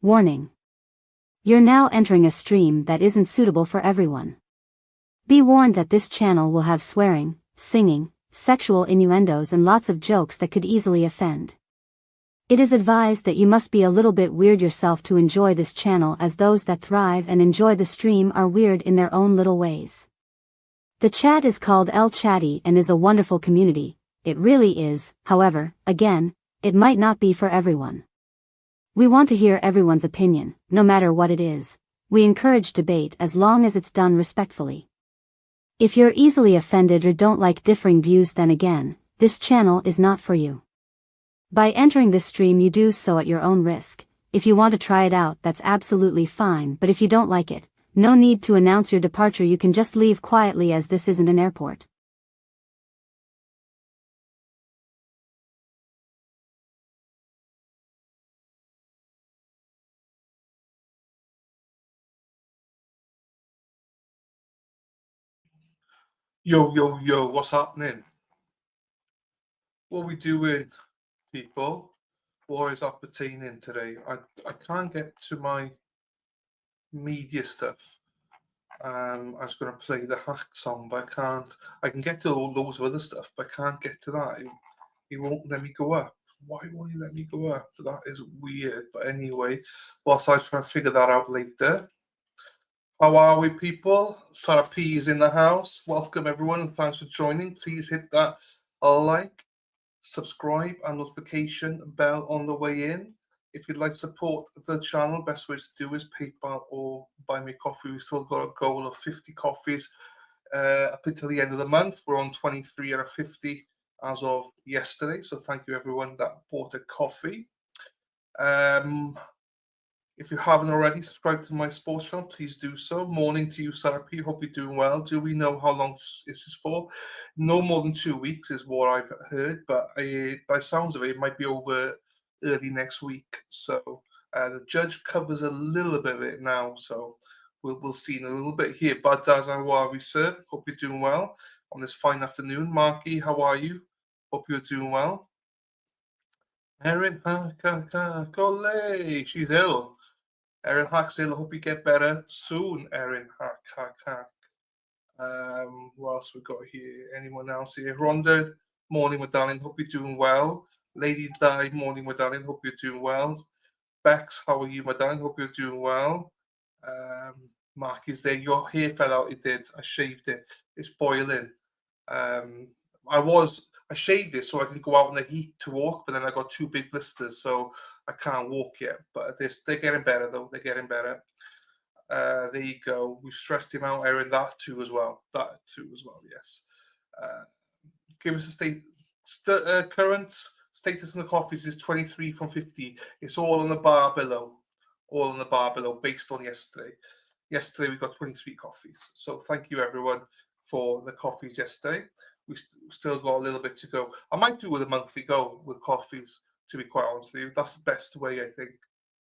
Warning. You're now entering a stream that isn't suitable for everyone. Be warned that this channel will have swearing, singing, sexual innuendos and lots of jokes that could easily offend. It is advised that you must be a little bit weird yourself to enjoy this channel, as those that thrive and enjoy the stream are weird in their own little ways. The chat is called El Chatty and is a wonderful community. It really is. However, again, it might not be for everyone. We want to hear everyone's opinion, no matter what it is. We encourage debate as long as it's done respectfully. If you're easily offended or don't like differing views, then again, this channel is not for you. By entering this stream you do so at your own risk. If you want to try it out, that's absolutely fine, but if you don't like it, no need to announce your departure, you can just leave quietly, as this isn't an airport. Yo, what's happening? What we doing, people? What is appertaining today? I can't get to my media stuff. I was going to play the hack song, but I can't. I can get to all those other stuff, but I can't get to that. He won't let me go up. Why won't he let me go up? That is weird. But anyway, whilst I try to figure that out later. How are we, people? Sarah P is in the house. Welcome, everyone, and thanks for joining. Please hit that like, subscribe, and notification bell on the way in. If you'd like to support the channel, best way to do is PayPal or buy me coffee. We've still got a goal of 50 coffees up until the end of the month. We're on 23 out of 50 as of yesterday. So thank you, everyone that bought a coffee. If you haven't already subscribed to my sports channel, please do so. Morning to you, Sarah P. Hope you're doing well. Do we know how long this is for? No more than 2 weeks is what I've heard, but by sounds of it, it might be over early next week. So the judge covers a little bit of it now, so we'll see in a little bit here. But how are we, sir? Hope you're doing well on this fine afternoon. Marky, how are you? Hope you're doing well. Erin Cole, she's ill. Erin Hack's ill. Hope you get better soon, Erin Hack. What else we got here? Anyone else here? Rhonda, morning, my darling. Hope you're doing well. Lady Di, morning, my darling. Hope you're doing well. Bex, how are you, my darling? Hope you're doing well. Mark is there. Your hair fell out. It did. I shaved it. It's boiling. I shaved it so I can go out in the heat to walk, but then I got 2 big blisters, so I can't walk yet. But they're getting better, though. They're getting better. There you go. We've stressed him out, Aaron. That too as well. Yes. Give us a current status on the coffees is 23 from 50. It's all on the bar below. Based on yesterday. Yesterday we got 23 coffees. So thank you, everyone, for the coffees yesterday. We still got a little bit to go. I might do with a monthly go with coffees, to be quite honest with you. That's the best way, I think,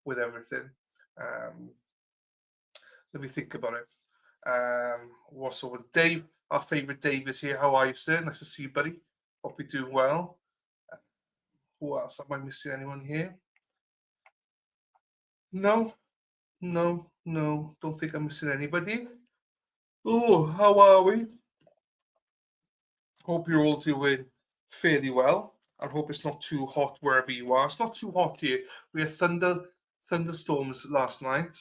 with everything. Let me think about it. What's over? Dave, our favourite Dave is here. How are you, sir? Nice to see you, buddy. Hope you're doing well. Who else? Am I missing anyone here? No. Don't think I'm missing anybody. Oh, how are we? Hope you're all doing fairly well. I hope it's not too hot wherever you are. It's not too hot here. We had thunderstorms last night,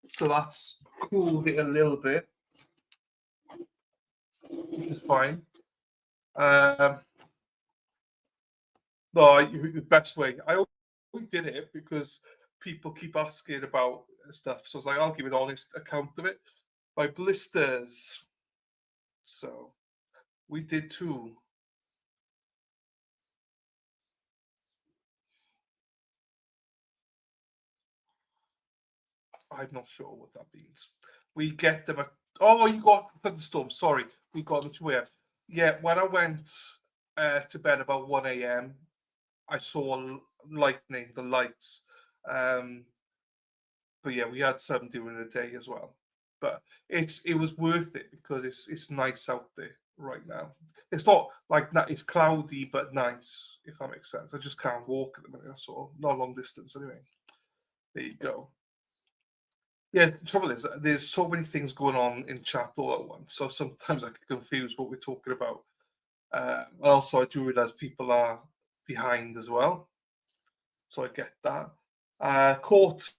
so that's cooled it a little bit, which is fine. The best way. I only did it because people keep asking about stuff, so I was like, I'll give an honest account of it. My blisters. So we did too. I'm not sure what that means. We get them at... Oh, you got thunderstorm. Sorry, we got them to where? Yeah, when I went to bed about 1 a.m., I saw lightning, the lights. But yeah, we had some during the day as well. But it was worth it because it's nice out there right now. It's not like it's cloudy but nice, if that makes sense. I just can't walk at the minute. That's all. Not long distance anyway. There you go. Yeah, the trouble is, there's so many things going on in chat all at once, so sometimes I get confused what we're talking about. Also, I do realise people are behind as well, so I get that. Court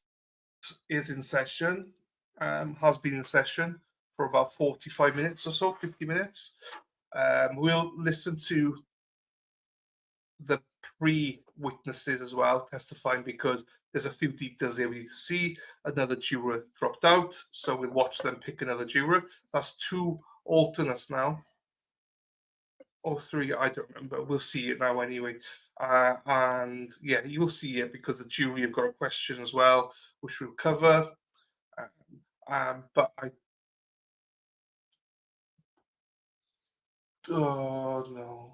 is in session, has been in session for about 45 minutes or so, 50 minutes. We'll listen to the pre-witnesses as well testifying, because there's a few details there we need to see. Another juror dropped out, so we'll watch them pick another juror. That's 2 alternates now, or 3, I don't remember. We'll see it now anyway. And yeah, you'll see it because the jury have got a question as well, which we'll cover. But oh no.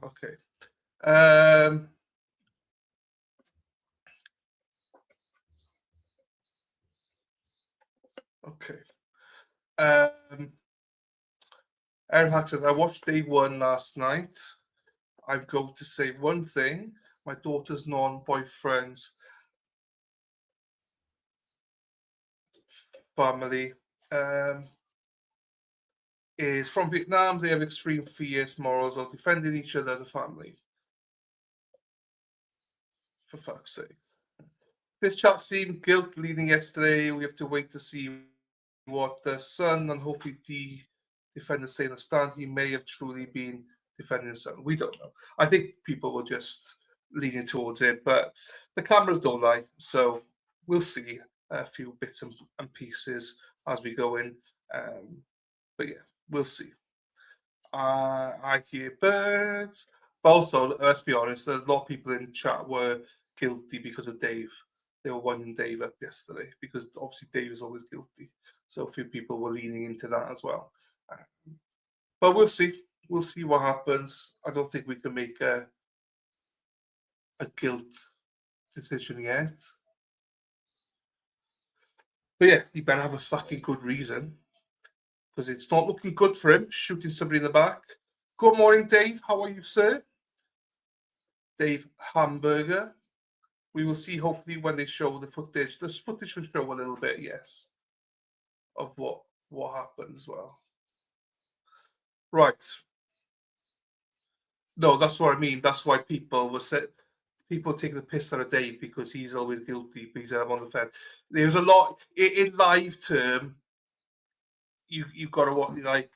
Okay. Okay. Aaron Haxton, I watched day 1 last night. I'm going to say one thing. My daughter's non-boyfriend's family is from Vietnam. They have extreme fierce morals of defending each other as a family. For fuck's sake. This chat seemed guilt leading yesterday. We have to wait to see what the son and hopefully the defendant say in the stand. He may have truly been defending his son. We don't know. I think people were just leaning towards it, but the cameras don't lie. So we'll see a few bits and pieces as we go in. But yeah, we'll see. I hear birds. But also, let's be honest, a lot of people in chat were guilty because of Dave. They were winding Dave up yesterday because obviously Dave is always guilty. So a few people were leaning into that as well. But we'll see. We'll see what happens. I don't think we can make a guilt decision yet. But yeah, you better have a fucking good reason, because it's not looking good for him shooting somebody in the back. Good morning, Dave. How are you, sir? Dave Hamburger. We will see, hopefully, when they show the footage. The footage will show a little bit, yes, of what happened as well. Right. No, that's what I mean. That's why people take the piss out of Dave because he's always guilty because I'm on the fence. There's a lot in live term. You've got to watch, like,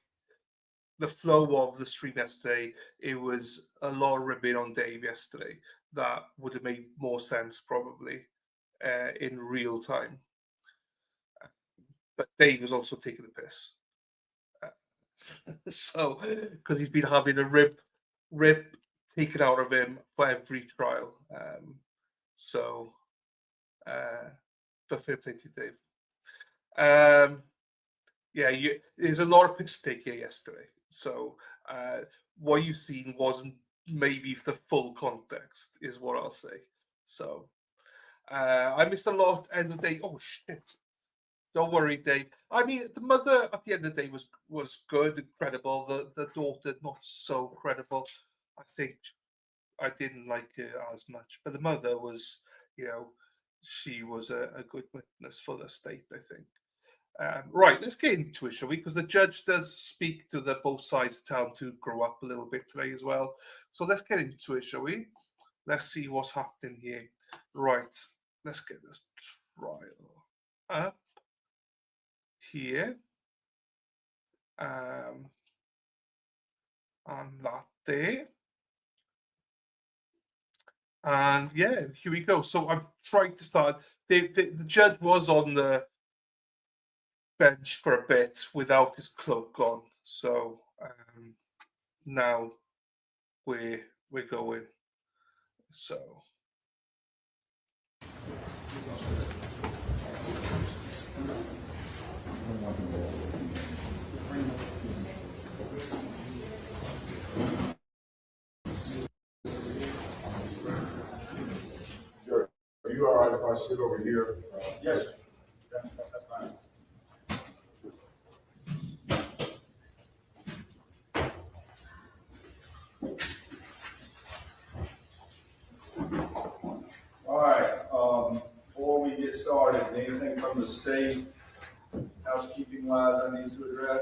the flow of the stream yesterday. It was a lot of ribbing on Dave yesterday that would have made more sense probably in real time. But Dave was also taking the piss. So, because he's been having a rip taken out of him for every trial. But fair play to Dave. Yeah, there's a lot of piss take here yesterday. So what you've seen wasn't maybe the full context, is what I'll say. So I missed a lot end of the day. Oh shit. Don't worry, Dave. I mean, the mother at the end of the day was good and credible. The daughter, not so credible. I think I didn't like her as much. But the mother was, she was a good witness for the state, I think. Right, let's get into it, shall we? Because the judge does speak to both sides, tell them to grow up a little bit today as well. So let's get into it, shall we? Let's see what's happening here. Right, let's get this trial up here. And that there. And yeah, here we go. So I'm trying to start. The judge was on the bench for a bit without his cloak on. So now we're going. So. Are you all right if I sit over here? Yes. That's fine. started, anything from the state, housekeeping wise, I need to address?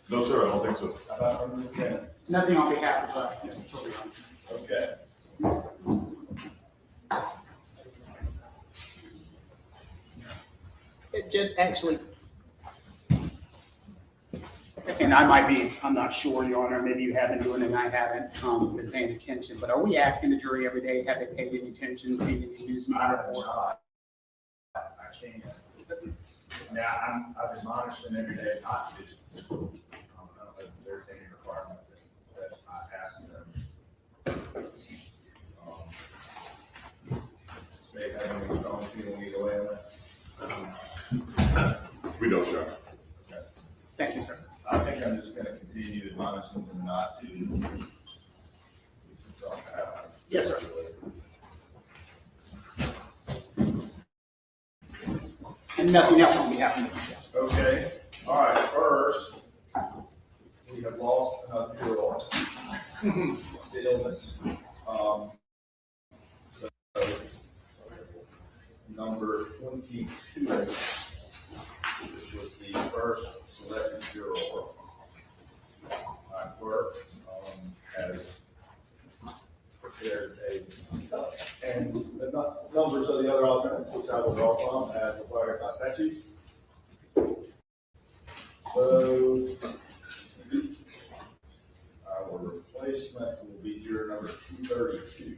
No, sir, I don't think so. How about from the lieutenant? Nothing on behalf of us. Okay. It just actually, and I might be, I'm not sure, Your Honor, maybe you have been doing it and I haven't been paying attention, but are we asking the jury every day, have they paid any attention, seen any news media report? I can't. Now, I've admonished them every day not to. I don't know if there's any requirement that I ask them. They have any strong feeling either way on that? We don't, sir. Okay. Thank you, sir. I think I'm just gonna continue to admonish them not to. Yes, sir. And nothing else on behalf of Mr. Chow. Okay, all right, first, we have lost another girl. The illness. So, number 22, which was the first selected juror. My clerk has prepared and the numbers of the other alternates, which I will draw from as required by statute. So, our replacement will be juror number 232.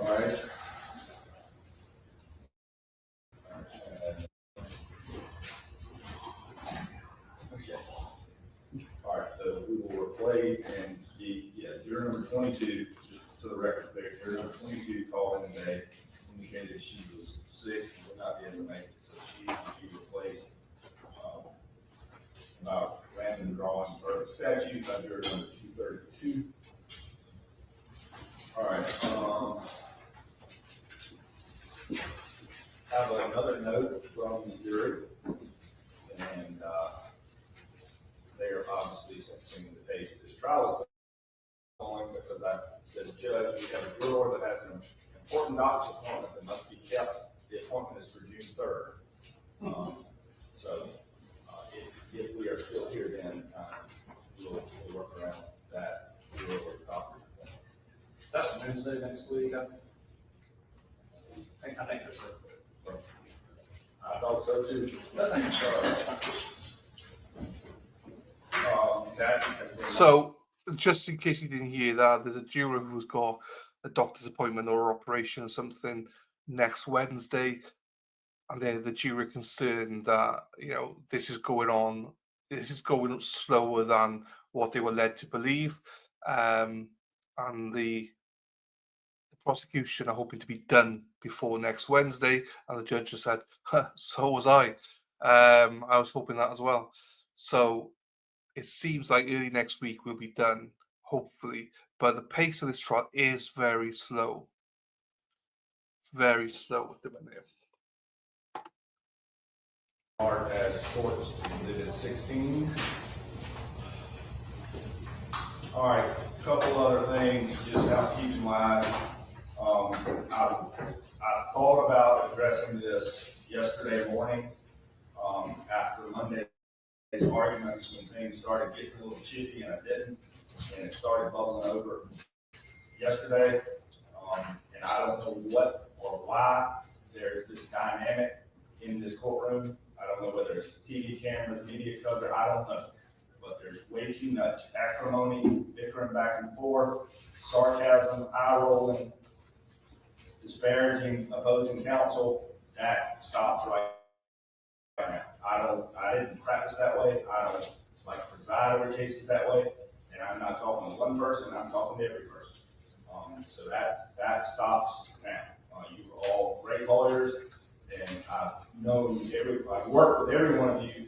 All right. All right, so we will replace and juror number 22, just to the record there, juror number 22 called in today, indicated she was sick and would not be able to make it, so she will be replaced about random drawing for the statute by juror number 232. All right, have another note from the jury, and they are obviously sentencing the pace. This trial is going because I said, Judge, we have a juror that has an important doctor's appointment that must be kept. The appointment is for June 3rd. So if we are still here, then we'll work around that. Doctor's appointment. That's Wednesday next week. I think that's it. I thought so too. So, just in case you didn't hear that, there's a juror who's got a doctor's appointment or operation or something next Wednesday, and then the jury concerned that this is going slower than what they were led to believe, and the prosecution are hoping to be done before next Wednesday, and the judge just said, so was I. I was hoping that as well. So it seems like early next week we'll be done, hopefully. But the pace of this trial is very slow. Very slow at the minute. As courts exhibit 16. All right, a couple other things, just housekeeping wise. I thought about addressing this yesterday morning after Monday's arguments when things started getting a little chippy, and I didn't, and it started bubbling over yesterday. And I don't know what or why there's this dynamic in this courtroom. I don't know whether it's TV cameras, media cover, I don't know. But there's way too much acrimony, bickering back and forth, sarcasm, eye rolling, disparaging opposing counsel. That stops right now. I didn't practice that way. I don't like preside over cases that way. And I'm not talking to one person, I'm talking to every person. So that stops now. You are all great lawyers, and I've worked with every one of you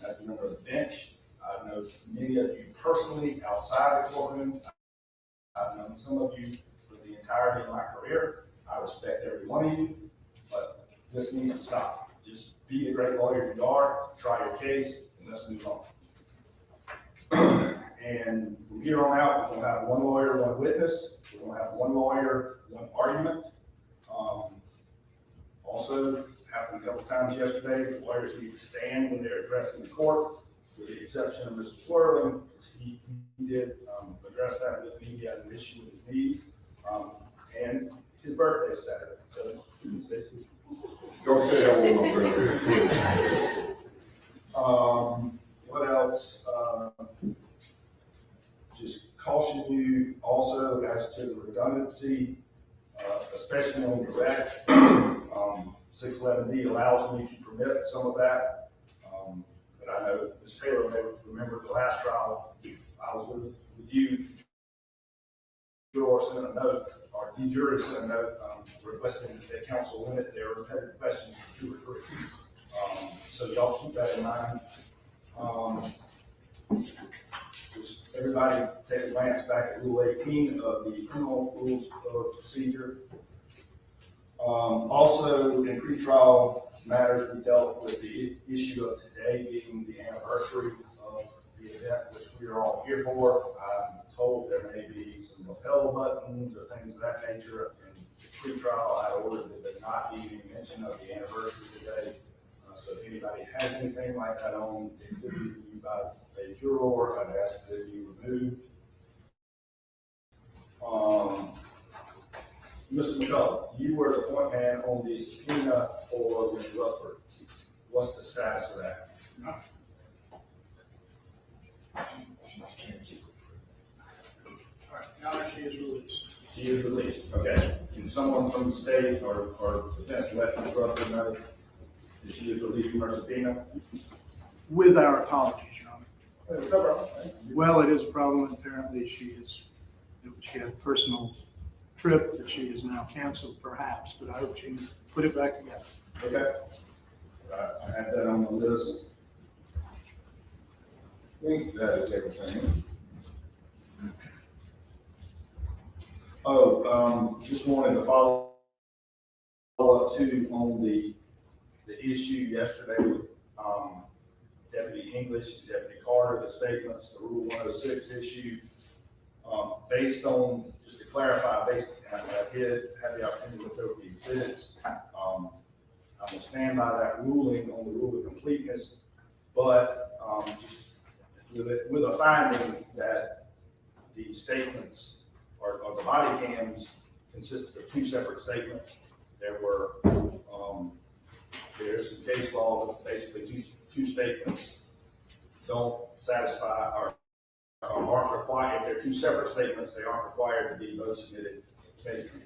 as a member of the bench. I've known many of you personally outside the courtroom. I've known some of you for the entirety of my career. I respect every one of you, but this needs to stop. Just be the great lawyer you are, try your case, and let's move on. And from here on out, we're gonna have one lawyer, one witness. We're gonna have one lawyer, one argument. Also, happened a couple times yesterday, the lawyers need to stand when they're addressing the court, with the exception of Mr. Swirling. He did address that with me. He had an issue with his knees, and his birthday is Saturday. So, Stacy. Don't say I won't go there. What else? Just caution you also as to the redundancy, especially on direct. 611D allows me to permit some of that. But I know Ms. Taylor may remember the last trial, I was with you. Juror sent a note, or the jury sent a note requesting that counsel limit their repetitive questions to 2 or 3. So y'all keep that in mind. Just everybody take a glance back at Rule 18 of the Criminal Rules of Procedure. Also, in pretrial matters, we dealt with the issue of today being the anniversary of the event which we are all here for. I'm told there may be some lapel buttons or things of that nature. In pretrial, I ordered that there not be any mention of the anniversary today. So if anybody has anything like that on, it could be reviewed by a juror. I'd ask that it be removed. Mr. McCullough, you were the point man on the subpoena for Mr. Rutherford. What's the status of that? All right, now she is released. She is released. Okay. Can someone from the state or defense let Ms. Rutherford know that she is released from her subpoena? With our apologies, Your Honor. No problem. Well, it is a problem. Apparently, she had a personal trip that she has now canceled, perhaps, but I hope she can put it back together. Okay. I had that on the list. I think that is everything. Just wanted to follow up too on the issue yesterday with Deputy English, Deputy Carter, the statements, the Rule 106 issue. Based on, just to clarify, I did have the opportunity to look over the exhibits. I will stand by that ruling on the rule of completeness, but just with a finding that the statements or the body cams consisted of 2 separate statements. There's some case law that basically two statements don't satisfy or aren't required. If they're 2 separate statements, they aren't required to be both submitted basically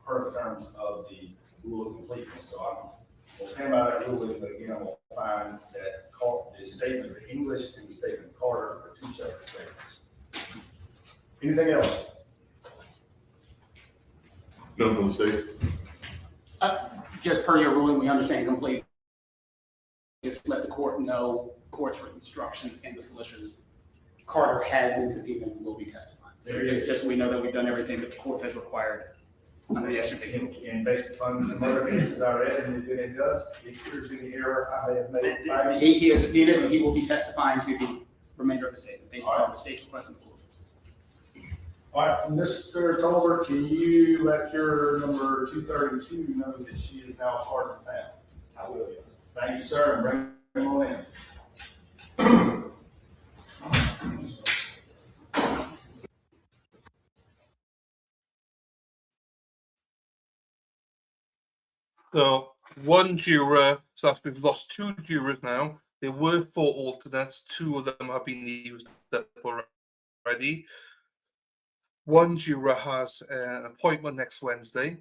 per the terms of the rule of completeness. So I will stand by that ruling, but again, I will find that the statement of English and the statement of Carter are 2 separate statements. Anything else? None from the state. Just per your ruling, we understand completely. Just let the court know, court's written instruction and the solicitors. Carter has been subpoenaed and will be testifying. So it's just so we know that we've done everything that the court has required under the extradition. And based upon some other cases I read, and it does, if there's any error I may have made. He is subpoenaed and he will be testifying to the remainder of the statement based on the state's request in the court. All right, Mr. Tolbert, can you let your number 232 know that she is now part of the town? I will, yes. Thank you, sir, and bring him on in. So one juror, so we've lost 2 jurors now. There were 4 alternates. 2 of them have been used up already. One juror has an appointment next Wednesday.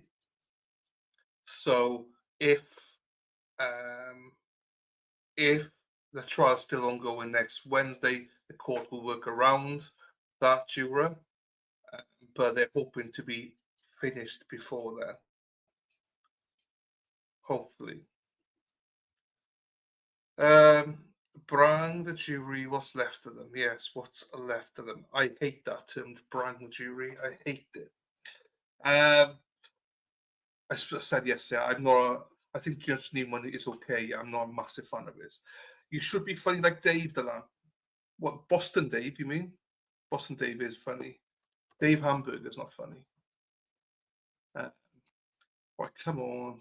So if the trial is still ongoing next Wednesday, the court will work around that juror, but they're hoping to be finished before then. Hopefully. Brang the jury, what's left of them? Yes, what's left of them? I hate that term, brang the jury. I hate it. I said yesterday, I'm not I think Judge Newman is okay. I'm not a massive fan of his. You should be funny like Dave Delan. What, Boston Dave, you mean? Boston Dave is funny. Dave Hamburger's not funny. Right, come on.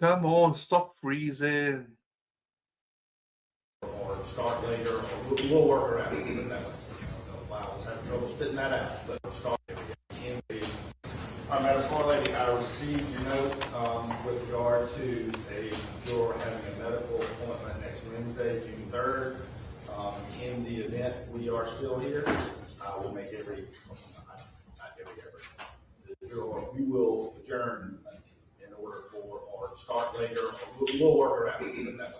Come on, stop freezing. Or start later, or we'll work around it. Put it that way. Wow, I was having trouble spitting that out, but start in the. Madam Floor Lady, I received your note with regard to a juror having a medical appointment next Wednesday, June 3rd. In the event we are still here, I will make every, not every effort. The juror, we will adjourn in order for, or start later, or we'll work around it. Put it that way.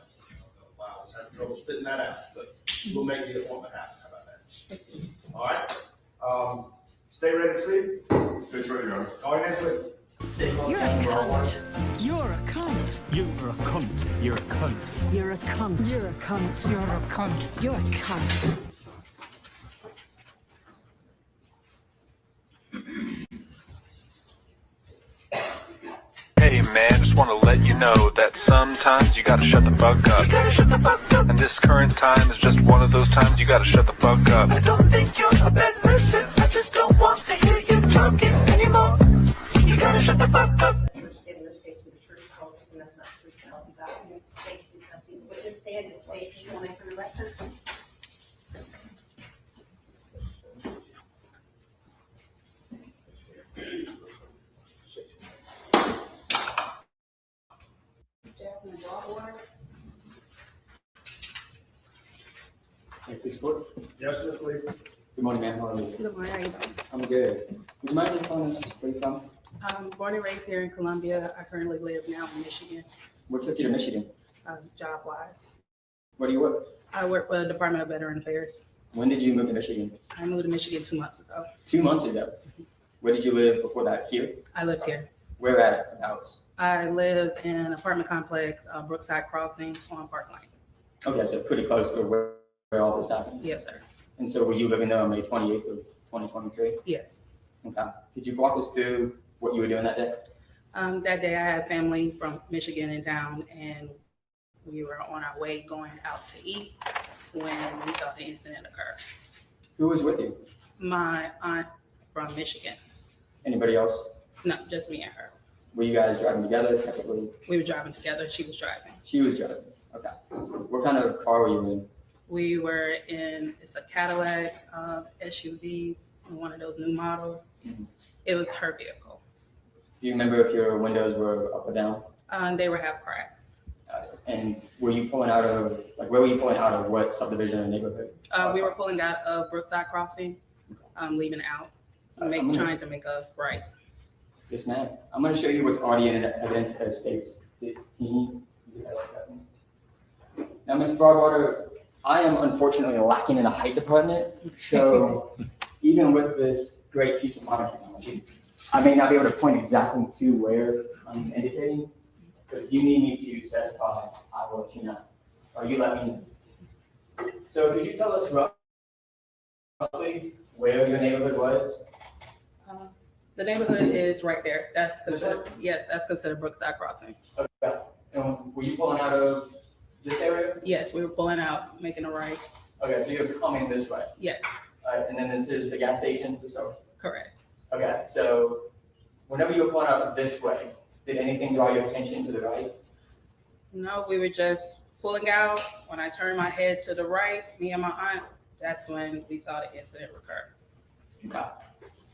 Wow, I was having trouble spitting that out, but we'll make the appointment happen. How about that? All right. Stay ready to see. Stay ready, Your Honor. All your hands with. You're a cunt. You're a cunt. You're a cunt. You're a cunt. You're a cunt. You're a cunt. You're a cunt. You're a cunt. Hey man, just want to let you know that sometimes you gotta shut the fuck up. And this current time is just one of those times you gotta shut the fuck up. I don't think you're a bad person. I just don't want to hear you talking anymore. You gotta shut the fuck up. In this case, with the truth, I'll take enough truth to help you out. Thank you, discussing the witness stand and state your name for the record. Jasmine Broadwater. Please, court. Yes, Ms. Lee. Good morning, ma'am. How are you? Good morning, how are you doing? I'm good. Would you mind just telling us where you're from? I'm born and raised here in Columbia. I currently live now in Michigan, What took you to Michigan? job-wise. Where do you work? I work for the Department of Veteran Affairs. When did you move to Michigan? I moved to Michigan 2 months ago. 2 months ago. Where did you live before that? Here? I live here. Where at? House? I live in an apartment complex, Brookside Crossing on Park Lane. Okay, so pretty close to where all this happened. Yes, sir. And so were you living there on May 28th of 2023? Yes. Okay. Could you walk us through what you were doing that day? That day I had family from Michigan in town, and we were on our way going out to eat when we saw the incident occur. Who was with you? My aunt from Michigan. Anybody else? No, just me and her. Were you guys driving together separately? We were driving together. She was driving. She was driving. Okay. What kind of car were you in? We were in, it's a Cadillac SUV, one of those new models. It was her vehicle. Do you remember if your windows were up or down? They were half cracked. And were you pulling out of, like, where were you pulling out of, what subdivision or neighborhood? We were pulling out of Brookside Crossing, leaving out, trying to make a right. Yes, ma'am. I'm going to show you what's already in evidence as states 15. Now, Ms. Broadwater, I am unfortunately lacking in the height department. So even with this great piece of modern technology, I may not be able to point exactly to where I'm indicating, but if you need me to specify, I will let you know. Or you let me know. So could you tell us roughly where your neighborhood was? The neighborhood is right there. That's considered, yes, that's considered Brookside Crossing. Okay. And were you pulling out of this area? Yes, we were pulling out, making a right. Okay, so you're coming this way. Yes. All right, and then this is the gas station, so. Correct. Okay, so whenever you were pulling out this way, did anything draw your attention to the right? No, we were just pulling out. When I turned my head to the right, me and my aunt, that's when we saw the incident occur. Okay.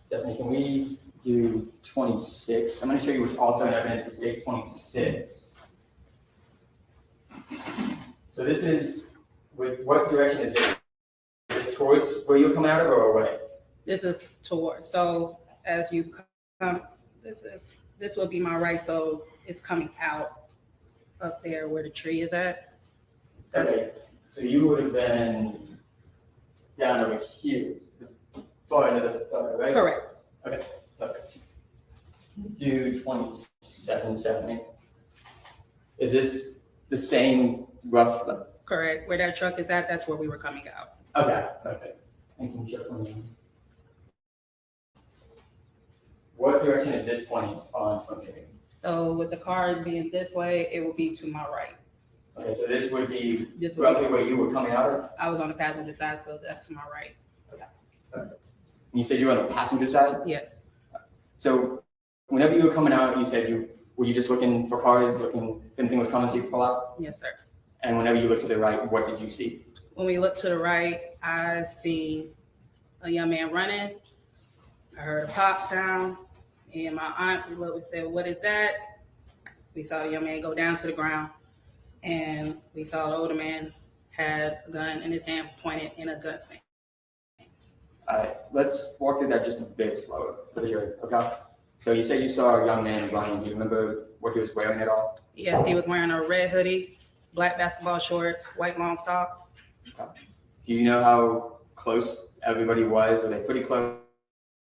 Stephanie, can we do 26? I'm going to show you what's also in evidence of states 26. So this is, with what direction is it? Is it towards where you're coming out of or away? This is towards, so as you come, this will be my right, so it's coming out up there where the tree is at. Okay, so you would have been down over here, far into the photo, right? Correct. Okay, perfect. Do 27, 70. Is this the same rough? Correct. Where that truck is at, that's where we were coming out. Okay, perfect. And can you just let me what direction is this pointing on Springfield? So with the car being this way, it would be to my right. Okay, so this would be This would roughly where you were coming out of? I was on the passenger side, so that's to my right. And you said you were on the passenger side? Yes. So whenever you were coming out, you said were you just looking for cars, looking if anything was coming so you could pull out? Yes, sir. And whenever you looked to the right, what did you see? When we looked to the right, I seen a young man running. I heard a pop sound, and my aunt, we looked and said, "What is that?" We saw the young man go down to the ground, and we saw the older man had a gun in his hand pointed in a gun stand. All right, let's walk through that just a bit slower for the jury, okay? So you said you saw a young man running. Do you remember what he was wearing at all? Yes, he was wearing a red hoodie, black basketball shorts, white long socks. Okay. Do you know how close everybody was? Were they pretty close,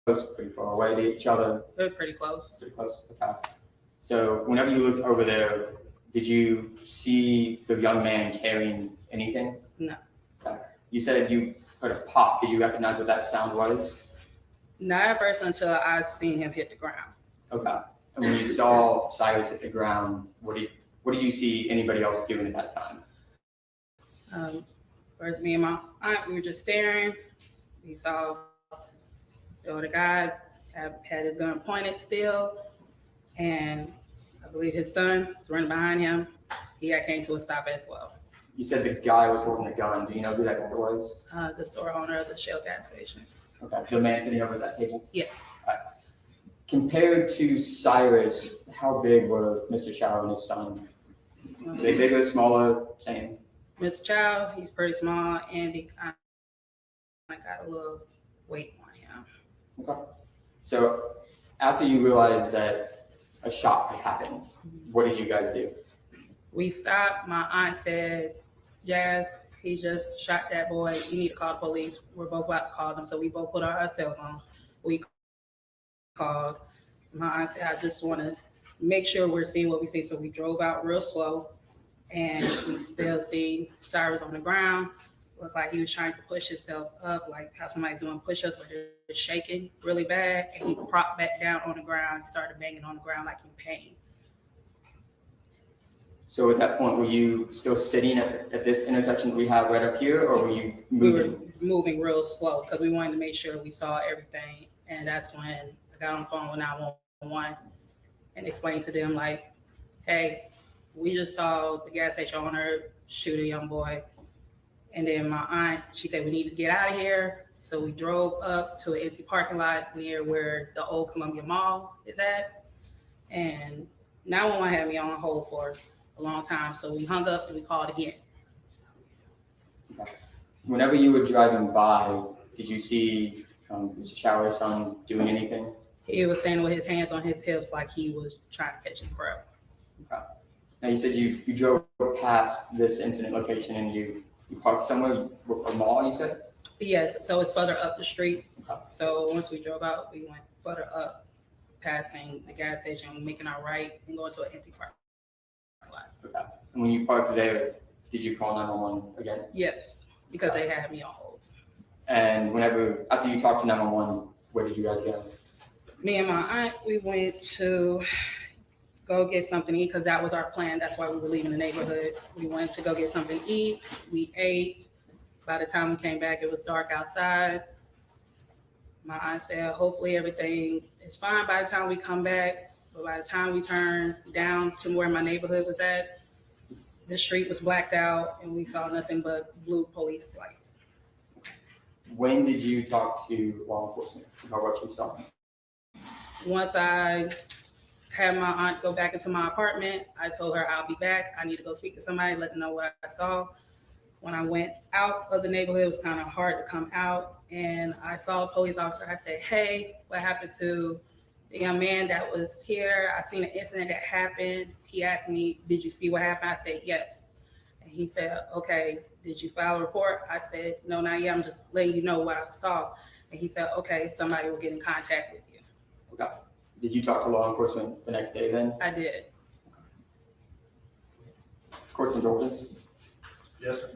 pretty far away to each other? They were pretty close. Pretty close, okay. So whenever you looked over there, did you see the young man carrying anything? No. Okay. You said you heard a pop. Did you recognize what that sound was? Not at first until I seen him hit the ground. Okay. And when you saw Cyrus hit the ground, what did you see anybody else doing at that time? First, me and my aunt, we were just staring. We saw the older guy had his gun pointed still, and I believe his son was running behind him. He came to a stop as well. You said the guy was holding the gun. Do you know who that guy was? The store owner of the Shell gas station. Okay. The man sitting over at that table? Yes. Okay. Compared to Cyrus, how big were Mr. Chow and his son? Are they bigger, smaller, same? Mr. Chow, he's pretty small, and he kind of got a little weight on him. Okay. So after you realized that a shot had happened, what did you guys do? We stopped. My aunt said, "Jazz, he just shot that boy. You need to call the police." We're both about to call them, so we both put on our cell phones. We called. My aunt said, "I just want to make sure we're seeing what we see." So we drove out real slow, and we still see Cyrus on the ground. Looked like he was trying to push himself up, like how somebody's doing push-ups, but they're shaking really bad. And he propped back down on the ground and started banging on the ground like in pain. So at that point, were you still sitting at this intersection that we have right up here, or were you moving? We were moving real slow because we wanted to make sure we saw everything. And that's when I got on the phone with 911 and explained to them, like, "Hey, we just saw the gas station owner shoot a young boy." And then my aunt, she said, "We need to get out of here." So we drove up to an empty parking lot near where the old Columbia Mall is at. And 911 had me on hold for a long time. So we hung up and we called again. Okay. Whenever you were driving by, did you see Mr. Chower's son doing anything? He was standing with his hands on his hips like he was trying to catch his breath. Okay. Now you said you drove past this incident location and you parked somewhere, a mall, you said? Yes, so it's further up the street. Okay. So once we drove out, we went further up, passing the gas station, making our right, and going to an empty parking lot. Okay. And when you parked there, did you call 911 again? Yes, because they had me on hold. And after you talked to 911, where did you guys go? Me and my aunt, we went to go get something to eat because that was our plan. That's why we were leaving the neighborhood. We went to go get something to eat. We ate. By the time we came back, it was dark outside. My aunt said, "Hopefully everything is fine by the time we come back." But by the time we turned down to where my neighborhood was at, the street was blacked out and we saw nothing but blue police lights. When did you talk to law enforcement about what you saw? Once I had my aunt go back into my apartment, I told her I'll be back. I need to go speak to somebody, let them know what I saw. When I went out of the neighborhood, it was kind of hard to come out. And I saw a police officer. I said, "Hey, what happened to the young man that was here? I seen an incident that happened." He asked me, "Did you see what happened?" I said, "Yes." And he said, "Okay, did you file a report?" I said, "No, not yet. I'm just letting you know what I saw." And he said, "Okay, somebody will get in contact with you." Okay. Did you talk to law enforcement the next day then? I did. Court's indulgence? Yes, sir.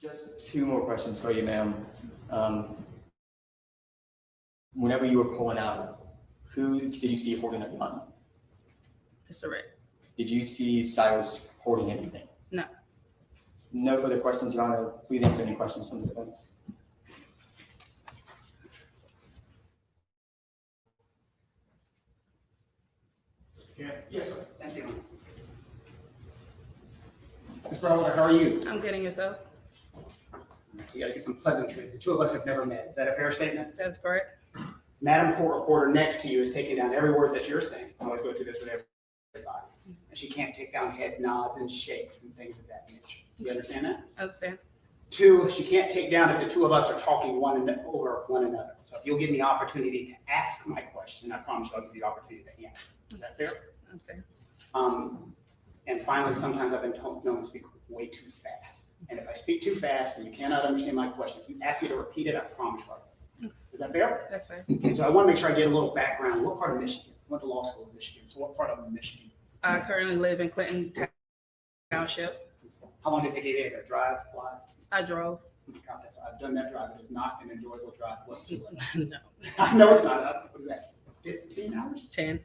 Just two more questions for you, ma'am. Whenever you were pulling out, who did you see holding a gun? Mr. Rick. Did you see Cyrus holding anything? No. No further questions, Your Honor. Please answer any questions from the defense. Yes, sir. Thank you. Ms. Brower, how are you? I'm getting yourself. You gotta get some pleasantries. The two of us have never met. Is that a fair statement? That's correct. Madam Court Reporter next to you is taking down every word that you're saying. I always go through this with everybody. And she can't take down head nods and shakes and things of that nature. You understand that? I understand. Two, she can't take down if the two of us are talking over one another. So if you'll give me the opportunity to ask my question, I promise you I'll give you the opportunity to answer. Is that fair? I understand. And finally, sometimes I've been known to speak way too fast. And if I speak too fast and you cannot understand my question, if you ask me to repeat it, I promise you I will. Is that fair? That's fair. Okay, so I want to make sure I get a little background. What part of Michigan? I went to law school in Michigan. So what part of Michigan? I currently live in Clinton Township. How long did it take you to get there? Drive, fly? I drove. I've done that drive. It is not an enjoyable drive whatsoever. No. I know it's not. What is that? 15 hours? 10.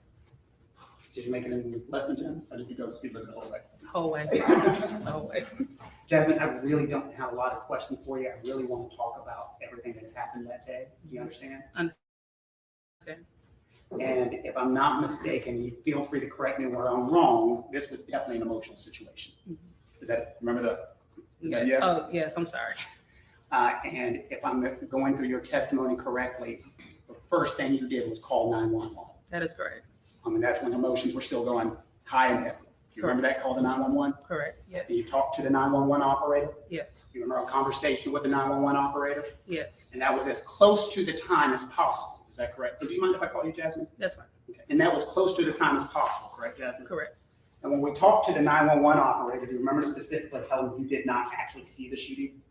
Did you make it in less than 10? Or did you go to speed limit the whole way? Whole way. Whole way. Jasmine, I really don't have a lot of questions for you. I really want to talk about everything that happened that day. Do you understand? Understand. And if I'm not mistaken, you feel free to correct me where I'm wrong. This was definitely an emotional situation. Is that, remember the, is that yes? Oh, yes, I'm sorry. And if I'm going through your testimony correctly, the first thing you did was call 911. That is correct. And that's when emotions were still going high and heavy. Do you remember that call to 911? Correct, yes. And you talked to the 911 operator? Yes. You remember a conversation with the 911 operator? Yes. And that was as close to the time as possible. Is that correct? Do you mind if I call you Jasmine? That's fine. Okay. And that was close to the time as possible, correct, Jasmine? Correct. And when we talked to the 911 operator, do you remember specifically how you did not actually see the shooting?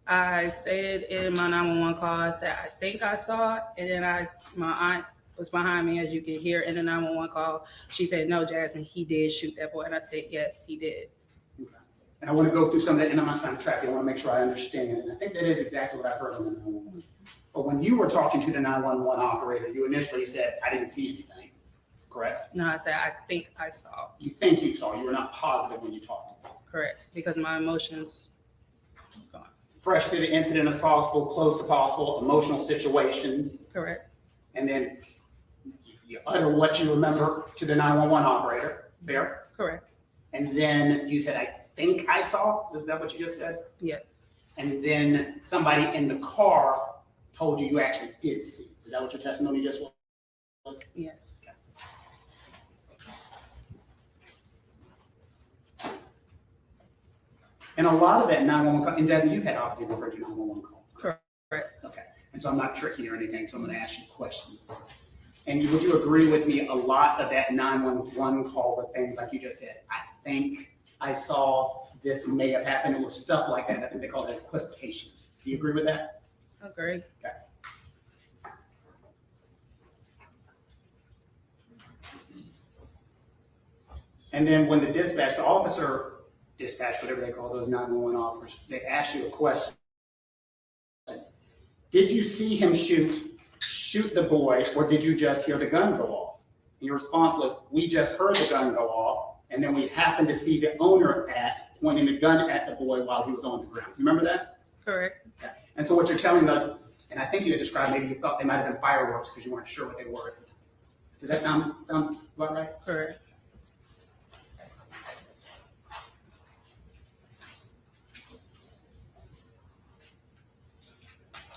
I stated in my 911 call, I said, I think I saw it. And then my aunt was behind me, as you can hear in the 911 call. She said, no, Jasmine, he did shoot that boy. And I said, yes, he did. Okay. And I want to go through some of that, and I'm not trying to track it. I want to make sure I understand it. And I think that is exactly what I heard on the 911. But when you were talking to the 911 operator, you initially said, I didn't see anything, correct? No, I said, I think I saw. You think you saw. You were not positive when you talked to him. Correct, because my emotions gone. Fresh to the incident as possible, close to possible, emotional situations. Correct. And then you utter what you remember to the 911 operator, fair? Correct. And then you said, I think I saw. Is that what you just said? Yes. And then somebody in the car told you actually did see. Is that what your testimony just was? Yes. Okay. And a lot of that 911 call, and Devin, you've had opportunity to heard your 911 call. Correct. Okay. And so I'm not tricky or anything, so I'm going to ask you questions. And would you agree with me, a lot of that 911 call were things like you just said, I think I saw this may have happened. It was stuff like that. I think they call it equivocation. Do you agree with that? Agree. Okay. And then when the dispatch, the officer dispatch, whatever they call those 911 officers, they ask you a question. Did you see him shoot the boy, or did you just hear the gun go off? And your response was, we just heard the gun go off, and then we happened to see the owner pointing the gun at the boy while he was on the ground. You remember that? Correct. Okay. And so what you're telling them, and I think you had described, maybe you thought they might have been fireworks because you weren't sure what they were. Does that sound about right? Correct.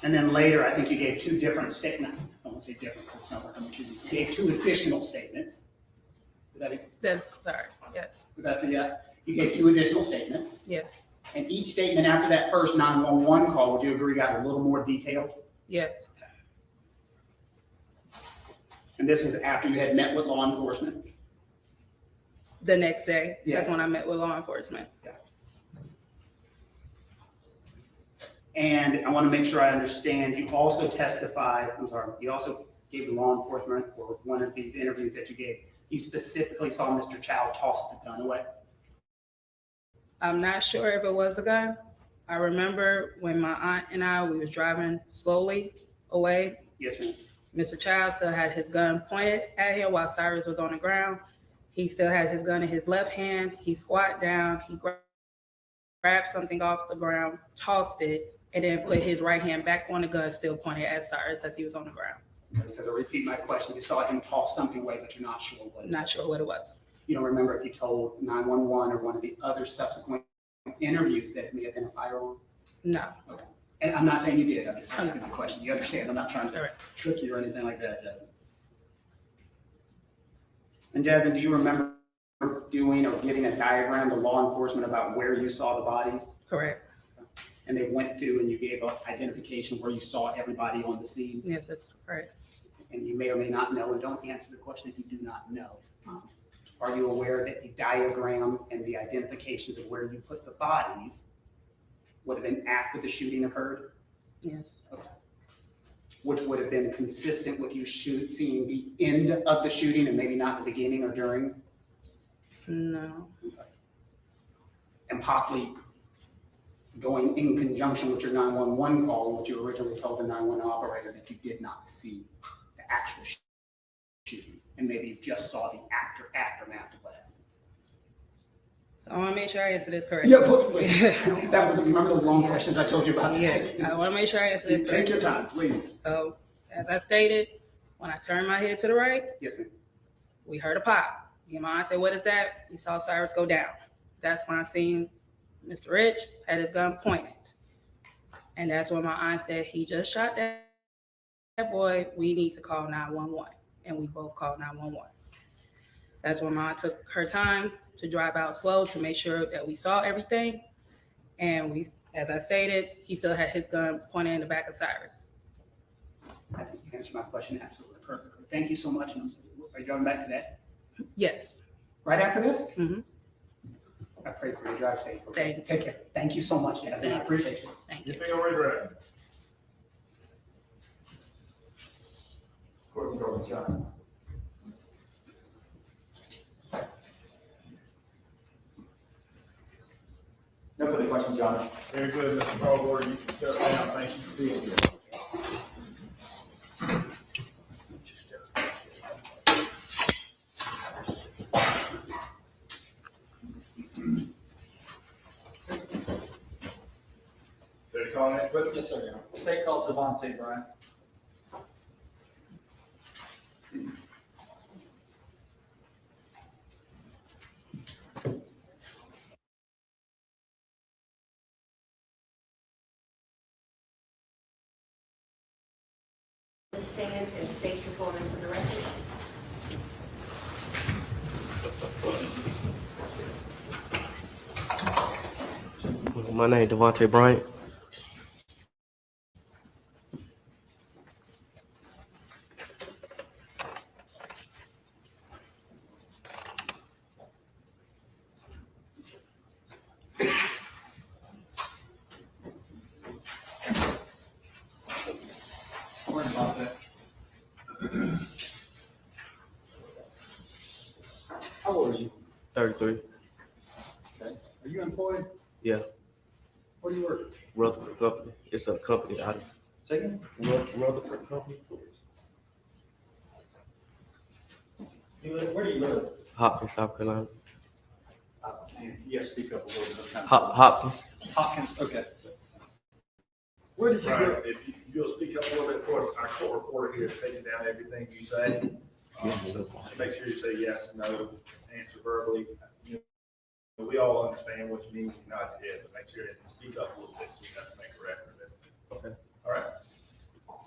And then later, I think you gave two different statements. I won't say different because it's not like I'm accusing you. You gave two additional statements. Is that it? That's sorry. Yes. That's a yes. You gave two additional statements. Yes. And each statement after that first 911 call, would you agree, got a little more detailed? Yes. And this was after you had met with law enforcement? The next day, Yes. That's when I met with law enforcement. Yeah. And I want to make sure I understand, you also testified, you also gave the law enforcement, or one of these interviews that you gave, you specifically saw Mr. Chow toss the gun away? I'm not sure if it was a gun. I remember when my aunt and we was driving slowly away. Yes, ma'am. Mr. Chow still had his gun pointed at him while Cyrus was on the ground. He still had his gun in his left hand. He squat down. He grabbed something off the ground, tossed it, and then put his right hand back on the gun, still pointed at Cyrus as he was on the ground. So to repeat my question, you saw him toss something away, but you're not sure what it was. Not sure what it was. You don't remember if you told 911 or one of the other subsequent interviews that it may have been a firearm? No. Okay. And I'm not saying you did, I'm just asking the question. You understand, I'm not trying to trick you or anything like that, Jasmine. And Jasmine, do you remember doing or giving a diagram to law enforcement about where you saw the bodies? Correct. And they went through and you gave an identification where you saw everybody on the scene? Yes, that's correct. And you may or may not know, and don't answer the question if you do not know. Are you aware that the diagram and the identifications of where you put the bodies would have been after the shooting occurred? Yes. Okay. Which would have been consistent with you seeing the end of the shooting and maybe not the beginning or during? No. Okay. And possibly going in conjunction with your 911 call, which you originally told the 911 operator that you did not see the actual shooting, and maybe you just saw the aftermath of that. So I want to make sure I answer this correctly. Yeah, that was, remember those long questions I told you about? Yeah, I want to make sure I answer this correctly. Take your time, please. So, as I stated, when I turned my head to the right, yes, ma'am, we heard a pop. Your mom said, "What is that?" We saw Cyrus go down. That's when I seen Mr. Rich had his gun pointed. And that's when my aunt said, "He just shot that boy. We need to call 911." And we both called 911. That's when my aunt took her time to drive out slow to make sure that we saw everything. And we, as I stated, he still had his gun pointed in the back of Cyrus. I think you answered my question absolutely perfectly. Thank you so much. And are you going back to that? Yes. Right after this? Mm-hmm. I pray for your drive safe. Okay? Thank you. Take care. Thank you so much, Jasmine. I appreciate you. Thank you. Anything over there? Court's open, John. No further questions, John. Very good, Mr. Caldwell, you can step down. Thank you for being here. Ready to call next witness? Yes, sir. State calls Devontae Bryant. Stand and state your full name for the record. My name is Devontae Bryant. Sorry about that. How old are you? 33. Okay. Are you employed? Yeah. Where do you work? Rutherford Company. It's a company out of Second? Rutherford Company. Where do you live? Hopkins, South Carolina. Yes, speak up a little bit. Hopkins. Hopkins, okay. Where did you Right, go? if you'll speak up a little bit for us, our court reporter here is taking down everything you say. Make sure you say yes, no, answer verbally. You know, we all understand what you mean when you nod your head, but make sure that you speak up a little bit, so you have to make a record of it. Okay. All right?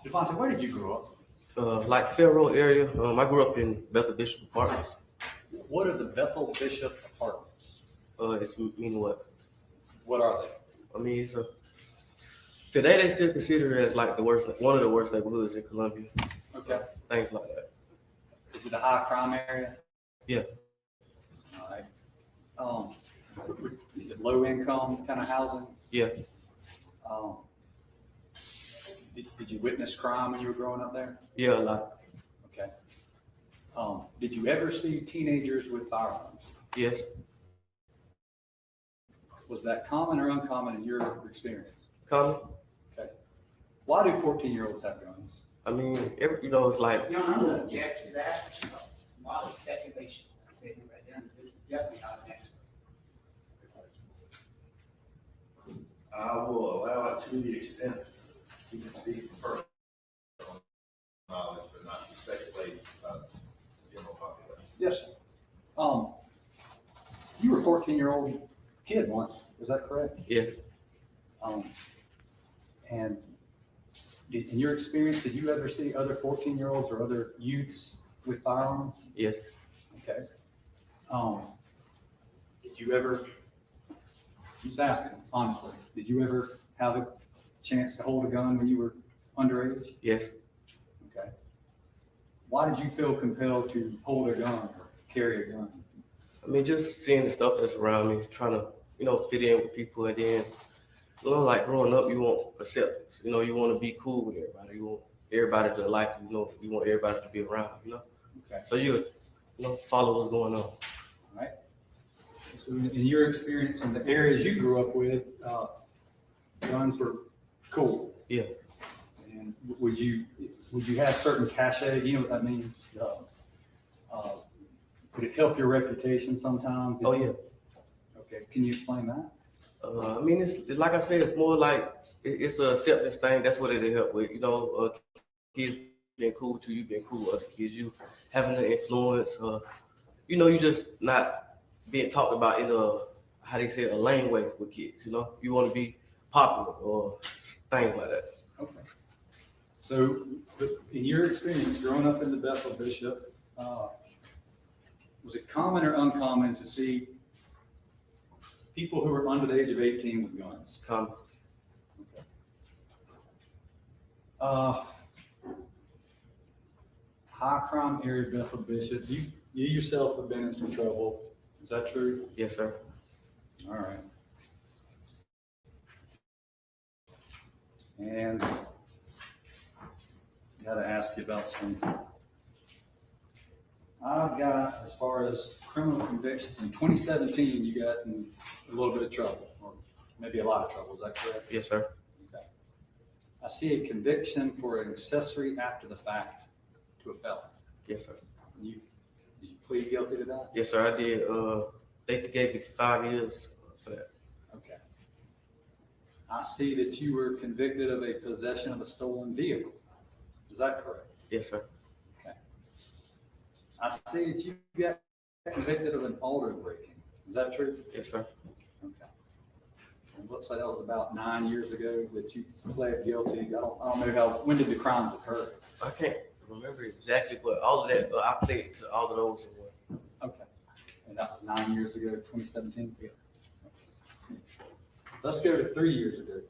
Devontae, where did you grow up? Like Fairrow area. I grew up in Bethel Bishop Apartments. What are the Bethel Bishop Apartments? It's meaning what? What are they? I mean, it's today they still consider it as like the worst, one of the worst neighborhoods in Columbia. Okay. Things like that. Is it a high crime area? Yeah. All right. Is it low income kind of housing? Yeah. Did you witness crime when you were growing up there? Yeah, a lot. Okay. Did you ever see teenagers with firearms? Yes. Was that common or uncommon in your experience? Common. Okay. Why do 14-year-olds have guns? I mean, it's like. Your Honor, I'm going to object to that. A lot of speculation. I say it right there. This is definitely not an expert. I will allow it to the extent you can speak from personal knowledge, but not to speculate about the general population. Yes, sir. You were a 14-year-old kid once, is that correct? Yes. And in your experience, did you ever see other 14-year-olds or other youths with firearms? Yes. Okay. Did you ever, I'm just asking, honestly, did you ever have a chance to hold a gun when you were underage? Yes. Okay. Why did you feel compelled to hold a gun or carry a gun? I mean, just seeing the stuff that's around me, trying to, fit in with people, and then, like growing up, you want acceptance. You want to be cool with everybody. You want everybody to like you. You want everybody to be around. Okay. So you, follow what's going on. All right. So in your experience in the areas you grew up with, guns were cool. Yeah. And would you have certain cachet? You know what that means? Would it help your reputation sometimes? Oh yeah. Okay. Can you explain that? I mean, it's like I said, it's more like it's a acceptance thing. That's what it'll help with. Kids being cool to you, being cool with other kids, you having an influence. You just not being talked about in how they say, a lane way with kids. You want to be popular or things like that. Okay. So, in your experience growing up in the Bethel Bishop, was it common or uncommon to see people who were under the age of 18 with guns? Common. Okay. High crime area, Bethel Bishop. You yourself have been in some trouble. Is that true? Yes, sir. All right. And I got to ask you about some. I've got, as far as criminal convictions, in 2017, you got in a little bit of trouble, or maybe a lot of trouble. Is that correct? Yes, sir. Okay. I see a conviction for an accessory after the fact to a felon. Yes, sir. Did you plead guilty to that? Yes, sir. I did. They gave me 5 years for that. Okay. I see that you were convicted of a possession of a stolen vehicle. Is that correct? Yes, sir. Okay. I see that you got convicted of an auto breaking. Is that true? Yes, sir. Okay. And let's say that was about 9 years ago that you pled guilty. I don't know when did the crimes occur? I can't remember exactly, but all of that, I played to all of those in one. Okay. And that was 9 years ago, 2017? Yeah. Okay. Let's go to 3 years ago,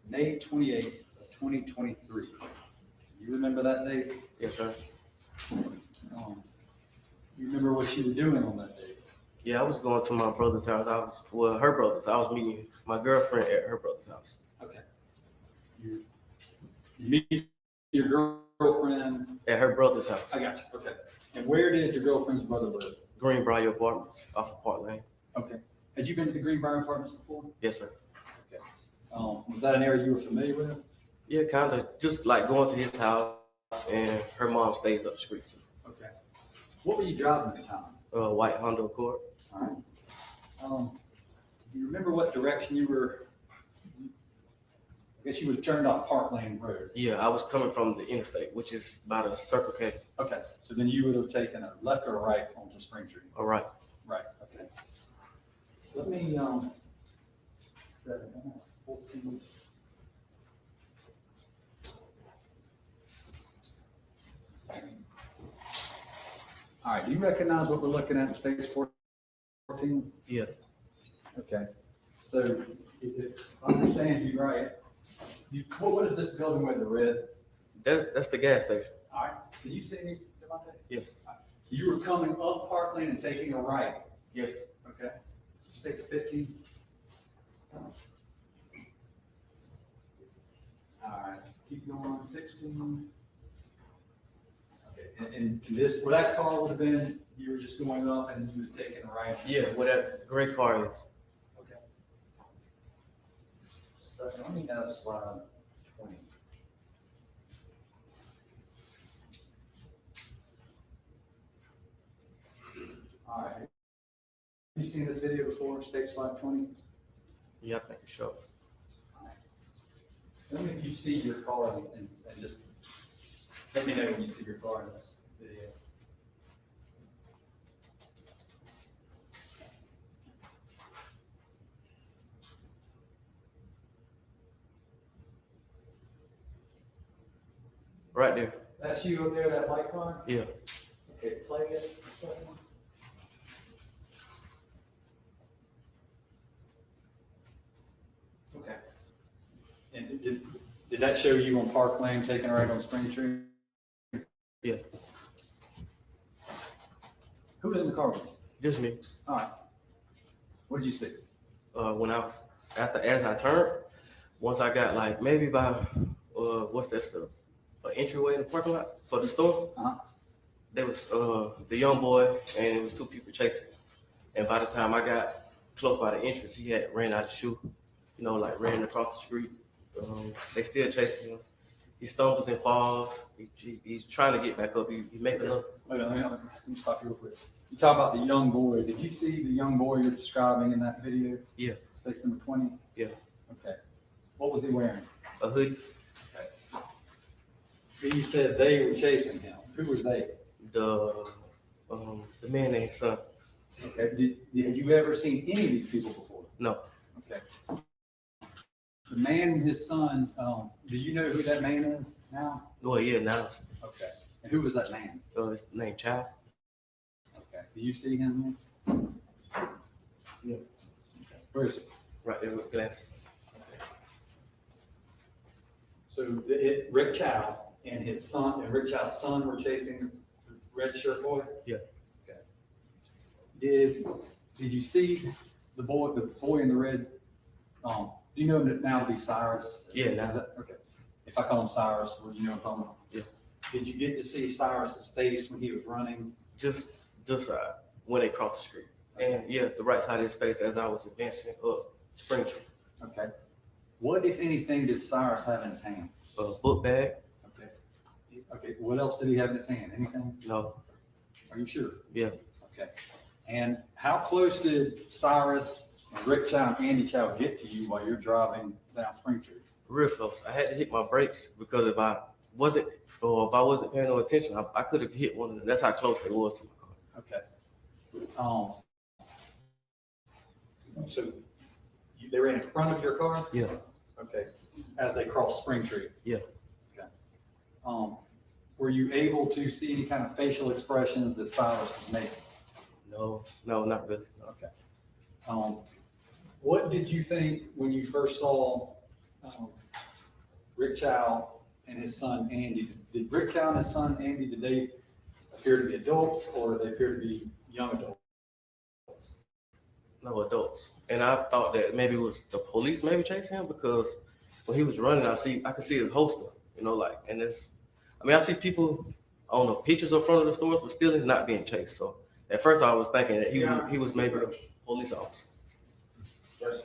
May 28th of 2023. You remember that date? Yes, sir. You remember what you were doing on that day? Yeah, I was going to my brother's house. Her brother's. I was meeting my girlfriend at her brother's house. Okay. You meet your girlfriend at her brother's house. I got you. Okay. And where did your girlfriend's brother live? Greenbrier Apartments off of Park Lane. Okay. Had you been to the Greenbrier Apartments before? Yes, sir. Okay. Was that an area you were familiar with? Yeah, kind of. Just like going to his house, and her mom stays up the street too. Okay. What were you driving at the time? White Honda Accord. All right. Do you remember what direction you were? I guess you would have turned off Park Lane Road. Yeah, I was coming from the interstate, which is by the Circle K. Okay, so then you would have taken a left or a right onto Spring Street. All right. Right. Okay. Let me 14. All right. Do you recognize what we're looking at in Stage 14? Yeah. Okay. So if I understand you right, what is this building with the red? That's the gas station. All right. Can you see me, Devontae? Yes. So you were coming up Park Lane and taking a right? Yes. Okay. 615. All right. Keep going. 16. Okay. And this, where that car would have been, you were just going up and you would have taken a right? Yeah, where that gray car is. Okay. Stephanie, let me have slide 20. All right. You seen this video before, state slide 20? Yeah, I think so. Let me, if you see your car and just let me know when you see your car in this video. Right there. That's you up there, that white car? Yeah. Okay, play it. a second. Okay. And did that show you on Park Lane taking a ride on Spring Tree? Yeah. Who was in the car with you? Just me. All right. What did you see? When as I turned, once I got like maybe by what's that stuff? An entryway in the parking lot for the store. There was the young boy and it was two people chasing. And by the time I got close by the entrance, he had ran out of shoe. You know, like ran across the street. They still chasing him. He stumbles and falls. He's trying to get back up. He's making up. Wait, let me stop you real quick. You talk about the young boy. Did you see the young boy you're describing in that video? Yeah. Stakes number 20? Yeah. Okay. What was he wearing? A hoodie. Okay. You said they were chasing him. Who was they? The man and his son. Okay. Had you ever seen any of these people before? No. Okay. The man and his son, do you know who that man is now? Well, yeah, now. Okay. And who was that man? His name Chow. Okay. Do you see him? Yeah. Okay. Where is he? Right there with glasses. So Rick Chow and his son, and Rick Chow's son were chasing the red shirt boy? Yeah. Okay. Did you see the boy in the red? Do you know him now to be Cyrus? Yeah, now. Okay. If I call him Cyrus, would you know him? Yeah. Did you get to see Cyrus's face when he was running? Just this side when they crossed the street. And yeah, the right side of his face as I was advancing up Spring Tree. Okay. What, if anything, did Cyrus have in his hand? A book bag. Okay. Okay. What else did he have in his hand? Anything? No. Are you sure? Yeah. Okay. And how close did Cyrus and Rick Chow and Andy Chow get to you while you're driving down Spring Tree? Real close. I had to hit my brakes because if I wasn't paying no attention, I could have hit one of them. That's how close they was to my car. Okay. So they ran in front of your car? Yeah. Okay. As they crossed Spring Tree? Yeah. Okay. Were you able to see any kind of facial expressions that Cyrus was making? No, not really. Okay. What did you think when you first saw Rick Chow and his son Andy? Did Rick Chow and his son Andy, did they appear to be adults or did they appear to be young adults? No, adults. And I thought that maybe it was the police maybe chasing him because when he was running, I could see his holster, you know, like, and I see people on the pictures in front of the stores, but still not being chased. So at first I was thinking that he was maybe a police officer. Yes.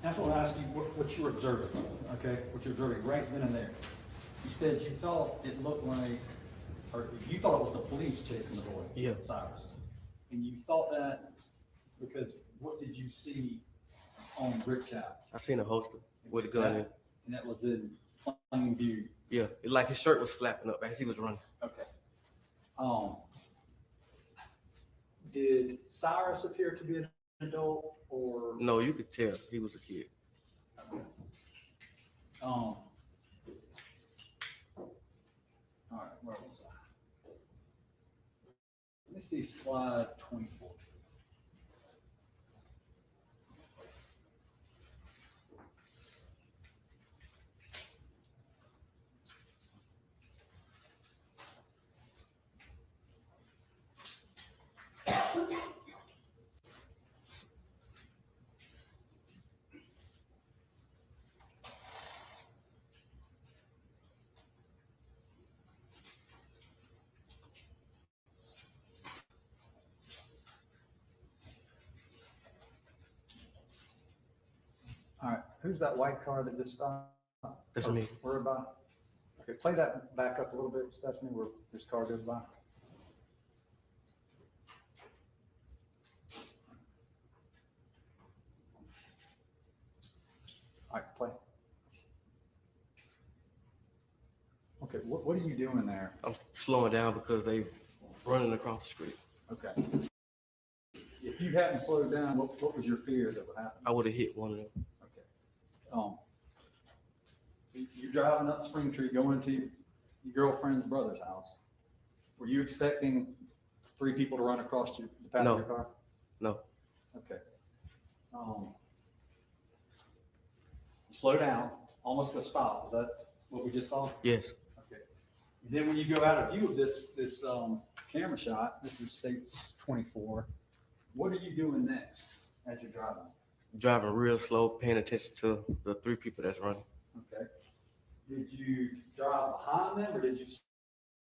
That's what I asked you, what you were observing, okay? What you're observing right then and there. You said you thought it looked like, or you thought it was the police chasing the boy. Yeah. Cyrus. And you thought that because what did you see on Rick Chow? I seen a holster with a gun in. And that was in plain view. Yeah, like his shirt was flapping up as he was running. Okay. Did Cyrus appear to be an adult or? No, you could tell he was a kid. Okay. All right, where was I? Let me see slide 24. All right, who's that white car that just stopped? That's me. Where about? Okay, play that back up a little bit, Stephanie, where this car goes by. All right, play. Okay, what are you doing there? I'm slowing down because they running across the street. Okay. If you hadn't slowed down, what was your fear that would happen? I would have hit one of them. Okay. You're driving up Spring Tree, going to your girlfriend's brother's house. Were you expecting 3 people to run across the path of your car? No. Okay. Slow down, almost to a stop. Is that what we just saw? Yes. Okay. And then when you go out of view of this camera shot, this is States 24. What are you doing next as you're driving? Driving real slow, paying attention to the 3 people that's running. Okay. Did you drive behind them or did you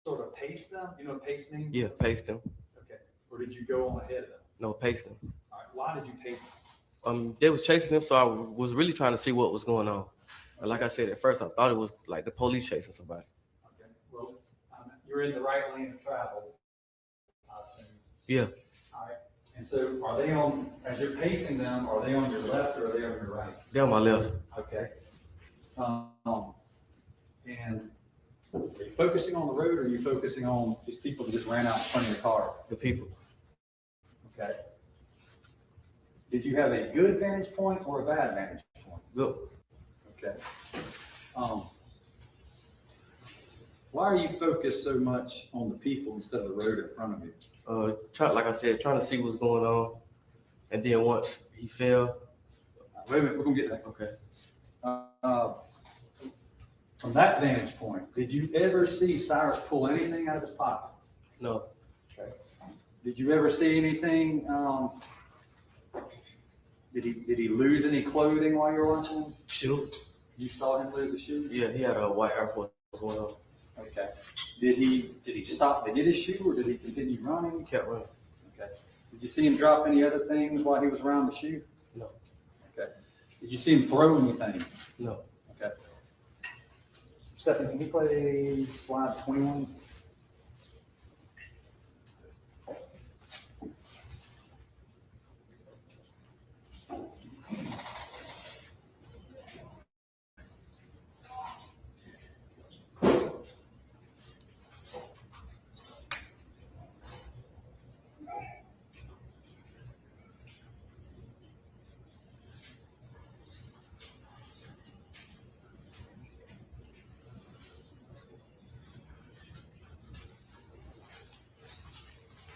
sort of pace them? You know what pace means? Yeah, pace them. Okay. Or did you go on ahead of them? No, pace them. All right. Why did you pace them? They was chasing them, so I was really trying to see what was going on. And like I said, at first I thought it was like the police chasing somebody. Okay. Well, you're in the right lane of travel, I assume. Yeah. All right. And so are they on, as you're pacing them, are they on your left or are they on your right? They're on my left. Okay. And are you focusing on the road or are you focusing on these people that just ran out in front of your car? The people. Okay. Did you have a good vantage point or a bad vantage point? Good. Okay. Why are you focused so much on the people instead of the road in front of you? Like I said, trying to see what's going on. And then once he fell. Wait a minute, we're gonna get that. Okay. From that vantage point, did you ever see Cyrus pull anything out of his pocket? No. Okay. Did you ever see anything? Did he lose any clothing while you were watching him? Shoe. You saw him lose a shoe? Yeah, he had a white Air Force going on. Okay. Did he stop to get his shoe or did he continue running? He kept running. Okay. Did you see him drop any other things while he was around the shoe? No. Okay. Did you see him throw anything? No. Okay. Stephanie, can you play slide 21?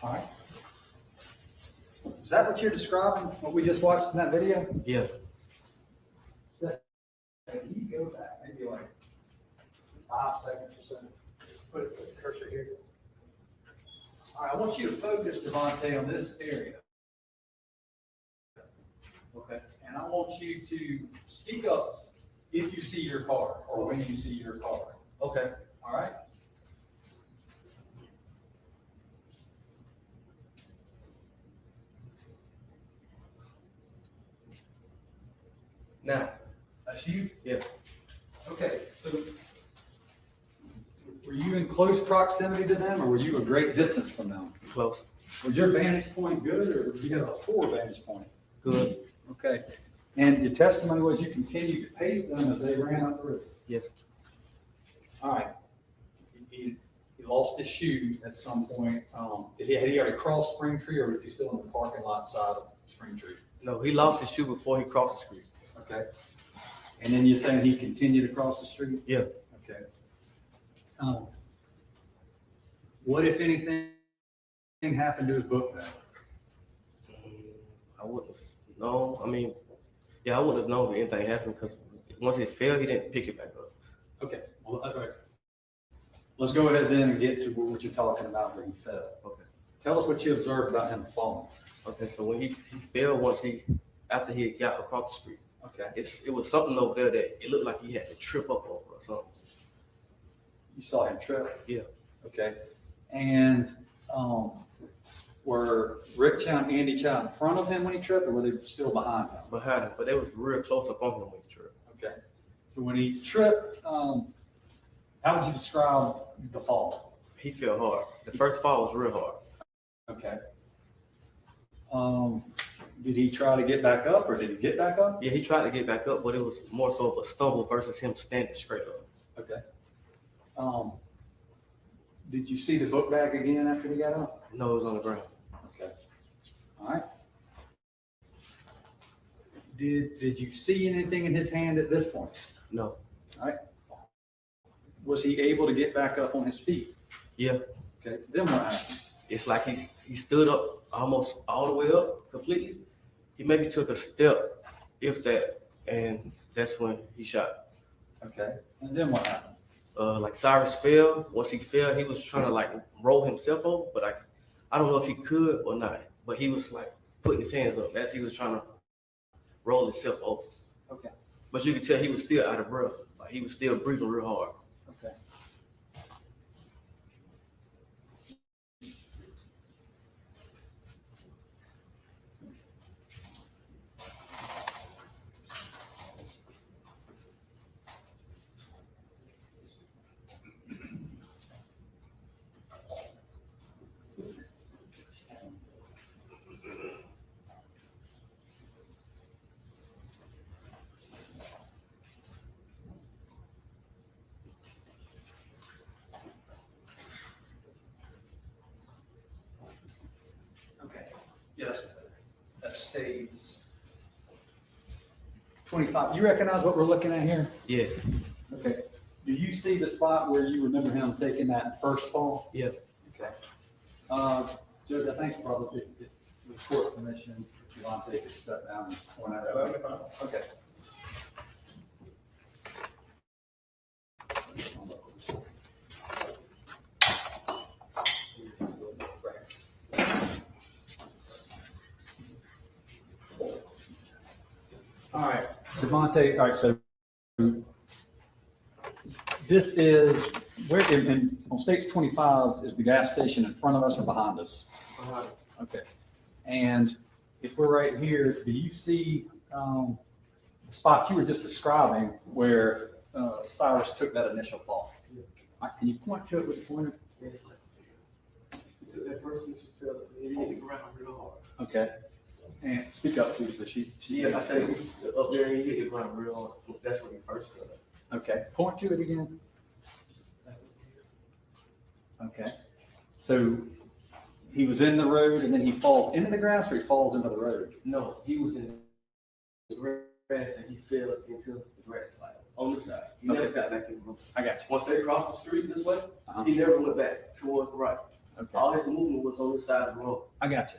All right. Is that what you're describing, what we just watched in that video? Yeah. Can you go back maybe like 5 seconds or so? Put the cursor here. All right, I want you to focus, Devontae, on this area. Okay. And I want you to speak up if you see your car or when you see your car. Okay. All right. Now, That's you? yeah, Okay, so were you in close proximity to them or were you a great distance from them? close, Was your vantage point good or did you have a poor vantage point? good, Okay. And your testimony was you continued to pace them as they ran up the road? yes, All right. He lost his shoe at some point. Had he already crossed Spring Tree or was he still in the parking lot side of Spring Tree? no, he lost his shoe before he crossed the street. Okay. And then you're saying he continued across the street? Yeah. Okay. What, if anything, happened to his book bag? I wouldn't have known, I mean, yeah, I wouldn't have known if anything happened, because once it fell, he didn't pick it back up. Okay. Well, okay. Let's go ahead then and get to what you're talking about where he fell. Okay. Tell us what you observed about him falling. Okay, so when he fell after he got across the street, Okay. it was something over there that it looked like he had to trip up over or something. You saw him trip? Yeah. Okay. And were Rick Chow and Andy Chow in front of him when he tripped, or were they still behind him? Behind him, but they was real close up on him when he tripped. Okay. So when he tripped, how would you describe the fall? He fell hard. The first fall was real hard. Okay. Did he try to get back up, or did he get back up? Yeah, he tried to get back up, but it was more so of a stumble versus him standing straight up. Okay. Did you see the book bag again after he got up? No, it was on the ground. Okay. All right. Did you see anything in his hand at this point? No. All right. Was he able to get back up on his feet? Yeah. Okay. Then what happened? It's like he stood up almost all the way up completely. He maybe took a step, if that, and that's when he shot. Okay. And then what happened? Like Cyrus fell. Once he fell, he was trying to like roll himself over, but I don't know if he could or not. But he was like putting his hands up as he was trying to roll himself over. Okay. But you could tell he was still out of breath. Like he was still breathing real hard. Okay. Yes, that states 25. You recognize what we're looking at here? Yes. Okay. Do you see the spot where you remember him taking that first fall? Yeah. Okay. Judge, I think probably with court permission, if you want to take a step down and point out. Okay. All right, Devontae, all right, so this is, where, on States 25, is the gas station in front of us or behind us? Behind. Okay. And if we're right here, do you see the spot you were just describing where Cyrus took that initial fall? Yeah. All right, can you point to it with the pointer? Yes. He took that first one, she fell, he hit the ground real hard. Okay. And speak up too, so she Yeah, I said up there, he hit the ground real hard. That's when he first fell. Okay, point to it again. Okay, so he was in the road and then he falls into the grass, or he falls into the road? No, he was in the grass and he fell into the grass, like on the side. He never got back in the room. I got you. Once they crossed the street this way, he never went back towards the right. Okay. All his movement was on the side of the road. I got you.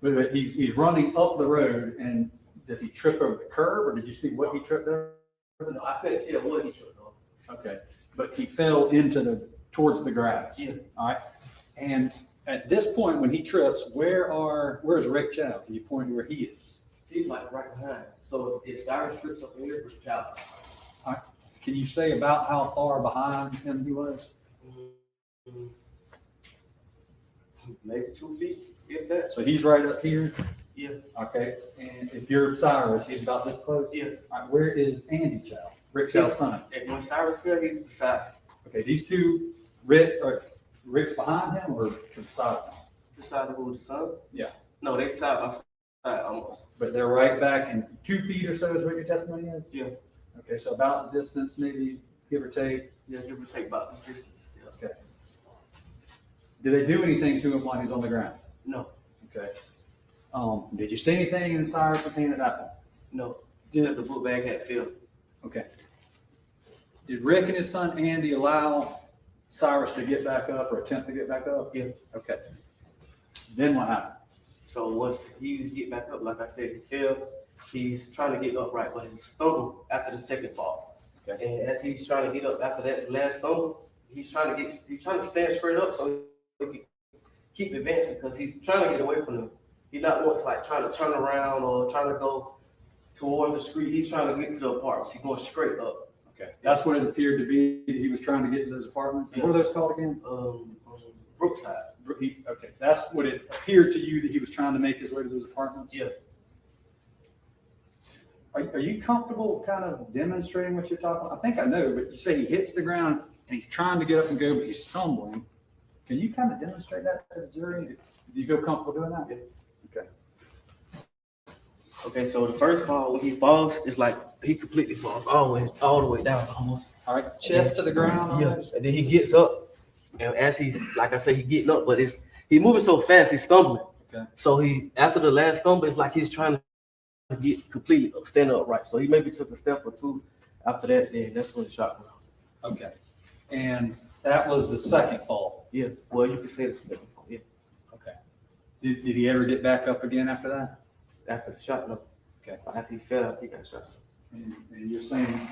But he's running up the road, and does he trip over the curb, or did you see what he tripped over? No, I couldn't tell what he tripped on. Okay, but he fell towards the grass. Yeah. All right. And at this point, when he trips, where's Rick Chow? Can you point to where he is? He's like right behind. So if Cyrus trips up here, Rick Chow. All right. Can you say about how far behind him he was? Maybe 2 feet, if that. So he's right up here. Yeah. Okay, and if you're Cyrus, he's about this close? Yeah. All right, where is Andy Chow? Rick Chow's son? And when Cyrus fell, he's beside. Okay, these two, Rick's behind him or to the side of him? Beside who, the son? Yeah. No, they side by side almost. But they're right back in 2 feet or so is what your testimony is? Yeah. Okay, so about the distance, maybe give or take? Yeah, give or take about this distance. Yeah. Okay. Did they do anything to him while he's on the ground? No. Okay. Did you see anything in Cyrus's hand at that point? No. Just the book bag had filled. Okay. Did Rick and his son Andy allow Cyrus to get back up or attempt to get back up? Yeah. Okay. Then what happened? So once he get back up, like I said, he fell. He's trying to get upright, but he stumbled after the second fall. Okay. And as he's trying to get up after that last stumble, he's trying to stand straight up so he can keep advancing because he's trying to get away from them. He's not once like trying to turn around or trying to go toward the street. He's trying to get to the apartments. He's going straight up. Okay. That's what it appeared to be. He was trying to get to those apartments. Yeah. What are those called again? Brookside. Okay. That's what it appeared to you that he was trying to make his way to those apartments? Yeah. Are you comfortable kind of demonstrating what you're talking about? I think I know, but you say he hits the ground and he's trying to get up and go, but he's stumbling. Can you kind of demonstrate that to the jury? Do you feel comfortable doing that? Yeah. Okay. Okay, so the first fall, when he falls, it's like he completely falls all the way down almost. All right, chest to the ground. Yeah, and then he gets up, and as he's, like I say, he getting up, but he moving so fast, he's stumbling. Okay. So after the last stumble, it's like he's trying to get completely stand upright. So he maybe took a step or two after that, then that's when the shot went off. Okay. And that was the second fall? Yeah, well, you could say it's the second fall, yeah. Okay. Did he ever get back up again after that? After the shot, no. Okay. After he fell, he got shot. And you're saying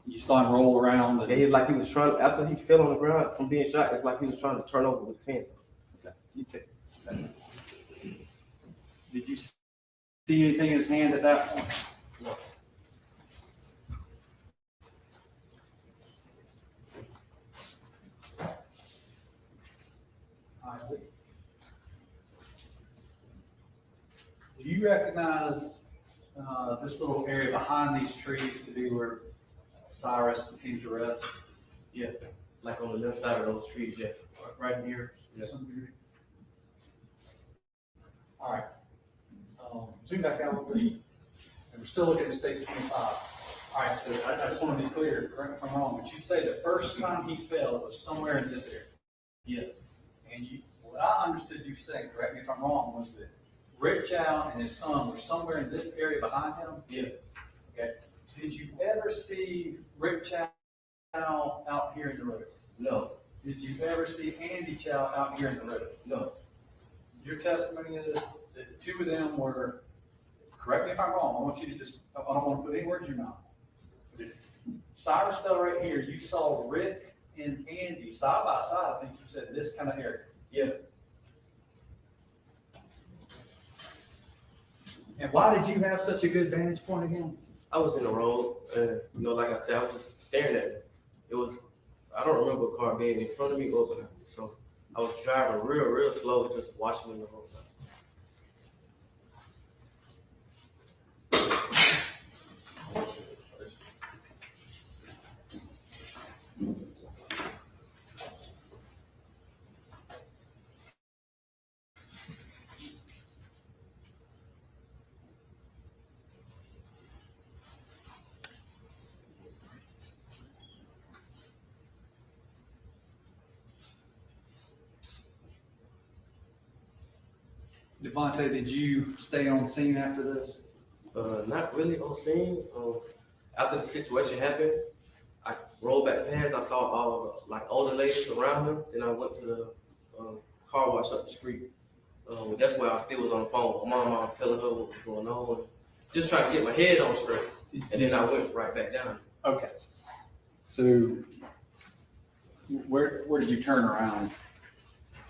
you saw him roll around? Yeah, like he was trying, after he fell on the ground from being shot, it's like he was trying to turn over with his hands. Okay. You take it. Did you see anything in his hand at that point? No. Do you recognize this little area behind these trees to be where Cyrus came to rest? Yeah, like on the left side of those trees, yeah. Right here. Yeah. All right. Zoom back out a little bit. And we're still looking at stage 25. All right, so I just want to be clear, correct me if I'm wrong, but you say the first time he fell was somewhere in this area. Yeah. And what I understood you saying, correct me if I'm wrong, was that Rick Chow and his son were somewhere in this area behind him? Yeah. Okay. Did you ever see Rick Chow out here in the road? No. Did you ever see Andy Chow out here in the road? No. Your testimony is that the two of them were, correct me if I'm wrong, I want you to I don't want to put any words in your mouth. Cyrus fell right here. You saw Rick and Andy side by side, I think you said, this kind of area. Yeah. And why did you have such a good vantage point again? I was in the road, and like I said, I was just staring at it. It was, I don't remember a car being in front of me or behind me, so I was driving real slow, just watching in the road. Devontae, did you stay on scene after this? Not really on scene. After the situation happened, I rolled back past. I saw all older ladies around him. Then I went to the car wash up the street. That's where I still was on the phone with my mom. I was telling her what was going on, just trying to get my head on straight. And then I went right back down. Okay. So where did you turn around?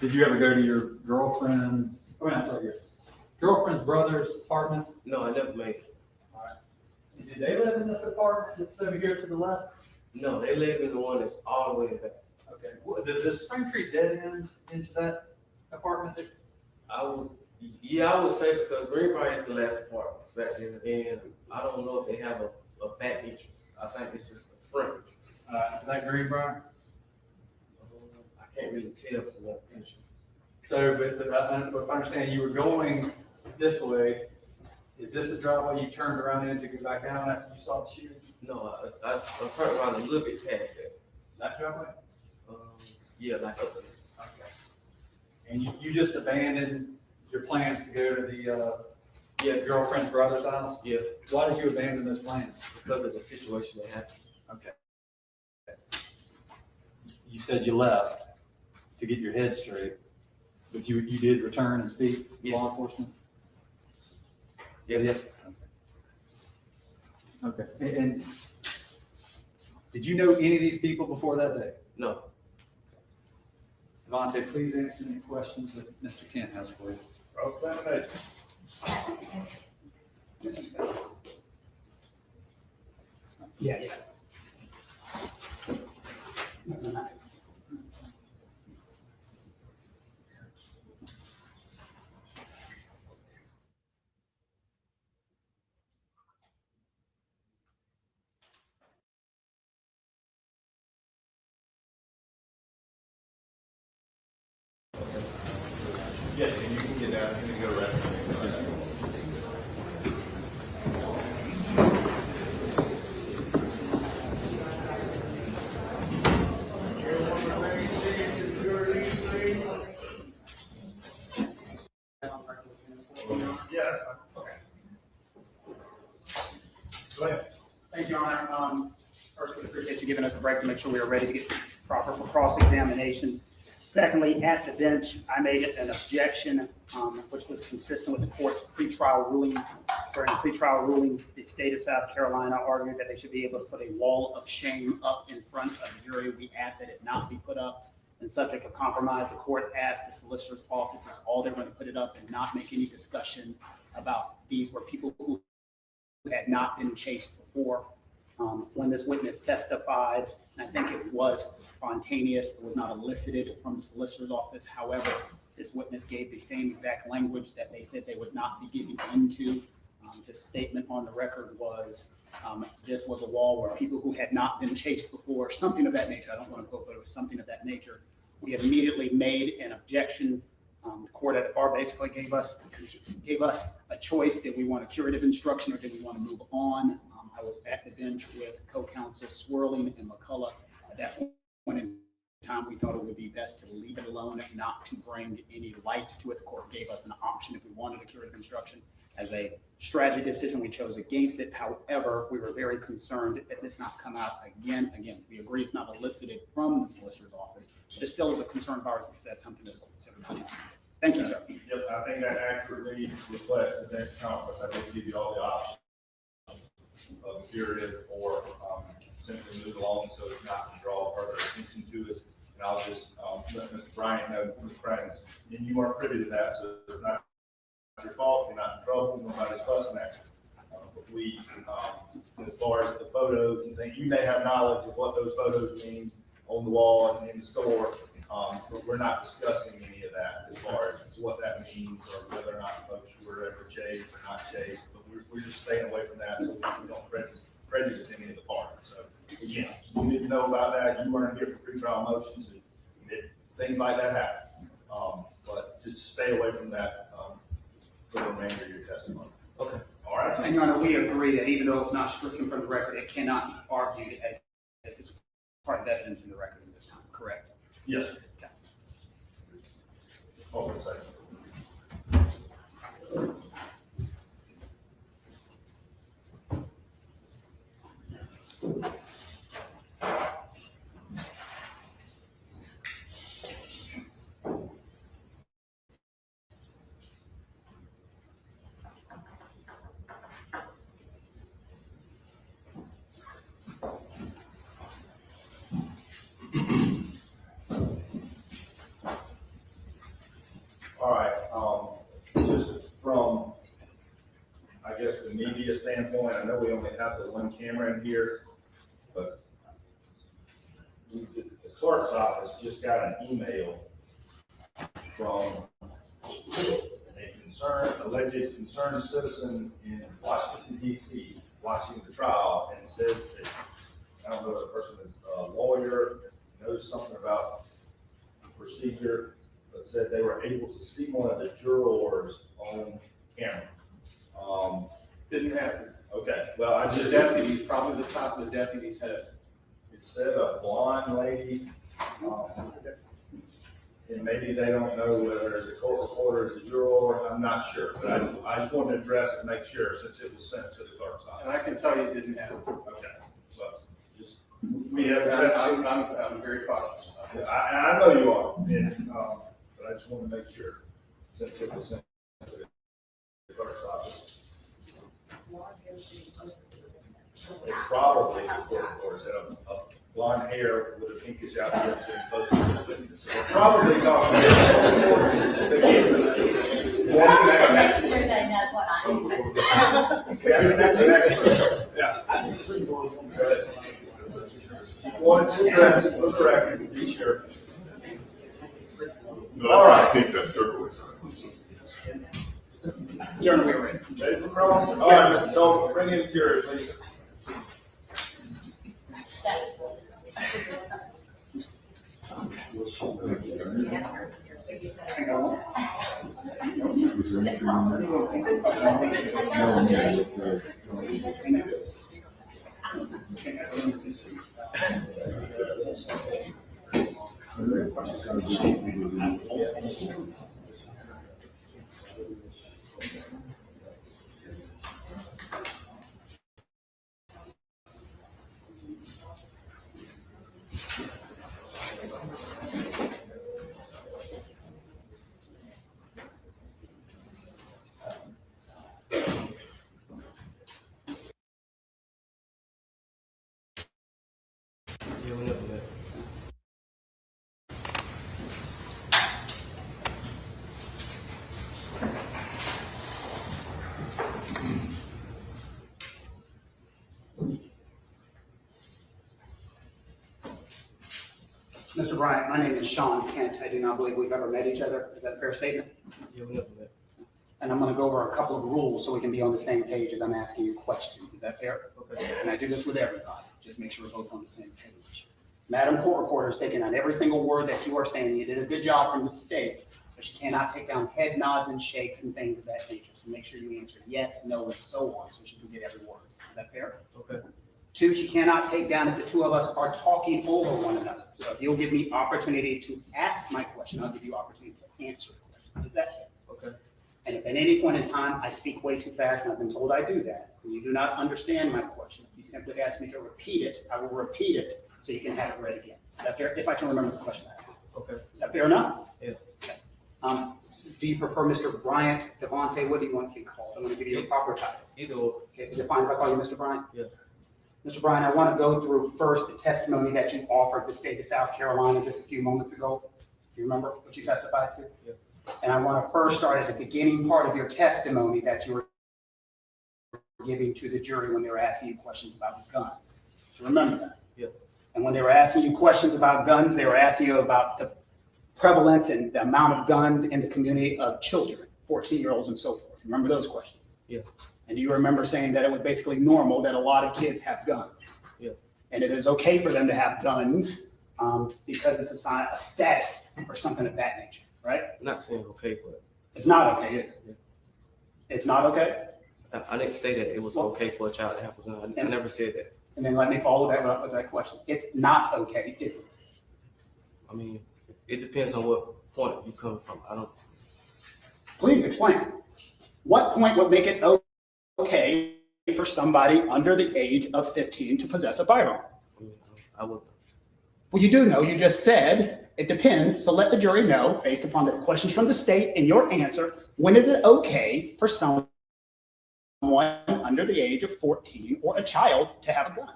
Did you ever go to your girlfriend's, your girlfriend's brother's apartment? No, I never made it. All right. And did they live in this apartment that's over here to the left? No, they live in the one that's all the way back. Okay. Does this Spring Tree dead end into that apartment? Yeah, I would say because Greenbrier is the last apartment back there, and I don't know if they have a back entrance. I think it's just a front. Is that Greenbrier? I can't really tell from that picture. So, but if I understand, you were going this way. Is this the driveway you turned around in to get back out after you saw the shooting? No, I turned around a little bit past that. That driveway? Yeah, like up there. Okay. And you just abandoned your plans to go to the girlfriend's brother's house? Yeah. Why did you abandon those plans? Because of the situation that happened. Okay. You said you left to get your head straight, but you did return and speak to law enforcement? Yeah. Okay. And did you know any of these people before that day? No. Devontae, please answer any questions that Mr. Kent has for you. Yeah. Yeah, and you can get down, you can go right. Go ahead. Thank you, Your Honor. First, we appreciate you giving us a break to make sure we are ready to get proper for cross-examination. Secondly, at the bench, I made an objection, which was consistent with the court's pretrial ruling. During the pretrial ruling, the state of South Carolina argued that they should be able to put a wall of shame up in front of the jury. We asked that it not be put up. And subject of compromise, the court asked the solicitor's office all they're going to put it up and not make any discussion about these were people who had not been chased before. When this witness testified, I think it was spontaneous, it was not elicited from the solicitor's office. However, this witness gave the same exact language that they said they would not be giving into. The statement on the record was, this was a wall where people who had not been chased before, something of that nature. I don't want to quote, but it was something of that nature. We had immediately made an objection. The court at the bar basically gave us a choice. Did we want a curative instruction or did we want to move on? I was at the bench with co-counsel Swirling and McCullough. At that point in time, we thought it would be best to leave it alone and not to bring any light to it. The court gave us an option if we wanted a curative instruction. As a strategy decision, we chose against it. However, we were very concerned that this not come out again. Again, we agree it's not elicited from the solicitor's office, but it still is a concern of ours because that's something that the court considered. Thank you, sir. Yep, I think that accurately reflects the next conference. I did give you all the options of curative or simply move along so as not to draw further attention to it. And I'll just let Mr. Bryant know, Ms. Bryant, and you are privy to that, so it's not your fault, you're not in trouble, nobody's fussing at you. But we, as far as the photos and things, you may have knowledge of what those photos mean on the wall and in the store, but we're not discussing any of that as far as what that means or whether or not folks were ever chased or not chased. But we're just staying away from that so we don't prejudice any of the parties. So again, you didn't know about that. You weren't here for pretrial motions. And things like that happen. But just stay away from that for the remainder of your testimony. Okay. All right. And Your Honor, we agree that even though it's not stricken from the record, it cannot be argued as it's part of evidence in the record at this time, correct? Yes. Okay. Hold on a second. All right, just from, I guess, the media standpoint, I know we only have the one camera in here, but the clerk's office just got an email from a alleged concerned citizen in Washington DC watching the trial and says that, I don't know if the person is a lawyer, knows something about the procedure, but said they were able to see one of the jurors on camera. Didn't happen. Okay, well, I The just. deputies, probably the top of the deputy's head. It said a blonde lady, and maybe they don't know whether the court reporter is a juror, I'm not sure, but I just wanted to address it and make sure since it was sent to the clerk's And office. I can tell you it didn't happen. Okay, but just, we have. I'm very cautious. I know you are, and, but I just want to make sure since it was sent to the clerk's office. It probably, the court reporter said, a blonde hair with a pinkish outfit sitting close to the witness. We're probably talking. Make sure they know what I am. That's an expert. Yeah. Wanted to address it for the record, be sure. All right. I think that's circle. You're in the way, right? Ready for cross? All right, Mr. Tolman, bring in the jury, please. Mr. Bryant, my name is Sean Kent. I do not believe we've ever met each other. Is that a fair statement? Yeah, we never met. And I'm going to go over a couple of rules so we can be on the same page as I'm asking you questions. Is that fair? Okay. And I do this with everybody. Just make sure we're both on the same page. Madam Court Reporter is taking on every single word that you are saying. You did a good job from the state, but she cannot take down head nods and shakes and things of that nature. So make sure you answer yes, no, and so on so she can get every word. Is that fair? Okay. 2, she cannot take down if the two of us are talking over one another. So if you'll give me opportunity to ask my question, I'll give you opportunity to answer the question. Is that fair? Okay. And if at any point in time I speak way too fast, and I've been told I do that, and you do not understand my question, if you simply ask me to repeat it, I will repeat it so you can have it read again. Is that fair? If I can remember the question I asked. Okay. Is that fair enough? Yeah. Okay. Do you prefer Mr. Bryant, Devontae? What do you want to be called? I'm going to give you a proper title. Either or. Okay. Is it fine if I call you Mr. Bryant? Yeah. Mr. Bryant, I want to go through first the testimony that you offered the state of South Carolina just a few moments ago. Do you remember what you testified to? Yeah. And I want to first start at the beginning part of your testimony that you were giving to the jury when they were asking you questions about guns. So remember that. Yes. And when they were asking you questions about guns, they were asking you about the prevalence and the amount of guns in the community of children, 14-year-olds and so forth. Remember those questions? Yeah. And you remember saying that it was basically normal that a lot of kids have guns. Yeah. And it is okay for them to have guns because it's a sign, a status or something of that nature, right? I'm not saying okay, but. It's not okay, is it? It's not okay? I didn't say that it was okay for a child to have a gun. I never said that. And then let me follow that up with that question. It's not okay, is it? I mean, it depends on what point you come from. I don't. Please explain. What point would make it okay for somebody under the age of 15 to possess a firearm? I mean, I wouldn't. Well, you do know. You just said it depends. So let the jury know, based upon the questions from the state and your answer, when is it okay for someone under the age of 14 or a child to have a gun?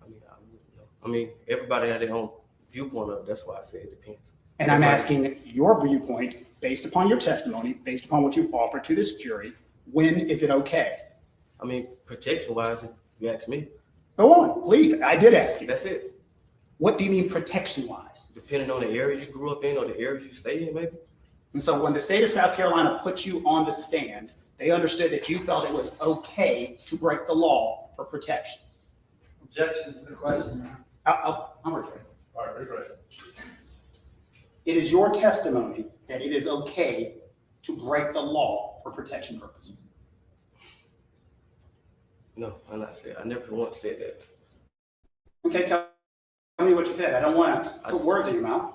I mean, I wouldn't know. I mean, everybody had their own viewpoint of it. That's why I say it depends. And I'm asking your viewpoint, based upon your testimony, based upon what you offered to this jury, when is it okay? I mean, protection-wise, if you ask me. Go on, please. I did ask you. That's it. What do you mean protection-wise? Depending on the area you grew up in or the area you stay in, maybe. And so when the state of South Carolina put you on the stand, they understood that you felt it was okay to break the law for protection. Objection to the question. I'm ready. All right, ready. It is your testimony that it is okay to break the law for protection purposes. No, I'm not saying. I never once said that. Okay, tell me what you said. I don't want to put words in your mouth.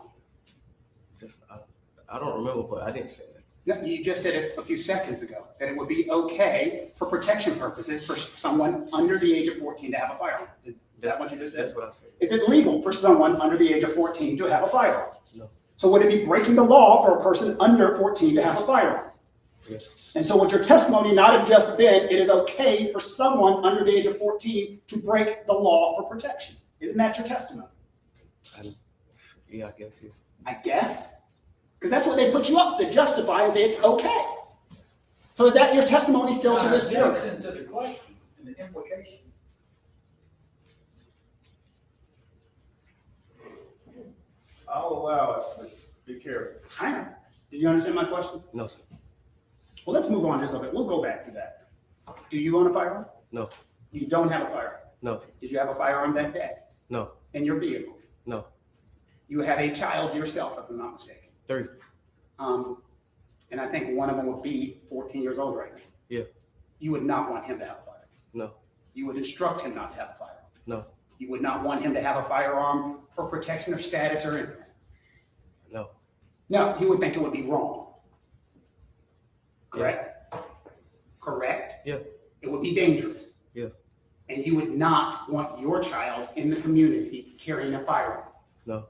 I don't remember, but I didn't say that. No, you just said it a few seconds ago, that it would be okay for protection purposes for someone under the age of 14 to have a firearm. Is that what you just said? That's what I said. Is it legal for someone under the age of 14 to have a firearm? No. So would it be breaking the law for a person under 14 to have a firearm? Yeah. And so would your testimony not have just been, it is okay for someone under the age of 14 to break the law for protection? Isn't that your testimony? Yeah, I guess. Yeah. I guess? Because that's what they put you up to justify and say it's okay. So is that your testimony still to this jury? Objection to the question and the implication. I'll allow it, but be careful. I know. Did you understand my question? No, sir. Well, let's move on just a bit. We'll go back to that. Do you own a firearm? No. You don't have a firearm? No. Did you have a firearm that day? No. In your vehicle? No. You have a child yourself, if I'm not mistaken. 3. And I think one of them would be 14 years old right now. Yeah. You would not want him to have a firearm. No. You would instruct him not to have a firearm. No. You would not want him to have a firearm for protection of status or anything. No. No, he would think it would be wrong. Correct? Yeah. Correct? Yeah. It would be dangerous. Yeah. And you would not want your child in the community carrying a firearm. No.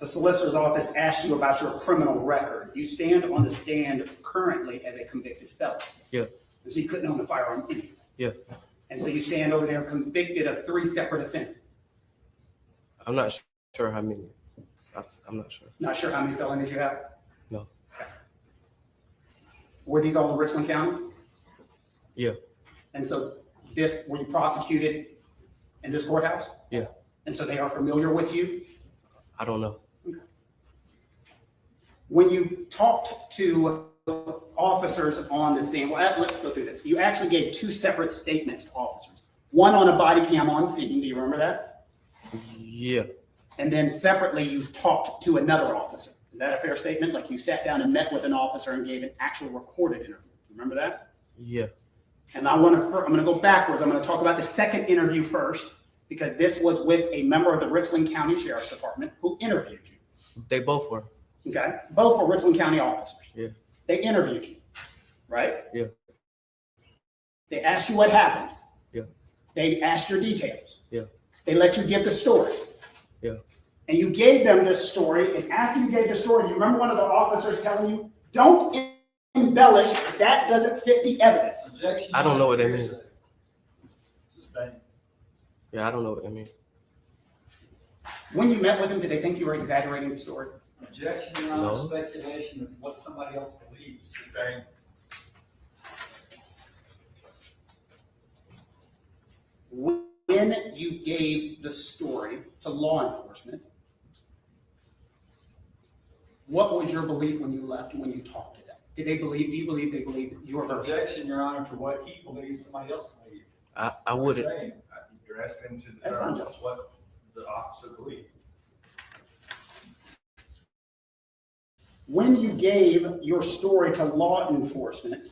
The solicitor's office asks you about your criminal record. You stand on the stand currently as a convicted felon. Yeah. And so you couldn't own a firearm anyway. Yeah. And so you stand over there convicted of 3 separate offenses. I'm not sure how many. I'm not sure. Not sure how many felonies you have? No. Were these all in Richland County? Yeah. And so were you prosecuted in this courthouse? Yeah. And so they are familiar with you? I don't know. Okay. When you talked to officers on the scene, well, let's go through this. You actually gave 2 separate statements to officers. One on a body cam on scene. Do you remember that? Yeah. And then separately, you talked to another officer. Is that a fair statement? Like you sat down and met with an officer and gave an actual recorded interview. Remember that? Yeah. And I'm going to go backwards. I'm going to talk about the second interview first, because this was with a member of the Richland County Sheriff's Department who interviewed you. They both were. Okay? Both were Richland County officers. Yeah. They interviewed you, right? Yeah. They asked you what happened. Yeah. They asked your details. Yeah. They let you give the story. Yeah. And you gave them this story, and after you gave the story, you remember one of the officers telling you, don't embellish, that doesn't fit the evidence. I don't know what that means. Yeah, I don't know what that means. When you met with them, did they think you were exaggerating the story? Objection, Your Honor, speculation of what somebody else believes. When you gave the story to law enforcement, what was your belief when you left, when you talked to them? Do you believe they believed your version? Objection, Your Honor, to what he believes somebody else believes. I wouldn't. You're asking to determine what the officer believes. When you gave your story to law enforcement,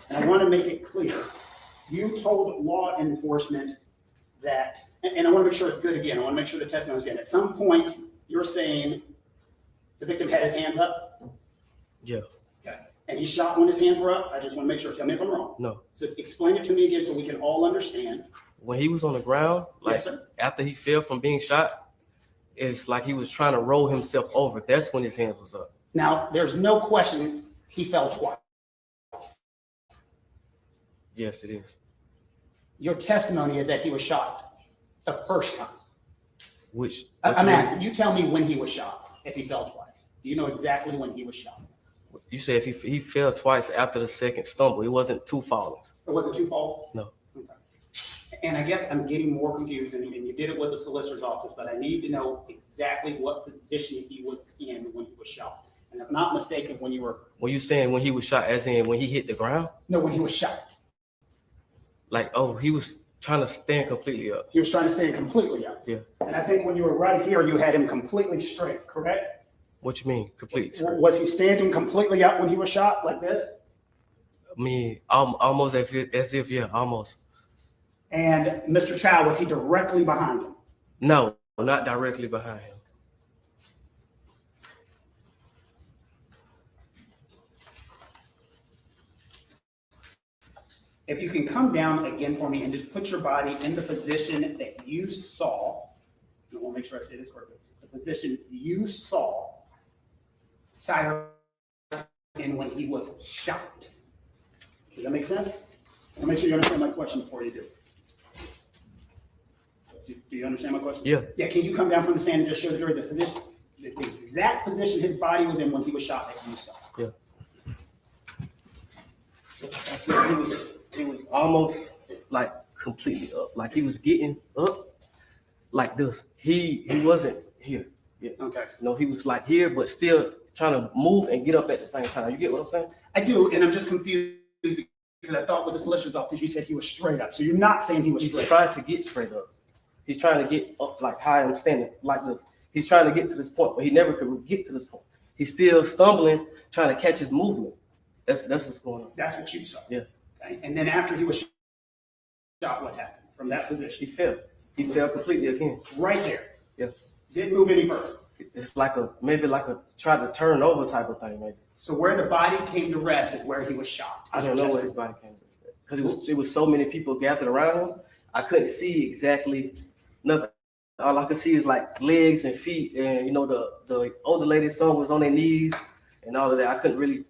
and I want to make it clear, you told law enforcement that, and I want to make sure it's good again, I want to make sure the testimony is good. At some point, you're saying the victim had his hands up? Yeah. Okay. And he shot when his hands were up? I just want to make sure. Tell me if I'm wrong. No. So explain it to me again so we can all understand. When he was on the ground, like Yes, sir. after he fell from being shot, it's like he was trying to roll himself over. That's when his hands was up. Now, there's no question he fell twice. Yes, it is. Your testimony is that he was shot the first time. Which I'm asking, you tell me when he was shot, if he fell twice. Do you know exactly when he was shot? You said if he fell twice after the second stumble, it wasn't 2 fallings. It wasn't 2 falls? No. Okay. And I guess I'm getting more confused, and you did it with the solicitor's office, but I need to know exactly what position he was in when he was shot. And if I'm not mistaken, when you were. When you saying when he was shot, as in when he hit the ground? No, when he was shot. Like, oh, he was trying to stand completely up. He was trying to stand completely up. Yeah. And I think when you were right here, you had him completely straight, correct? What you mean, completely straight? Was he standing completely up when he was shot, like this? I mean, almost as if, yeah, almost. And Mr. Chow, was he directly behind him? No, not directly behind him. If you can come down again for me and just put your body in the position that you saw, and I want to make sure I say this correctly, the position you saw Cyrus in when he was shot. Does that make sense? I'll make sure you understand my question before you do. Do you understand my question? Yeah. Yeah, can you come down from the stand and just show the jury the position, the exact position his body was in when he was shot that you saw? Yeah. He was almost like completely up. Like he was getting up like this. He wasn't here. Yeah. Okay. No, he was like here, but still trying to move and get up at the same time. You get what I'm saying? I do, and I'm just confused because I thought with the solicitor's office you said he was straight up. So you're not saying he was straight up. He's trying to get straight up. He's trying to get up like how I'm standing like this. He's trying to get to this point, but he never could get to this point. He's still stumbling, trying to catch his movement. That's what's going on. That's what you saw. Yeah. Okay. And then after he was shot, what happened from that position? He fell. He fell completely again. Right there. Yeah. Didn't move any further. It's like maybe a try to turn over type of thing, maybe. So where the body came to rest is where he was shot. I don't know where his body came to rest because it was so many people gathered around him. I couldn't see exactly nothing. All I could see is like legs and feet, and the older lady's son was on their knees and all of that. I couldn't really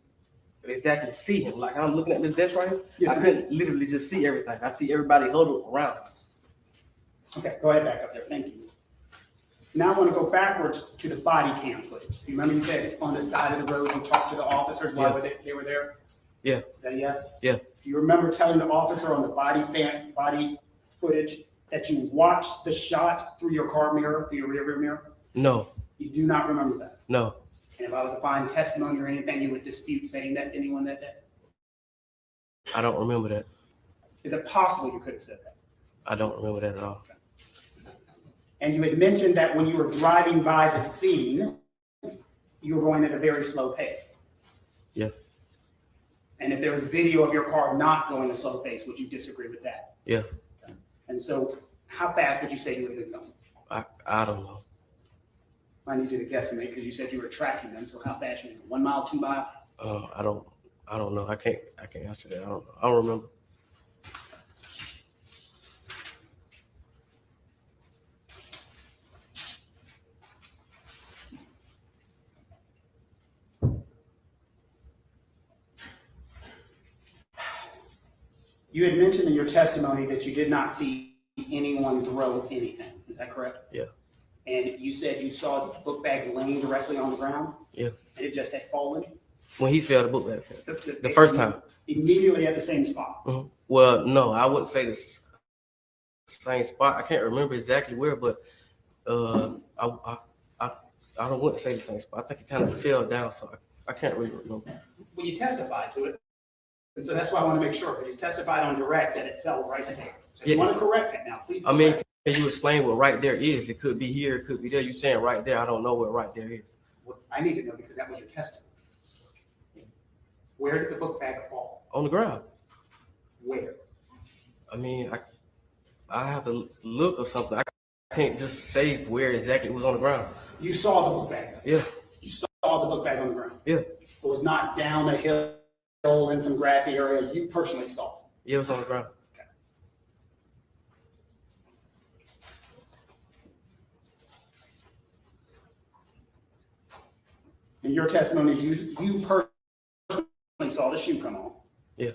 exactly see him. Like I'm looking at this desk right here. Yes, I couldn't literally just see everything. I see everybody huddled around him. Okay, go ahead back up there. Thank you. Now I want to go backwards to the body cam footage. You remember you said on the side of the road you talked to the officers while they were there? Yeah. Is that a yes? Yeah. Do you remember telling the officer on the body footage that you watched the shot through your car mirror, through your rearview mirror? No. You do not remember that? No. And if I was to find testimony or anything, you would dispute saying that to anyone that day? I don't remember that. Is it possible you could have said that? I don't remember that at all. And you had mentioned that when you were driving by the scene, you were going at a very slow pace. Yeah. And if there was video of your car not going at a slow pace, would you disagree with that? Yeah. And so how fast would you say you would have been going? I don't know. I need you to guesstimate because you said you were tracking them. So how fast you were going? 1 mile, 2 miles? I don't know. I can't answer that. I don't know. I don't remember. You had mentioned in your testimony that you did not see anyone throw anything. Is that correct? Yeah. And you said you saw the book bag laying directly on the ground? Yeah. And it just had fallen? When he fell, the book bag fell. The first time. Immediately at the same spot? Mm-hmm. Well, no, I wouldn't say the same spot. I can't remember exactly where, but I wouldn't say the same spot. I think it kind of fell down, so I can't really remember. Well, you testified to it. And so that's why I want to make sure, because you testified on direct that it fell right there. So if you want to correct it now, please. I mean, can you explain what right there is? It could be here, it could be there. You're saying right there. I don't know what right there is. Well, I need to know because that was your testimony. Where did the book bag fall? On the ground. Where? I mean, I have to look or something. I can't just say where exactly it was on the ground. You saw the book bag? Yeah. You saw the book bag on the ground? Yeah. It was not down a hill in some grassy area. You personally saw it? Yeah, it was on the ground. Okay. And your testimony is you personally saw the shoe come on? Yeah.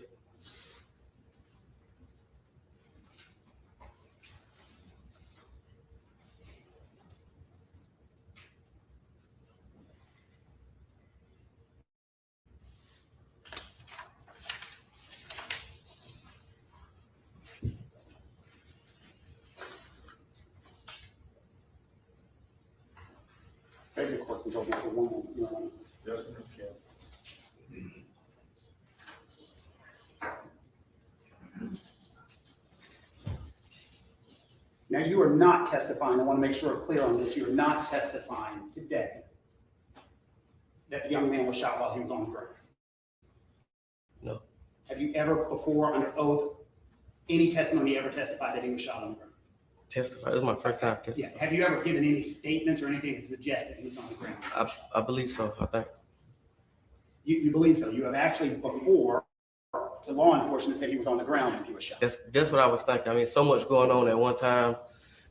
Now, you are not testifying, I want to make sure we're clear on this, you are not testifying today that the young man was shot while he was on the ground. No. Have you ever before, under oath, any testimony ever testified that he was shot on the ground? Testify. This is my first time testifying. Yeah. Have you ever given any statements or anything to suggest that he was on the ground? I believe so, I think. You believe so? You have actually before the law enforcement said he was on the ground when he was shot. That's what I was thinking. I mean, so much going on at one time.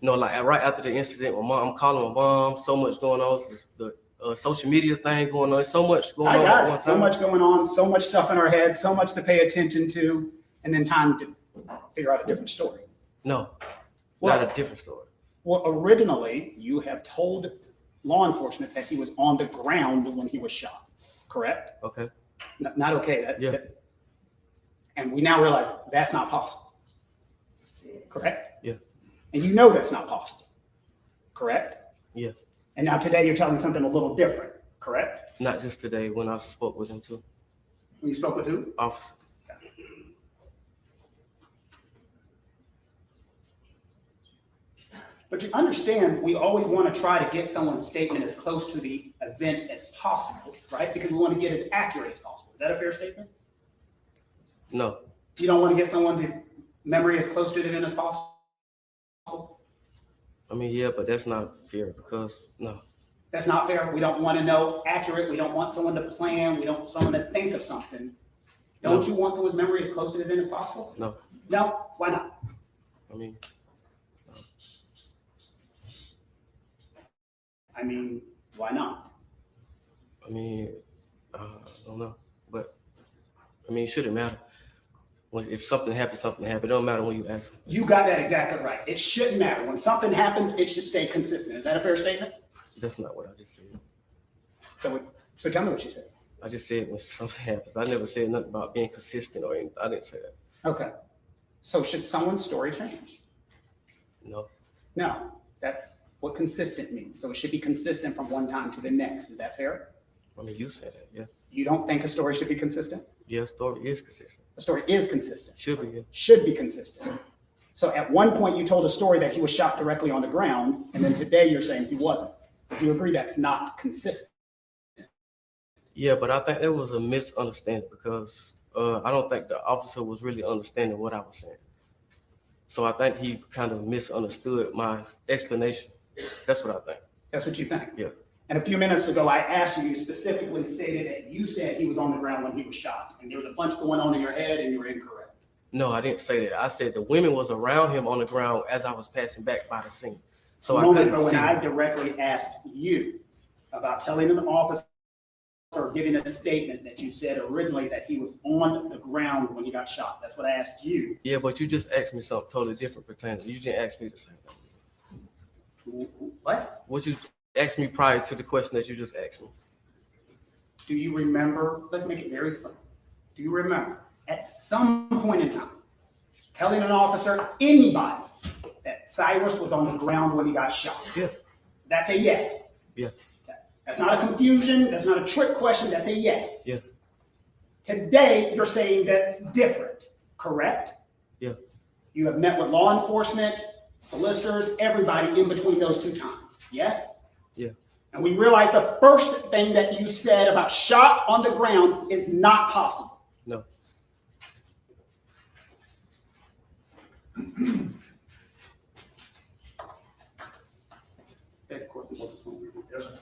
You know, like right after the incident, I'm calling my mom. So much going on. The social media thing going on. So much going on at one time. So much going on. So much stuff in our heads. So much to pay attention to, and then time to figure out a different story. No, not a different story. Well, originally you have told law enforcement that he was on the ground when he was shot. Correct? Okay. Not okay. Yeah. And we now realize that's not possible. Correct? Yeah. And you know that's not possible. Correct? Yeah. And now today you're telling something a little different. Correct? Not just today, when I spoke with him too. When you spoke with who? Officer. But you understand, we always want to try to get someone's statement as close to the event as possible, right? Because we want to get as accurate as possible. Is that a fair statement? No. You don't want to get someone's memory as close to the event as possible? I mean, yeah, but that's not fair because, no. That's not fair. We don't want to know accurate. We don't want someone to plan. We don't want someone to think of something. Don't you want someone's memory as close to the event as possible? No. No? Why not? I mean, why not? I don't know. But, I mean, it shouldn't matter. If something happens, something happens. It don't matter when you ask. You got that exactly right. It shouldn't matter. When something happens, it should stay consistent. Is that a fair statement? That's not what I just said. So tell me what you said. I just said when something happens. I never said nothing about being consistent or anything. I didn't say that. Okay. So should someone's story change? No. No. That's what consistent means. So it should be consistent from one time to the next. Is that fair? I mean, you said that, yeah. You don't think a story should be consistent? Yeah, a story is consistent. A story is consistent. Should be, yeah. Should be consistent. So at one point you told a story that he was shot directly on the ground, and then today you're saying he wasn't. Do you agree that's not consistent? Yeah, but I think there was a misunderstanding because I don't think the officer was really understanding what I was saying. So I think he kind of misunderstood my explanation. That's what I think. That's what you think? Yeah. And a few minutes ago, I asked you, you specifically stated that you said he was on the ground when he was shot, and there was a bunch going on in your head, and you were incorrect. No, I didn't say that. I said the women was around him on the ground as I was passing back by the scene. So I couldn't see. When I directly asked you about telling an officer or giving a statement that you said originally that he was on the ground when he got shot. That's what I asked you. Yeah, but you just asked me something totally different for clarity. You didn't ask me the same thing. What? What you asked me prior to the question that you just asked me. Do you remember? Let's make it very simple. Do you remember at some point in time telling an officer, anybody, that Cyrus was on the ground when he got shot? Yeah. That's a yes. Yeah. Okay. That's not a confusion. That's not a trick question. That's a yes. Yeah. Today, you're saying that's different, correct? Yeah. You have met with law enforcement, solicitors, everybody in between those two times. Yes? Yeah. And we realize the first thing that you said about shot on the ground is not possible. No. Yes, sir.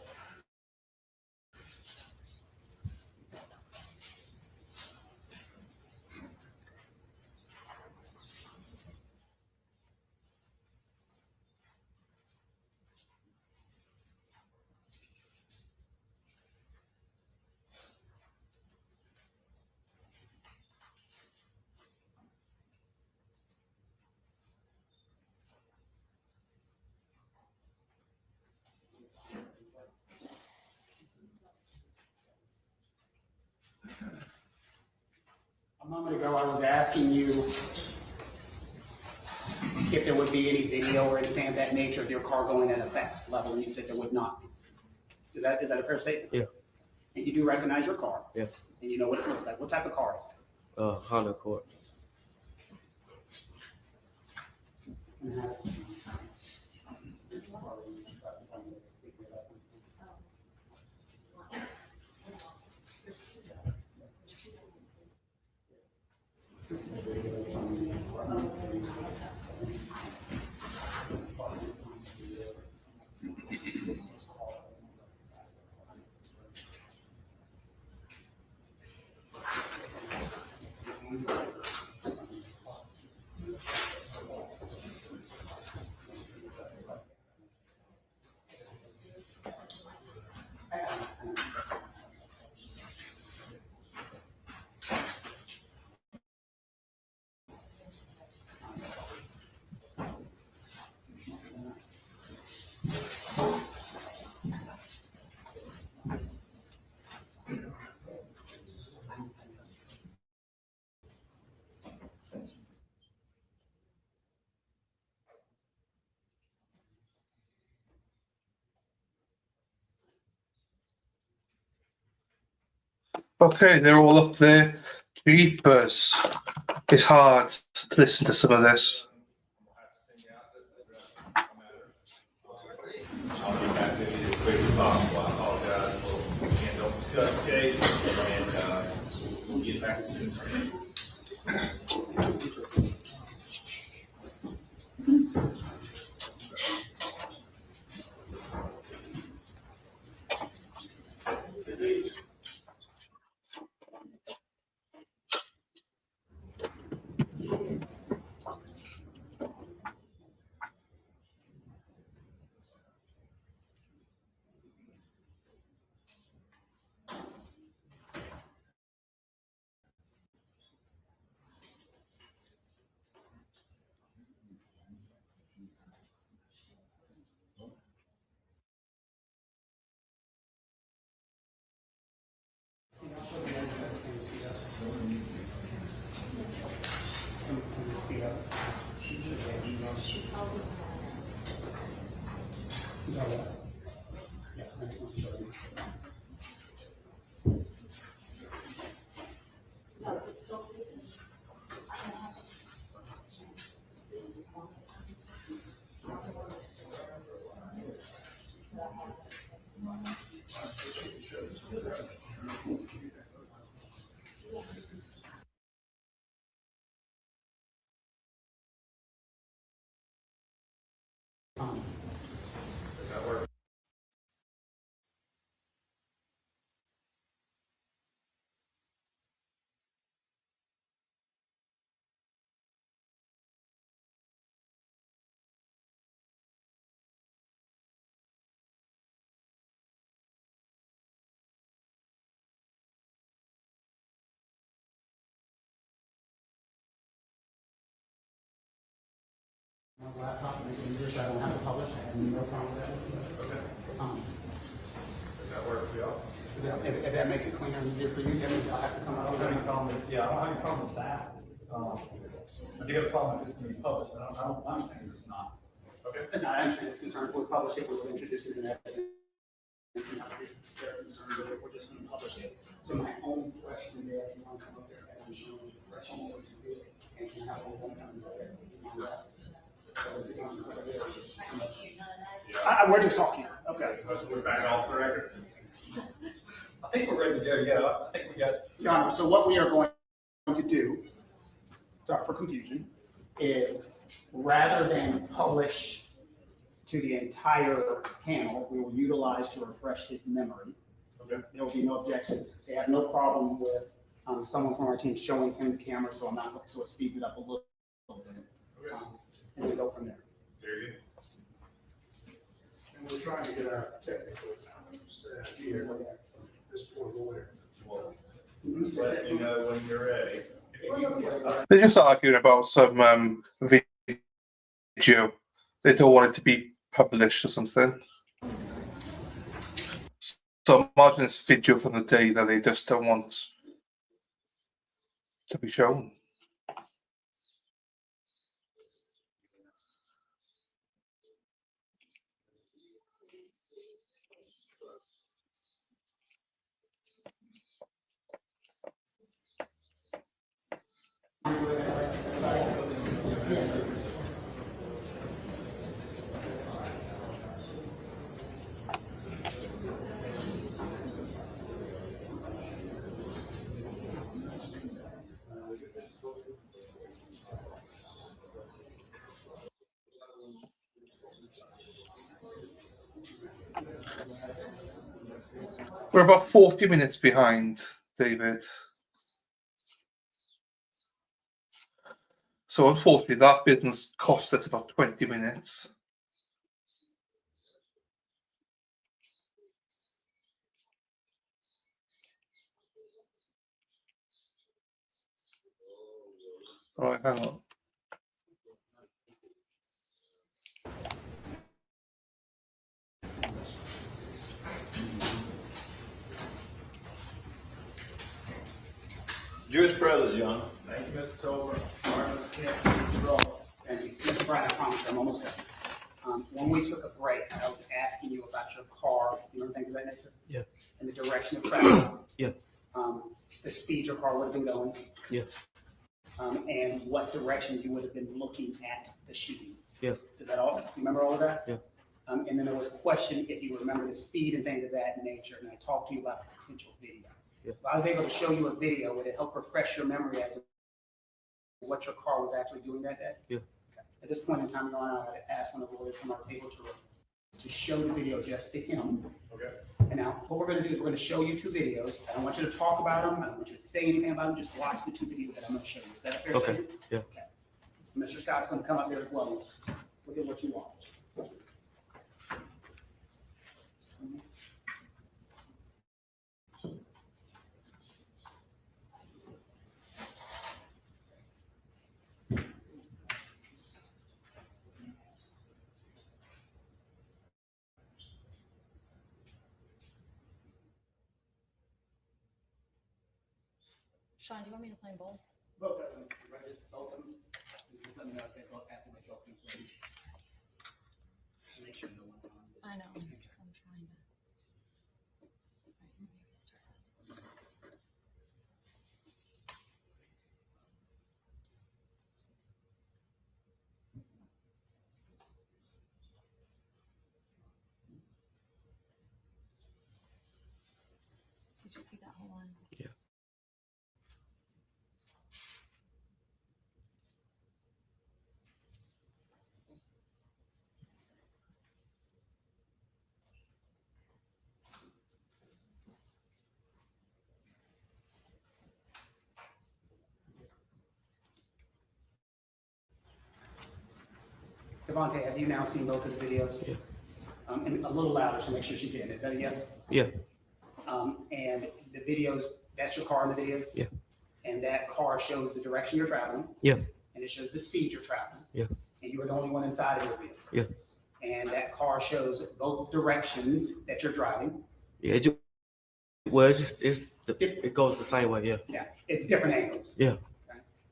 A moment ago, I was asking you if there would be any video or anything of that nature of your car going at a fast level, and you said there would not be. Is that a fair statement? Yeah. And you do recognize your car? Yeah. And you know what it looks like? What type of car is it? Honda Accord. Okay, they're all up there. Jeepers. It's hard to listen to some of this. I'll be back to you as quick as possible. I apologize. We'll, again, don't discuss the case, and we'll get back as soon as we can. My laptop, and making sure I don't have to publish. I have no problem with that. Okay. Does that work for y'all? If that makes it cleaner and easier for you, that means I'll have to come I out. don't have any problem with, yeah, I don't have any problem with that. I do have a problem with this being published, but I don't understand it's not. Okay. It's not, I understand it's concerned if we publish it, we'll introduce it in that. It's not they're concerned with it, we're just gonna publish it. So my only question there, if you want to come up there and show me fresh on what you did, and can have all one come there. We're just talking, okay. We're back off the record. I think we're ready to go, yeah, I think we got. Your Honor, so what we are going to do, sorry for confusion, is rather than publish to the entire panel, we will utilize to refresh his memory. Okay. There will be no objection. They have no problem with someone from our team showing him the camera, so it speeds it up a little bit. Okay. And we go from there. Very good. And we're trying to get our technical staff here, this poor lawyer. Well, just let you know when you're ready. They're just arguing about some video. They don't want it to be published or something. So imagine this video from the day that they just don't want to be shown. We're about 40 minutes behind, David. So unfortunately, that business cost us about 20 minutes. All right, hang on. Jewish President, John. Thank you, Mr. Tolbert. Thank you. Mr. Bryan, I promise I'm almost done. When we took a break, I was asking you about your car, you know, things of that nature? Yeah. And the direction of travel. Yeah. the speed your car would have been going, Yeah. and what direction you would have been looking at the shooting. Yeah. Is that all? You remember all of that? Yeah. And then there was a question if you remember the speed and things of that nature, and I talked to you about a potential video. Yeah. If I was able to show you a video, would it help refresh your memory as to what your car was actually doing that day? Yeah. Okay. At this point in time, Your Honor, I'd ask one of the lawyers from our table to show the video just to him. Okay. And now, what we're gonna do is we're gonna show you two videos. I don't want you to talk about them. I don't want you to say anything about them. Just watch the two videos that I'm gonna show you. Is that a fair Okay. statement? Yeah. Okay. Mr. Scott's gonna come up there as well. Look at what you want. Sean, do you want me to play both? Both of them, right? Just both of them. Just let me know if they both have to make both of them. Make sure no one on this. I know. I'm trying to. All right, let me restart this one. Did you see that whole one? Yeah. Devontae, have you now seen both of the videos? Yeah. And a little louder, so make sure she can. Is that a yes? Yeah. And the videos, that's your car in the video? Yeah. And that car shows the direction you're traveling? Yeah. And it shows the speed you're traveling? Yeah. And you are the only one inside of your vehicle? Yeah. And that car shows both directions that you're driving? Yeah. It goes the same way. Yeah. Yeah, it's different angles. Yeah.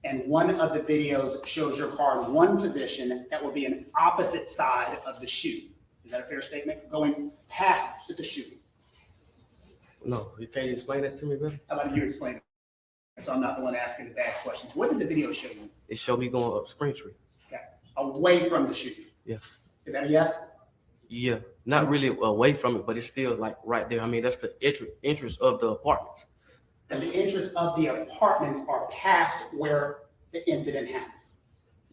And one of the videos shows your car in one position that will be an opposite side of the chute. Is that a fair statement? Going past the chute. No, you can't explain that to me, brother. How about you explain it? So I'm not the one asking the bad questions. What did the video show you? It showed me going up Spring Street. Okay. Away from the chute. Yeah. Is that a yes? Yeah. Not really away from it, but it's still like right there. I mean, that's the entrance of the apartments. And the entrance of the apartments are past where the incident happened.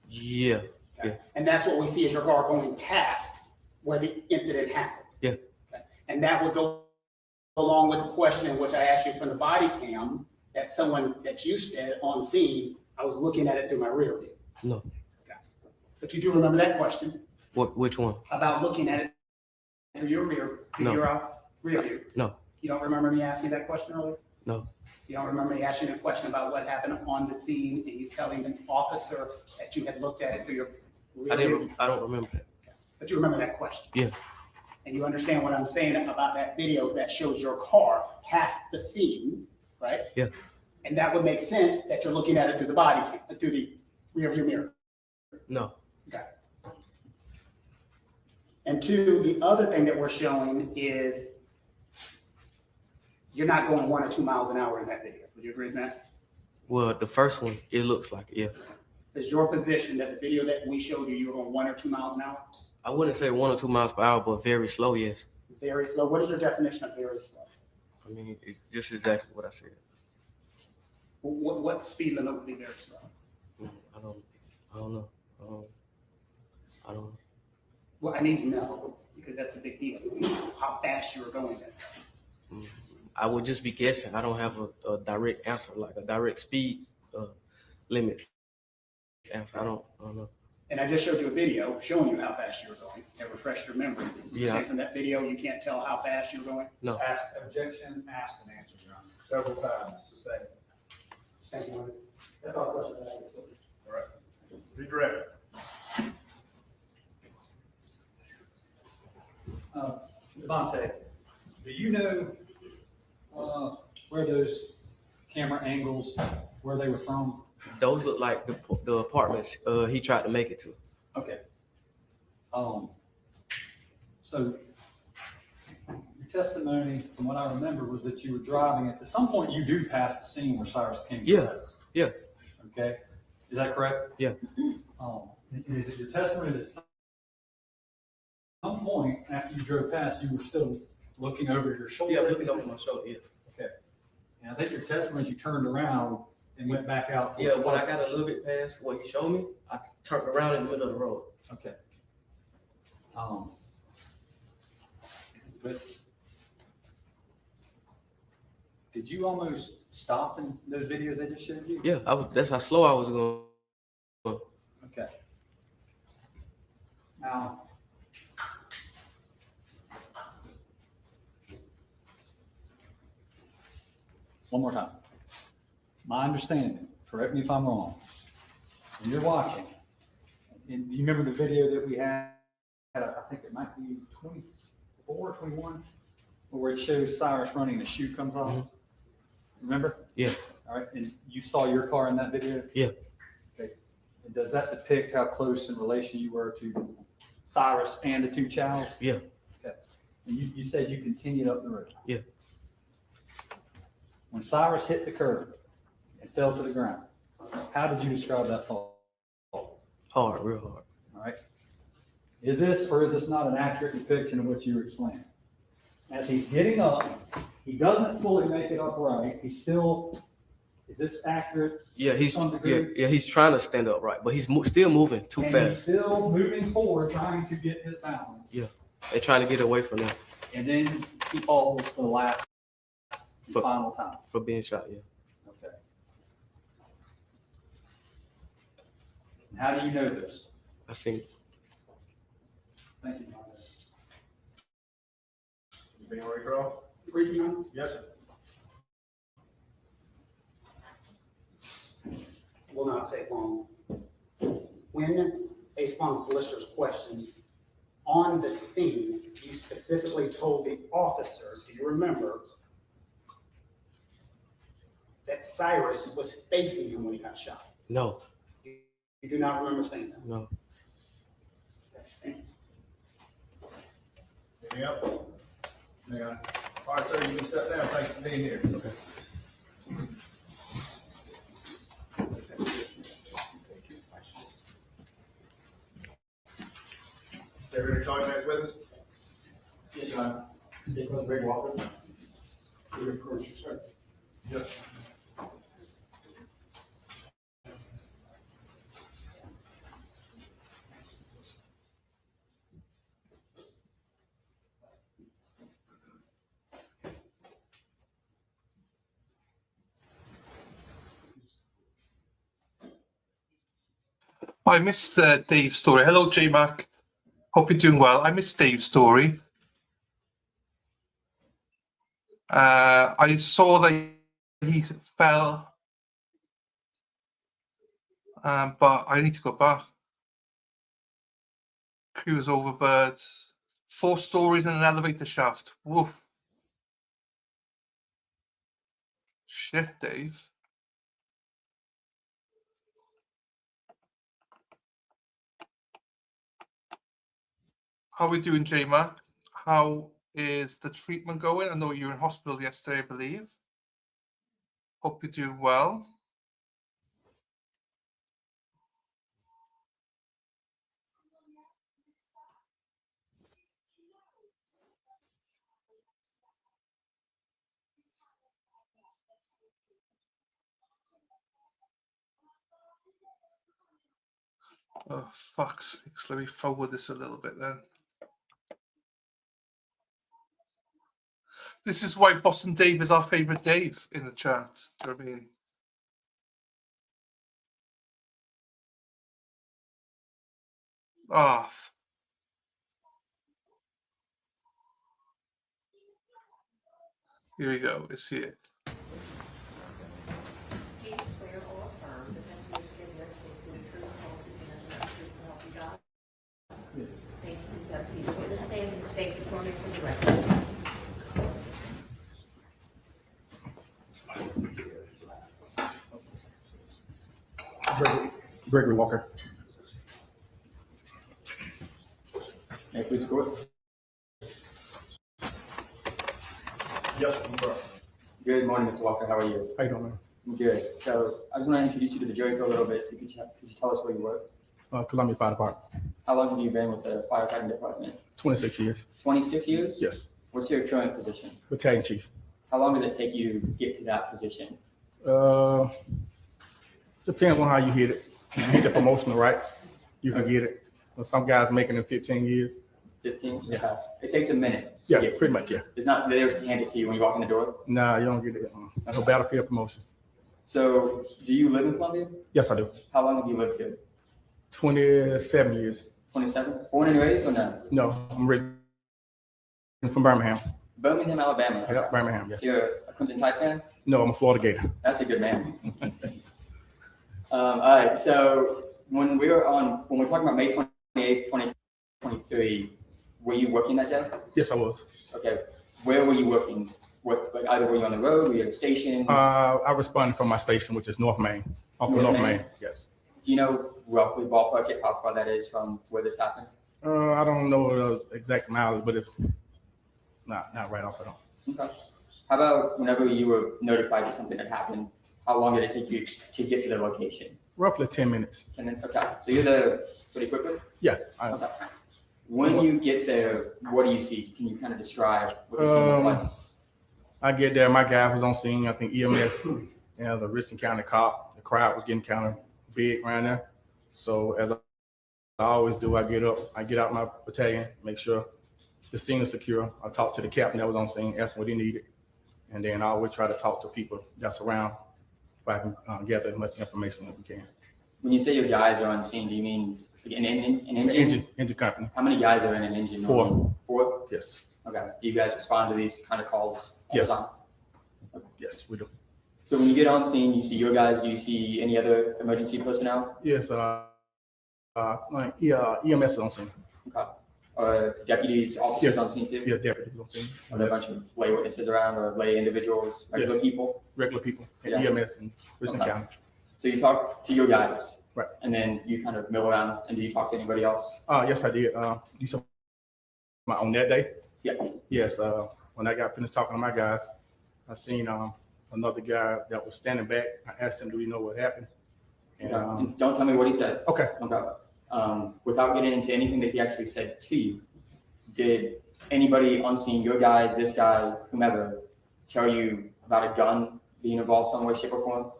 Yeah. Okay. Yeah. And that's what we see as your car going past where the incident happened. Yeah. Okay. And that would go along with the question which I asked you from the body cam that someone that you said on scene, I was looking at it through my rear view. No. Okay. But you do remember that question Which one? about looking at it through your rear view? No. You don't remember me asking that question earlier? No. You don't remember me asking a question about what happened on the scene and you telling an officer that you had looked at it through your rear view? I don't remember that. But you remember that question? Yeah. And you understand what I'm saying about that video that shows your car past the scene, right? Yeah. And that would make sense that you're looking at it through the rear view mirror. No. Okay. And two, the other thing that we're showing is you're not going 1 or 2 miles an hour in that video. Would you agree with that? Well, the first one, it looks like it, yeah. Is your position that the video that we showed you were going 1 or 2 miles an hour? I wouldn't say 1 or 2 miles per hour, but very slow, yes. Very slow. What is your definition of very slow? I mean, it's just exactly what I said. What speed limit would be very slow? I don't know. I don't know. Well, I need to know because that's a big deal. How fast you were going there. I would just be guessing. I don't have a direct answer, like a direct speed limit answer. I don't know. And I just showed you a video showing you how fast you were going. That refreshed your memory. You Yeah. say from that video, you can't tell how fast you were going? No. Ask, objection, asked and answered, Your Honor. Several times, sustained. Thank you, Marty. That's all the questions I have. All right. Redirect. Devontae, do you know where those camera angles, where they were from? Those look like the apartments he tried to make it to. Okay. So Your testimony, from what I remember, was that you were driving. At some point, you do pass the scene where Cyrus came to arrest. Yeah. Okay. Is that correct? Yeah. Is it your testimony that at some point after you drove past, you were still looking over your shoulder? Yeah, looking over my shoulder, yeah. Okay. And I think your testimony is you turned around and went back out. Yeah, when I got a little bit past what he showed me, I turned around in the middle of the road. Okay. But did you almost stop in those videos they just showed you? Yeah, that's how slow I was going. Okay. Now, one more time. My understanding, correct me if I'm wrong, when you're watching, and do you remember the video that we had, I think it might be 24, 21, where it shows Cyrus running and the shoe comes off? Mm-hmm. Remember? Yeah. All right, and you saw your car in that video? Yeah. Okay. And does that depict how close in relation you were to Cyrus and the two Chows? Yeah. Okay. And you said you continued up the road? Yeah. When Cyrus hit the curb and fell to the ground, how did you describe that fall? Hard, real hard. All right. Is this or is this not an accurate depiction of what you were explaining? As he's getting up, he doesn't fully make it upright. He's still, is this accurate? Yeah, he's trying to stand upright, but he's still moving too fast. He's still moving forward, trying to get his balance. Yeah, they're trying to get away from that. And then he falls for the last final time. For being shot, yeah. Okay. And how do you know this? I think. Thank you. Being ready, Carl? Briefing on? Yes, sir. Will not take long. When, based upon solicitor's questions, on the scene, you specifically told the officer, do you remember, that Cyrus was facing him when he got shot? No. You do not remember saying that? No. Anything else? Yeah. All right, sir, you can step down. Thank you for being here. Okay. Everybody talking next witness? Yes, Your Honor. State President Greg Walker. Yes. I missed Dave's story. Hello, J-Mac. Hope you're doing well. I missed Dave's story. I saw that he fell, but I need to go back. Cruise overbird. 4 stories in an elevator shaft. Woof. Shit, Dave. How are we doing, J-Mac? How is the treatment going? I know you were in hospital yesterday, I believe. Hope you're doing well. Oh, fuck's sakes. Let me forward this a little bit then. This is why Boston Dave is our favourite Dave in the chat. Do you know what I mean? Ah. Here we go. It's here. Do you swear or affirm the testimony you give this case will be true, whole, and the truth so help you God? Yes. Thank you. Please have a seat. Witness stand and state before me for the record. Gregory Walker. May I please go? Yes, sir. Good morning, Mr. Walker. How are you? How you doing, man? I'm good. So I just want to introduce you to the jury for a little bit. So could you tell us where you work? Columbia Fire Department. How long have you been with the firefighting department? 26 years. 26 years? Yes. What's your current position? Battalion chief. How long does it take you to get to that position? Depends on how you hit it. If you hit the promotional right, you can get it. Some guys making it 15 years. 15? Yeah. It takes a minute. Yeah, pretty much, yeah. It's not, they just hand it to you when you walk in the door? Nah, you don't get it. No battlefield promotion. So do you live in Columbia? Yes, I do. How long have you lived here? 27 years. 27? Born and raised or no? No, I'm from Birmingham. Birmingham, Alabama. Yeah, Birmingham, yeah. So you're a Crimson Tide fan? No, I'm a Florida Gator. That's a good man. All right, so when we're talking about May 28th, 2023, were you working that day? Yes, I was. Okay, where were you working? Like either were you on the road, were you at a station? I responded from my station, which is North Main. Off of North Main, yes. Do you know roughly ballpark it, how far that is from where this happened? I don't know the exact mileage, but it's not right off at all. Okay. How about whenever you were notified that something had happened, how long did it take you to get to the location? Roughly 10 minutes. 10 minutes, okay. So you're there pretty quickly? Yeah. Okay. When you get there, what do you see? Can you kind of describe what the scene looked like? I get there, my guy was on scene, I think EMS and the Richland County cop. The crowd was getting kind of big around there. So as I always do, I get out my battalion, make sure the scene is secure. I talk to the captain that was on scene, ask what he needed. And then I always try to talk to people that's around if I can gather as much information as we can. When you say your guys are on scene, do you mean an engine? Engine company. How many guys are in an engine? 4. 4? Yes. Okay. Do you guys respond to these kind of calls all Yes. the time? Okay. Yes, we do. So when you get on scene, you see your guys, do you see any other emergency personnel? Yes, EMS is on scene. Okay. Deputies, officers Yes. on scene too? Yeah, deputies on scene. Are there a bunch of lay witnesses around or lay individuals, regular Yes. people? Regular people, and Yeah. EMS in Richland Okay. County. So you talk to your guys? Right. And then you kind of mill around, and do you talk to anybody else? Yes, I did. You saw on that day? Yeah. Yes, when I got finished talking to my guys, I seen another guy that was standing back. I asked him, do you know what happened? And, And don't tell me what he said. Okay. Without getting into anything that he actually said to you, did anybody on scene, your guys, this guy, whomever, tell you about a gun being involved some way, shape, or form?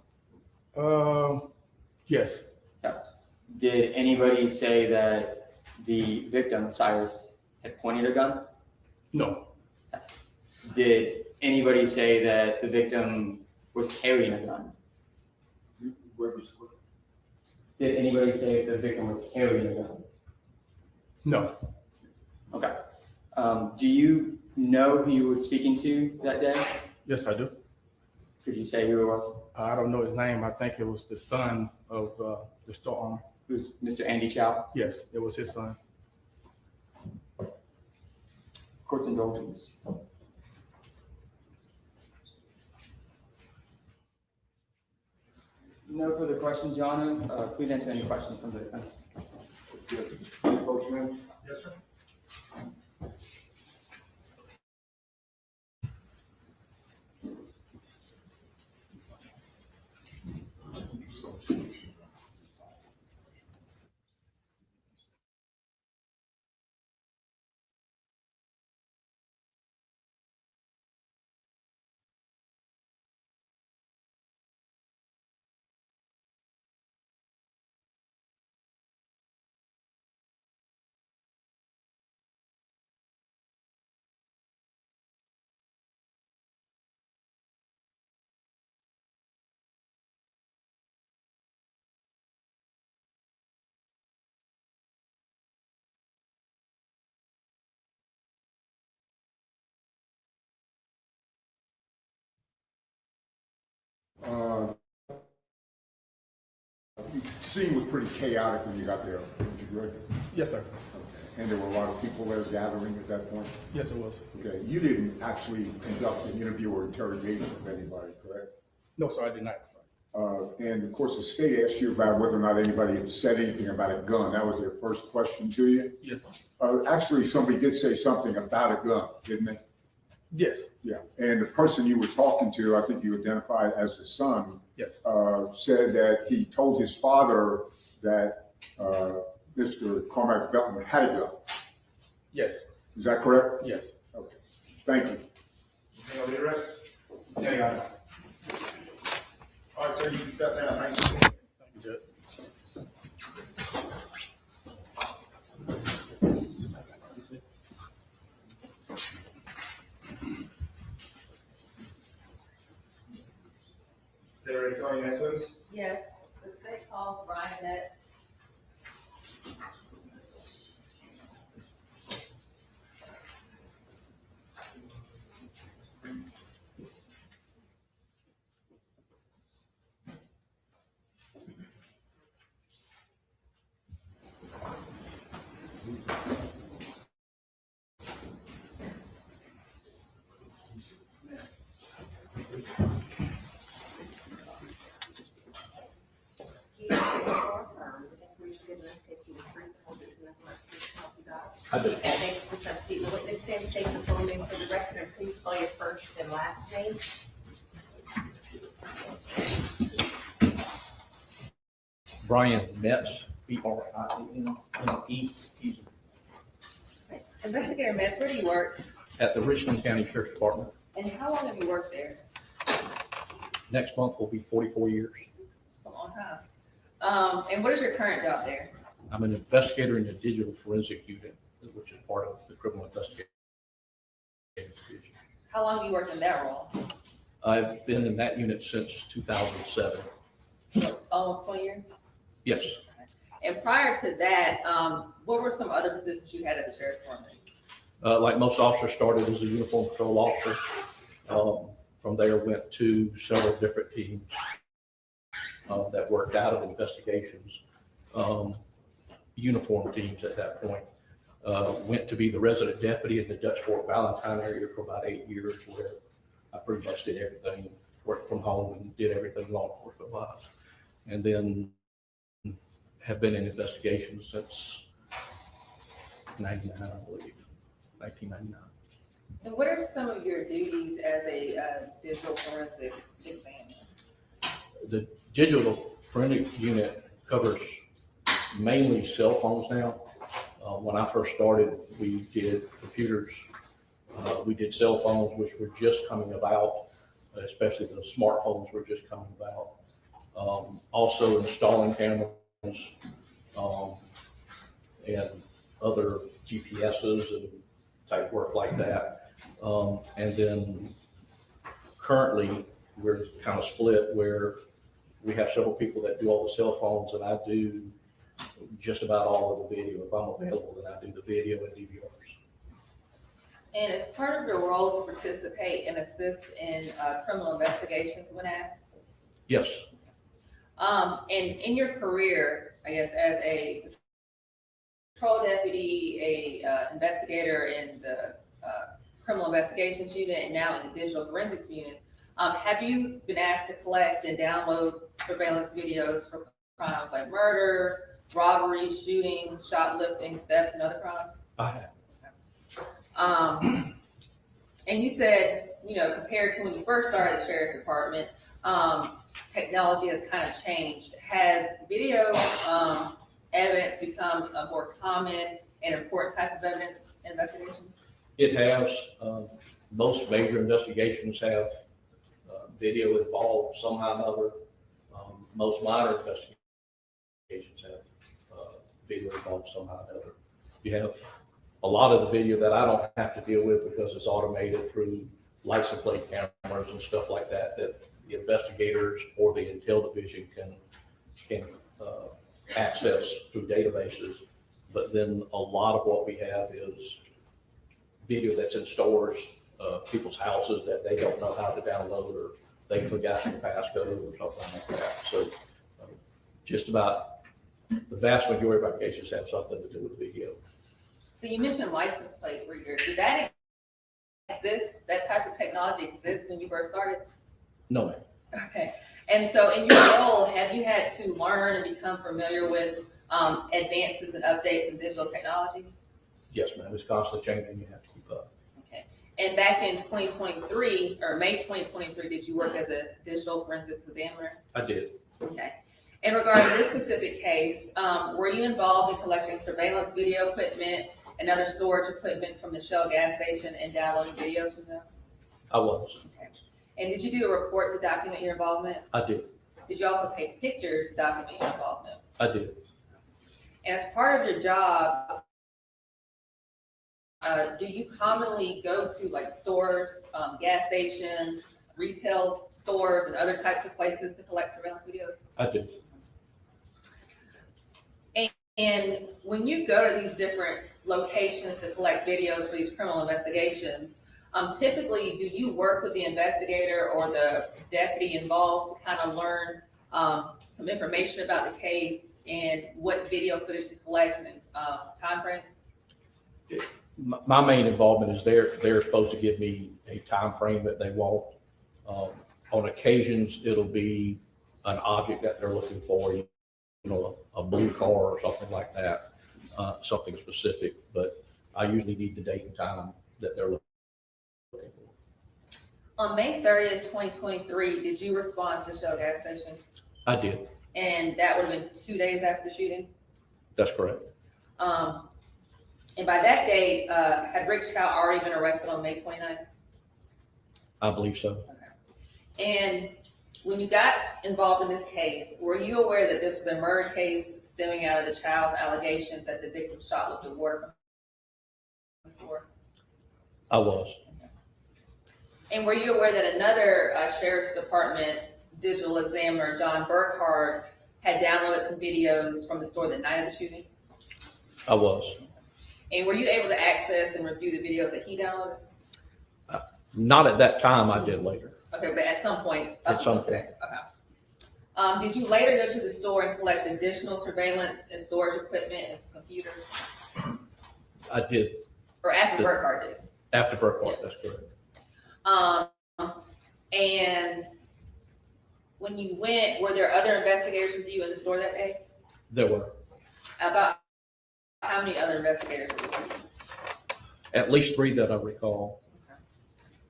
Yes. Yeah. Did anybody say that the victim, Cyrus, had pointed a gun? No. Did anybody say that the victim was carrying a gun? Did anybody say the victim was carrying a gun? No. Okay. Do you know who you were speaking to that day? Yes, I do. Could you say who it was? I don't know his name. I think it was the son of the store owner. Who's Mr. Andy Chow? Yes, it was his son. Court's indulgence. No further questions, Your Honor. Please answer any questions from the defense. Yes, sir. The scene was pretty chaotic when you got there, didn't you, Greg? Yes, sir. Okay. And there were a lot of people there gathering at that point? Yes, it was. Okay. You didn't actually conduct an interview or interrogation of anybody, correct? No, sir, I did not. And of course, the state asked you about whether or not anybody had said anything about a gun. That was their first question to you? Yes. Actually, somebody did say something about a gun, didn't they? Yes. Yeah, and the person you were talking to, I think you identified as the son, Yes. said that he told his father that Mr. Carmack-Belton had a gun. Yes. Is that correct? Yes. Okay. Thank you. Anything on the arrest? Yeah, Your Honor. All right, sir, you can step down. Thank you. Thank you, Judge. Stay ready to call your next witness? Yes, the state called Brian Metz. I do. Thank you for some seat. The witness stand, state your full name for the record, and please spell your first and last name. Brian Metz, B-R-I-A-N-M-E-T, Investigator Metz, where do you work? at the Richland County Sheriff's Department. And how long have you worked there? Next month will be 44 years. It's a long time. And what is your current job there? I'm an investigator in the digital forensic unit, which is part of the criminal investigation division. How long have you worked in that role? I've been in that unit since 2007. Almost 20 years? Yes. And prior to that, what were some other positions you had at the Sheriff's Department? Like most officers, started as a uniform patrol officer. From there, went to several different teams that worked out of investigations, uniform teams at that point. Went to be the resident deputy in the Dutch Fort Valentine area for about 8 years, where I pretty much did everything, worked from home and did everything law enforcement wise. And then have been in investigations since 99, I believe, 1999. And what are some of your duties as a digital forensic examiner? The digital forensic unit covers mainly cell phones now. When I first started, we did computers. We did cell phones, which were just coming about, especially the smartphones were just coming about. Also installing cameras and other GPSs and type work like that. And then currently we're kind of split where we have several people that do all the cell phones, and I do just about all of the video. If I'm available, then I do the video and DVRs. And as part of your role to participate and assist in criminal investigations when asked? Yes. And in your career, I guess, as a patrol deputy, a investigator in the criminal investigations unit, and now in the digital forensics unit, have you been asked to collect and download surveillance videos for crimes like murders, robberies, shootings, shoplifting, thefts, and other crimes? I have. And you said, compared to when you first started the Sheriff's Department, technology has kind of changed. Has video evidence become a more common and important type of evidence in investigations? It has. Most major investigations have video involved somehow or another. Most minor investigations have video involved somehow or another. You have a lot of the video that I don't have to deal with because it's automated through license plate cameras and stuff like that, that the investigators or the Intel division can access through databases. But then a lot of what we have is video that's in stores, people's houses that they don't know how to download, or they forgot the passcode or something like that. So just about the vast majority of our cases have something to do with video. So you mentioned license plate readers. Did that exist? That type of technology exist when you first started? No, ma'am. Okay. And so in your role, have you had to learn and become familiar with advances and updates in digital technology? Yes, ma'am. It's constantly changing. You have to keep up. Okay. And back in 2023, or May 2023, did you work as a digital forensics examiner? I did. Okay. And regarding this specific case, were you involved in collecting surveillance video equipment and other storage equipment from the Shell gas station and downloading videos from them? I was. Okay. And did you do a report to document your involvement? I did. Did you also take pictures to document your involvement? I did. And as part of your job, do you commonly go to like stores, gas stations, retail stores, and other types of places to collect surveillance videos? I do. And when you go to these different locations to collect videos for these criminal investigations, typically do you work with the investigator or the deputy involved to kind of learn some information about the case and what video footage to collect and time frames? My main involvement is they're supposed to give me a time frame that they want. On occasions, it'll be an object that they're looking for, you know, a blue car or something like that, something specific. But I usually need the date and time that they're looking for. On May 30th, 2023, did you respond to the Shell gas station? I did. And that would have been 2 days after the shooting? That's correct. And by that date, had Rick Chow already been arrested on May 29th? I believe so. And when you got involved in this case, were you aware that this was a murder case stemming out of the Chow's allegations that the victim shoplifted water from the store? I was. And were you aware that another Sheriff's Department digital examiner, John Burkhard, had downloaded some videos from the store the night of the shooting? I was. And were you able to access and review the videos that he downloaded? Not at that time. I did later. Okay, but at some point. At some point. Today. Okay. Did you later go to the store and collect additional surveillance and storage equipment and some computers? I did. Or after Burkhard did? After Burkhard, yeah. That's correct. And when you went, were there other investigators with you in the store that day? There were. About how many other investigators were with you? At least 3 that I recall.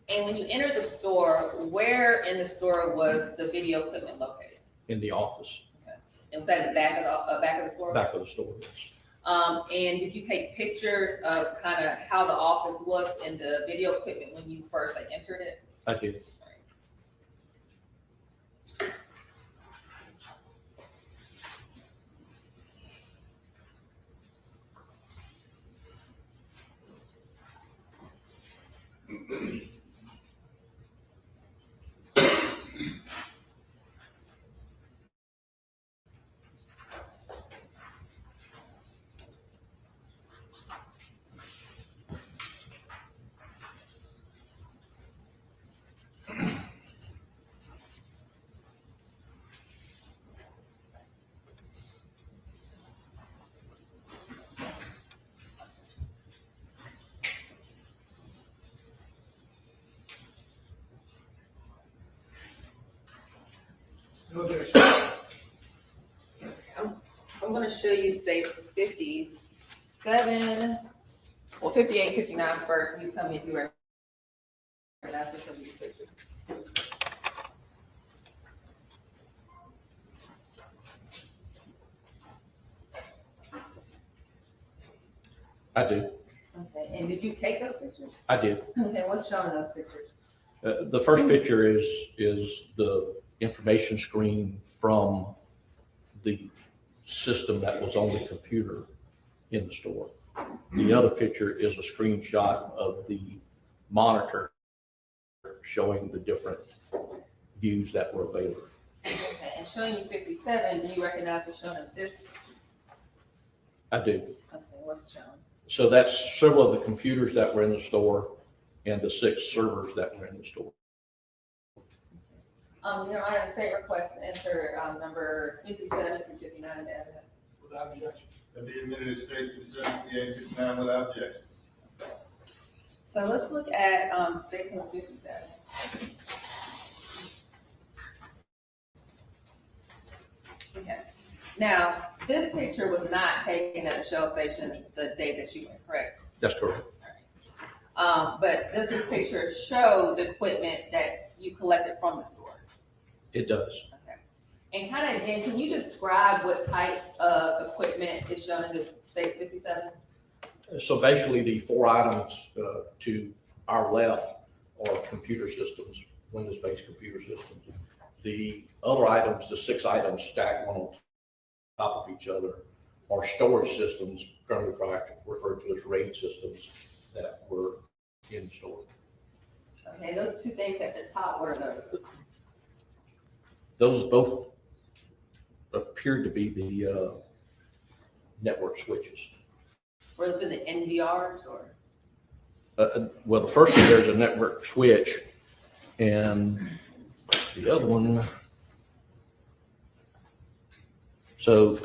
And when you entered the store, where in the store was the video equipment located? In the office. Okay. And was that in the back of the store? Back of the store, yes. And did you take pictures of kind of how the office looked and the video equipment when you first entered it? I did. I'm going to show you states 57, well, 58, 59 first. You tell me if you recognize some of these pictures. I do. Okay, and did you take those pictures? I did. Okay, what's shown in those pictures? The first picture is the information screen from the system that was on the computer in the store. The other picture is a screenshot of the monitor showing the different views that were available. Okay, and showing you 57, do you recognize what's shown in this? I do. Okay, what's shown? So that's several of the computers that were in the store and the 6 servers that were in the store. Your Honor, the state requests to enter number 57 through 59 into evidence. Without objection. That be admitted as states in 78, 59 without objection. So let's look at state number 57. Okay. Now, this picture was not taken at the Shell station the day that you went, correct? That's correct. But does this picture show the equipment that you collected from the store? It does. Okay. And kind of again, can you describe what types of equipment is shown in this State 57? So basically, the 4 items to our left are computer systems, Windows-based computer systems. The other items, the 6 items stacked one on top of each other, are storage systems, currently referred to as RAID systems, that were in store. Okay, those 2 things at the top, what are those? Those both appeared to be the network switches. Were those been the NVRs or? Well, the first one, there's a network switch, and the other one, so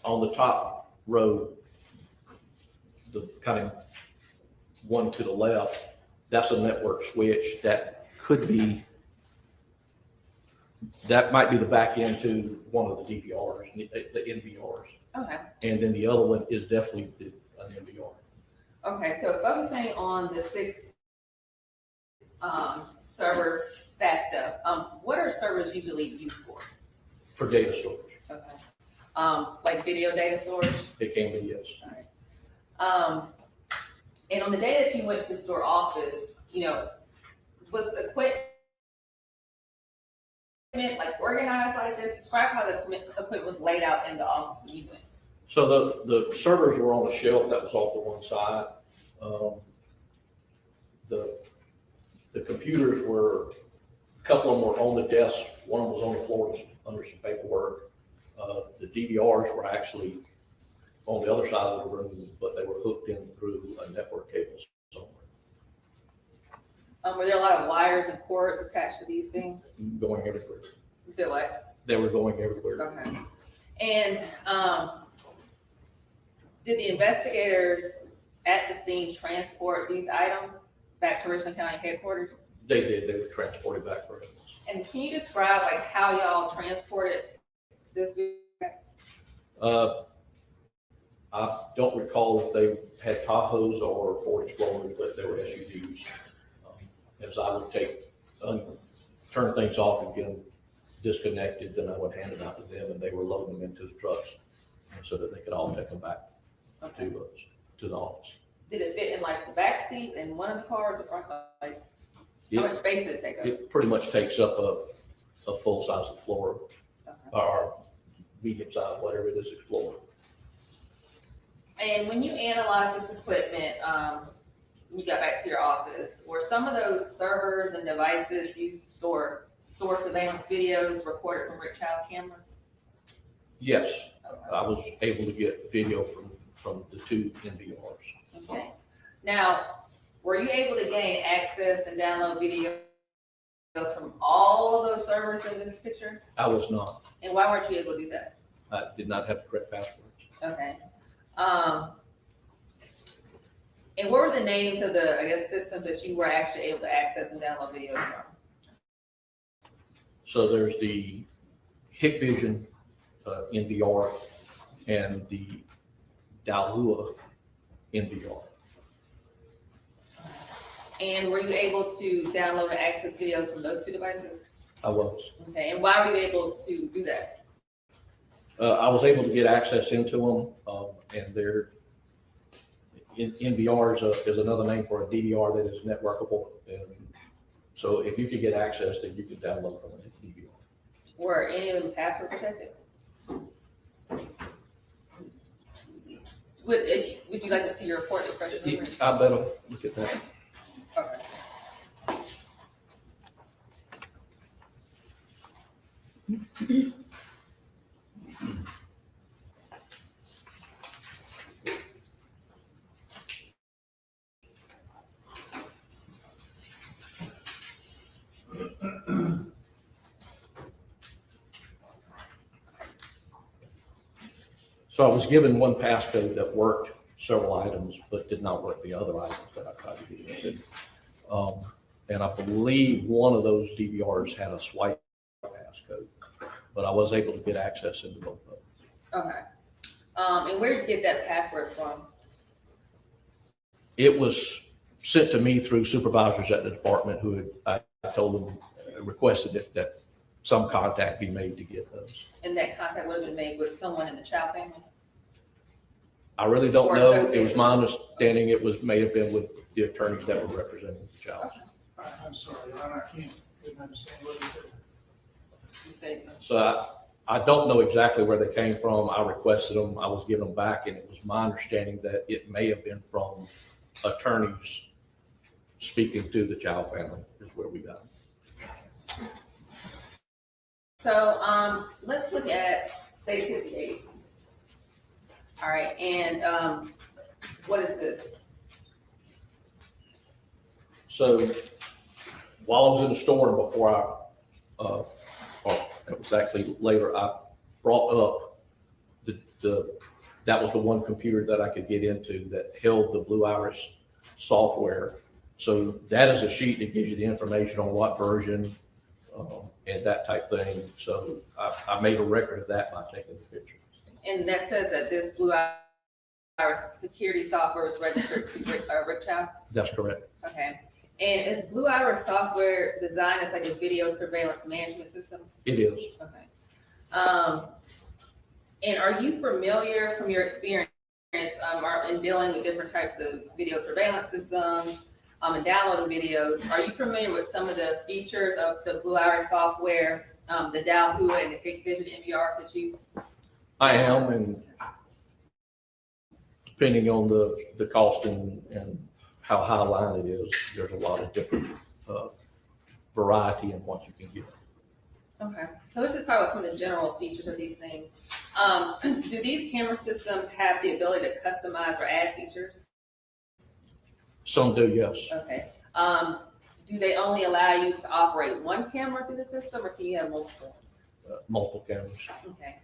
on the top row, the kind of one to the left, that's a network switch that could be, that might be the back end to one of the DVRs, the NVRs. Okay. And then the other one is definitely an NVR. Okay, so focusing on the 6 servers stacked up, what are servers usually used for? For data storage. Okay. Like video data storage? It can be, yes. All right. And on the day that you went to the store office, you know, was the equipment like organized like this? Describe how the equipment was laid out in the office when you went. So the servers were on a shelf that was off to one side. The computers were, a couple of them were on the desk. One of them was on the floor under some paperwork. The DVRs were actually on the other side of the room, but they were hooked in through a network cable somewhere. Were there a lot of wires and cords attached to these things? Going everywhere. You said what? They were going everywhere. Okay. And did the investigators at the scene transport these items back to Richland County headquarters? They did. They were transported back for us. And can you describe like how y'all transported this back? I don't recall if they had Tahoes or Ford Explorers, but they were SUVs. As I would turn things off and get them disconnected, then I would hand it out to them, and they were loading them into the trucks so that they could all take them back to the office. Did it fit in like the back seat in one of the cars, or like how much space did it take up? It pretty much takes up a full size Explorer, or medium size, whatever it is, Explorer. And when you analyzed this equipment, when you got back to your office, were some of those servers and devices used to store surveillance videos recorded from Rick Chow's cameras? Yes, I was able to get video from the 2 NVRs. Okay. Now, were you able to gain access and download video from all of those servers in this picture? I was not. And why weren't you able to do that? I did not have the correct passwords. Okay. And what were the names of the, I guess, systems that you were actually able to access and download videos from? So there's the Hikvision NVR and the Dalhua NVR. And were you able to download and access videos from those 2 devices? I was. Okay, and why were you able to do that? I was able to get access into them, and their NVR is another name for a DVR that is networkable. And so if you could get access, then you could download from a DVR. Were any of them password protected? Would you like to see your report to refresh your memory? I better look at that. Okay. So I was given one passcode that worked several items, but did not work the other items that I tried to get in. And I believe one of those DVRs had a swipe passcode, but I was able to get access into both of them. Okay. And where did you get that password from? It was sent to me through supervisors at the department who I told them, requested that some contact be made to get those. And that contact would have been made with someone in the Chow family? I really don't Or know. It associated. was my understanding it may have been with the attorneys that were representing the child. I'm sorry, I couldn't understand what you said. So I don't know exactly where they came from. I requested them. I was given them back, and it was my understanding that it may have been from attorneys speaking to the Chow family is where we got them. So let's look at state 58. All right, and what is this? So while I was in the store before or it was actually later, I brought up that was the one computer that I could get into that held the Blue Iris software. So that is a sheet that gives you the information on what version and that type thing. So I made a record of that by taking the picture. And that says that this Blue Iris security software is registered to Rick Chow? That's correct. Okay. And is Blue Iris software designed as like a video surveillance management system? It is. Okay. And are you familiar from your experience in dealing with different types of video surveillance systems and downloading videos? Are you familiar with some of the features of the Blue Iris software, the DAL-HUA and the Big Vivid MVRs that you? I am, and depending on the cost and how high line it is, there's a lot of different variety in what you can get. Okay, so let's just talk about some of the general features of these things. Do these camera systems have the ability to customize or add features? Some do, yes. Okay. Do they only allow you to operate one camera through the system, or can you have multiple ones? Multiple cameras. Okay.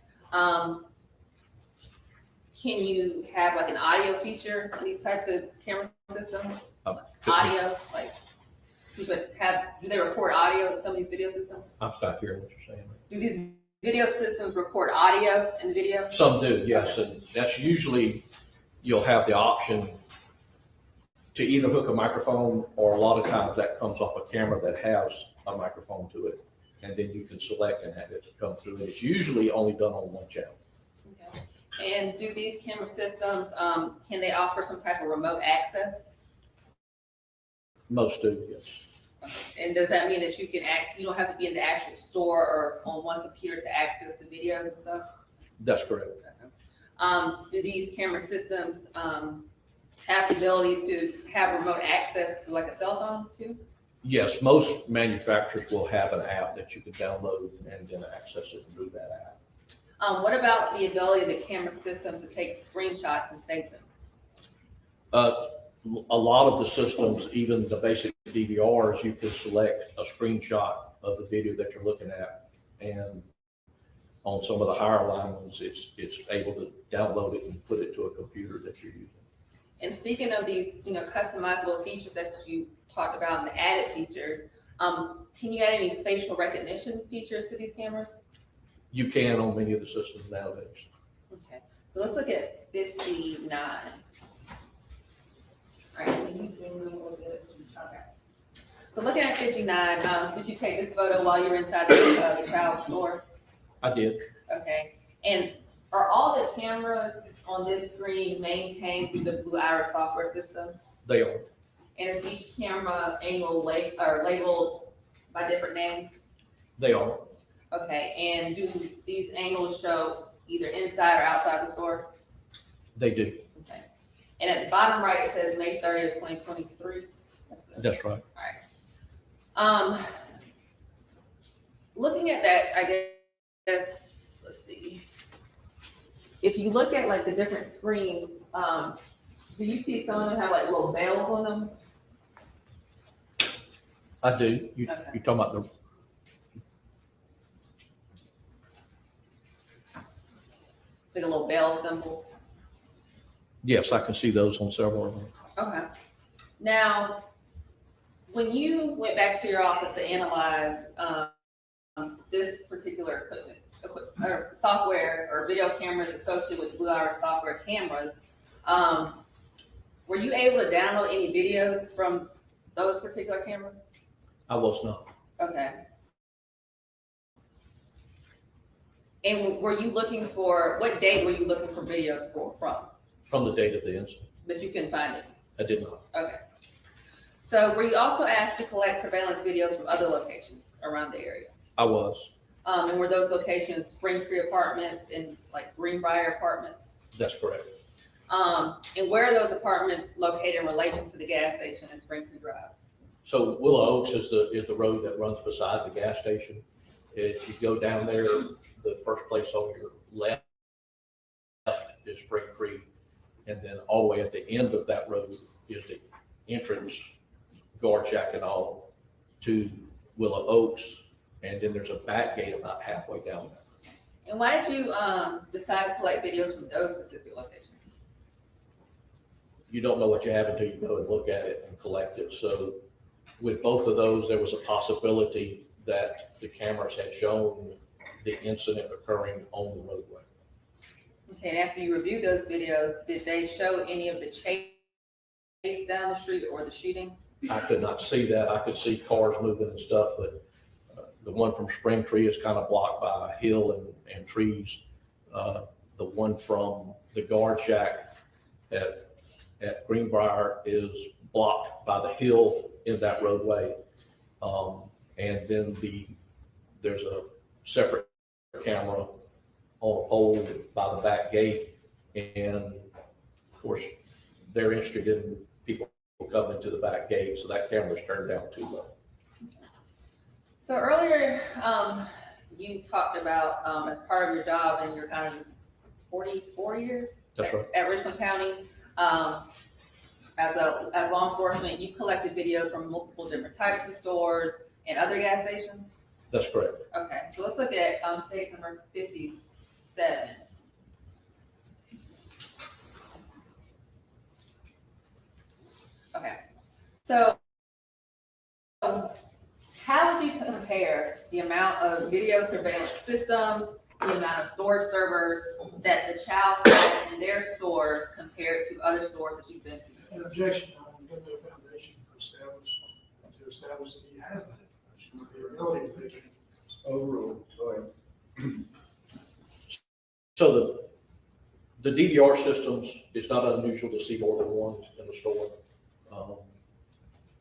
Can you have like an audio feature in these types of camera systems? Audio, like do they record audio in some of these video systems? I'm not hearing what you're saying. Do these video systems record audio in the video? Some do, yes. And that's usually, you'll have the option to either hook a microphone, or a lot of times that comes off a camera that has a microphone to it. And then you can select and have it come through. And it's usually only done on one channel. Okay. And do these camera systems, can they offer some type of remote access? Most do, yes. And does that mean that you don't have to be in the actual store or on one computer to access the videos and stuff? That's correct. Do these camera systems have the ability to have remote access to like a cell phone too? Yes, most manufacturers will have an app that you can download and then access it through that app. What about the ability of the camera system to take screenshots and save them? A lot of the systems, even the basic DVRs, you can select a screenshot of the video that you're looking at, and on some of the higher line ones, it's able to download it and put it to a computer that you're using. And speaking of these, customizable features that you talked about and the added features, can you add any facial recognition features to these cameras? You can on many of the systems nowadays. Okay, so let's look at 59. All right, can you bring me a little bit? Okay. So looking at 59, did you take this photo while you were inside the Chow store? I did. Okay, and are all the cameras on this screen maintained through the Blue Iris software system? They are. And is each camera labeled by different names? They are. Okay, and do these angles show either inside or outside the store? They do. Okay. And at the bottom right, it says May 30th, 2023. That's right. All right. Looking at that, I guess, let's see. If you look at like the different screens, do you see some of them have like little bells on them? I do. You're talking about the. Like a little bell symbol? Yes, I can see those on several of them. Okay. Now, when you went back to your office to analyze this particular equipment, or software or video cameras associated with Blue Iris software cameras, Were you able to download any videos from those particular cameras? I was not. Okay. And were you looking for, what date were you looking for videos from? From the date of the incident. But you couldn't find it? I did not. Okay. So were you also asked to collect surveillance videos from other locations around the area? I was. And were those locations Springtree Apartments and like Greenbrier Apartments? That's correct. And where are those apartments located in relation to the gas station in Springtree Drive? So Willow Oaks is the road that runs beside the gas station. If you go down there, the first place on your left is Springtree, and then all the way at the end of that road is the entrance, guard shack and all, to Willow Oaks, and then there's a back gate about halfway down there. And why did you decide to collect videos from those specific locations? You don't know what you have until you go and look at it and collect it. So with both of those, there was a possibility that the cameras had shown the incident occurring on the roadway. Okay, and after you reviewed those videos, did they show any of the chase down the street or the shooting? I could not see that. I could see cars moving and stuff, but the one from Springtree is kind of blocked by a hill and trees. The one from the guard shack at Greenbrier is blocked by the hill in that roadway. And then there's a separate camera on a pole by the back gate. And of course, they're interested in people coming to the back gate, so that camera's turned down too low. So earlier, you talked about as part of your job in your kind of 44 years That's right. at Richland County, as law enforcement, you've collected videos from multiple different types of stores and other gas stations? That's correct. Okay, so let's look at state number 57. Okay, so how would you compare the amount of video surveillance systems, the amount of storage servers that the Chow has in their stores compared to other stores that you've been to? An objection, we have no foundation to establish that he has that information, with the ability to make it. Overruled. Go ahead. So the DVR systems, it's not unusual to see more than one in the store.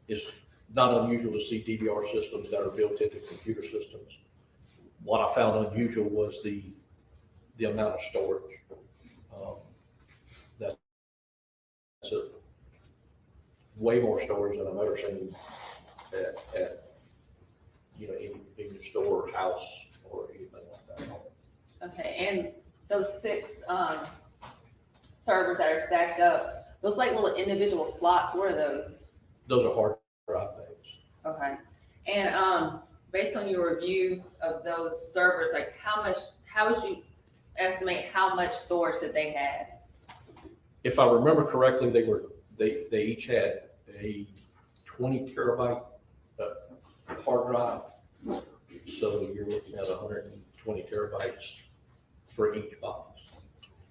It's not unusual to see DVR systems that are built into computer systems. What I found unusual was the amount of storage. That's way more storage than I've ever seen at any convenience store or house or anything like that. Okay, and those 6 servers that are stacked up, those like little individual slots, what are those? Those are hard drive things. Okay, and based on your review of those servers, like how would you estimate how much storage that they had? If I remember correctly, they each had a 20 terabyte hard drive. So you're looking at 120 terabytes for each box.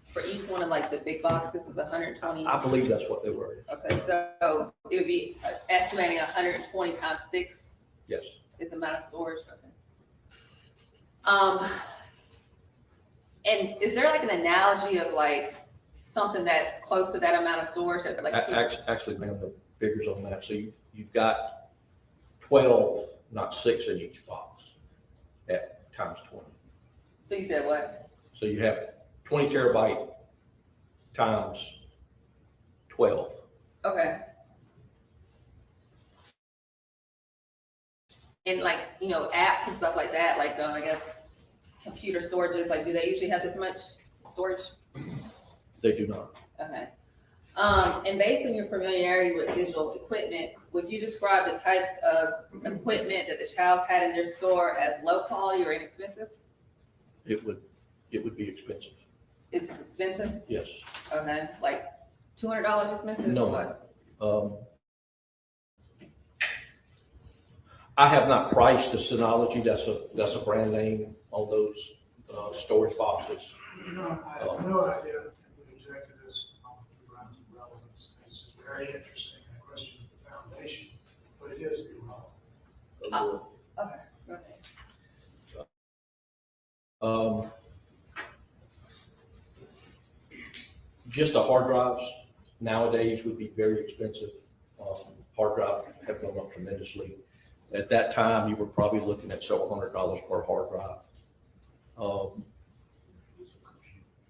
For each one of like the big boxes is 120? I believe that's what they were. Okay, so it would be estimating 120 times 6? Yes. Is the amount of storage. Okay. And is there like an analogy of like something that's close to that amount of storage? That's like Actually, ma'am, the figures on that. So you've got 12, not 6 in each box at times 20. So you said what? So you have 20 terabyte times 12. Okay. And like, apps and stuff like that, like I guess computer storages, like do they usually have this much storage? They do not. Okay. And based on your familiarity with digital equipment, would you describe the types of equipment that the Chows had in their store as low quality or inexpensive? It would be expensive. Is it expensive? Yes. Okay, like $200 expensive? No. Or what? I have not priced the Synology. That's a brand name on those storage boxes. I have no idea if we object to this on the grounds of relevance. This is very interesting. I question the foundation, but it is irrelevant. Okay, go ahead. Just the hard drives nowadays would be very expensive. Hard drives have gone up tremendously. At that time, you were probably looking at several $100s per hard drive.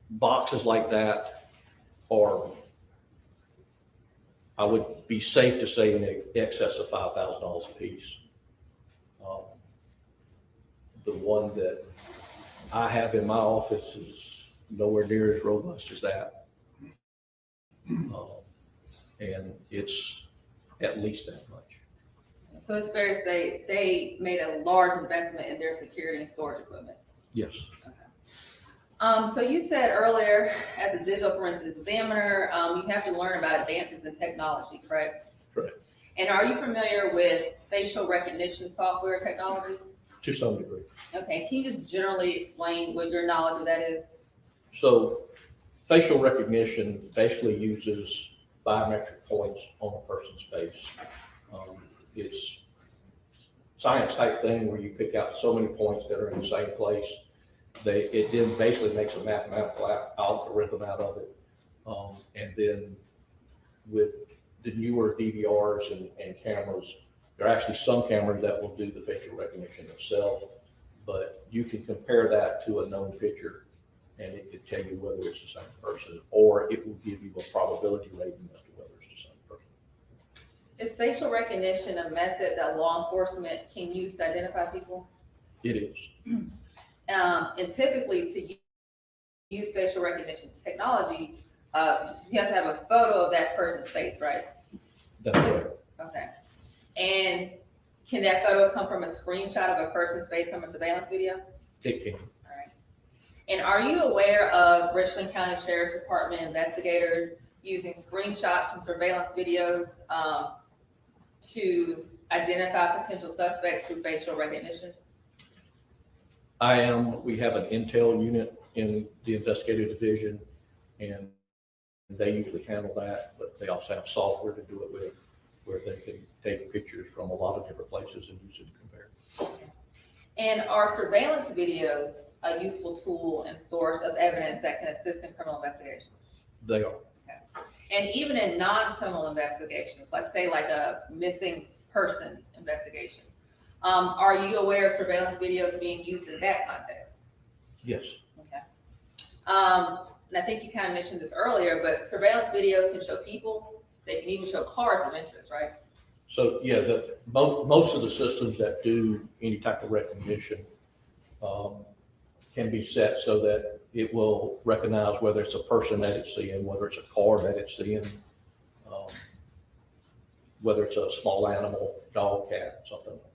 Boxes like that are, I would be safe to say, in excess of $5,000 a piece. The one that I have in my office is nowhere near as robust as that. And it's at least that much. So it's fair to say they made a large investment in their security and storage equipment. Yes. So you said earlier, as a digital forensic examiner, you have to learn about advances in technology, correct? Correct. And are you familiar with facial recognition software technology? To some degree. Okay, can you just generally explain what your knowledge of that is? So facial recognition basically uses biometric points on a person's face. It's science type thing where you pick out so many points that are in the same place. It then basically makes a mathematical algorithm out of it. And then with the newer DVRs and cameras, there are actually some cameras that will do the facial recognition itself, but you can compare that to a known picture and it could tell you whether it's the same person, or it will give you a probability rating as to whether it's the same person. Is facial recognition a method that law enforcement can use to identify people? It is. And typically to use facial recognition technology, you have to have a photo of that person's face, right? That's right. Okay. And can that photo come from a screenshot of a person's face from a surveillance video? It can. All right. And are you aware of Richland County Sheriff's Department investigators using screenshots from surveillance videos to identify potential suspects through facial recognition? I am. We have an intel unit in the investigative division, and they usually handle that, but they also have software to do it with, where they can take pictures from a lot of different places and use it to compare. And are surveillance videos a useful tool and source of evidence that can assist in criminal investigations? They are. Okay. And even in non-criminal investigations, let's say like a missing person investigation, are you aware of surveillance videos being used in that context? Yes. Okay. And I think you kind of mentioned this earlier, but surveillance videos can show people. They can even show cars of interest, right? So yeah, most of the systems that do any type of recognition can be set so that it will recognize whether it's a person that it's seeing, whether it's a car that it's seeing, whether it's a small animal, dog, cat, something like that.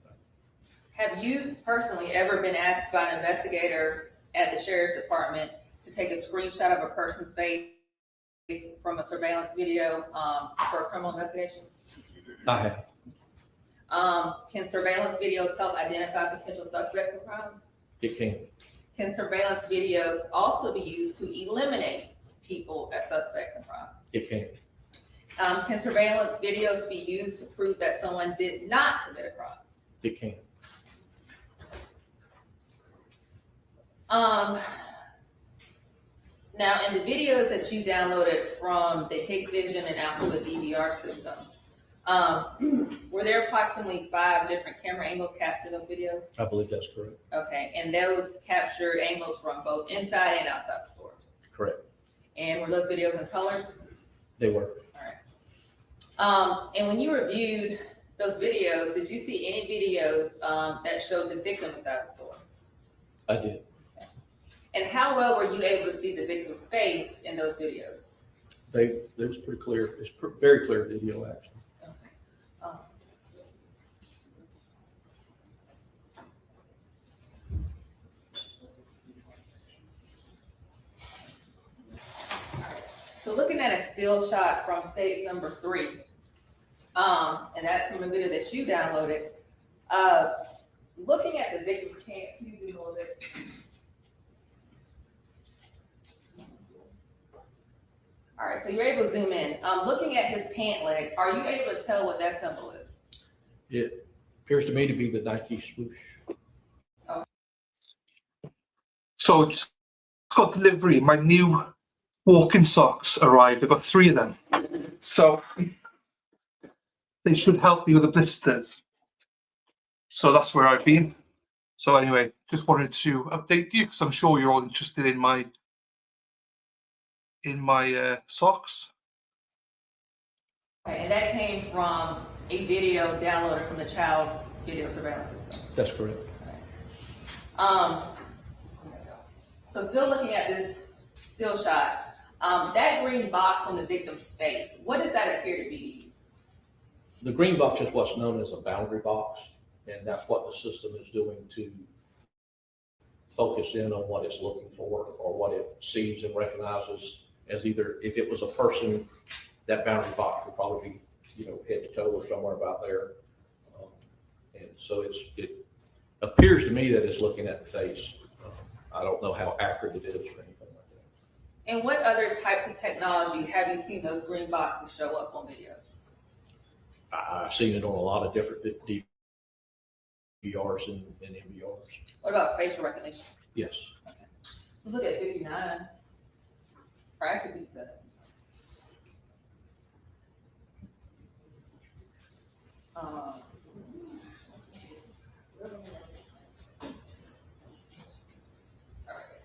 Have you personally ever been asked by an investigator at the Sheriff's Department to take a screenshot of a person's face from a surveillance video for a criminal investigation? I have. Can surveillance videos help identify potential suspects in crimes? It can. Can surveillance videos also be used to eliminate people as suspects in crimes? It can. Can surveillance videos be used to prove that someone did not commit a crime? It can. Now, in the videos that you downloaded from the Hikvision and Apple DVR systems, were there approximately 5 different camera angles captured in those videos? I believe that's correct. Okay, and those captured angles from both inside and outside the stores? Correct. And were those videos in color? They were. All right. And when you reviewed those videos, did you see any videos that showed the victim inside the store? I did. And how well were you able to see the victim's face in those videos? It was pretty clear. It's very clear video, actually. Okay. So looking at a still shot from state number 3, and that's from a video that you downloaded, looking at the victim, excuse me a little bit. All right, so you're able to zoom in. Looking at his pant leg, are you able to tell what that symbol is? It appears to me to be the Nike swoosh. So just got delivery. My new walking socks arrived. I've got 3 of them. So they should help me with the blisters. So that's where I've been. So anyway, just wanted to update you because I'm sure you're all interested in my socks. Okay, and that came from a video downloaded from the Chow's video surveillance system. That's correct. So still looking at this still shot, that green box on the victim's face, what does that appear to be? The green box is what's known as a boundary box, and that's what the system is doing to focus in on what it's looking for or what it sees and recognizes as either, if it was a person, that boundary box would probably be, head to toe or somewhere about there. And so it appears to me that it's looking at the face. I don't know how accurate it is or anything like that. And what other types of technology have you seen those green boxes show up on videos? I've seen it on a lot of different DVRs and MVRs. What about facial recognition? Yes. Okay. So look at 59. Or actually 57.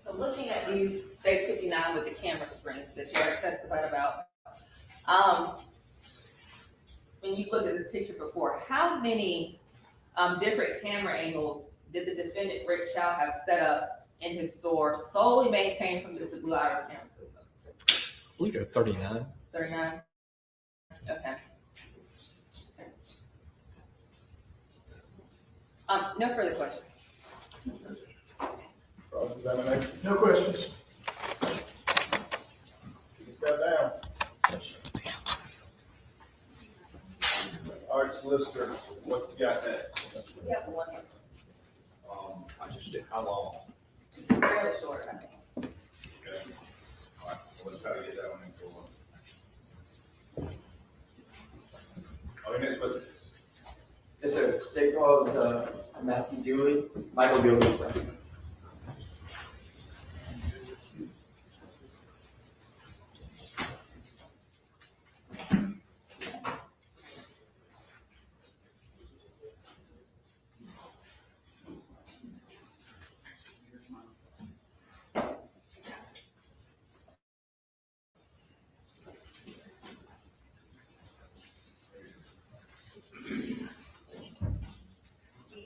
So looking at these, say 59 with the camera screens that you already testified about, when you looked at this picture before, how many different camera angles did the defendant, Rick Chow, have set up in his store solely maintained from this Blue Iris camera system? I believe there are 39. 39? Okay. No further questions. No questions. Step down. All right, solicitor, what you got next? We have one here. I just did, how long? Fairly short, I think. Okay. All right, well, let's try to get that one in for one. Next witness. Yes, sir. State calls Matthew Dooley, Michael Dooley.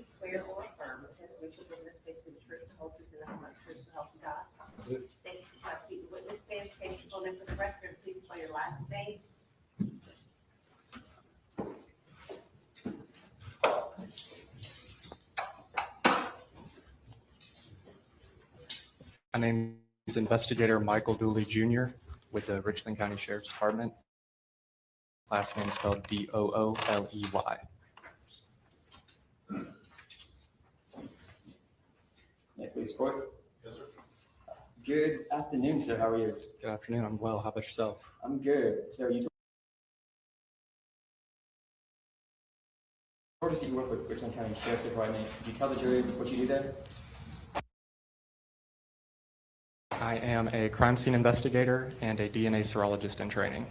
Swear or affirm the testimony in this case with the truth, the whole truth, and nothing but the truth, so help you God. Thank you. I see the witness stands, case your name for the record, please spell your last name. My name is Investigator Michael Dooley Jr. with the Richland County Sheriff's Department. Last name is spelled D-O-O-L-E-Y. Please, court. Yes, sir. Good afternoon, sir. How are you? Good afternoon. I'm well. How about yourself? I'm good. So you told us that you work with Richland County Sheriff's Department. Could you tell the jury what you do there? I am a crime scene investigator and a DNA serologist in training.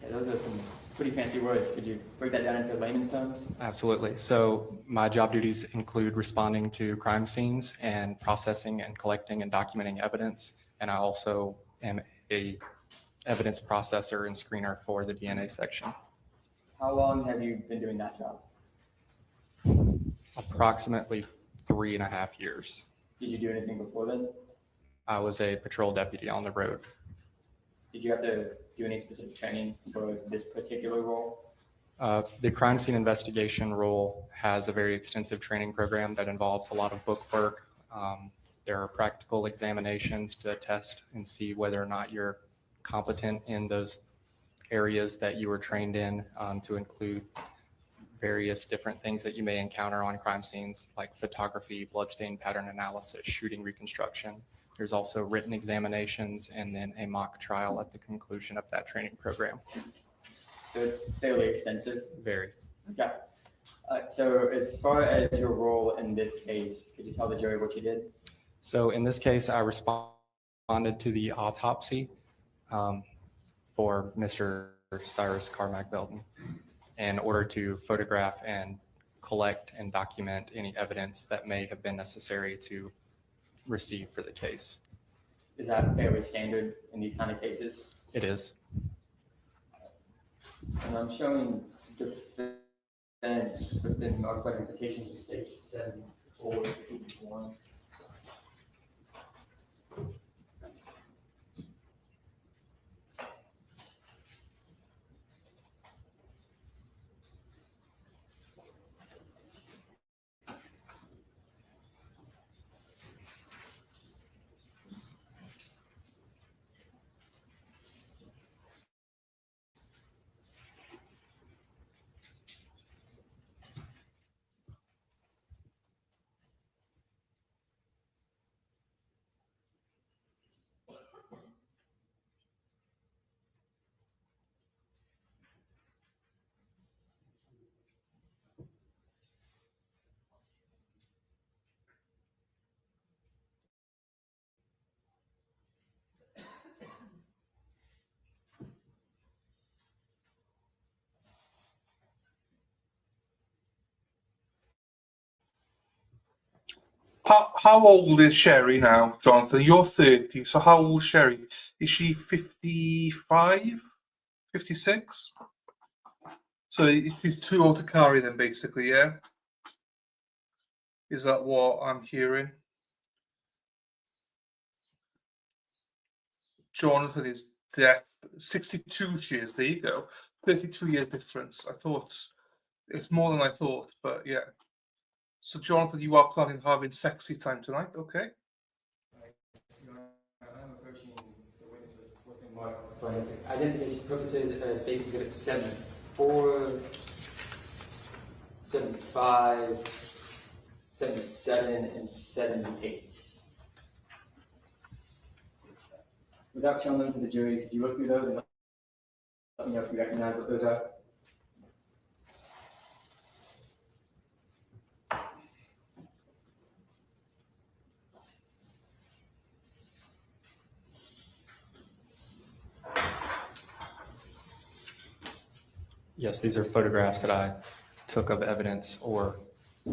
Yeah, those are some pretty fancy words. Could you break that down into layman's terms? Absolutely. So my job duties include responding to crime scenes and processing and collecting and documenting evidence. And I also am a evidence processor and screener for the DNA section. How long have you been doing that job? Approximately 3.5 years. Did you do anything before then? I was a patrol deputy on the road. Did you have to do any specific training for this particular role? The crime scene investigation role has a very extensive training program that involves a lot of book work. There are practical examinations to test and see whether or not you're competent in those areas that you were trained in, to include various different things that you may encounter on crime scenes like photography, bloodstain pattern analysis, shooting reconstruction. There's also written examinations and then a mock trial at the conclusion of that training program. So it's fairly extensive. Very. Okay. So as far as your role in this case, could you tell the jury what you did? So in this case, I responded to the autopsy for Mr. Cyrus Carmack-Belton in order to photograph and collect and document any evidence that may have been necessary to receive for the case. Is that fairly standard in these kind of cases? It is. And I'm showing defense within modified implications of stage 7/4/81. How old is Sherry now, Jonathan? You're 30, so how old is Sherry? Is she 55, 56? So she's too old to carry them, basically, yeah? Is that what I'm hearing? Jonathan is deaf. 62 years, there you go. 32 years difference. I thought it's more than I thought, but yeah. So, Jonathan, you are planning on having sexy time tonight, okay? I'm approaching the witness with forcing mark for identification purposes, state exhibit 74, 75, 77, and 78. Without showing them to the jury, could you look through those and let me know if you recognize what those are? Yes, these are photographs that I took of evidence or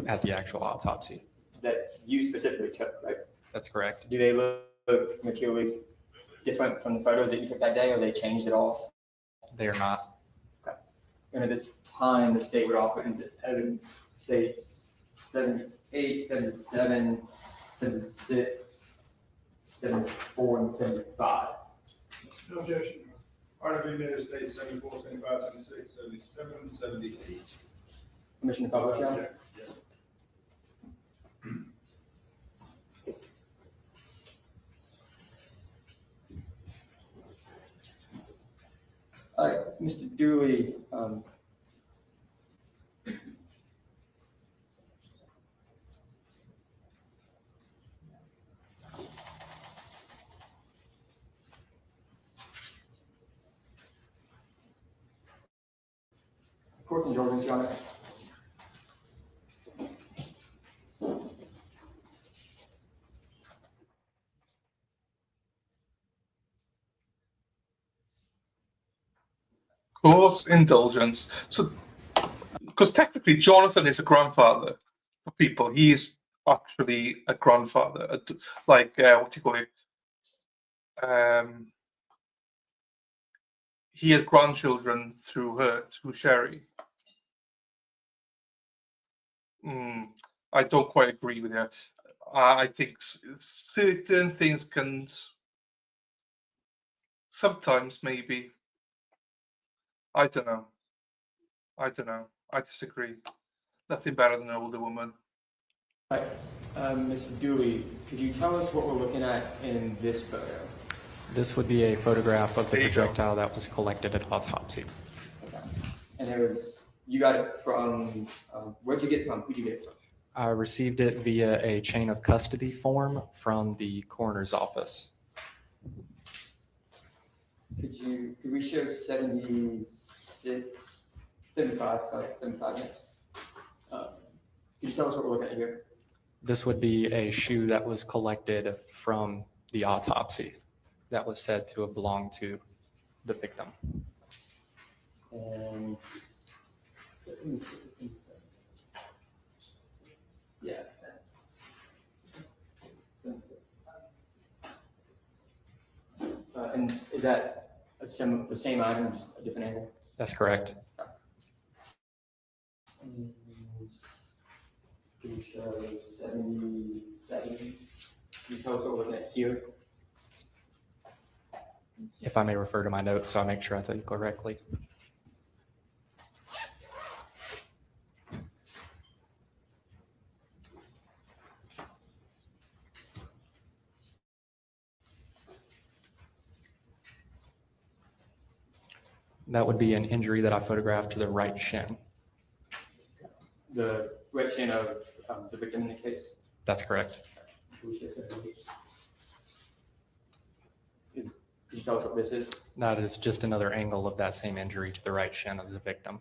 at the actual autopsy. That you specifically took, right? That's correct. Do they look materially different from the photos that you took that day, or they changed at all? They are not. Okay. And at this time, the state would offer into evidence states 78, 77, 76, 74, and 75. No objection. Article United States 74, 75, 76, 77, 78. Permission to publish now? Yes. All right, Mr. Dooley, court's indulgence, Your Honor. Court's indulgence. So, because technically Jonathan is a grandfather for people. He is actually a grandfather, like what do you call it? He has grandchildren through her, through Sherry. I don't quite agree with her. I think certain things can sometimes maybe. I don't know. I disagree. Nothing better than an older woman. All right, Mr. Dooley, could you tell us what we're looking at in this photo? This would be a photograph of the projectile that was collected at autopsy. Okay. And there was, you got it from, where'd you get it from? Who'd you get it from? I received it via a chain of custody form from the coroner's office. Could we show 75, yes. Could you tell us what we're looking at here? This would be a shoe that was collected from the autopsy that was said to have belonged to the victim. And yeah. And is that the same item, just a different angle? That's correct. And can you show 77? Can you tell us what we're looking at here? If I may refer to my notes so I make sure I tell you correctly. That would be an injury that I photographed to the right shin. The right shin of the victim in the case? That's correct. Could you tell us what this is? That is just another angle of that same injury to the right shin of the victim.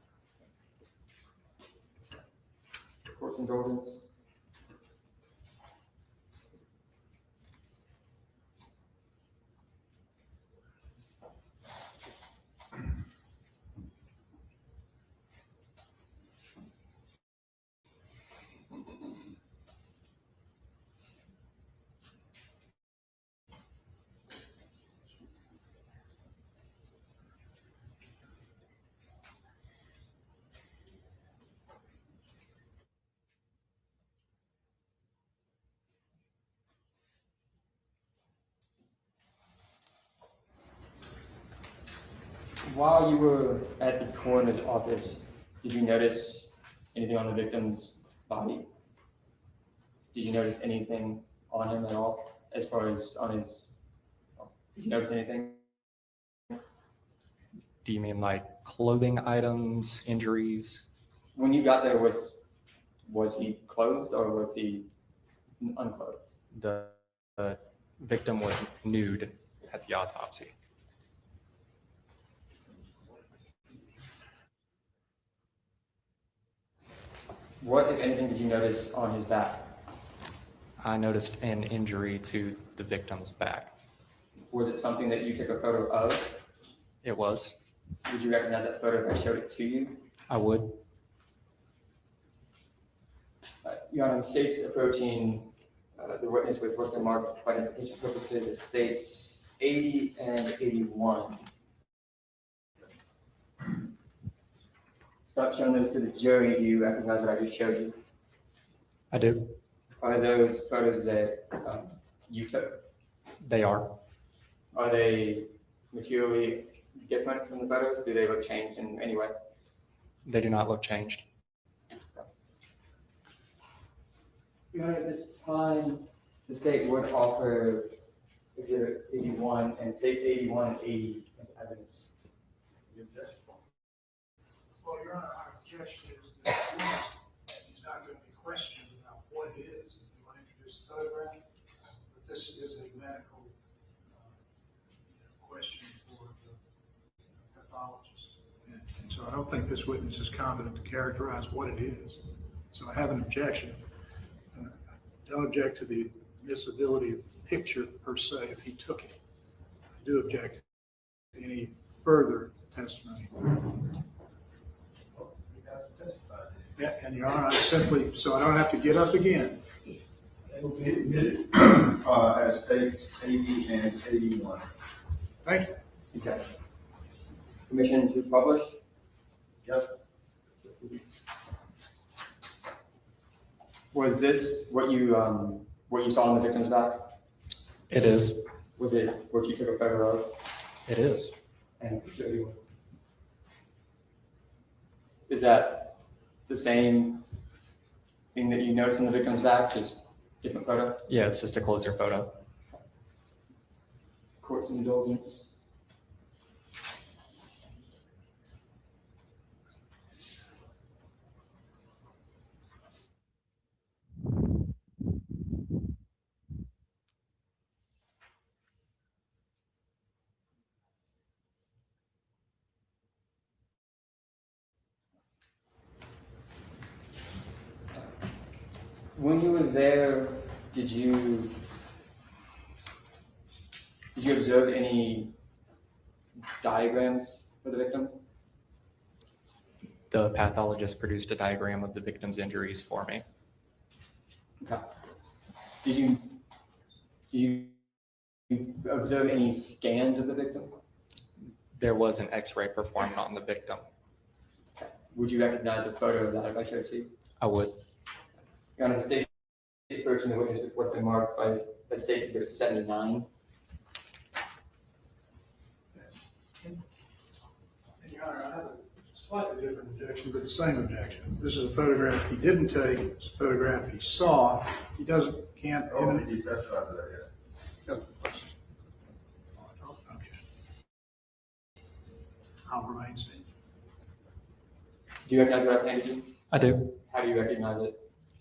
Court's indulgence? While you were at the coroner's office, did you notice anything on the victim's body? Did you notice anything on him at all, as far as on his, did you notice anything? Do you mean like clothing items, injuries? When you got there, was he clothed or was he unclothed? The victim was nude at the autopsy. What, if anything, did you notice on his back? I noticed an injury to the victim's back. Was it something that you took a photo of? It was. Would you recognize that photo if I showed it to you? I would. Your Honor, the state's approaching the witness with working mark for identification purposes. It states 80 and 81. Stop showing those to the jury. Do you recognize what I just showed you? I do. Are those photos that you took? They are. Are they materially different from the photos? Do they look changed in any way? They do not look changed. Your Honor, at this time, the state would offer Exhibit 81 and states 81 and 80 as evidence. Well, Your Honor, our objection is that he's not going to be questioned about what it is if you want to introduce the photograph, but this is a medical question for the pathologist. And so I don't think this witness is competent to characterize what it is. So I have an objection. I don't object to the admissibility of the picture per se if he took it. I do object to any further testimony. Yeah, and Your Honor, I simply, so I don't have to get up again. It will be admitted as states 80 and 81. Thank you. Okay. Permission to publish? Yes. Was this what you saw on the victim's back? It is. Was it what you took a photo of? It is. And is that the same thing that you noticed in the victim's back, just different photo? Yeah, it's just a closer photo. Court's indulgence. When you were there, did you observe any diagrams for the victim? The pathologist produced a diagram of the victim's injuries for me. Okay. Did you observe any scans of the victim? There was an X-ray performed on the victim. Would you recognize a photo of that if I showed it to you? I would. Your Honor, the state's version of the witness report's been marked by the state's exhibit 79. And Your Honor, I have a slightly different objection, but the same objection. This is a photograph he didn't take. It's a photograph he saw. He can't. Oh, did you testify to that yet? Okay. I'll remain standing. Do you recognize what I've handed you? I do. How do you recognize it?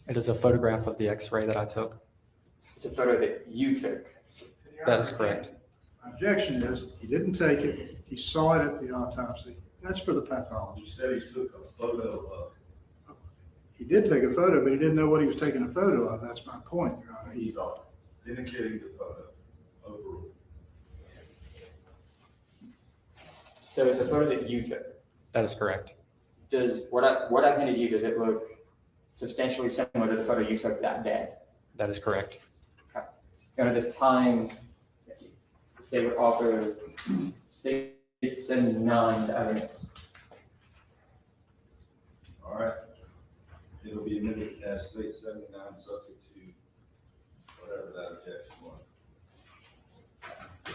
It is a photograph of the X-ray that I took. It's a photo that you took. That is correct. My objection is he didn't take it. He saw it at the autopsy. That's for the pathologist. You said he took a photo of. He did take a photo, but he didn't know what he was taking a photo of. That's my point, Your Honor. He thought, didn't get him the photo overall. So it's a photo that you took. That is correct. Does what I handed you, does it look substantially similar to the photo you took that day? That is correct. Okay. At this time, the state would offer state 79 evidence. All right. It'll be admitted as state 79, subject to whatever that objection was.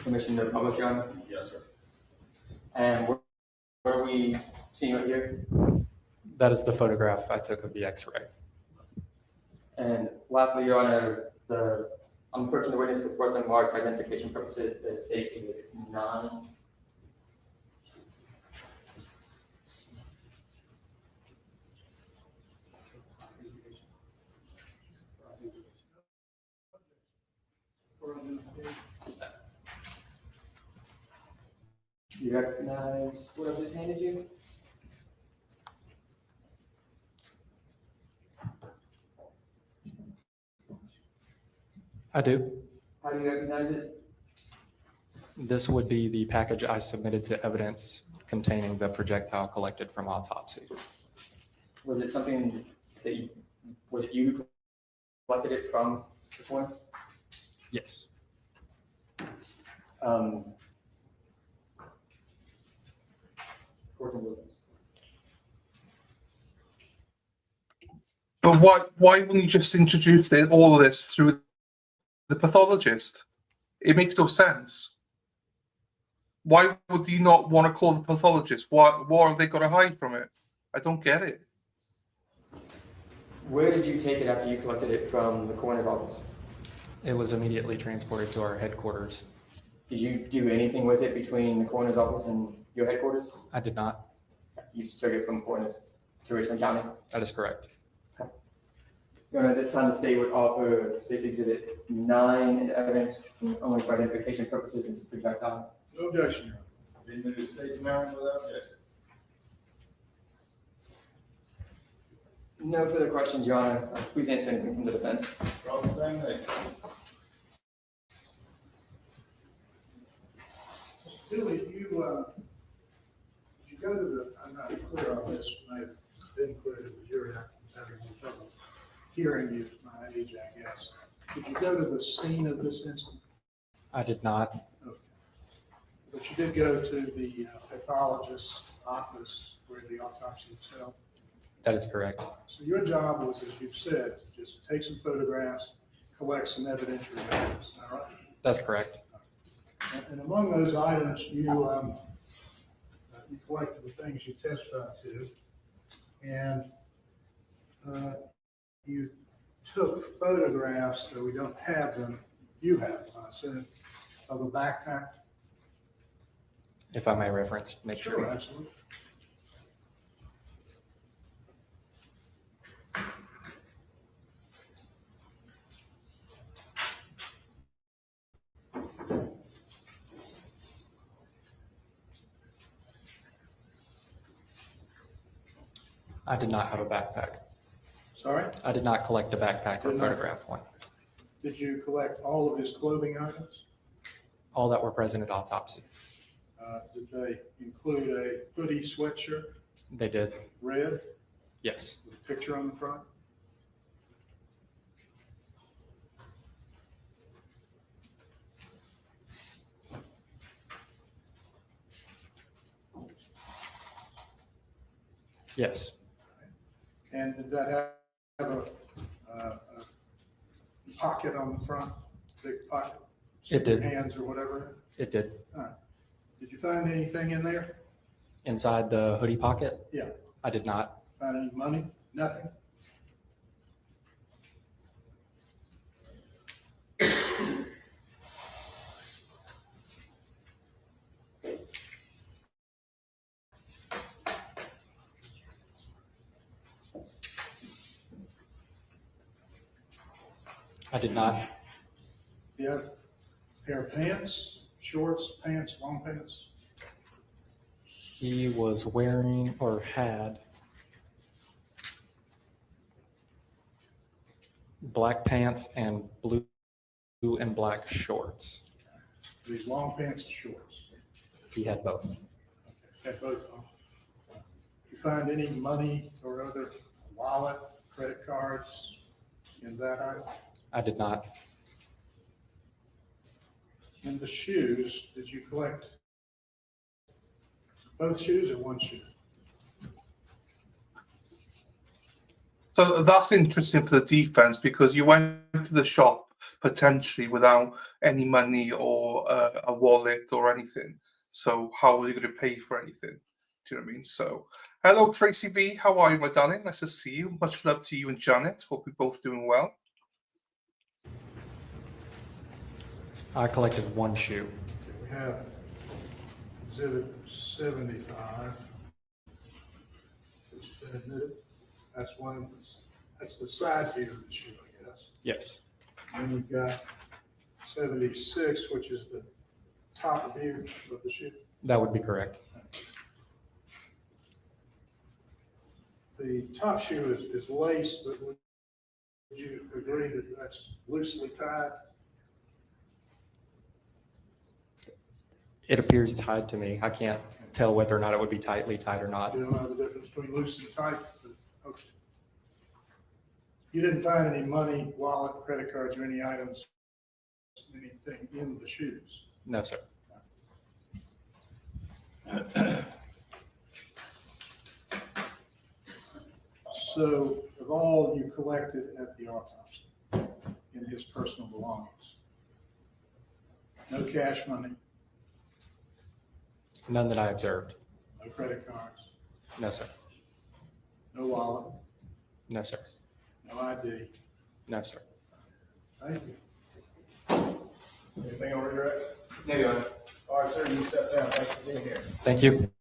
Permission to publish, Your Honor? Yes, sir. And what are we seeing right here? That is the photograph I took of the X-ray. And lastly, Your Honor, I'm approaching the witness with what's been marked for identification purposes, the state's exhibit 9. Do you recognize what I just handed you? I do. How do you recognize it? This would be the package I submitted to evidence containing the projectile collected from autopsy. Was it something that you who collected it from this one? Yes. But why wouldn't you just introduce all of this through the pathologist? It makes no sense. Why would you not want to call the pathologist? What have they got to hide from it? I don't get it. Where did you take it after you collected it from the coroner's office? It was immediately transported to our headquarters. Did you do anything with it between the coroner's office and your headquarters? I did not. You just took it from the coroner's to Richland County? That is correct. Okay. Your Honor, this time the state would offer State's Exhibit 9 in evidence only for identification purposes and projectile. No objection, Your Honor. Being moved to state's marriage without objection. No further questions, Your Honor. Please answer anything from the defense. Billy, you go to the, I'm not clear on this, may have been clear to the jury, I'm having trouble hearing you at my age, I guess. Did you go to the scene of this incident? I did not. Okay. But you did go to the pathologist's office where the autopsy was held? That is correct. So your job was, as you've said, to just take some photographs, collect some evidentiary evidence, is that right? That's correct. And among those items, you collected the things you testified to, and you took photographs, so we don't have them. You have them, I assume, of a backpack. If I may reference, make sure. Sure, absolutely. I did not have a backpack. Sorry? I did not collect a backpack or Did not. photograph one. Did you collect all of his clothing items? All that were present at autopsy. Did they include a hoodie sweatshirt, They did. red, Yes. with a picture on the front? Yes. And did that have a pocket on the front, big pocket? It did. Hands or whatever? It did. All right. Did you find anything in there? Inside the hoodie pocket? Yeah. I did not. Find any money? Nothing? I did not. Do you have a pair of pants, shorts, pants, long pants? He was wearing or had black pants and blue and black shorts. These long pants and shorts? He had both. Had both on. Did you find any money or other wallet, credit cards in that item? I did not. In the shoes, did you collect both shoes or one shoe? So that's interesting for the defense because you went to the shop potentially without any money or a wallet or anything. So how was you going to pay for anything? Do you know what I mean? So, hello Tracy V, how are you, my darling? Nice to see you. Much love to you and Janet. Hope you're both doing well. I collected one shoe. We have exhibit 75, which has been admitted. That's one of the, that's the side view of the shoe, I guess. Yes. And we've got 76, which is the top view of the shoe. That would be correct. The top shoe is laced, but would you agree that that's loosely tied? It appears tied to me. I can't tell whether or not it would be tightly tied or not. You don't know the difference between loose and tight, but okay. You didn't find any money, wallet, credit cards, or any items, anything in the shoes? No, sir. So, of all you collected at the autopsy in his personal belongings, no cash money, None that I observed. no credit cards, No, sir. no wallet, No, sir. no ID. No, sir. Thank you. Anything over here, Rex? No, Your Honor. All right, sir, you step down. Thanks for being here. Thank you.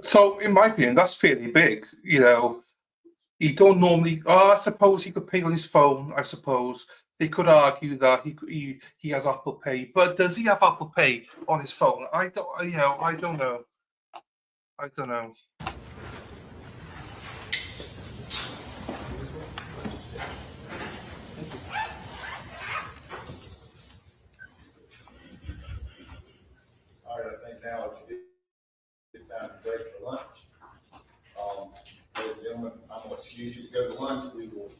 So, in my opinion, that's fairly big. You know, you don't normally. Oh, I suppose he could pay on his phone. I suppose they could argue that he has Apple Pay, but does he have Apple Pay on his phone? I don't. You know, I don't know. I don't know. All right, I think now it's time to break for lunch. Ladies and gentlemen, I'm going to excuse you to go to lunch. We will,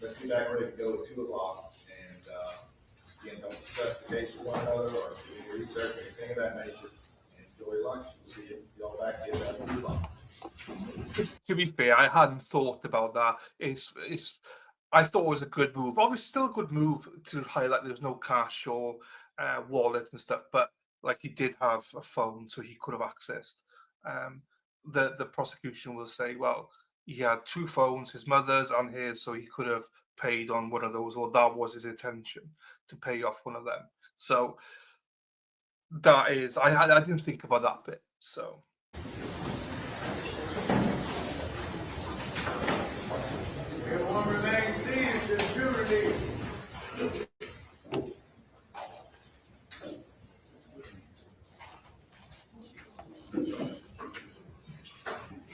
let's be back ready to go at 2 o'clock. And again, don't discuss the case with one another or do any research or anything of that nature. Enjoy lunch. We'll see y'all back here at 2 o'clock. To be fair, I hadn't thought about that. I thought it was a good move. Obviously, still a good move to highlight there's no cash or wallet and stuff, but like he did have a phone, so he could have accessed. The prosecution will say, well, he had 2 phones, his mother's and his, so he could have paid on one of those, or that was his intention to pay off one of them. So that is, I didn't think about that bit. So. Everyone remain seated to the jury.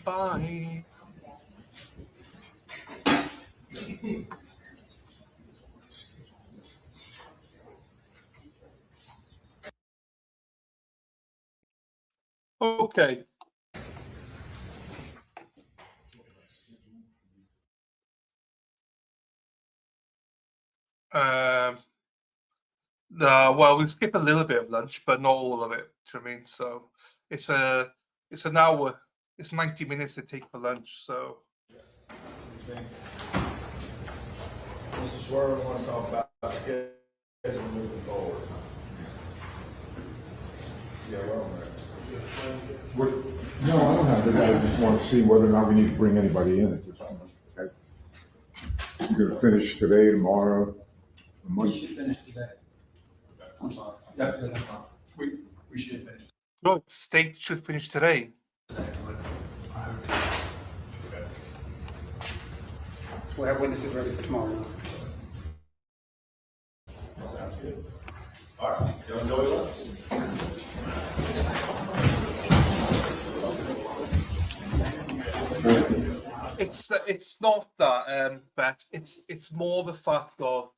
Bye. Okay. No, well, we skip a little bit of lunch, but not all of it. Do you know what I mean? So it's an hour. It's 90 minutes to take for lunch. So. Mr. Swerve, want to talk about schedule moving forward. Yeah, no, I don't have to. I just want to see whether or not we need to bring anybody in at this time. Okay. You're gonna finish today, tomorrow, We should finish today. I'm sorry. Yeah, that's fine. We should finish. Good. State should finish today. We'll have witnesses ready for tomorrow. Sounds good. All right, you enjoy your lunch. It's not that, but it's more the fact of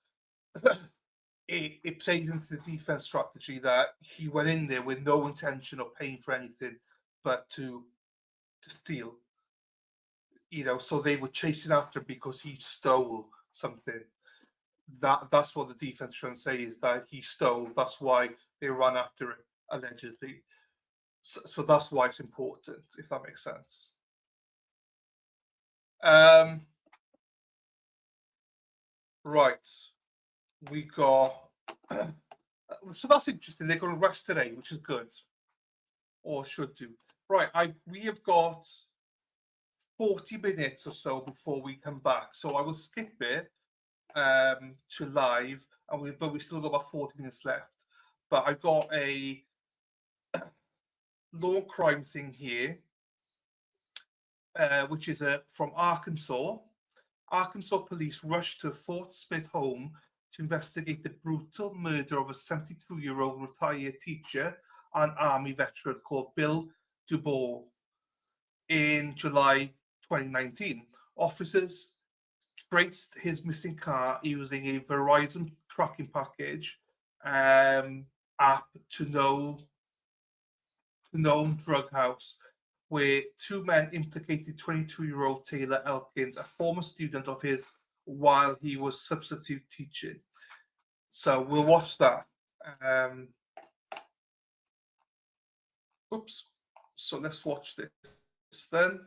it plays into the defense strategy that he went in there with no intention of paying for anything but to steal. You know, so they were chasing after him because he stole something. That's what the defense trying to say is that he stole. That's why they ran after him, allegedly. So that's why it's important, if that makes sense. Right. We got so that's interesting. They're going to rest today, which is good, or should do. Right. We have got 40 minutes or so before we come back, so I will skip it to live, but we still got about 40 minutes left. But I've got a law and crime thing here, which is from Arkansas. Arkansas police rushed to Fort Smith home to investigate the brutal murder of a 72-year-old retired teacher and Army veteran called Bill DuBois in July 2019. Officers traced his missing car using a Verizon tracking package app to known drug house, where two men implicated 22-year-old Taylor Elkins, a former student of his, while he was substitute teaching. So we'll watch that. Oops. So let's watch this then,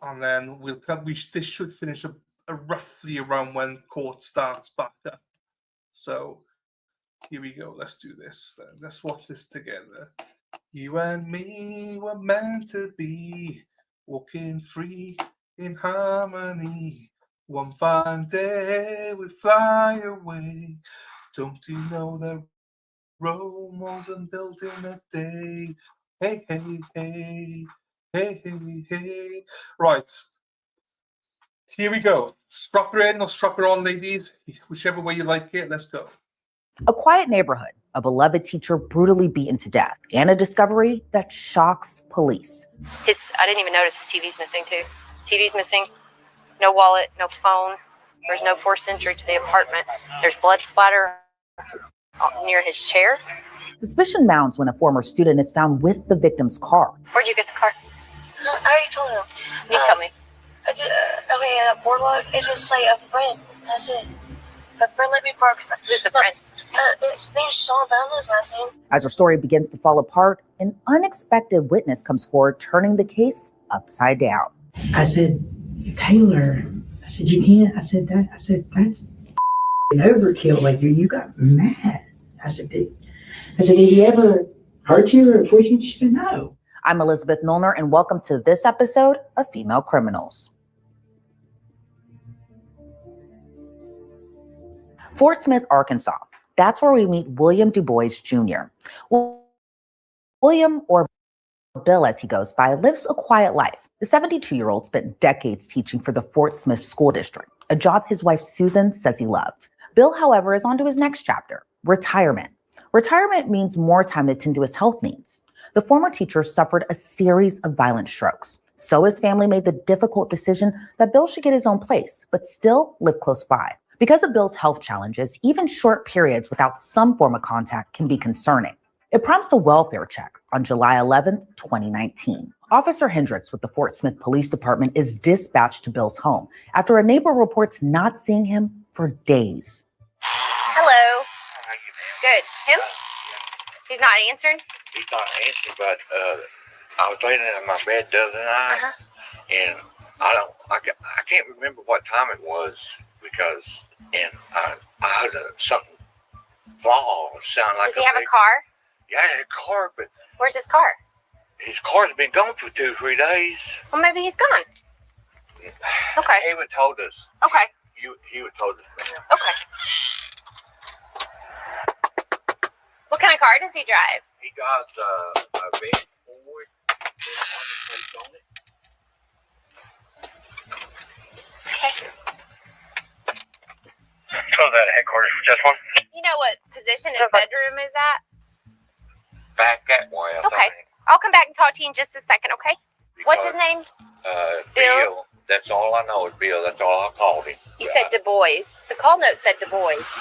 and then we'll come. This should finish roughly around when court starts back up. So here we go. Let's do this then. Let's watch this together. You and me were meant to be, walking free in harmony. One fine day we fly away. Don't you know that Rome wasn't built in a day? Hey, hey, hey, hey, hey, hey. Right. Here we go. Strap her in or strap her on, ladies. Whichever way you like it. Let's go. A quiet neighborhood, a beloved teacher brutally beaten to death, and a discovery that shocks police. I didn't even notice his TV's missing too. TV's missing, no wallet, no phone. There's no forced entry to the apartment. There's blood splatter near his chair. Suspicion mounts when a former student is found with the victim's car. Where'd you get the car? No, I already told him. You tell me. I did, okay, boardwalk, it's just like a friend. That's it. A friend let me park. Who's the friend? His name's Sean, but I don't know his last name. As her story begins to fall apart, an unexpected witness comes forward, turning the case upside down. I said, Taylor, I said, you can't. I said, that's an overkill. Like, you got mad. I said, did he ever hurt you or force you? She said, no. I'm Elizabeth Milner, and welcome to this episode of Female Criminals. Fort Smith, Arkansas. That's where we meet William DuBois Jr. William, or Bill as he goes by, lives a quiet life. The 72-year-old spent decades teaching for the Fort Smith School District, a job his wife Susan says he loved. Bill, however, is on to his next chapter, retirement. Retirement means more time to tend to his health needs. The former teacher suffered a series of violent strokes. So his family made the difficult decision that Bill should get his own place, but still live close by. Because of Bill's health challenges, even short periods without some form of contact can be concerning. It prompts a welfare check on July 11th, 2019. Officer Hendricks with the Fort Smith Police Department is dispatched to Bill's home after a neighbor reports not seeing him for days. Hello. Good. Him? He's not answering? He's not answering, but I was laying in my bed the other night, and I can't remember what time it was because, and I heard something fall, sound like. Does he have a car? Yeah, a car, but. Where's his car? His car's been gone for 2 or 3 days. Well, maybe he's gone. Okay. He would told us. Okay. He would told us, ma'am. Okay. What kind of car does he drive? He drives a red Ford with Army plates on it. So that headquarters for just one? You know what position his bedroom is at? Back that way, I Okay. think. I'll come back and talk to you in just a second, okay? What's his name? Bill. That's all I know is Bill. That's all I called him. You said Du Bois. The call note said Du Bois.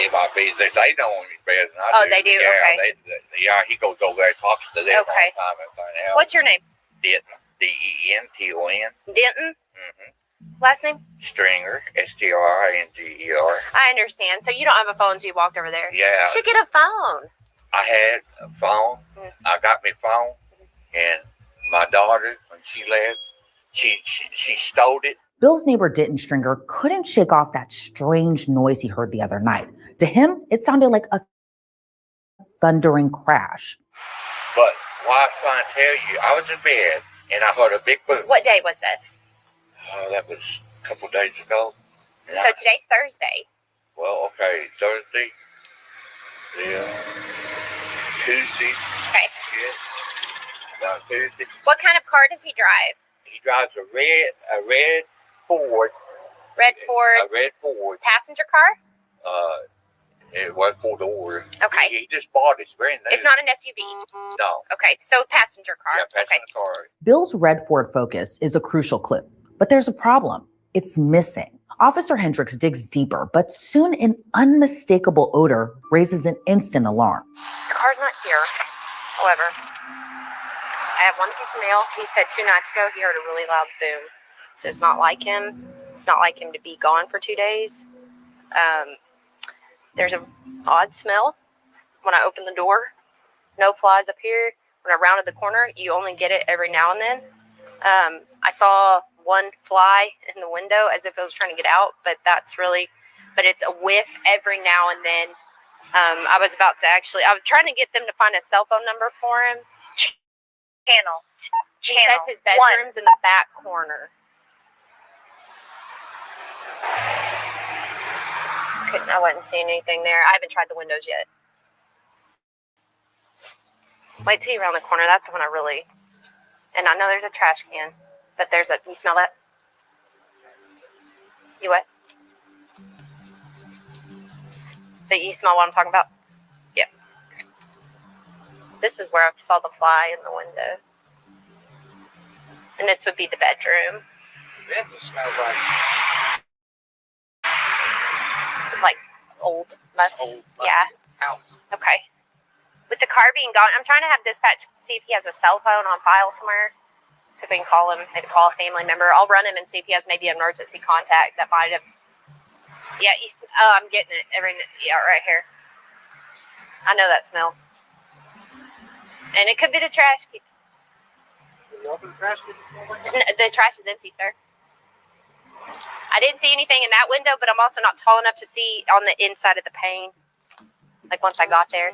It might be that they know him better than I do. Oh, they do? Yeah, Okay. yeah, he goes over there and talks to them Okay. all the time. Everything else. What's your name? Denton. Denton. Denton? Last name? Stringer. Stringer. I understand. So you don't have a phone, so you walked over there. Yeah. You should get a phone. I had a phone. I got my phone, and my daughter, when she left, she stole it. Bill's neighbor Denton Stringer couldn't shake off that strange noise he heard the other night. To him, it sounded like a thundering crash. But what I was trying to tell you, I was in bed, and I heard a big boom. What day was this? Oh, that was a couple days ago. And So today's Thursday. Well, okay, Thursday. Yeah. Tuesday. Okay. Yeah. Tuesday. What kind of car does he drive? He drives a red Ford. Red Ford. A red Ford. Passenger car? It was 4 doors. Okay. He just bought it. It's brand new. It's not an SUV. No. Okay, so passenger car. Yeah, passenger car. Bill's red Ford Focus is a crucial clue, but there's a problem. It's missing. Officer Hendricks digs deeper, but soon an unmistakable odor raises an instant alarm. His car's not here. However, I have one piece of mail. He said 2 nights ago he heard a really loud boom. So it's not like him. It's not like him to be gone for 2 days. There's an odd smell when I open the door. No flies up here. When I rounded the corner, you only get it every now and then. I saw one fly in the window as if it was trying to get out, but it's a whiff every now and then. I was trying to get them to find a cell phone number for him. He says his bedroom's in the back corner. I wasn't seeing anything there. I haven't tried the windows yet. Wait till you around the corner. That's when and I know there's a trash can, but you smell that? You what? But you smell what I'm talking about? Yep. This is where I saw the fly in the window. And this would be the bedroom. That smells like Old must. Yeah. House. Okay. With the car being gone, I'm trying to have dispatch see if he has a cell phone on file somewhere. See if we can call him, maybe call a family member. I'll run him and see if he has maybe an emergency contact that might have. Yeah, I'm getting it right here. I know that smell. And it could be the trash can. Did you open the trash can? The trash is empty, sir. I didn't see anything in that window, but I'm also not tall enough to see on the inside of the pane. Like once I got there.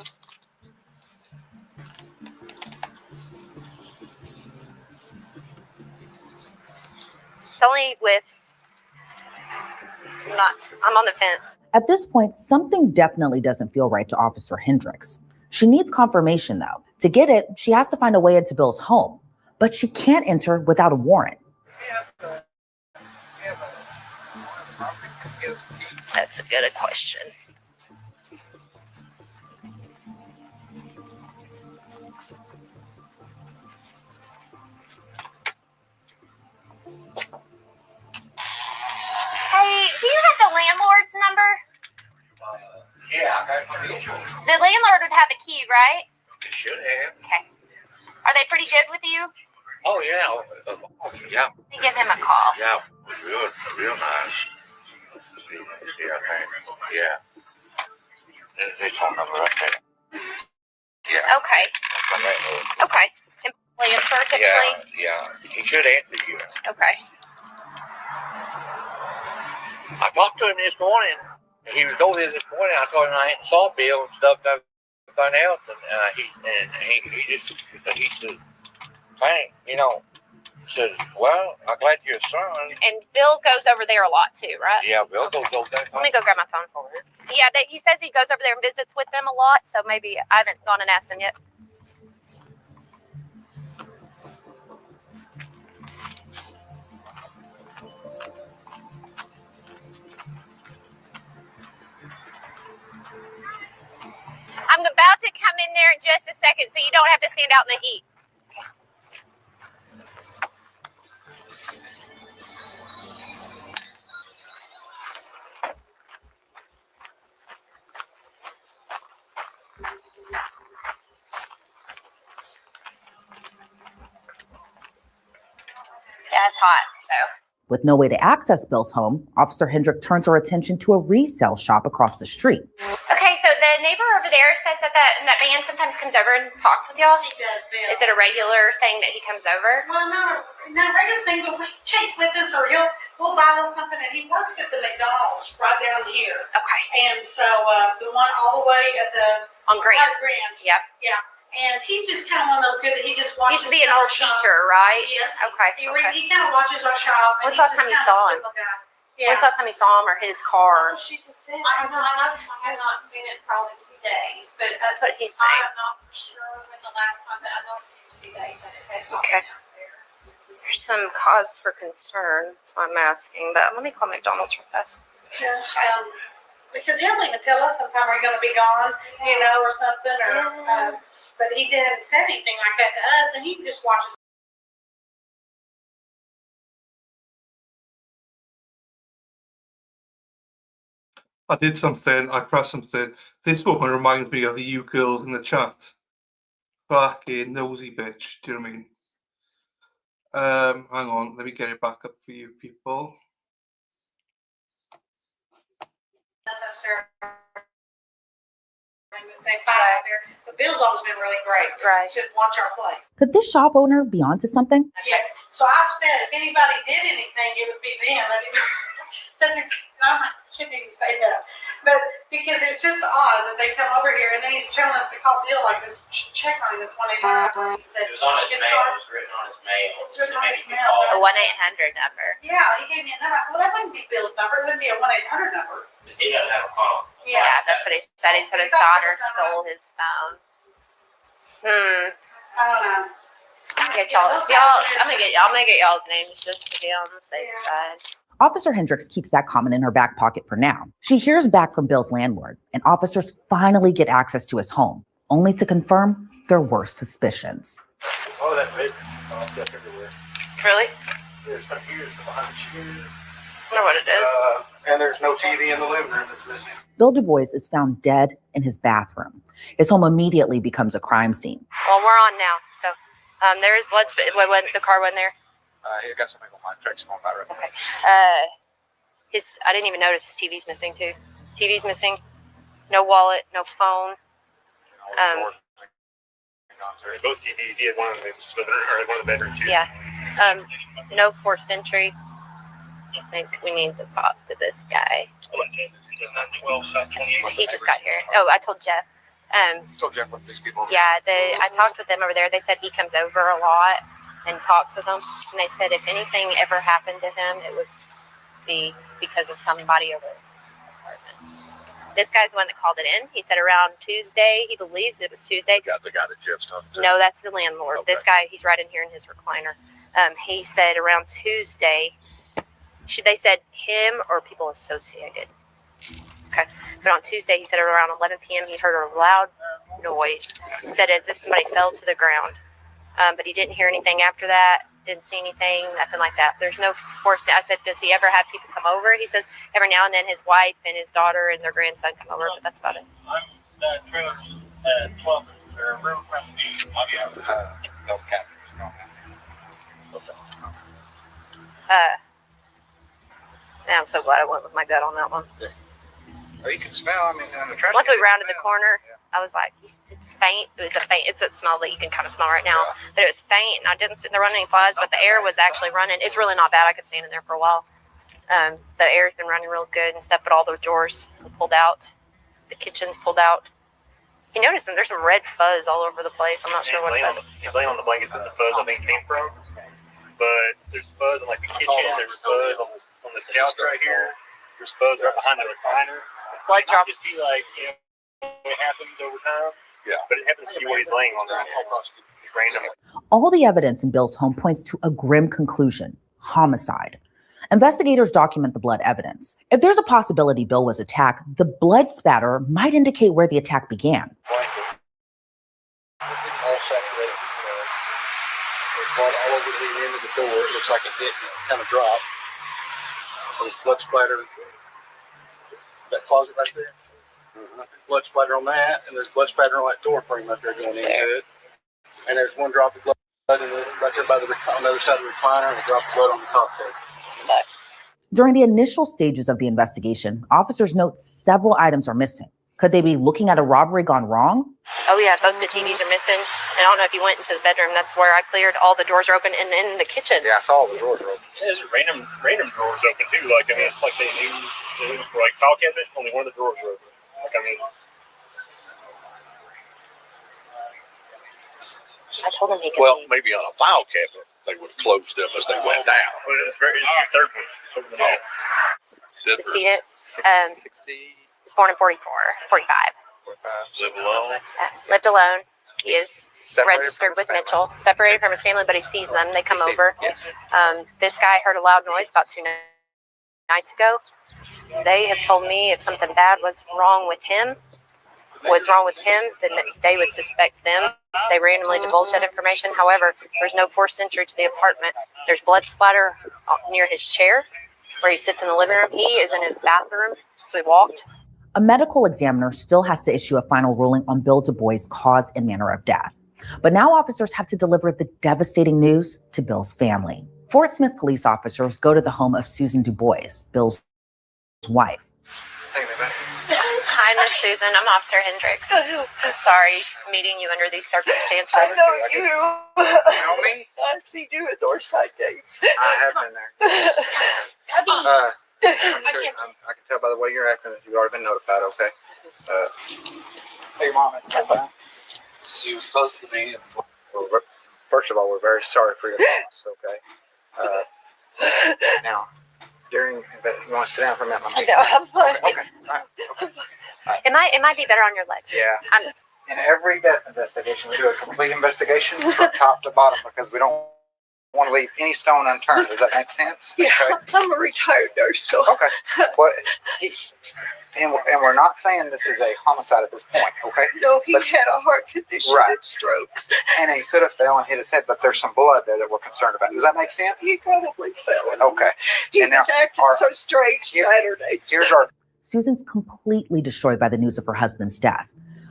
It's only whiffs. I'm on the fence. At this point, something definitely doesn't feel right to Officer Hendricks. She needs confirmation, though. To get it, she has to find a way into Bill's home, but she can't enter without a warrant. That's a good question. you, right? They should have. Okay. Are they pretty good with you? Oh, yeah. Yeah. Let me give him a call. Yeah. Real nice. See, I think. Yeah. They phone number right there. Yeah. Okay. Okay. And will he answer typically? Yeah. He should answer you. Okay. I talked to him this morning. He was over here this morning. I told him I hadn't saw Bill and stuff, everything else, and he said, said, well, I'm glad you're a son. And Bill goes over there a lot too, right? Yeah, Bill goes over there. Let me go grab my phone for him. Yeah, he says he goes over there and visits with them a lot, so maybe I haven't gone and asked him yet. I'm about to come in there in just a second, so you don't have to stand out in the heat. Yeah, it's hot, so. With no way to access Bill's home, Officer Hendrick turns her attention to a resale shop across the street. Okay, so the neighbor over there says that man sometimes comes over and talks with y'all. He does, Bill. Is it a regular thing that he comes over? Well, not a regular thing, but we chase with us, or we'll buy a little something, and he works at the McDonald's right down here. Okay. And so the one all the way at the on Grant. Yep. Yeah. And he's just kind of one of those good that he just watches. Used to be an old teacher, right? Yes. Okay. He kind of watches our shop. When's the last time you saw him? Yeah. When's the last time you saw him or his car? She just said. I don't know. I've not seen it probably 2 days, but that's what he's saying. I'm not sure when the last time, but I know it's been 2 days that it has not Okay. been out there. There's some cause for concern. That's why I'm asking. But let me call McDonald's real fast. Yeah, because he'll even tell us sometime we're going to be gone, or something, or. But he didn't say anything like that to us, and he just watches. I did something, I pressed something. This woman reminds me of you girls in the chat. Fucking nosy bitch, do you know what I mean? Hang on, let me get it back up for you people. They fight out there, but Bill's always been really great. Right. To watch our place. Could this shop owner be onto something? Yes. So I've said if anybody did anything, it would be them. I shouldn't even say that, but because it's just odd that they come over here and then he's telling us to call Bill like this. Check on this 1-800. He said It was on his mail. car- It was written on his mail. It's written on his mail. A 1-800 number. Yeah, he gave me a number. I said, well, that wouldn't be Bill's number. It wouldn't be a 1-800 number. He doesn't have a phone. Yeah, that's what he said. He said his daughter stole his phone. I don't know. Get y'all. I'm gonna get y'all's names just to be on the safe side. Officer Hendricks keeps that comment in her back pocket for now. She hears back from Bill's landlord, and officers finally get access to his home, only to confirm their worst suspicions. Oh, that's big. Oh, stuff everywhere. Really? There's some here, some behind the chair. I wonder what it is. And there's no TV in the living room that's missing. Bill Du Bois is found dead in his bathroom. His home immediately becomes a crime scene. Well, we're on now. So there is blood. The car went there. He got something on my tracks going by right now. Okay. I didn't even notice his TV's missing too. TV's missing. No wallet. No phone. Both TVs. He had one in the bedroom too. Yeah. No forced entry. I think we need to talk to this guy. He just got here. Oh, I told Jeff. Told Jeff what these people. Yeah, I talked with them over there. They said he comes over a lot and talks with them. And they said if anything ever happened to him, it would be because of somebody over his apartment. This guy's the one that called it in. He said around Tuesday. He believes it was Tuesday. The guy that Jeff's talking to. No, that's the landlord. Okay. This guy, he's right in here in his recliner. He said around Tuesday, they said him or people associated. Okay. But on Tuesday, he said around 11 p.m., he heard a loud noise. He said as if somebody fell to the ground. But he didn't hear anything after that. Didn't see anything, nothing like that. There's no force. I said, does he ever have people come over? He says every now and then his wife and his daughter and their grandson come over, but that's about it. Yeah, I'm so glad I went with my gut on that one. Oh, you can smell. I mean, on the trash. Once we rounded the corner, I was like, it's faint. It was a faint. It's a smell that you can kind of smell right now, but it was faint, and I didn't see there running any flies, but the air was actually running. It's really not bad. I could stand in there for a while. The air's been running real good and stuff, but all the drawers pulled out. The kitchen's pulled out. You notice there's some red fuzz all over the place. I'm not sure what. He's laying on the blankets that the fuzz I think came from. But there's fuzz in like the kitchen. There's fuzz on this couch right here. There's fuzz right behind the recliner. Blood drop. Just be like, it happens over time. Yeah. But it happens to be what he's laying on right now. It's random. All the evidence in Bill's home points to a grim conclusion: homicide. Investigators document the blood evidence. If there's a possibility Bill was attacked, the blood spatter might indicate where the attack began. All saturated. There's blood all over the end of the door. It looks like it hit and kind of dropped. There's blood splatter. That closet right there. There's blood splatter on that, and there's blood splatter on that door frame right there going into it. And there's one drop of blood right there by on the other side of the recliner, and a drop of blood on the top there. During the initial stages of the investigation, officers note several items are missing. Could they be looking at a robbery gone wrong? Oh yeah, both the TVs are missing. And I don't know if you went into the bedroom. That's where I cleared. All the doors are open, and in the kitchen. Yeah, I saw all the doors are open. Yeah, there's random drawers open too. Like I mean, it's like they knew for like file cabinet, only one of the drawers are open. Like I mean. I told him he could. Well, maybe on a file cabinet they would have closed them as they went down. But it's the third one over the wall. Decedent. 60. Was born in 45. Live alone. Lived alone. He is registered with Mitchell. Separated from his family, but he sees them. They come over. Yes. This guy heard a loud noise about 2 nights ago. They have told me if something bad was wrong with him, then they would suspect them. They randomly divulged that information. However, there's no forced entry to the apartment. There's blood splatter near his chair where he sits in the living room. He is in his bathroom, so we walked. A medical examiner still has to issue a final ruling on Bill Du Bois' cause and manner of death. But now officers have to deliver the devastating news to Bill's family. Fort Smith police officers go to the home of Susan Du Bois, Bill's wife. Hi, Miss Susan. I'm Officer Hendricks. I'm sorry meeting you under these circumstances. I know you. You know me? I've seen you at Northside Games. I have been there. I can tell by the way you're acting that you've already been notified, okay? Hey, Mom. She was close to me. Well, first of all, we're very sorry for your loss, okay? Now, you want to sit down for a minute? No, I'm fine. Okay. All right. It might be better on your legs. Yeah. In every death investigation, we do a complete investigation from top to bottom because we don't want to leave any stone unturned. Does that make sense? Yeah, Okay. I'm a retired nurse, so. Okay. Well, and we're not saying this is a homicide at this point, okay? No, he But- had a heart condition Right. and strokes. And he could have fell and hit his head, but there's some blood there that we're concerned about. Does that make sense? He probably fell. Okay. He And was now, acting so strange Saturday. Here's our Susan's completely destroyed by the news of her husband's death.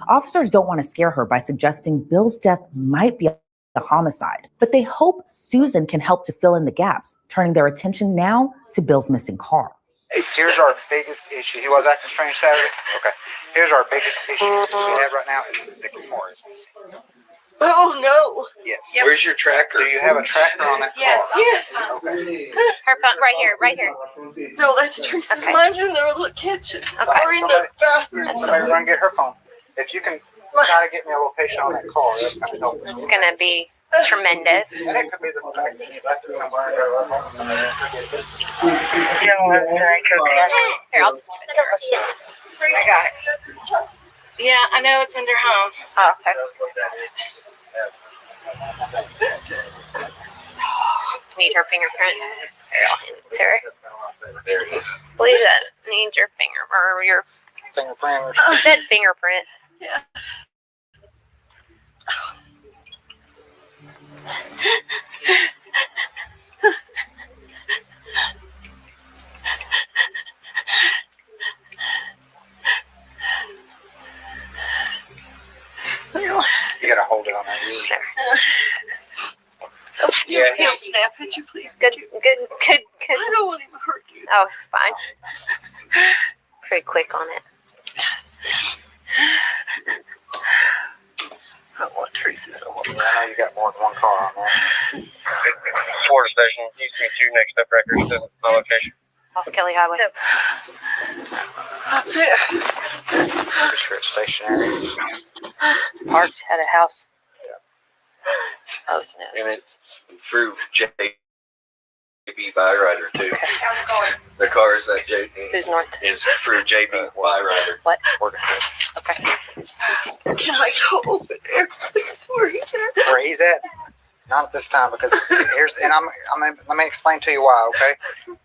Officers don't want to scare her by suggesting Bill's death might be a homicide, but they hope Susan can help to fill in the gaps, turning their attention now to Bill's missing car. Here's our biggest issue. He was acting strange Saturday. Okay. Here's our biggest issue we have right now is the car is missing. Oh, no. Yes. Yep. Where's your tracker? Do you have a tracker on that Yes. car? Yeah. Okay. Her phone, right here. No, that's Teresa's. Okay. Mine's in the kitchen or in the bathroom. Somebody run get her phone. If you can try to get me a location on that car, that's going to help. It's going to be tremendous. And it could be the fact that you left it somewhere. Here, I'll just give it to her. I got it. Yeah, I know it's under home. Oh, okay. Need her fingerprint. Here, I'll hand it to her. Please, need your finger or your fingerprint. It said fingerprint. Yeah. Yeah. He'll snap at you, please. Good. I don't want him to hurt you. Oh, it's fine. Pretty quick on it. I want Teresa's. I want Yeah, I know you got more than one car on there. Florida station, used to be 2 next up records to my location. Off Kelly Highway. That's it. Pretty sure it's stationary. It's parked at a house. Oh, snap. And it's through JB Byrider too. The car is at JB. Who's north? Is through JB Byrider. What? Okay. Can I go over there, please, where he's at? Where he's at? Not at this time, because here's, and let me explain to you why, okay?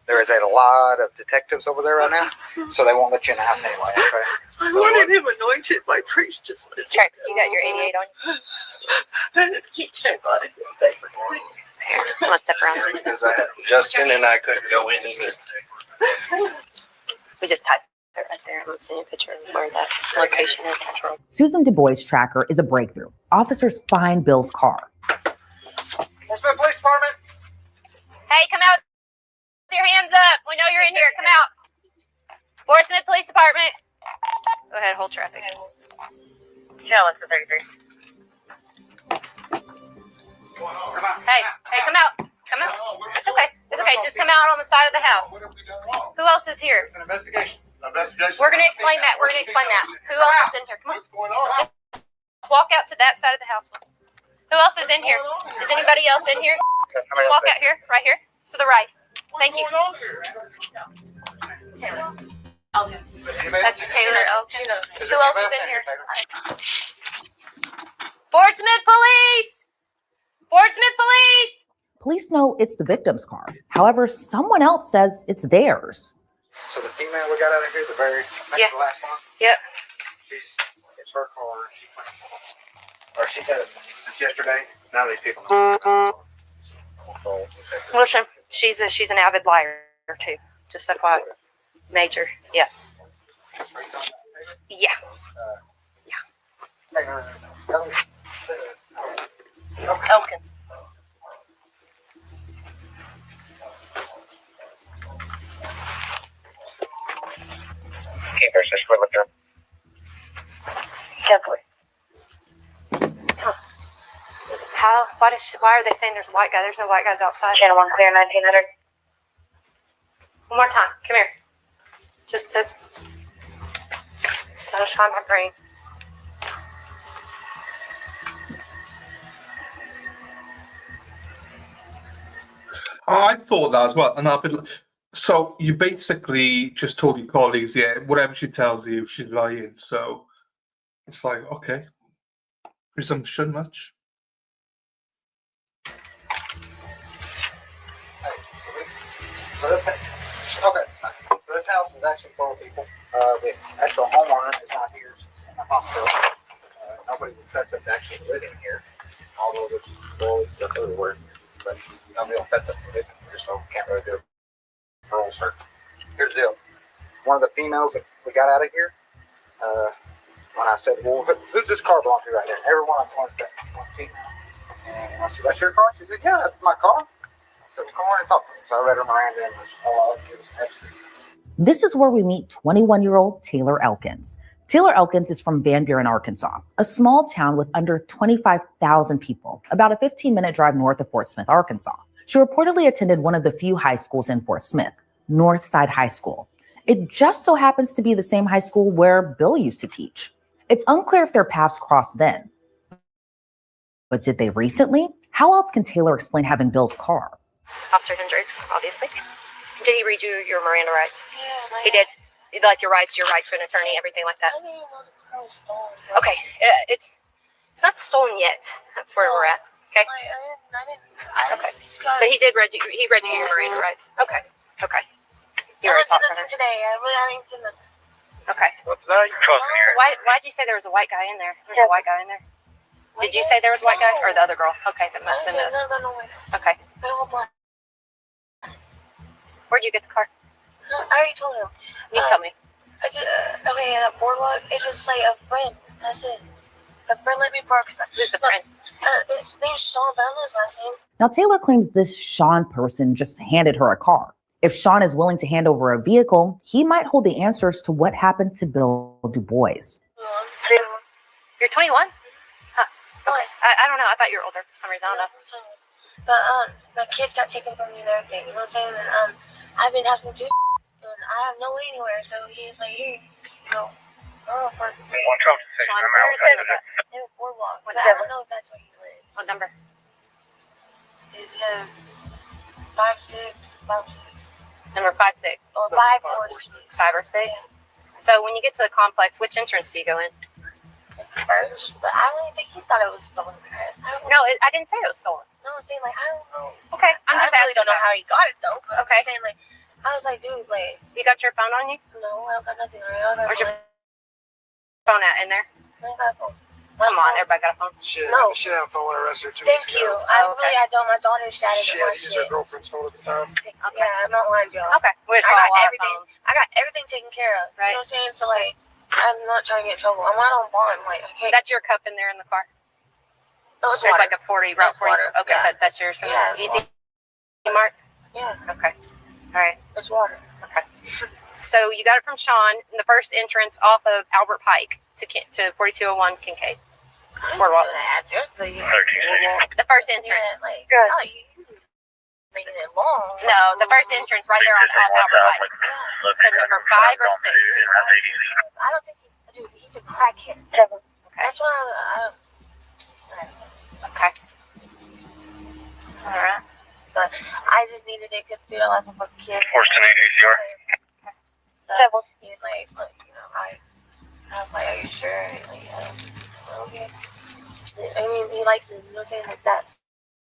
There is a lot of detectives over there right now, so they won't let you in the house anyway, okay? I wanted him anointed by priest just last Trax, you got your 88 on you? And he came by. Here, I'm gonna step around. Because Justin and I couldn't go in either. We just typed it right there. I'm seeing a picture of where that location is. Susan Du Bois' tracker is a breakthrough. Officers find Bill's car. Portsmouth Police Department. Hey, come out with your hands up. We know you're in here. Come out. Portsmouth Police Department. Go ahead, hold traffic. Chow for 33. Hey, come out. Come out. It's okay. It's okay. Just come out on the side of the house. Who else is here? It's an investigation. We're going to explain that. We're going to explain that. Who else is in here? Come on. What's going on? Just walk out to that side of the house. Who else is in here? Is anybody else in here? Just walk out here, right here, to the right. Thank you. Taylor. Okay. That's Taylor. Okay. Who else is in here? Portsmouth Police! Portsmouth Police! Police know it's the victim's car. However, someone else says it's theirs. So the female we got out of here, the very next to the last one? Yep. It's her car. She claims or she's had it since yesterday. None of these people know. Listen, she's an avid liar too. Just FYI. Major. Yeah. Yeah. Elkins. Keep her sister with her. Carefully. Why are they saying there's a white guy? There's no white guys outside. Channel 1 clear 1900. One more time. Come here. Just to satisfy my brain. I thought that as well, and I've been. So you basically just told your colleagues, yeah, whatever she tells you, she's lying. So it's like, okay, presumption much. So this house is actually full of people. The actual homeowner is not here. She's in the hospital. Nobody will fess up to actually living here, although there's bullies stuff everywhere. But nobody will fess up to living here, so we can't really do a parole search. Here's the deal. One of the females that we got out of here, when I said, well, who's this car belong to right there? Everyone on one female. And I said, that's your car? She said, yeah, that's my car. I said, come on and talk to me. So I read her Miranda and all it was extra. This is where we meet 21-year-old Taylor Elkins. Taylor Elkins is from Van Buren, Arkansas, a small town with under 25,000 people, about a 15-minute drive north of Fort Smith, Arkansas. She reportedly attended one of the few high schools in Fort Smith, Northside High School. It just so happens to be the same high school where Bill used to teach. It's unclear if their paths crossed then. But did they recently? How else can Taylor explain having Bill's car? Officer Hendricks, obviously. Did he read you your Miranda rights? Yeah, he did. Like your rights to an attorney, everything like that. I didn't even know the car was stolen. Okay, it's not stolen yet. That's where we're at. Okay. Okay. But he read you your Miranda rights. Okay. Okay. You already talked to her. Today. I didn't do nothing. Okay. What's that? Why'd you say there was a white guy in there? There's a white guy in there. Did you say there was a white guy or the other girl? Okay, that must have been No. Okay. They're all black. Where'd you get the car? No, I already told him. You tell me. I just, okay, that boardwalk, it's just like a friend. That's it. Her friend let me park. Who's the friend? His name's Sean, but I don't know his last name. Now, Taylor claims this Sean person just handed her a car. If Sean is willing to hand over a vehicle, he might hold the answers to what happened to Bill DuBois. You're 21? Huh. Okay. I don't know. I thought you were older for some reason. I don't know. But my kids got taken from me and everything. You know what I'm saying? And I've been having to do, and I have no way anywhere. So he's like, here, you know, girl for. Sean, where is it? In a boardwalk. What But I number? don't know if that's where he lives. What number? Is 5-6. Number 5-6. Or 5 or 6. 5 or 6. So when you get to the complex, which entrance do you go in? First, but I don't even think he thought it was stolen. No, I didn't say it was stolen. No, I'm saying like I don't know. Okay, I'm just I really asking. don't know how he got it though. But Okay. I'm saying like I was like, dude, like You got your phone on you? no, I don't got nothing. I don't got Where's your phone. phone at in there? I don't got a phone. Come on, everybody got a phone. No. She didn't have a phone when I arrested her 2 Thank weeks you. ago. I don't. My daughter shattered She my had to use shit. her girlfriend's phone at the time. Yeah, I'm not lying to y'all. Okay, we just I saw a got lot of everything. phones. I got everything taken care of. Right. You know what I'm saying? So like, I'm not trying to get in trouble. I'm not on bond. Like, I can't. That's your cup in there in the car? No, it's There's water. like a 40, round That's 40. water. Okay, Yeah. that's yours. From Yeah, Easy Mark? Yeah, Okay. All right. it's water. Okay. So you got it from Sean in the first entrance off of Albert Pike to 4201 Kincaid. Boardwalk. Just the The first entrance. Yeah, like, oh, you making it long. No, the first entrance right there on Albert Pike. So number 5 or 6. I don't think dude, he's a crackhead. That's why Okay. All right. but I just needed it because dude, I lost my fucking kid. Horse to ACR. So he's like, look, you know, I was like, are you sure? And he's like, okay. I mean, he likes me, you know what I'm saying? Like that.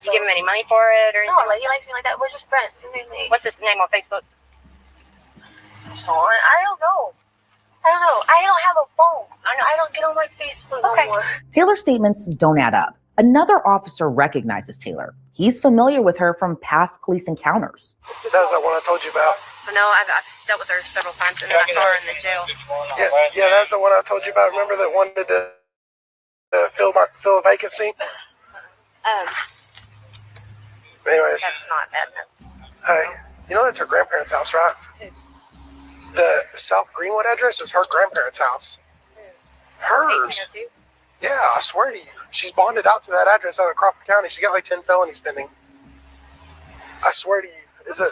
Did you give him any money for it or No, anything? like he likes me like that. We're just friends. What's his name on Facebook? Sean, I don't know. I don't have a phone. I don't get on my Facebook no more. Taylor's statements don't add up. Another officer recognizes Taylor. He's familiar with her from past police encounters. That was that one I told you about. No, I've dealt with her several times, and then I saw her in the jail. Yeah, that's the one I told you about. Remember that wanted to fill a vacancy? Anyways. That's not bad. Hey, you know that's her grandparents' house, right? The South Greenwood address is her grandparents' house. Hers. 1802? Yeah, I swear to you. She's bonded out to that address out of Crawford County. She got like 10 felonies pending. I swear to you. Is it?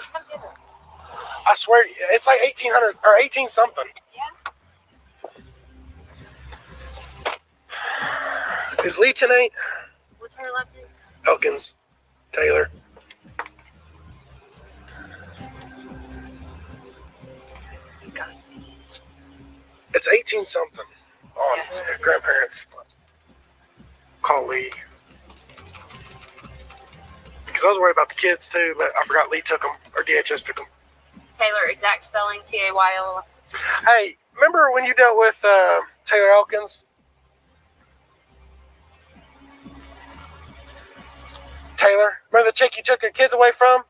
I swear to you. It's like 1800 or 18 something. Yeah. Is Lee 10-8? What's her last name? Elkins. Taylor. It's 18 something on her grandparents. Call Lee. Because I was worried about the kids too, but I forgot Lee took them, or DHS took them. Taylor, exact spelling, T-A-Y-L. Hey, remember when you dealt with Taylor Elkins? Taylor, remember the chick you took your kids away from?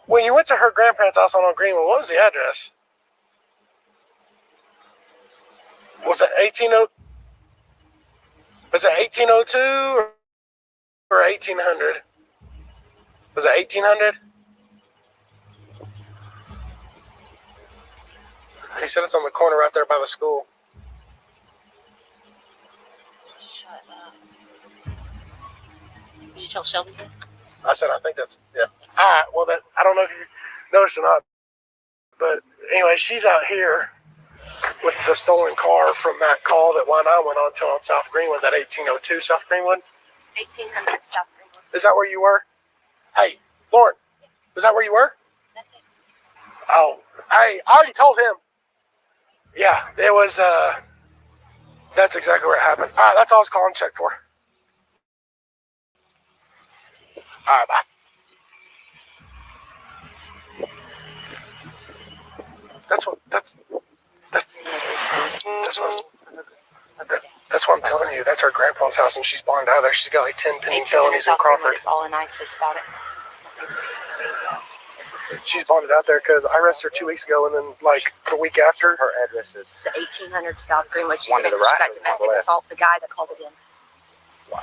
When you went to her grandparents' house on Greenwood, what was the address? Was it 1802 or 1800? Was it 1800? He said it's on the corner right there by the school. Shut up. Did you tell Shelby that? I said, I think that's, yeah. All right, well, that I don't know if you noticed or not, but anyway, she's out here with the stolen car from that call that one I went on to on South Greenwood, that 1802 South Greenwood. 1800 South Greenwood. Is that where you were? Hey, Lauren, is that where you were? Oh, hey, I already told him. Yeah, it was, that's exactly where it happened. All right, that's all I was calling to check for. All right, bye. That's what I'm telling you. That's her grandpa's house, and she's bonded out of there. She's got like 10 pending felonies in Crawford. It's all the nicest about it. She's bonded out there because I arrested her 2 weeks ago, and then like the week after, her address is. It's 1800 South Greenwood. She's One to been, the right, she got domestic one to the left. assault. The guy that called it in. Wow.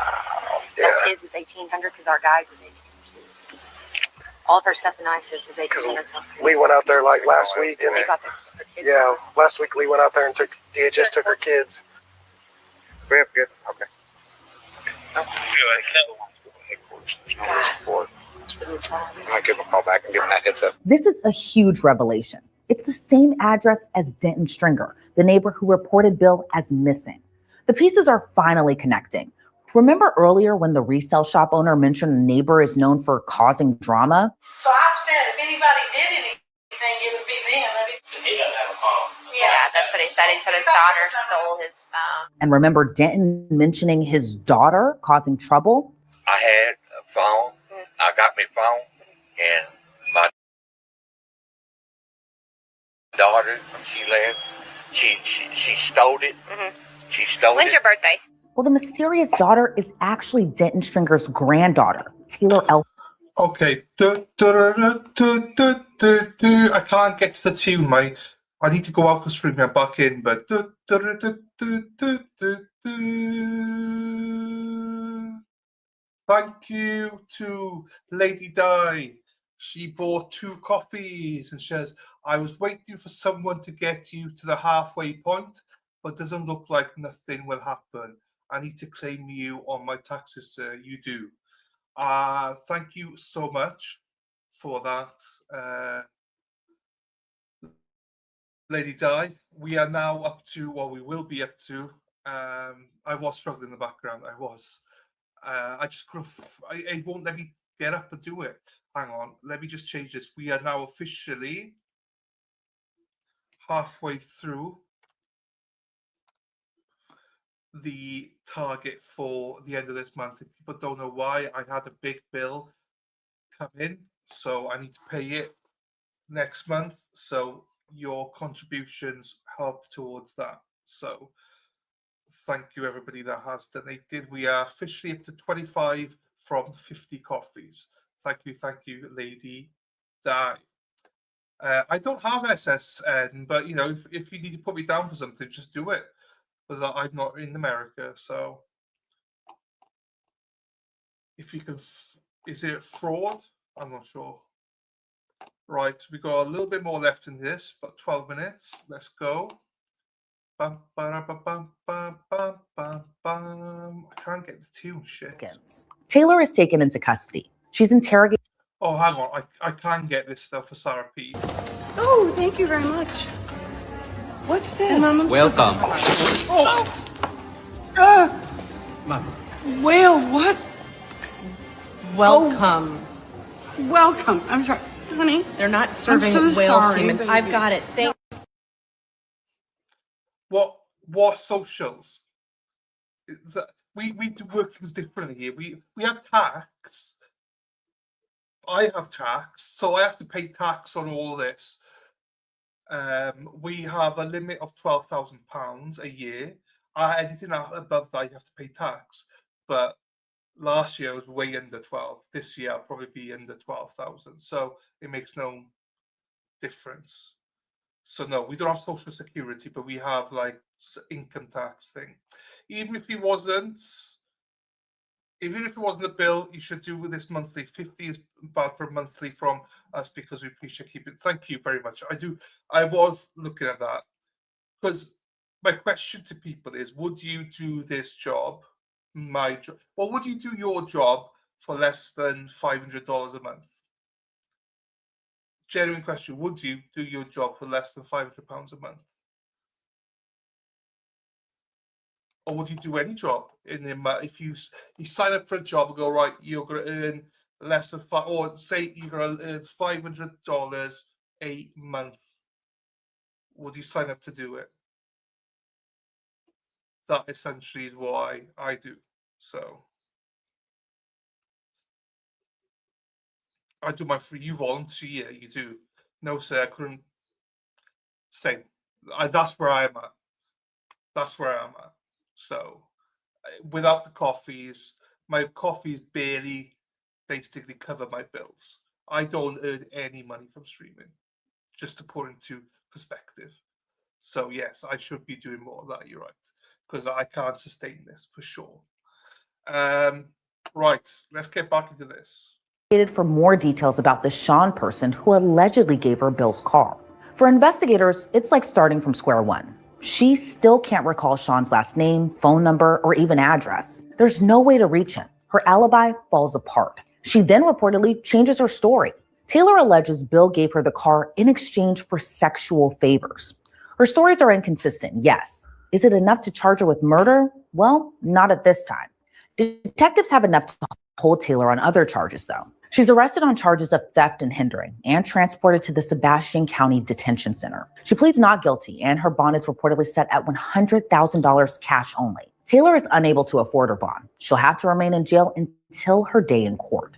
Yeah. That's his is 1800 because our guy's is 1800. All of her stuff in ISIS is 1800 South Greenwood. Lee went out there like last week, and They got their kids. yeah, last week Lee went out there and took DHS took her kids. Good. Okay. I give him a call back and give him that heads up. This is a huge revelation. It's the same address as Denton Stringer, the neighbor who reported Bill as missing. The pieces are finally connecting. Remember earlier when the resale shop owner mentioned a neighbor is known for causing drama? So I've said if anybody did anything, it would be them. He doesn't have a phone. Yeah, that's what he said. He said his daughter stole his phone. And remember Denton mentioning his daughter causing trouble? I had a phone. I got me a phone, and my daughter, when she left, she stole it. She stole When's it. your birthday? Well, the mysterious daughter is actually Denton Stringer's granddaughter, Taylor L. Okay. I can't get to the tune, mate. I need to go out the stream and back in, but thank you to Lady Di. She bought 2 coffees and says, I was waiting for someone to get you to the halfway point, but doesn't look like nothing will happen. I need to claim you on my taxes, sir. You do. Thank you so much for that, Lady Di. We are now up to, or we will be up to, I was struggling in the background. I was. I just couldn't, it won't let me get up and do it. Hang on, let me just change this. We are now officially halfway through the target for the end of this month. If people don't know why, I had a big bill come in, so I need to pay it next month. So your contributions help towards that. So thank you everybody that has donated. We are officially up to 25 from 50 coffees. Thank you, Lady Di. I don't have SSN, but you know, if you need to put me down for something, just do it. Because I'm not in America, so if you can, is it fraud? I'm not sure. Right, we got a little bit more left in this, but 12 minutes. Let's go. Bum, ba-da-ba, bum, bum, bum, bum, bum. I can't get the tune, shit. Taylor is taken into custody. She's interrogated. Oh, hang on. I can get this stuff for Sarah P. Oh, thank you very much. What's this? Welcome. Oh. Whale, what? Welcome. Welcome. I'm sorry, honey. They're not serving so whale sorry, semen. baby. I've got it. Thank What socials? We do work things differently here. We have tax. I have tax, so I have to pay tax on all this. We have a limit of £12,000 a year. Anything above that, you have to pay tax. But last year I was way under 12. This year I'll probably be under 12,000. So it makes no difference. So no, we don't have social security, but we have like income tax thing. Even if it wasn't a bill, you should do with this monthly. 50 is bad for a monthly from us because we appreciate keeping. Thank you very much. I was looking at that because my question to people is: would you do this job, my job, or would you do your job for less than $500 a month? Genuine question: would you do your job for less than £500 a month? Or would you do any job if you sign up for a job and go, right, you're going to earn less than or say you're going to earn $500 a month? Would you sign up to do it? That essentially is what I do. So I do my free. You volunteer, you do. No, sir, I couldn't. Same. That's where I am at. That's where I am at. So without the coffees, my coffees barely basically cover my bills. I don't earn any money from streaming, just to put into perspective. So yes, I should be doing more of that, you're right, because I can't sustain this for sure. Right, let's get back into this. For more details about the Sean person who allegedly gave her Bill's car. For investigators, it's like starting from square one. She still can't recall Sean's last name, phone number, or even address. There's no way to reach him. Her alibi falls apart. She then reportedly changes her story. Taylor alleges Bill gave her the car in exchange for sexual favors. Her stories are inconsistent, yes. Is it enough to charge her with murder? Well, not at this time. Detectives have enough to hold Taylor on other charges, though. She's arrested on charges of theft and hindering and transported to the Sebastian County Detention Center. She pleads not guilty, and her bond is reportedly set at $100,000 cash only. Taylor is unable to afford her bond. She'll have to remain in jail until her day in court.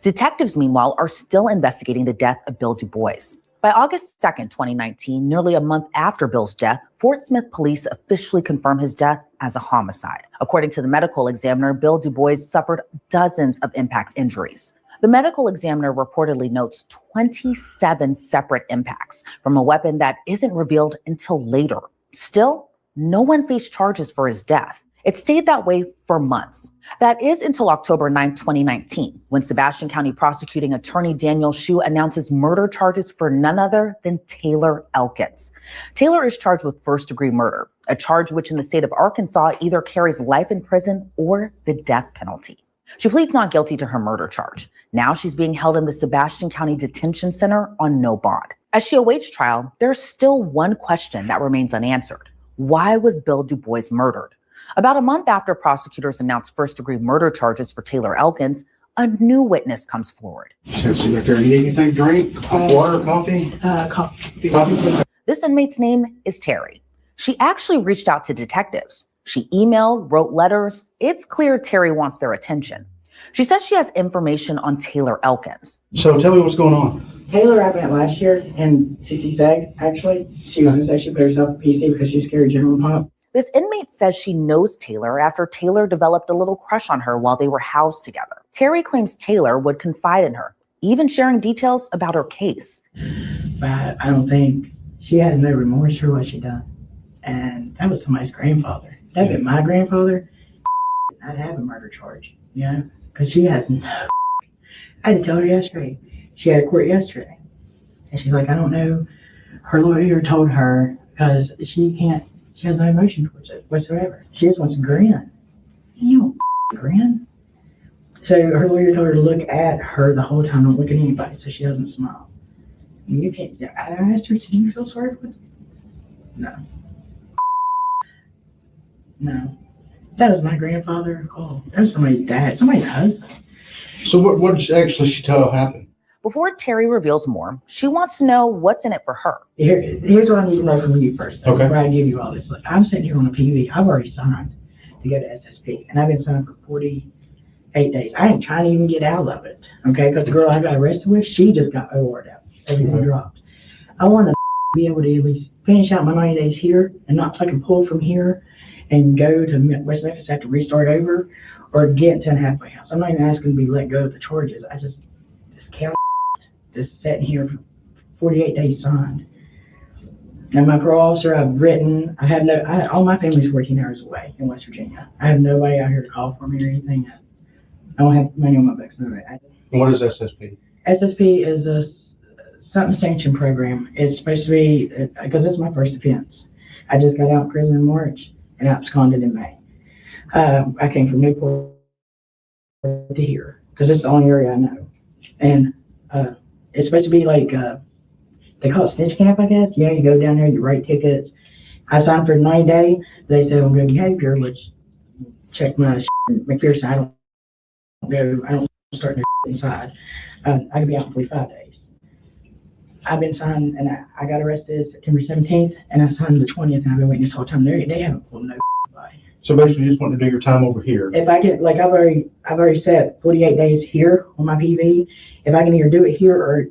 Detectives, meanwhile, are still investigating the death of Bill Du Bois. By August 2nd, 2019, nearly a month after Bill's death, Fort Smith police officially confirmed his death as a homicide. According to the medical examiner, Bill Du Bois suffered dozens of impact injuries. The medical examiner reportedly notes 27 separate impacts from a weapon that isn't revealed until later. Still, no one faced charges for his death. It stayed that way for months. That is until October 9, 2019, when Sebastian County prosecuting attorney Daniel Shue announces murder charges for none other than Taylor Elkins. Taylor is charged with first-degree murder, a charge which in the state of Arkansas either carries life in prison or the death penalty. She pleads not guilty to her murder charge. Now she's being held in the Sebastian County Detention Center on no bond. As she awaits trial, there's still one question that remains unanswered. Why was Bill Du Bois murdered? About a month after prosecutors announced first-degree murder charges for Taylor Elkins, a new witness comes forward. Anything, drink, water, coffee? Coffee. This inmate's name is Terry. She actually reached out to detectives. She emailed, wrote letters. It's clear Terry wants their attention. She says she has information on Taylor Elkins. So tell me what's going on. Taylor, I met last year in CC Sag, actually. She was going to say she put herself in PC because she's scared of General Pop. This inmate says she knows Taylor after Taylor developed a little crush on her while they were housed together. Terry claims Taylor would confide in her, even sharing details about her case. But I don't think she has no remorse for what she done. And that was somebody's grandfather. If that had been my grandfather, I'd have a murder charge, you know? Because she has no. I had to tell her yesterday. She had a court yesterday. And she's like, I don't know. Her lawyer told her because she has no emotion towards it whatsoever. She just wants to grin. You don't grin. So her lawyer told her to look at her the whole time, don't look at anybody, so she doesn't smile. And you can't. I asked her, do you feel sorry for it? No. No. That was my grandfather. Oh, that was somebody's dad, somebody's husband. So what did actually she tell happened? Before Terry reveals more, she wants to know what's in it for her. Here's what I need to know from you first. Okay. Before I give you all this. Look, I'm sitting here on a PV. I've already signed to go to SSP, and I've been signed for 48 days. I ain't trying to even get out of it, okay? Because the girl I got arrested with, she just got OR'd out. Everything dropped. I want to be able to at least finish out my 90 days here and not fucking pull from here and go to West Memphis, have to restart over, or get to a halfway house. I'm not even asking to be let go of the charges. I just can't just sitting here for 48 days signed. And my parole officer, I've written, all my family's 14 hours away in West Virginia. I have nobody out here to call for me or anything. I don't have money on my books. What is SSP? SSP is a something sanction program. It's supposed to be, because it's my first offense. I just got out of prison in March and absconded in May. I came from Newport to here because it's the only area I know. And it's supposed to be like, they call it snitch camp, I guess. Yeah, you go down there, you write tickets. I signed for 90 days. They said, well, good behavior, which check my McPherson. I don't start inside. I could be out in 45 days. I've been signed, and I got arrested September 17th, and I signed the 20th, and I've been waiting this whole time. They haven't pulled no by. So basically, you just want to do your time over here. If I get, like, I've already set 48 days here on my PV. If I can either do it here or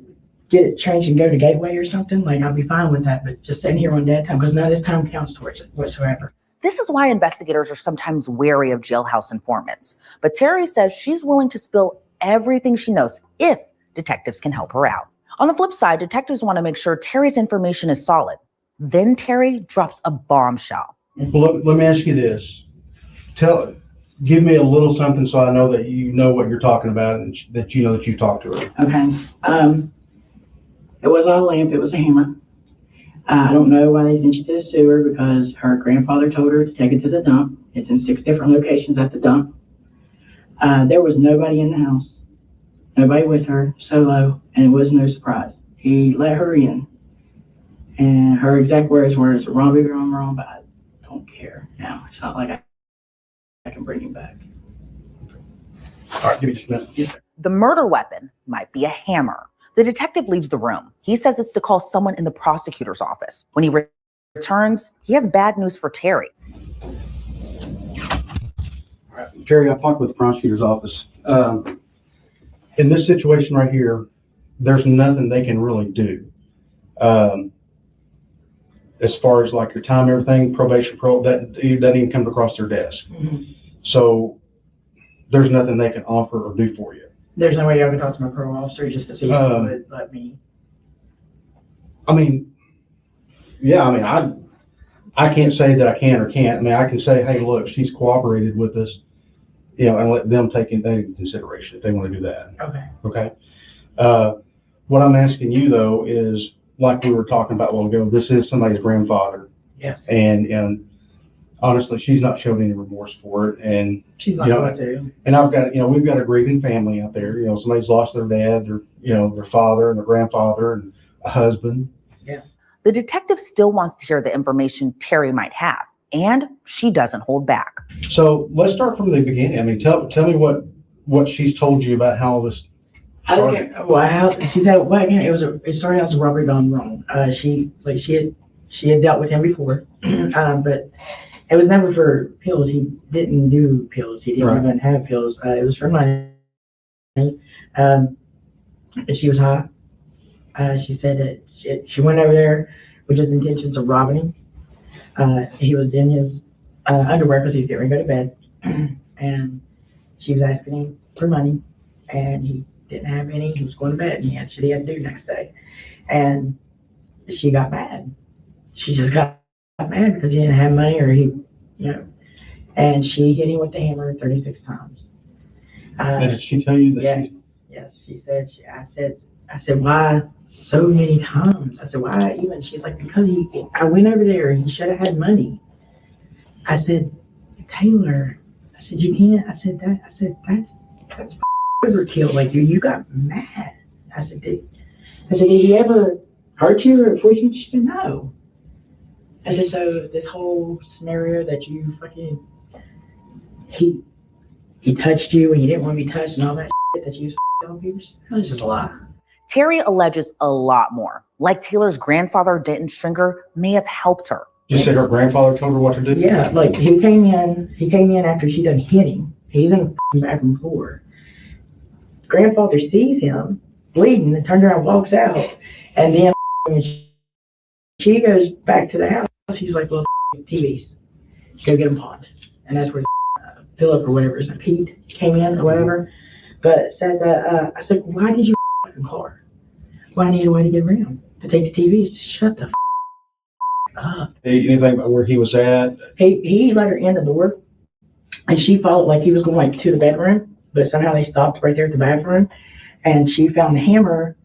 get it changed and go to Gateway or something, like, I'll be fine with that. But just sitting here on dead time, because none of this time counts towards it whatsoever. This is why investigators are sometimes wary of jailhouse informants. But Terry says she's willing to spill everything she knows if detectives can help her out. On the flip side, detectives want to make sure Terry's information is solid. Then Terry drops a bombshell. Well, let me ask you this. Give me a little something so I know that you know what you're talking about and that you know that you talked to her. Okay. It was not a lamp, it was a hammer. I don't know why they sent you to the sewer because her grandfather told her to take it to the dump. It's in 6 different locations at the dump. There was nobody in the house, nobody with her, solo, and it was no surprise. He let her in. And her exact words were, "It's wrong, big wrong, but I don't care now. It's not like I can bring him back." All right, give me just a minute. Yes, sir. The murder weapon might be a hammer. The detective leaves the room. He says it's to call someone in the prosecutor's office. When he returns, he has bad news for Terry. All right, Terry, I talked with the prosecutor's office. In this situation right here, there's nothing they can really do. As far as like your time and everything, probation, that doesn't even come across their desk. Mm-hmm. So there's nothing they can offer or do for you. There's no way I can talk to my parole officer just to see if he would let me. I mean, yeah, I mean, I can't say that I can or can't. I mean, I can say, hey, look, she's cooperated with us, you know, and let them take that into consideration if they want to do that. Okay. Okay. What I'm asking you though is, like we were talking about a while ago, this is somebody's grandfather. Yes. And honestly, she's not showed any remorse for it. And she's not going to. And I've got, you know, we've got a grieving family out there. You know, somebody's lost their dad, or, you know, their father and their grandfather and a husband. Yeah. The detective still wants to hear the information Terry might have, and she doesn't hold back. So let's start from the beginning. I mean, tell me what she's told you about how this started. She said, well, again, it started out as a robbery gone wrong. She had dealt with him before, but it was never for pills. He didn't do pills. He didn't even have pills. It was for money. She was high. She said that she went over there with his intentions of robbing him. He was in his underwear because he was getting ready to go to bed. And she was asking him for money, and he didn't have any. He was going to bed, and he had shit he had to do next day. And she got mad. She just got mad because he didn't have money, or he, you know. And she hit him with the hammer 36 times. And did she tell you that? Yeah. Yes, she said. I said, why so many times? I said, why even? She's like, because I went over there and he should have had money. I said, Taylor, I said, you can't. I said, that's overkill. Like, you got mad. I said, did he ever hurt you or force you? She said, no. I said, so this whole scenario that you fucking, he touched you and you didn't want to be touched and all that shit that you was telling people, that was just a lie. Terry alleges a lot more. Like Taylor's grandfather, Denton Stringer, may have helped her. You said her grandfather told her what to do? Yeah, like he came in after she done hit him. He's in the bathroom floor. Grandfather sees him bleeding and turns around and walks out. And then when she goes back to the house, he's like, well, TVs. Go get them pawned. And that's where Philip or whatever, Pete came in or whatever. But said that, I said, why did you fucking call her? Well, I need a way to get around. To take the TVs. Shut the up. Anything about where he was at? He let her in the door, and she followed, like he was going like to the bedroom, but somehow they stopped right there at the bathroom, and she found the hammer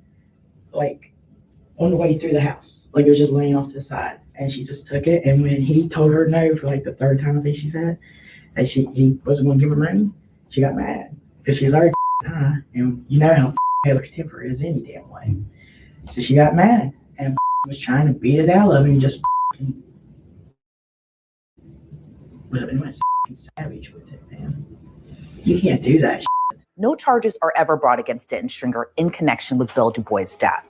like on the way through the house, like it was just laying off to the side, and she just took it. And when he told her no for like the third time, I think she said that he wasn't going to give her money, she got mad because she was already high, and you know how Taylor's temper is any damn way. So she got mad and was trying to beat it out of him, and just went savage with it, man. You can't do that shit. No charges are ever brought against Denton Stringer in connection with Bill Dubois' death.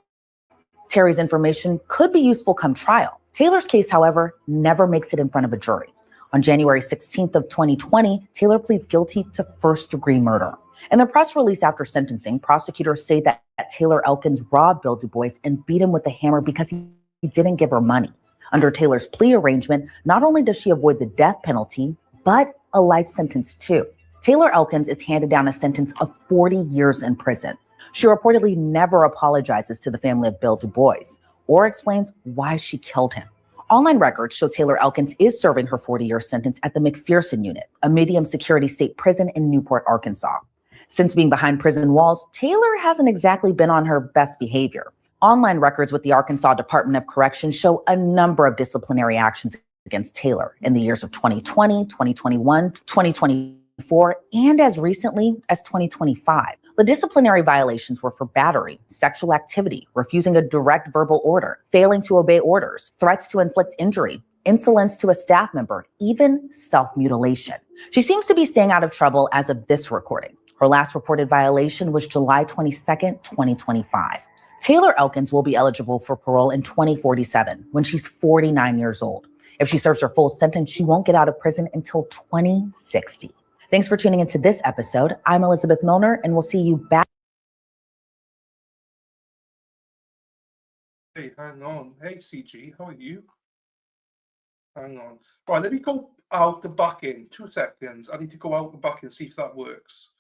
Terry's information could be useful come trial. Taylor's case, however, never makes it in front of a jury. On January 16th of 2020, Taylor pleads guilty to first-degree murder. In the press release after sentencing, prosecutors say that Taylor Elkins robbed Bill Dubois and beat him with a hammer because he didn't give her money. Under Taylor's plea arrangement, not only does she avoid the death penalty, but a life sentence too. Taylor Elkins is handed down a sentence of 40 years in prison. She reportedly never apologizes to the family of Bill Du Bois or explains why she killed him. Online records show Taylor Elkins is serving her 40-year sentence at the McPherson Unit, a medium security state prison in Newport, Arkansas. Since being behind prison walls, Taylor hasn't exactly been on her best behavior. Online records with the Arkansas Department of Corrections show a number of disciplinary actions against Taylor in the years of 2020, 2021, 2024, and as recently as 2025. The disciplinary violations were for battery, sexual activity, refusing a direct verbal order, failing to obey orders, threats to inflict injury, insolence to a staff member, even self-mutilation. She seems to be staying out of trouble as of this recording. Her last reported violation was July 22nd, 2025. Taylor Elkins will be eligible for parole in 2047 when she's 49 years old. If she serves her full sentence, she won't get out of prison until 2060. Thanks for tuning into this episode. I'm Elizabeth Milner, and we'll see you back. Hey, hang on. Hey, CG, how are you? Hang on. Right, let me go out the back in. 2 seconds. I need to go out the back and see if that works.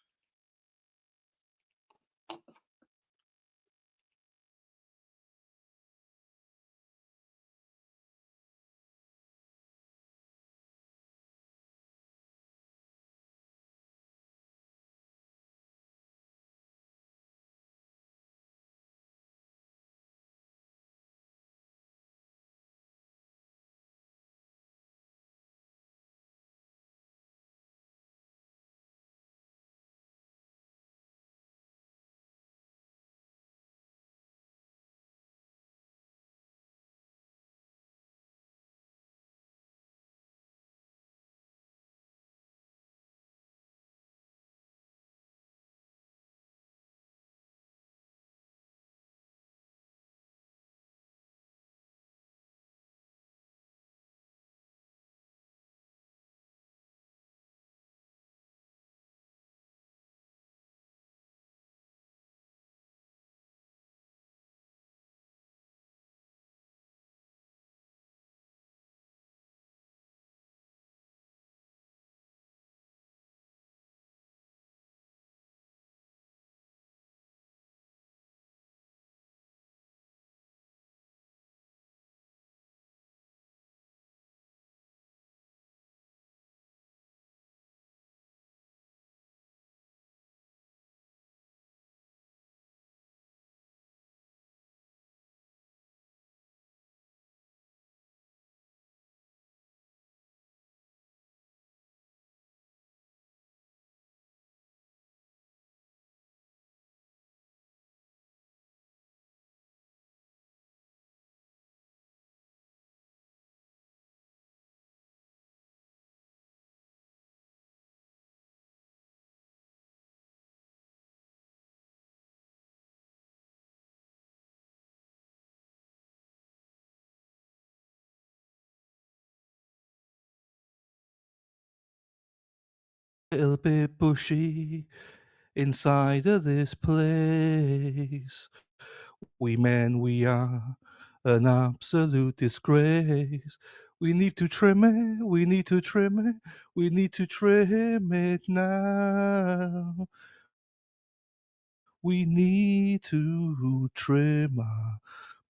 Little bit bushy inside of this place. We men, we are an absolute disgrace. We need to trim it, we need to trim it, we need to trim it now. We need to trim our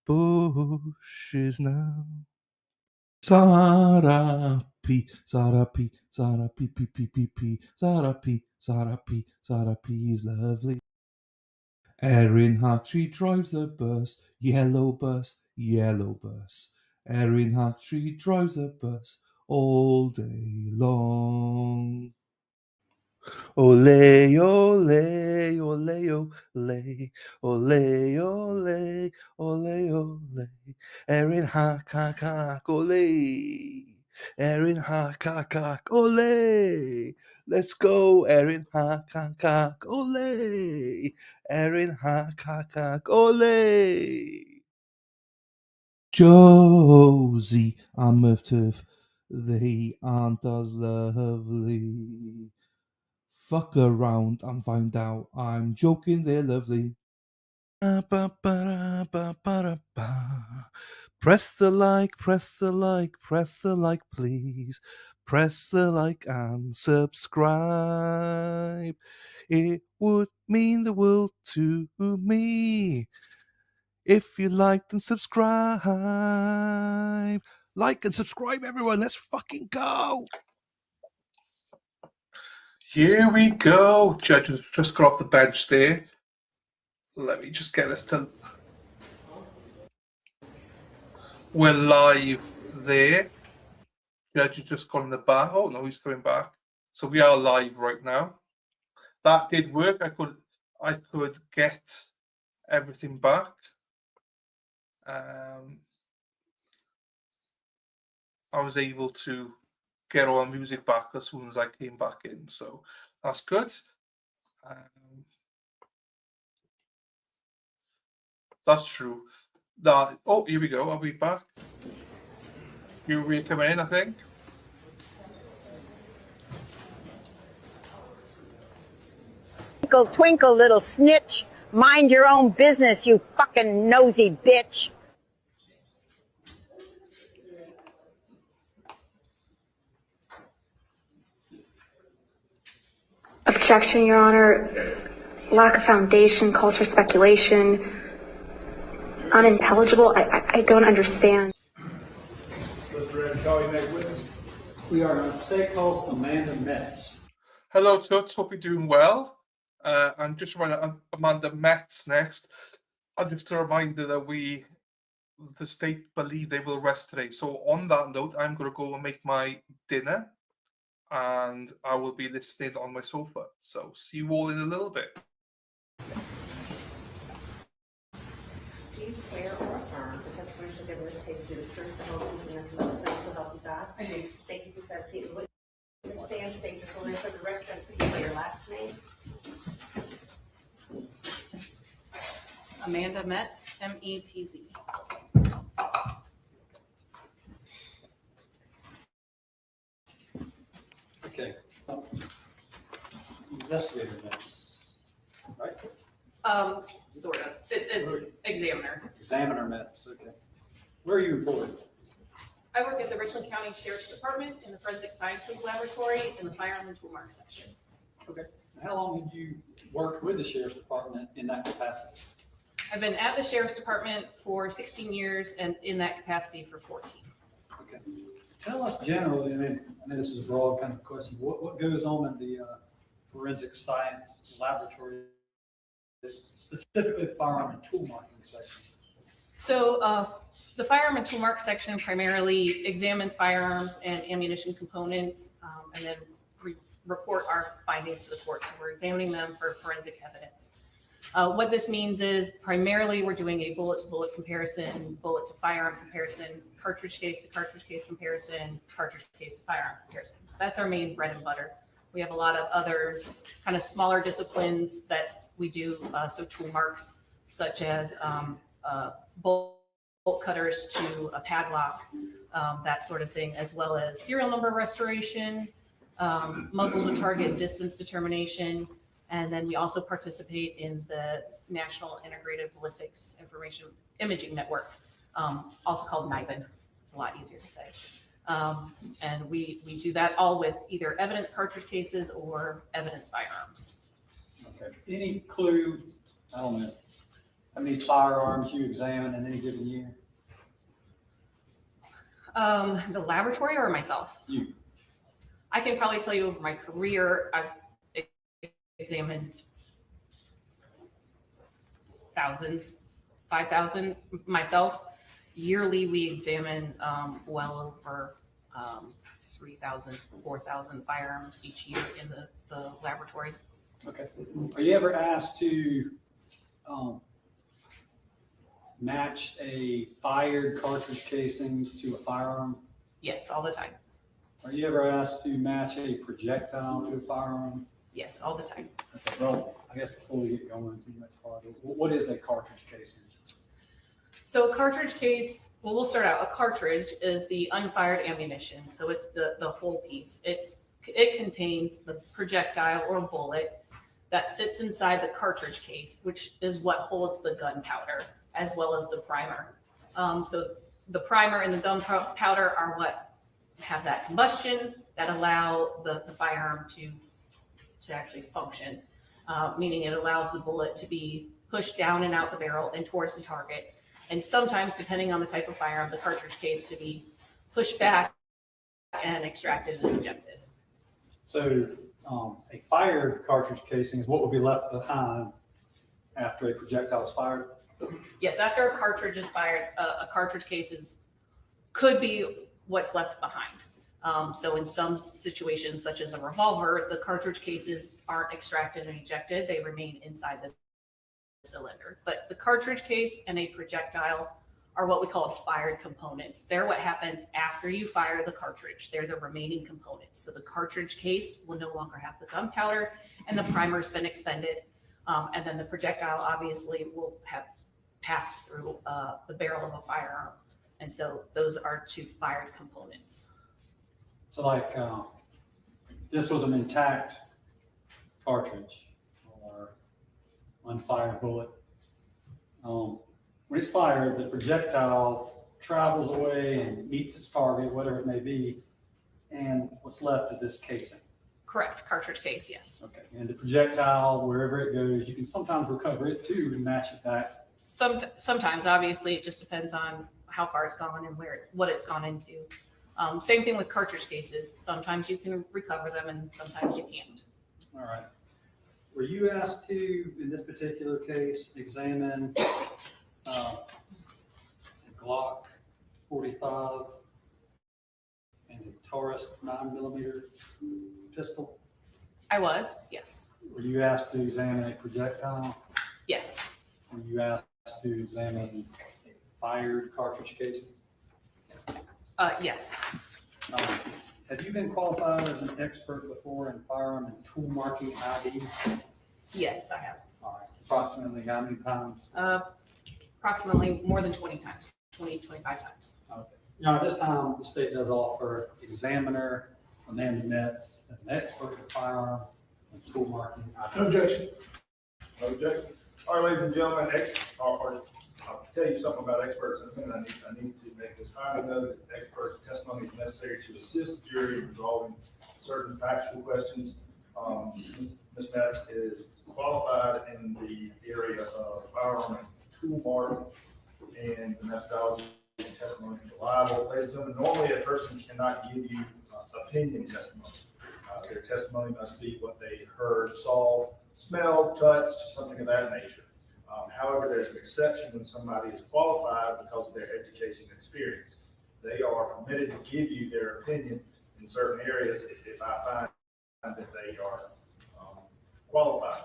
bushes now. Zara-P, Zara-P, Zara-P, P, P, P, P, Zara-P, Zara-P, Zara-P is lovely. Erin Hatchie drives a bus, yellow bus, yellow bus. Erin Hatchie drives a bus all day long. Ole, ole, ole, ole, ole, ole, ole, ole. Erin hack, hack, hack, ole. Erin hack, hack, hack, ole. Let's go, Erin hack, hack, hack, ole. Erin hack, hack, hack, ole. Josie and Murph, they aren't as lovely. Fuck around and find out I'm joking, they're lovely. Press the like, press the like, press the like, please. press the like and subscribe. It would mean the world to me if you liked and subscribe. Like and subscribe, everyone. Let's fucking go. Here we go. Judge has just got off the bench there. Let me just get this to... We're live there. Judge has just gone in the back. Oh, no, he's coming back. So we are live right now. That did work. I could get everything back. I was able to get all the music back as soon as I came back in, so that's good. That's true. Oh, here we go. I'll be back. You're coming in, I think. Twinkle, twinkle, little snitch. Mind your own business, you fucking nosy bitch. Objection, Your Honor. Lack of foundation calls for speculation. Unintelligible. I don't understand. Mr. Ready, call your next witness. We are on state calls Amanda Metz. Hello, Toots. Hope you're doing well. I'm just running Amanda Metz next. And just a reminder that the state believe they will arrest today. So on that note, I'm going to go and make my dinner. And I will be listening on my sofa. So see you all in a little bit. Do you swear or affirm the testimony you give in this case to the truth, the whole truth, and nothing but the truth, so help you God? I do. Thank you. Please have a seat. Witness stand, state your full name for the record, and please say your last name. Amanda Metz, M-E-T-Z. Okay. Investigator Metz, right? Sort of. It's examiner. Examiner Metz, okay. Where are you employed? I work at the Richland County Sheriff's Department in the Forensic Sciences Laboratory in the Firearm and Toolmark section. Okay. How long have you worked with the Sheriff's Department in that capacity? I've been at the Sheriff's Department for 16 years and in that capacity for 14. Okay. Tell us generally, I mean, I know this is a broad kind of question, what goes on in the forensic science laboratory, specifically the firearm and tool marking section? So the Firearm and Toolmark section primarily examines firearms and ammunition components and then report our findings to the court. So we're examining them for forensic evidence. What this means is primarily we're doing a bullet-to-bullet comparison, bullet-to-firearm comparison, cartridge case to cartridge case comparison, cartridge case to firearm comparison. That's our main bread and butter. We have a lot of other kind of smaller disciplines that we do, so tool marks such as bolt cutters to a padlock, that sort of thing, as well as serial number restoration, muzzle to target distance determination, and then we also participate in the National Integrated Ballistics Information Imaging Network, also called NIBIN. It's a lot easier to say. And we do that all with either evidence cartridge cases or evidence firearms. Okay. Any clue, I don't know, how many firearms you examine in any given year? The laboratory or myself? You. I can probably tell you over my career, I've examined thousands, 5,000 myself. Yearly, we examine well over 3,000, 4,000 firearms each year in the laboratory. Okay. Are you ever asked to match a fired cartridge casing to a firearm? Yes, all the time. Are you ever asked to match a projectile to a firearm? Yes, all the time. Okay, well, I guess before we get going too much farther, what is a cartridge casing? So a cartridge case, well, we'll start out. A cartridge is the unfired ammunition. So it's the whole piece. It contains the projectile or bullet that sits inside the cartridge case, which is what holds the gunpowder as well as the primer. So the primer and the gunpowder are what have that combustion that allow the firearm to actually function, meaning it allows the bullet to be pushed down and out the barrel and towards the target. And sometimes, depending on the type of firearm, the cartridge case to be pushed back and extracted and ejected. So a fired cartridge casing is what would be left behind after a projectile is fired? Yes, after a cartridge is fired, a cartridge case could be what's left behind. So in some situations, such as a revolver, the cartridge cases aren't extracted and ejected. They remain inside the cylinder. But the cartridge case and a projectile are what we call fired components. They're what happens after you fire the cartridge. They're the remaining components. So the cartridge case will no longer have the gunpowder and the primer's been expended. And then the projectile obviously will have passed through the barrel of a firearm. And so those are two fired components. So like this was an intact cartridge or unfired bullet. When it's fired, the projectile travels away and meets its target, whatever it may be, and what's left is this casing. Correct, cartridge case, yes. Okay, and the projectile, wherever it goes, you can sometimes recover it too and match it back. Sometimes, obviously, it just depends on how far it's gone and what it's gone into. Same thing with cartridge cases. Sometimes you can recover them and sometimes you can't. All right. Were you asked to, in this particular case, examine a Glock 45 and a Taurus 9mm pistol? I was, yes. Were you asked to examine a projectile? Yes. Were you asked to examine a fired cartridge casing? Yes. Have you been qualified as an expert before in firearm and tool marking ID? Yes, I have. All right. Approximately how many times? Approximately more than 20 times, 20, 25 times. Okay. Now, at this time, the state does offer examiner Amanda Metz as an expert in firearm and tool marking ID. Objection. No objection. All right, ladies and gentlemen, I'll tell you something about experts in a minute. I need to make this clear. I know that expert testimony is necessary to assist the jury in resolving certain factual questions. Ms. Metz is qualified in the area of firearm and tool mark, and the methodology and testimony is reliable. Ladies and gentlemen, normally a person cannot give you opinion testimony. Their testimony must be what they heard, saw, smelled, touched, something of that nature. However, there's an exception when somebody is qualified because of their education and experience. They are permitted to give you their opinion in certain areas if I find that they are qualified.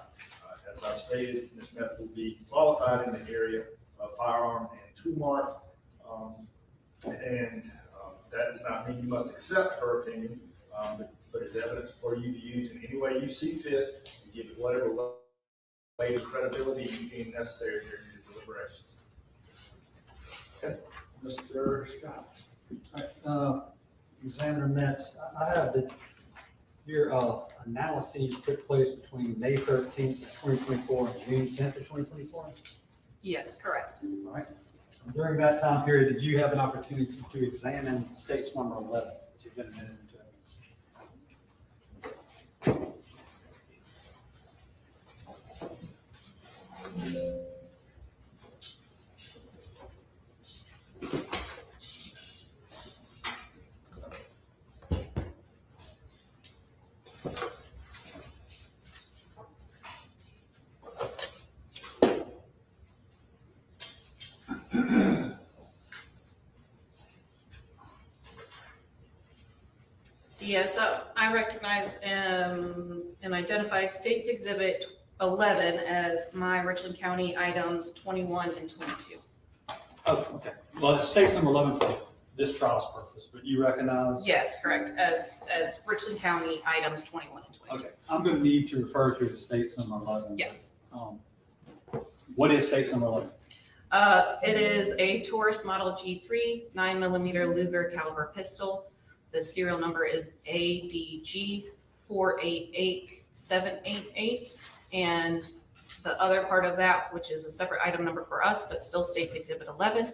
As I've stated, Ms. Metz will be qualified in the area of firearm and tool mark. That does not mean you must accept her opinion, but it's evidence for you to use in any way you see fit and give it whatever weight of credibility you deem necessary during your deliberations. Okay, Mr. Scott. All right, Examiner Metz, I have that your analyses took place between May 13th, 2024 and June 10th of 2024? Yes, correct. All right. During that time period, did you have an opportunity to examine states number 11, which has been admitted into evidence? Yeah, so I recognize and identify States Exhibit 11 as my Richland County items 21 and 22. Oh, okay. Well, it's states number 11 for this trial's purpose, but you recognize? Yes, correct, as Richland County items 21 and 22. Okay, I'm going to need to refer to the states number 11. Yes. What is states number 11? It is a Taurus Model G3 9mm Luger caliber pistol. The serial number is ADG 488788, and the other part of that, which is a separate item number for us, but still states Exhibit 11,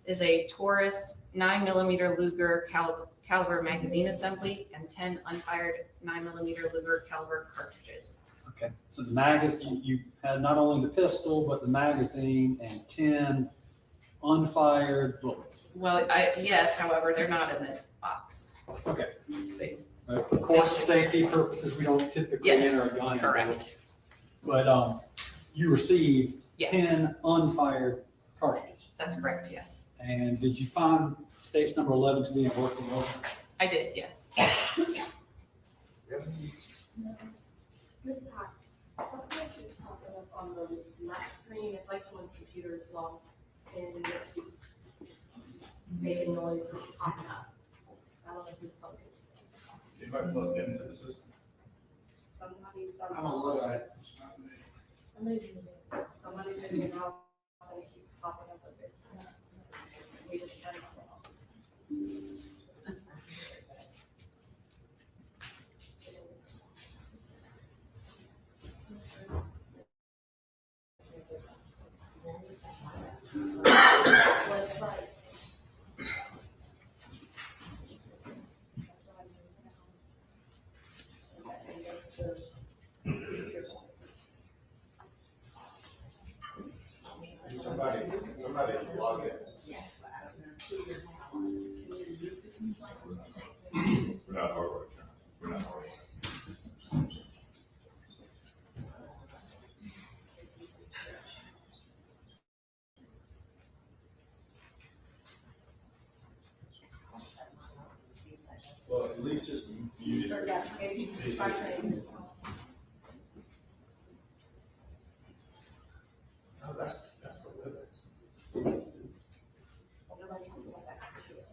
is a Taurus 9mm Luger caliber magazine assembly and 10 unfired 9mm Luger caliber cartridges. Okay, so the magazine, you had not only the pistol, but the magazine and 10 unfired bullets. Well, yes, however, they're not in this box. Okay. They- For course safety purposes, we don't typically Yes, enter a gun. correct. But you received Yes. 10 unfired cartridges. That's correct, yes. And did you find states number 11 to be in working order? I did, yes. Ms. Hawk, something keeps popping up on the left screen. It's like someone's computer is locked and it keeps making noise and popping up. I don't know who's plugged in. Anybody plugged into the system? Somebody, I'm a Luddite. somebody's in your house and it keeps popping up with this. We just shut it off. Somebody log it. We're not hardware. We're not hardware. Well, at least just mute it. Yeah, maybe try things. Oh, that's for WebEx. Nobody has to let that computer.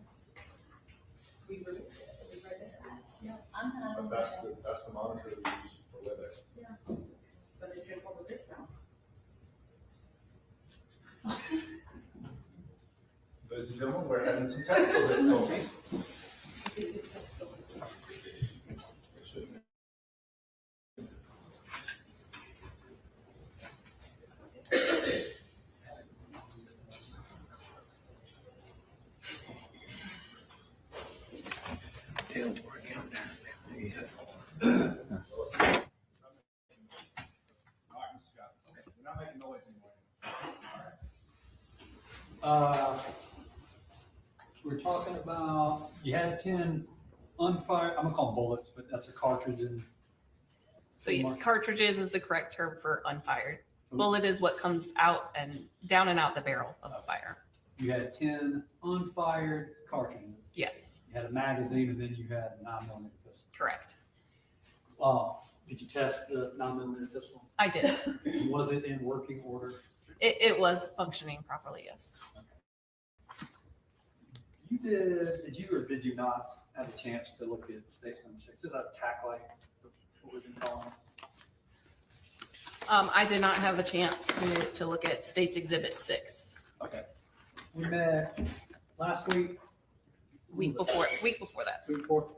We were, it was right there. Yeah. But that's the monitor we use for WebEx. Yeah. But it's in over this house. Ladies and gentlemen, we're having some technical difficulties. We're talking about, you had 10 unfired, I'm gonna call them bullets, but that's a cartridge and. So yes, cartridges is the correct term for unfired. Bullet is what comes out and down and out the barrel of a fire. You had 10 unfired cartridges. Yes. You had a magazine and then you had a 9mm pistol. Correct. Did you test the 9mm pistol? I did. Was it in working order? It was functioning properly, yes. You did you or did you not have a chance to look at states number 6? Is that a tack light? What we've been calling it? I did not have a chance to look at States Exhibit 6. Okay. We met last week. Week before that. Week before.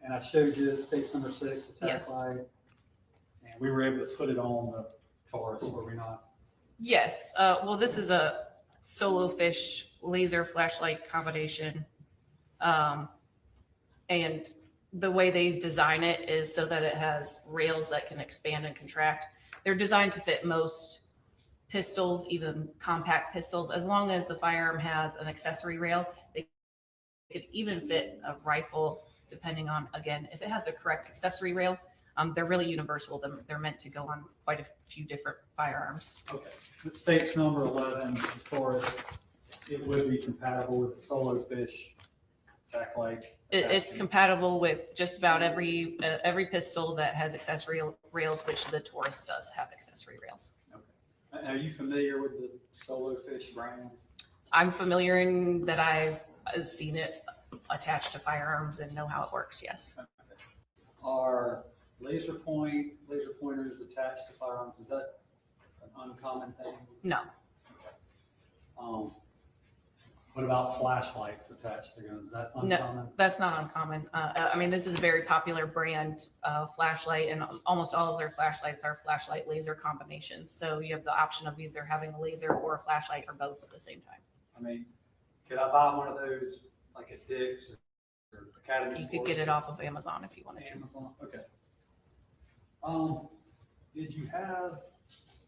And I showed you states number 6, the tack Yes. light. And we were able to put it on the Taurus, were we not? Yes. Well, this is a solo fish laser flashlight combination. And the way they design it is so that it has rails that can expand and contract. They're designed to fit most pistols, even compact pistols, as long as the firearm has an accessory rail. They could even fit a rifle, depending on, again, if it has a correct accessory rail. They're really universal. They're meant to go on quite a few different firearms. Okay. With states number 11, Taurus, it would be compatible with the solo fish tack light. It's compatible with just about every pistol that has accessory rails, which the Taurus does have accessory rails. Okay. Are you familiar with the solo fish brand? I'm familiar in that I've seen it attached to firearms and know how it works. Yes. Are laser pointers attached to firearms? Is that an uncommon thing? No. What about flashlights attached to guns? Is that uncommon? No, that's not uncommon. I mean, this is a very popular brand flashlight, and almost all of their flashlights are flashlight laser combinations. So you have the option of either having a laser or a flashlight or both at the same time. I mean, Could I buy one of those like at Dick's or Academy? You could get it off of Amazon if you wanted to. Amazon, okay. Did you have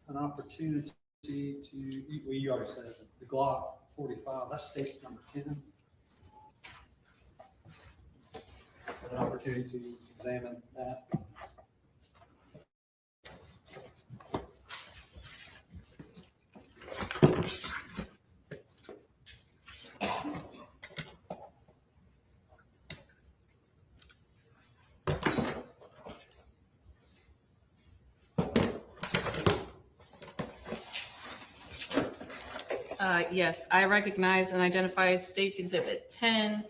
an opportunity to, well, you already said it, the Glock 45, that's state's number 10. Had an opportunity to examine that. Yes, I recognize and identify State's Exhibit 10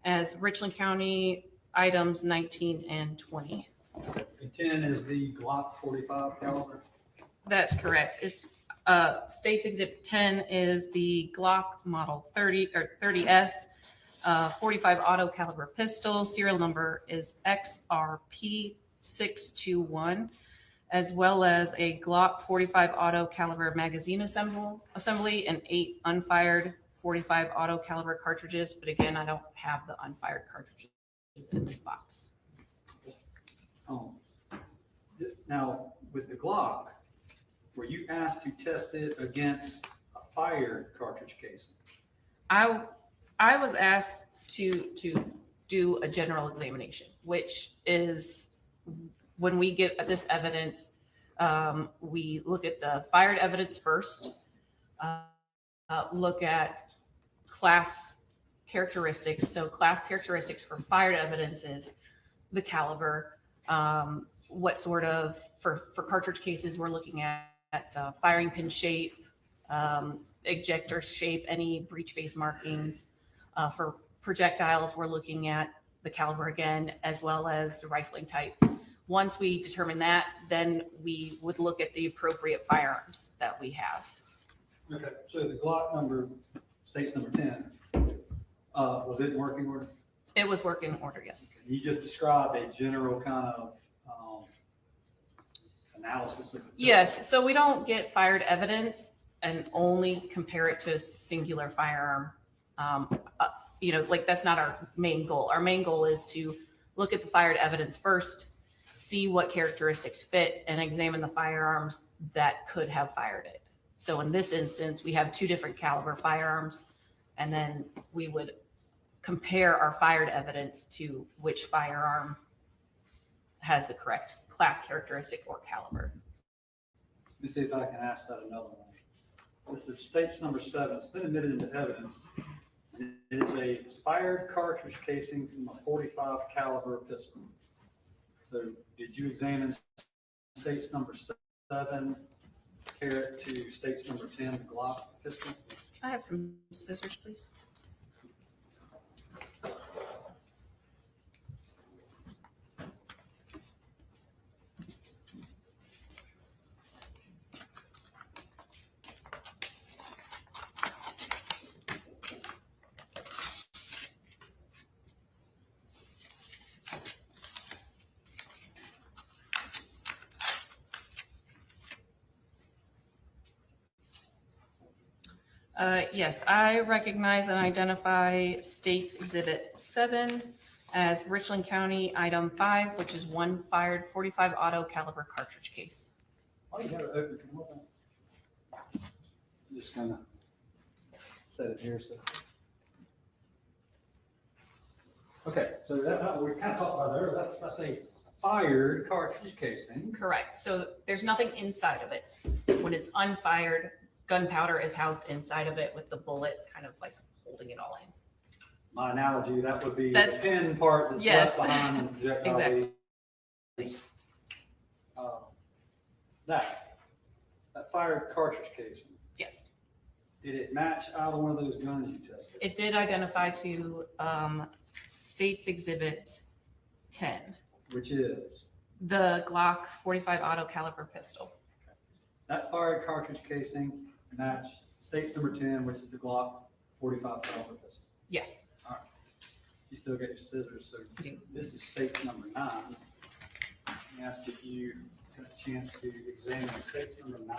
as Richland County items 19 and 20. And 10 is the Glock 45 caliber? That's correct. It's State's Exhibit 10 is the Glock Model 30 or 30S 45 auto caliber pistol. Serial number is XRP621, as well as a Glock 45 auto caliber magazine assembly and 8 unfired 45 auto caliber cartridges. But again, I don't have the unfired cartridges in this box. Now, with the Glock, were you asked to test it against a fired cartridge casing? I was asked to do a general examination, which is when we get this evidence, we look at the fired evidence first, look at class characteristics. So class characteristics for fired evidence is the caliber, what sort of, for cartridge cases, we're looking at firing pin shape, ejector shape, any breech face markings. For projectiles, we're looking at the caliber again, as well as the rifling type. Once we determine that, then we would look at the appropriate firearms that we have. Okay, so the Glock number, state's number 10, was it in working order? It was working order, yes. You just described a general kind of analysis of. Yes, so we don't get fired evidence and only compare it to a singular firearm. Like that's not our main goal. Our main goal is to look at the fired evidence first, see what characteristics fit, and examine the firearms that could have fired it. So in this instance, we have 2 different caliber firearms, and then we would compare our fired evidence to which firearm has the correct class characteristic or caliber. Let me see if I can ask that another one. This is state's number 7. It's been admitted into evidence. It is a fired cartridge casing from a 45 caliber pistol. So did you examine state's number 7, compare it to state's number 10, the Glock pistol? Can I have some scissors, please? Yes, I recognize and identify State's Exhibit 7 as Richland County Item 5, which is 1 fired 45 auto caliber cartridge case. Oh, you have it open. Can you open it? Just kind of set it here. So. Okay, so that we kind of talked about there. That's a fired cartridge casing. Correct. So there's nothing inside of it. When it's unfired, gunpowder is housed inside of it with the bullet kind of like holding it all in. My analogy, that would be the pin part that's left behind in the projectile. Exactly. That fired cartridge casing. Yes. Did it match either one of those guns you tested? It did identify to State's Exhibit 10. Which is? The Glock 45 auto caliber pistol. That fired cartridge casing matched state's number 10, which is the Glock 45 caliber pistol. Yes. All right. You still get your scissors, so this is state's number 9. Let me ask if you got a chance to examine state's number 9.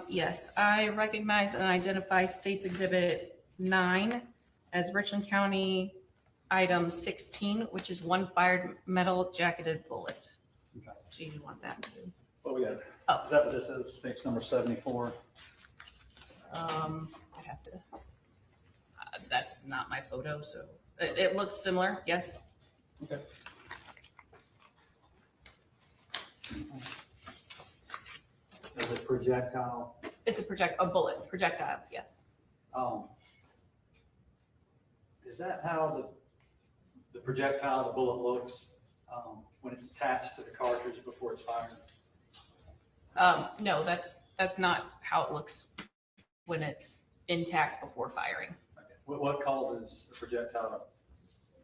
Yes, I recognize and identify State's Exhibit 9 as Richland County Item 16, which is one fired metal jacketed bullet. Okay. Do you want that too? What we got? Oh. Is that what this is? State's number 74? I have to, that's not my photo, so it looks similar, yes. Okay. Is it projectile? It's a bullet, projectile, yes. Is that how the projectile, the bullet looks when it's attached to the cartridge before it's fired? No, that's not how it looks when it's intact before firing. Okay. What causes a projectile?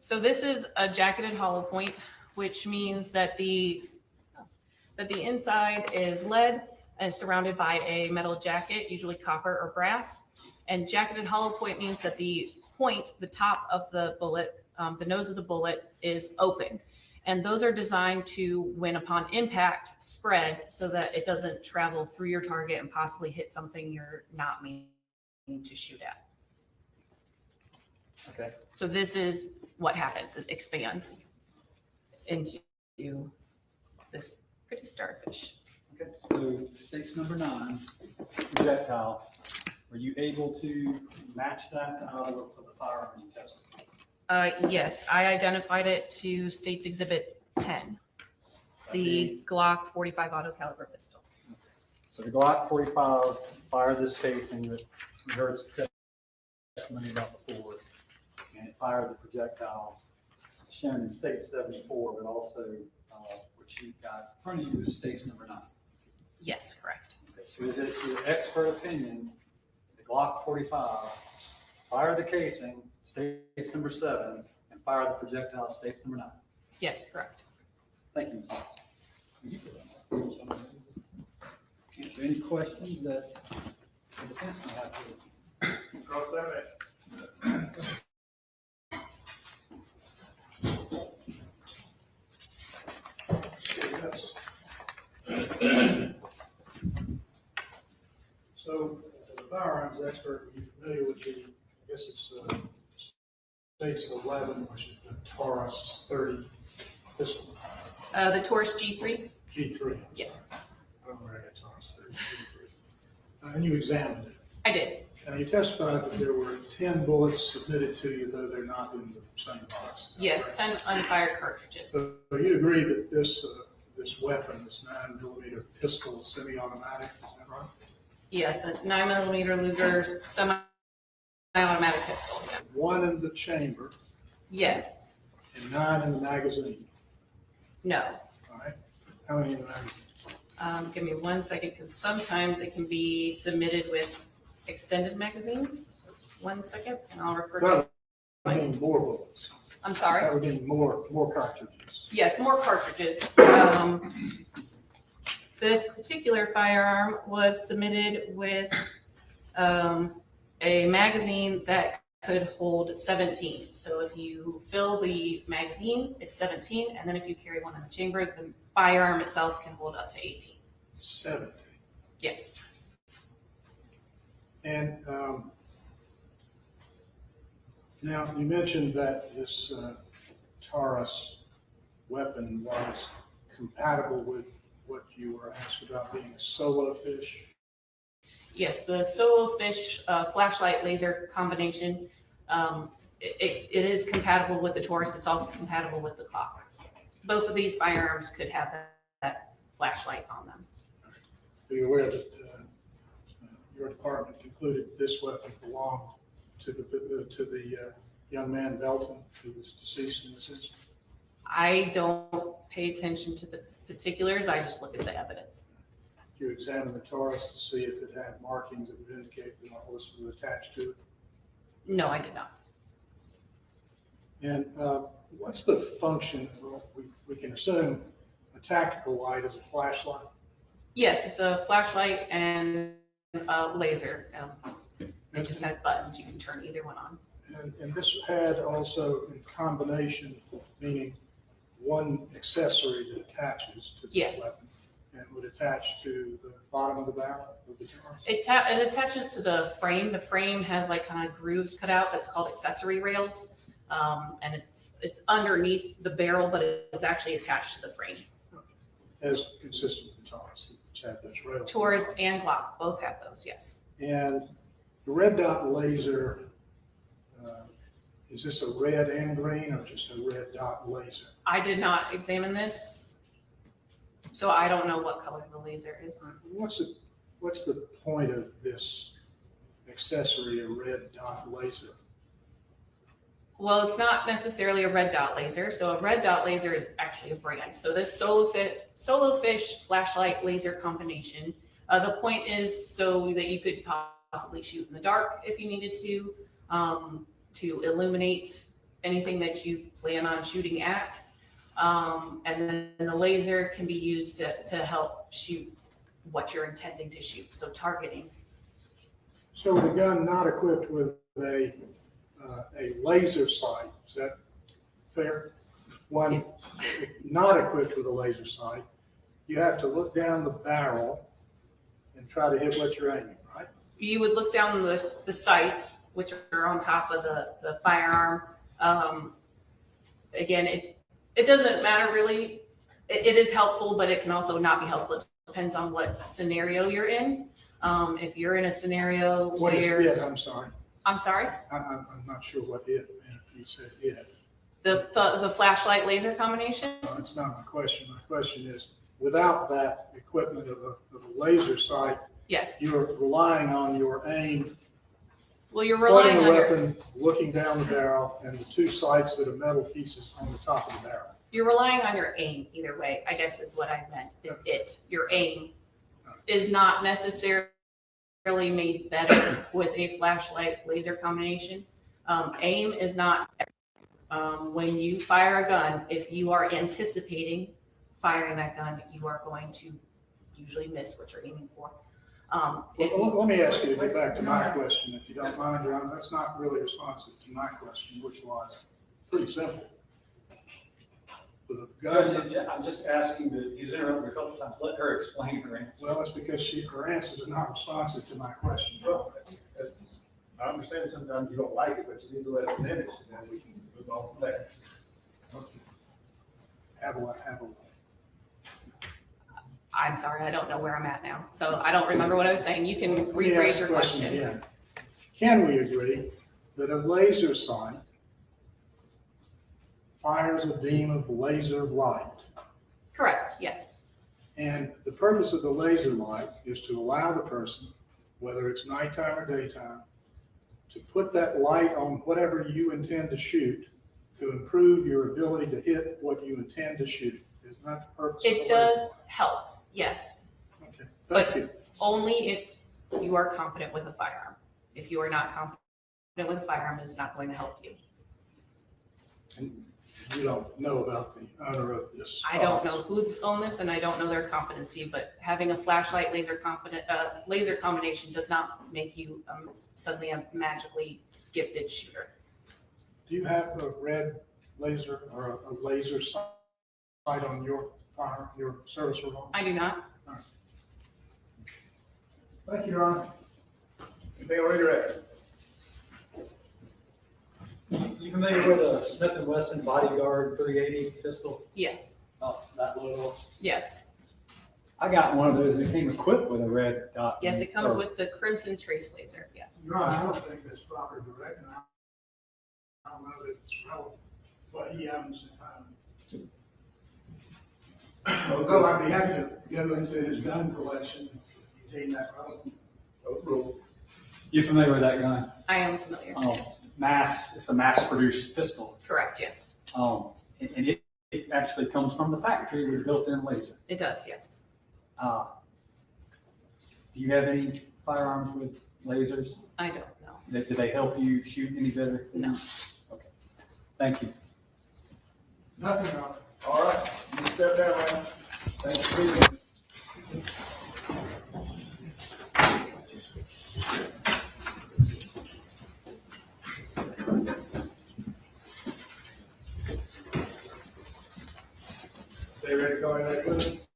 So this is a jacketed hollow point, which means that the inside is lead and surrounded by a metal jacket, usually copper or brass. And jacketed hollow point means that the point, the top of the bullet, the nose of the bullet is open. And those are designed to, when upon impact, spread so that it doesn't travel through your target and possibly hit something you're not meaning to shoot at. Okay. So this is what happens. It expands into this pretty starfish. Okay. So State's number 9, projectile. Were you able to match that out of the firearm you tested? Yes, I identified it to State's Exhibit 10, the Glock 45 auto caliber pistol. So the Glock 45 fired this casing that we heard testimony about before, and it fired the projectile shown in State 74, but also what you got in front of you is State's number 9. Yes, correct. Okay, so is it your expert opinion the Glock 45 fired the casing, State's number 7, and fired the projectile, State's number 9? Yes, correct. Thank you, Ms. Holmes. Answer any questions that the defense may have to. Cross that way. So, as a firearms expert, are you familiar with I guess it's States of 11, which is the Taurus 30 pistol? The Taurus G3? G3. Yes. I don't know where I got Taurus 30, G3. And you examined it. I did. And you testified that there were 10 bullets submitted to you, though they're not in the same box. Yes, 10 unfired cartridges. So you agree that this weapon, this 9mm pistol, semi-automatic, is that right? Yes, a 9mm Luger semi-automatic pistol. Yeah. 1 in the chamber. Yes. And 9 in the magazine. No. All right. How many in the magazine? Give me 1 second, because sometimes it can be submitted with extended magazines. 1 second, and I'll refer to. That would mean more bullets. I'm sorry. That would mean more cartridges. Yes, more cartridges. This particular firearm was submitted with a magazine that could hold 17. So if you fill the magazine, it's 17, and then if you carry one in the chamber, the firearm itself can hold up to 18. 17. Yes. And now you mentioned that this Taurus weapon was compatible with what you were asked about being a solo fish. Yes, the solo fish flashlight laser combination, it is compatible with the Taurus. It's also compatible with the clock. Both of these firearms could have that flashlight on them. Are you aware that your department concluded this weapon belonged to the young man Belton, who was deceased in this incident? I don't pay attention to the particulars. I just look at the evidence. Did you examine the Taurus to see if it had markings that would indicate that all this was attached to it? No, I did not. And what's the function? Well, we can assume a tactical light is a flashlight. Yes, it's a flashlight and a laser. It just has buttons. You can turn either one on. And this had also in combination, meaning one accessory that attaches to the Yes. weapon, and would attach to the bottom of the barrel of the car? It attaches to the frame. The frame has like kind of grooves cut out. That's called accessory rails. And it's underneath the barrel, but it's actually attached to the frame. As consistent with the Taurus, which had those rails. Taurus and Glock both have those, yes. And the red dot laser, is this a red and green or just a red dot laser? I did not examine this, so I don't know what color the laser is. What's the point of this accessory, a red dot laser? Well, it's not necessarily a red dot laser. So a red dot laser is actually a brand. So this solo fish flashlight laser combination, the point is so that you could possibly shoot in the dark if you needed to illuminate anything that you plan on shooting at. And then the laser can be used to help shoot what you're intending to shoot. So targeting. So the gun not equipped with a laser sight, is that fair? One not equipped with a laser sight, you have to look down the barrel and try to hit what you're aiming, right? You would look down the sights, which are on top of the firearm. Again, it doesn't matter really. It is helpful, but it can also not be helpful. It depends on what scenario you're in. If you're in a scenario What where... is it? I'm sorry. I'm sorry? I'm not sure what it meant. You said it. The flashlight laser combination? No, it's not my question. My question is, without that equipment of a laser sight, Yes. you're relying on your aim, Well, you're relying pointing on the your... weapon, looking down the barrel, and the two sights that are metal pieces on the top of the barrel. You're relying on your aim either way, I guess is what I meant, is it. Your aim is not necessarily made better with a flashlight laser combination. Aim is not, when you fire a gun, if you are anticipating firing that gun, you are going to usually miss what you're aiming for. Let me ask you to get back to my question, if you don't mind, Your Honor. That's not really responsive to my question, which was pretty simple. With a gun, I'm just asking that he's interrupted a couple times. Let her explain her answer. well, that's because her answers are not responsive to my question. Well, I understand sometimes you don't like it, but you need to let it finish, and then we can move on from there. Have a I'm sorry, I don't know where I'm at now. So I don't remember what I was saying. You can Let me rephrase ask your the question. Again. Can we agree that a laser sight fires a beam of laser light? Correct, yes. And the purpose of the laser light is to allow the person, whether it's nighttime or daytime, to put that light on whatever you intend to shoot to improve your ability to hit what you intend to shoot. Isn't that the purpose? It does help, yes. Okay, thank you. Only if you are competent with a firearm. If you are not competent with a firearm, it's not going to help you. And you don't know about the owner of this? I don't know who owned this and I don't know their competency, but having a flashlight laser combination does not make you suddenly a magically gifted shooter. Do you have a red laser or a laser sight on your firearm, your service revolver? I do not. All right. Thank you, Your Honor. Anything on redirect? You familiar with a Smith & Wesson Bodyguard 380 pistol? Yes. Oh, that little. Yes. I got one of those that came equipped with a red dot. Yes, it comes with the crimson trace laser. Yes. Your Honor, I don't think that's proper direct, and I don't know that it's relevant, but he owns it. Although I'd be happy to go into his gun collection if you deem that relevant. Overruled. You familiar with that gun? I am familiar. Yes. It's a mass-produced pistol. Correct. Yes. And it actually comes from the factory with a built-in laser. It does. Yes. Do you have any firearms with lasers? I don't know. Do they help you shoot any better? No. Okay. Thank you. Nothing, Your Honor. All right, you step down, man. Thank you. They ready to go in that witness?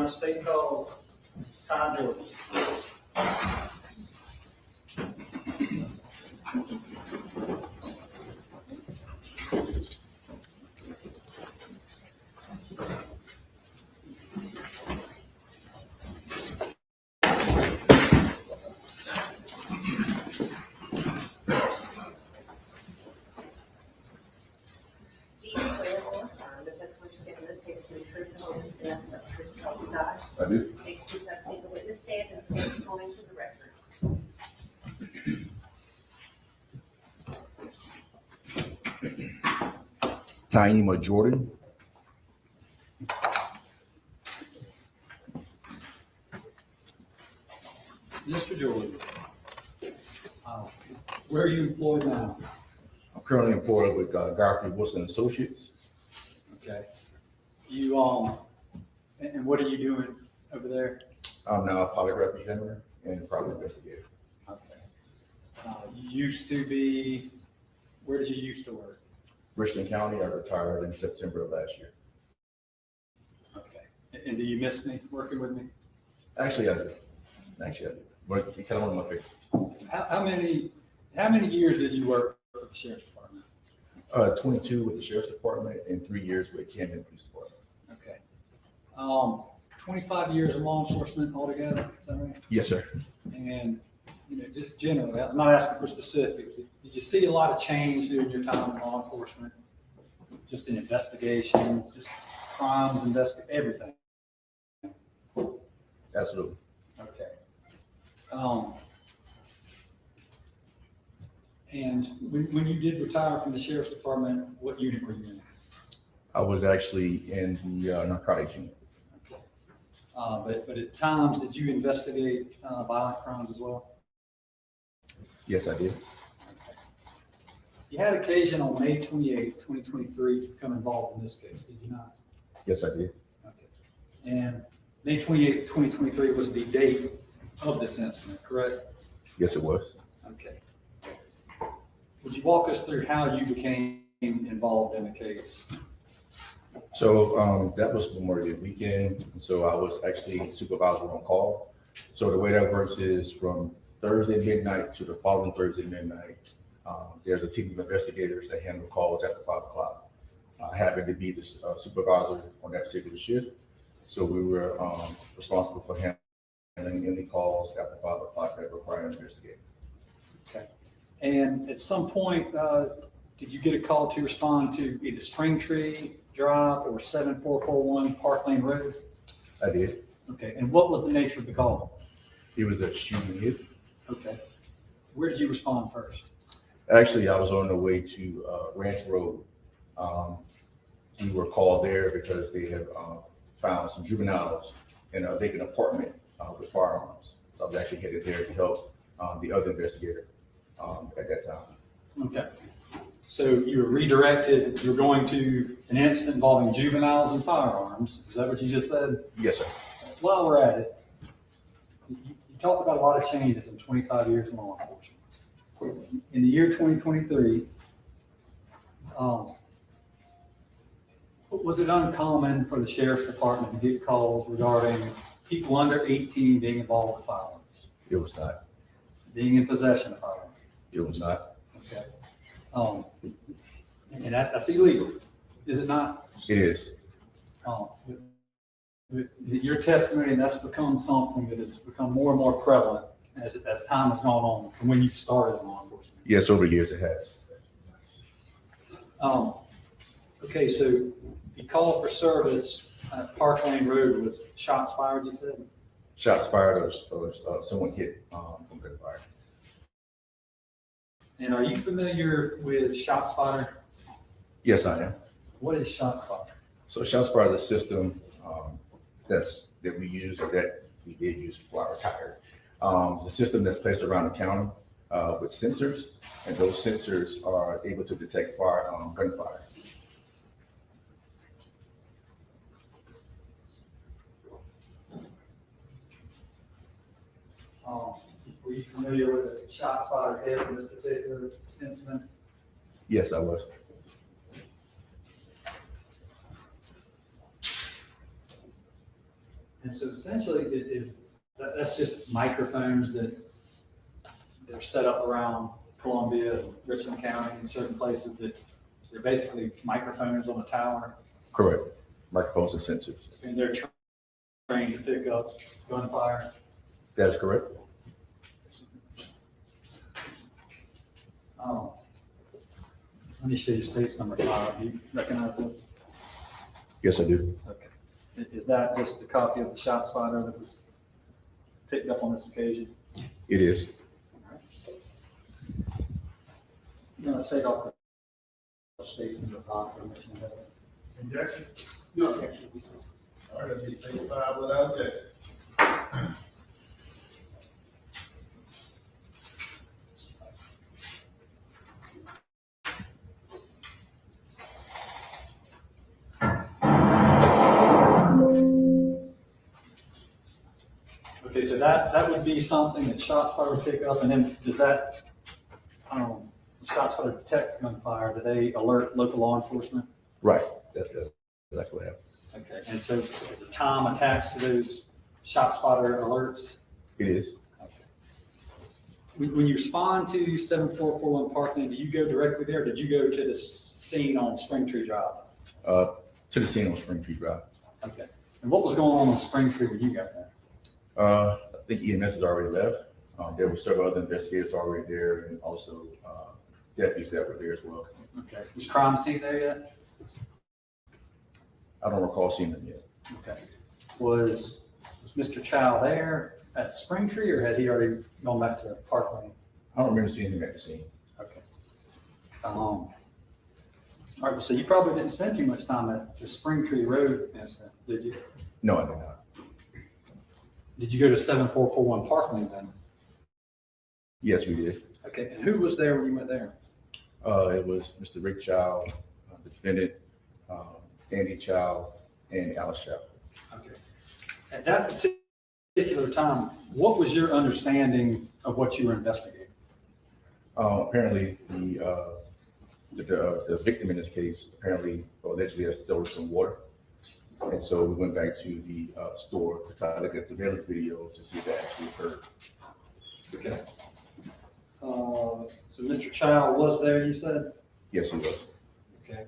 United States calls Ty Jordan. Do you swear or affirm the testimony you give in this case to be the truth, the whole truth, and nothing but the truth, so help you God? I do. May you please have seen the witness stand and stand according to the record. Taima Jordan. Mr. Jordan, where are you employed now? I'm currently employed with Garfield Wilson Associates. Okay. You, and what are you doing over there? I'm now a polygraph examiner and private investigator. Okay. You used to be, where did you used to work? Richland County. I retired in September of last year. Okay. And do you miss me, working with me? Actually, I do. But it's kind of one of my favorites. How many years did you work for the Sheriff's Department? 22 with the Sheriff's Department and 3 years with Camden Police Department. Okay. 25 years of law enforcement altogether, is that right? Yes, sir. And, just generally, I'm not asking for specifics. Did you see a lot of change during your time in law enforcement? Just in investigations, just crimes, everything? Absolutely. Okay. And when you did retire from the Sheriff's Department, what unit were you in? I was actually in the narcotics unit. But at times, did you investigate violent crimes as well? Yes, I did. You had occasion on May 28, 2023 to become involved in this case, did you not? Yes, I did. Okay. And May 28, 2023 was the date of this incident, correct? Yes, it was. Okay. Would you walk us through how you became involved in the case? So that was Memorial Day weekend. So I was actually supervisor on call. So the way that works is from Thursday midnight to the following Thursday midnight, there's a team of investigators that handle calls after 5 o'clock. I happened to be the supervisor on that particular shift. So we were responsible for handling any calls after 5 o'clock that require an investigator. Okay. And at some point, did you get a call to respond to either Springtree Drive or 7441 Park Lane Road? I did. Okay. And what was the nature of the call? It was a shooting hit. Okay. Where did you respond first? Actually, I was on the way to Ranch Road. We were called there because they have found some juveniles in a vacant apartment with firearms. So I was actually headed there to help the other investigator at that time. Okay. So you were redirected, you're going to an incident involving juveniles and firearms. Is that what you just said? Yes, sir. While we're at it, you talked about a lot of changes in 25 years in law enforcement. In the year 2023, was it uncommon for the Sheriff's Department to get calls regarding people under 18 being involved with firearms? It was not. Being in possession of firearms? It was not. Okay. And that's illegal, is it not? It is. Is it your testimony and that's become something that has become more and more prevalent as time has gone on from when you started in law enforcement? Yes, over the years it has. Okay, so the call for service at Park Lane Road was shots fired, you said? Shots fired or someone hit from gunfire. And are you familiar with shots fired? Yes, I am. What is shots fired? So shots fired is a system that we use or that we did use before I retired. It's a system that's placed around the county with sensors, and those sensors are able to detect gunfire. Were you familiar with the shots fired hit in this particular incident? Yes, I was. And so essentially that's just microphones that they're set up around Columbia, Richland County, in certain places that they're basically microphones on the tower. Correct. Microphones and sensors. And they're trained to pick up gunfire. That is correct. Let me show you states number 5. Do you recognize this? Yes, I do. Okay. Is that just a copy of the shot spotter that was picked up on this occasion? It is. You want to take off the states number 5 for mission of evidence? Objection? No. All right, that'd be state 5 without objection. Okay, so that would be something that shot spotter would pick up, and then does that, shot spotter detects gunfire, do they alert local law enforcement? Right. That's exactly what happens. Okay, and so is a time attached to those shot spotter alerts? It is. Okay. When you respond to 7441 Parkland, do you go directly there? Or did you go to the scene on Springtree Drive? To the scene on Springtree Drive. Okay. And what was going on Springtree when you got there? I think EMS has already left. There were several other investigators already there, and also deputies that were there as well. Okay. Was crime scene there yet? I don't recall seeing them yet. Okay. Was Mr. Chow there at Springtree, or had he already gone back to Parkland? I don't remember seeing him at the scene. Okay. All right. So you probably didn't spend too much time at the Springtree Road incident, did you? No, I did not. Did you go to 7441 Parkland then? Yes, we did. Okay. And who was there when you went there? It was Mr. Rick Chow, the defendant, Andy Chow, and Alice Chow. Okay. At that particular time, what was your understanding of what you were investigating? Apparently, the victim in this case apparently allegedly has stolen some water. And so we went back to the store to try to look at surveillance video to see if that actually occurred. Okay. So Mr. Chow was there, you said? Yes, he was. Okay.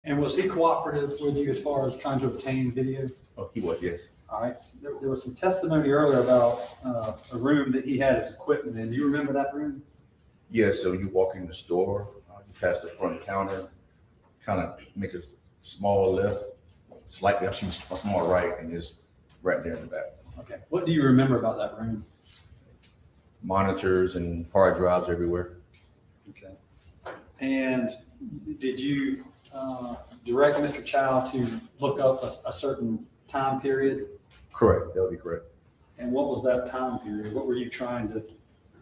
And was he cooperative with you as far as trying to obtain video? Oh, he was, yes. All right. There was some testimony earlier about a room that he had his equipment in. Do you remember that room? Yes, so you walk in the store, you pass the front counter, kind of make a small left, slightly up, a small right, and it's right there in the back. Okay. What do you remember about that room? Monitors and hard drives everywhere. Okay. And did you direct Mr. Chow to look up a certain time period? Correct. That would be correct. And what was that time period? What were you trying to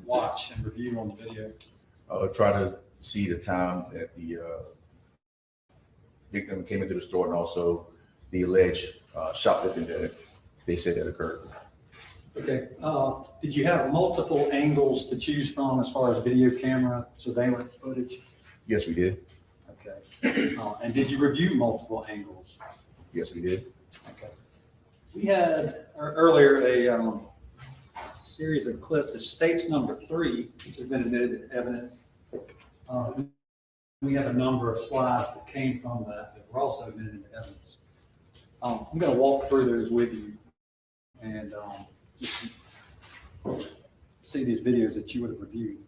watch and review on the video? Try to see the time that the victim came into the store, and also the alleged shoplifting that they said that occurred. Okay. Did you have multiple angles to choose from as far as video camera surveillance footage? Yes, we did. Okay. And did you review multiple angles? Yes, we did. Okay. We had earlier a series of clips of states number 3, which has been admitted to evidence. We have a number of slides that came from that were also admitted into evidence. I'm going to walk through those with you and just see these videos that you would have reviewed.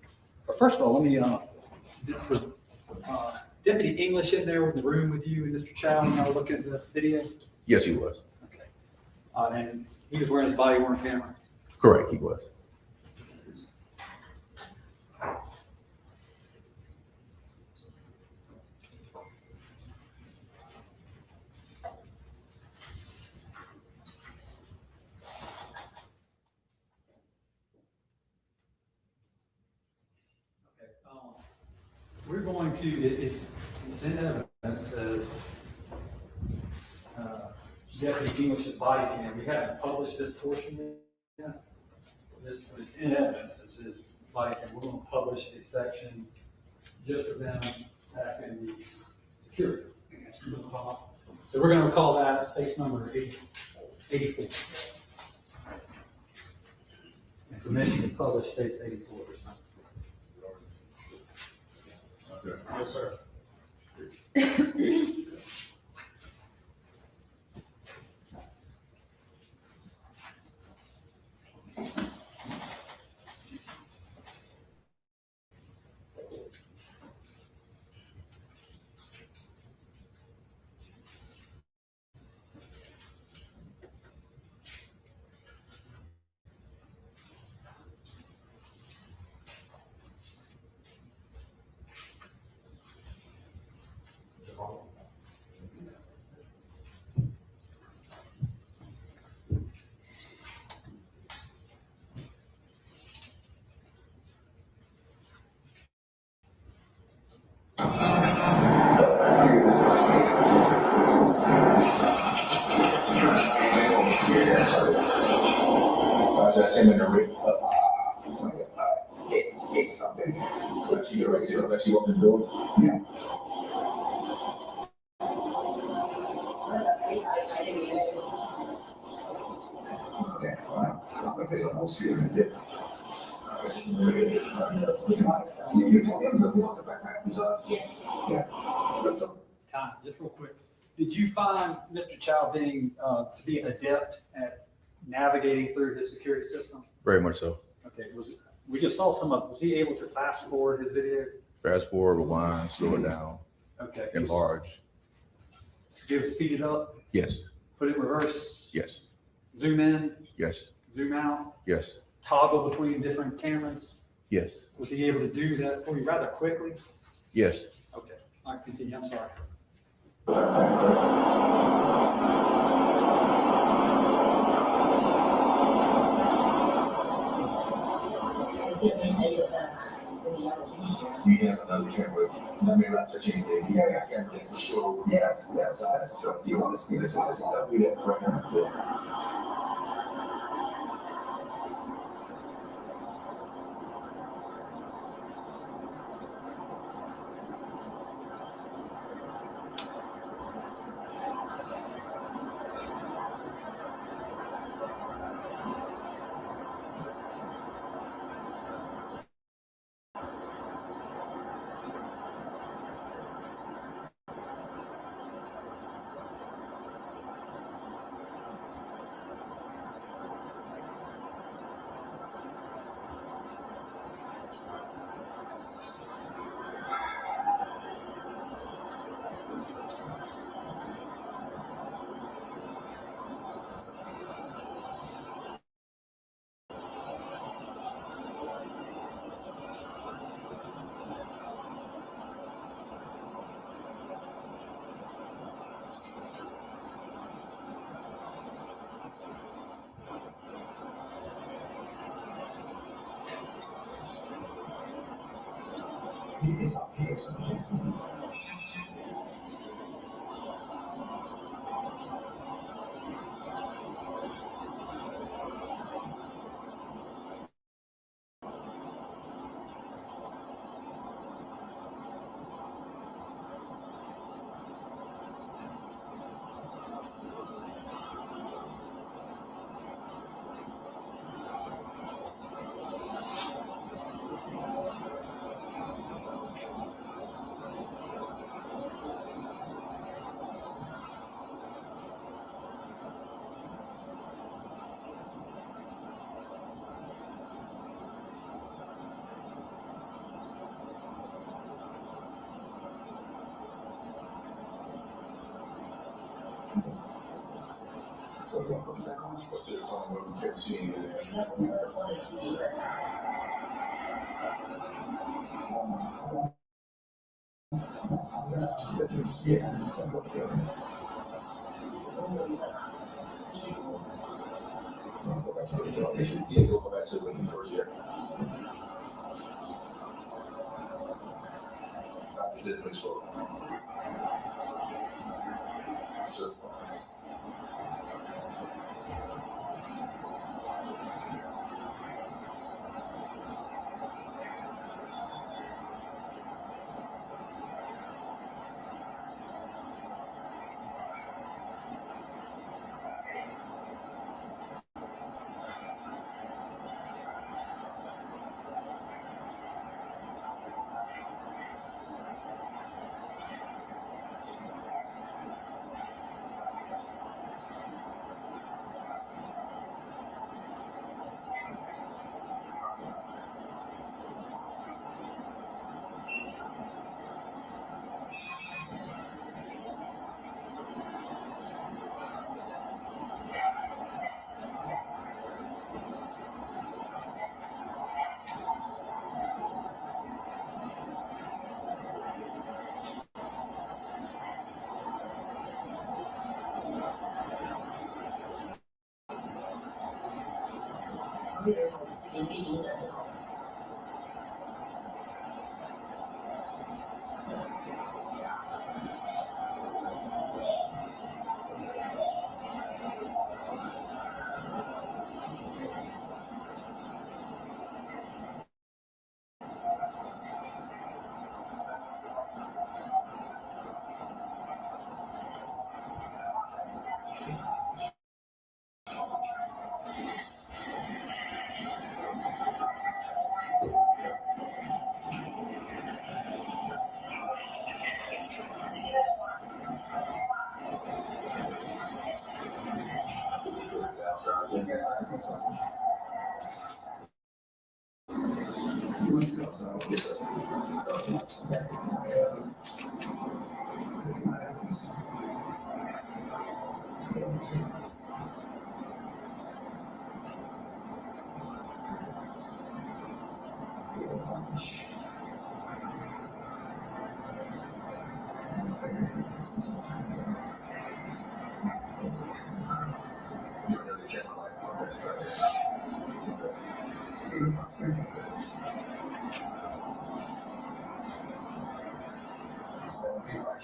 But first of all, let me, was Deputy English in there in the room with you and Mr. Chow when I was looking at the video? Yes, he was. Okay. And he was wearing his body-worn camera? Correct, he was. We're going to, it's in evidence, it says Deputy English's body cam. We haven't published this portion yet. It's in evidence. It says body cam. We're going to publish a section just of them after the security. So we're going to call that state number 8. 84. Information published states 84. Yes, sir. Just him in the rig. Hit something. But she already said that she opened the door. Yeah. Okay, fine. I'm gonna pay the whole series in dip. You told him to walk the back. Yes. Yeah. Time, just real quick. Did you find Mr. Chow being to be adept at navigating through his security system? Very much so. Okay, we just saw was he able to fast forward his video? Fast forward, rewind, slow it down. Okay. Enlarge. Did you ever speed it up? Yes. Put it in reverse? Yes. Zoom in? Yes. Zoom out? Yes. Toggle between different cameras? Yes. Was he able to do that for you rather quickly? Yes. Okay, all right, continue, I'm sorry. You have another camera. Let me not touch anything. You have a camera that will show. Yes, that's you want to see this. We have It's up here, so you can see. So we're going to put back on to the phone where we can see you there. Let me see it. Go back to the door. Yeah, go back to when you first here. I did this one.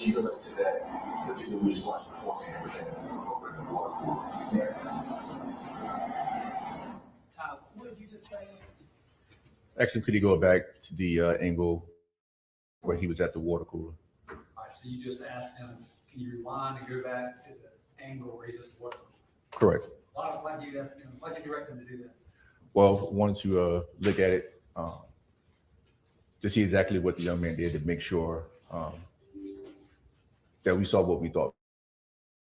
You go back to that particular news watch beforehand, we can incorporate the water cooler. Tyler, what did you just say? Actually, could he go back to the angle where he was at the water cooler? All right, so you just asked him, can you rewind and go back to the angle where he's at the water? Correct. Why did you ask him? Why did you direct him to do that? Well, wanted to look at it to see exactly what the young man did to make sure that we saw what we thought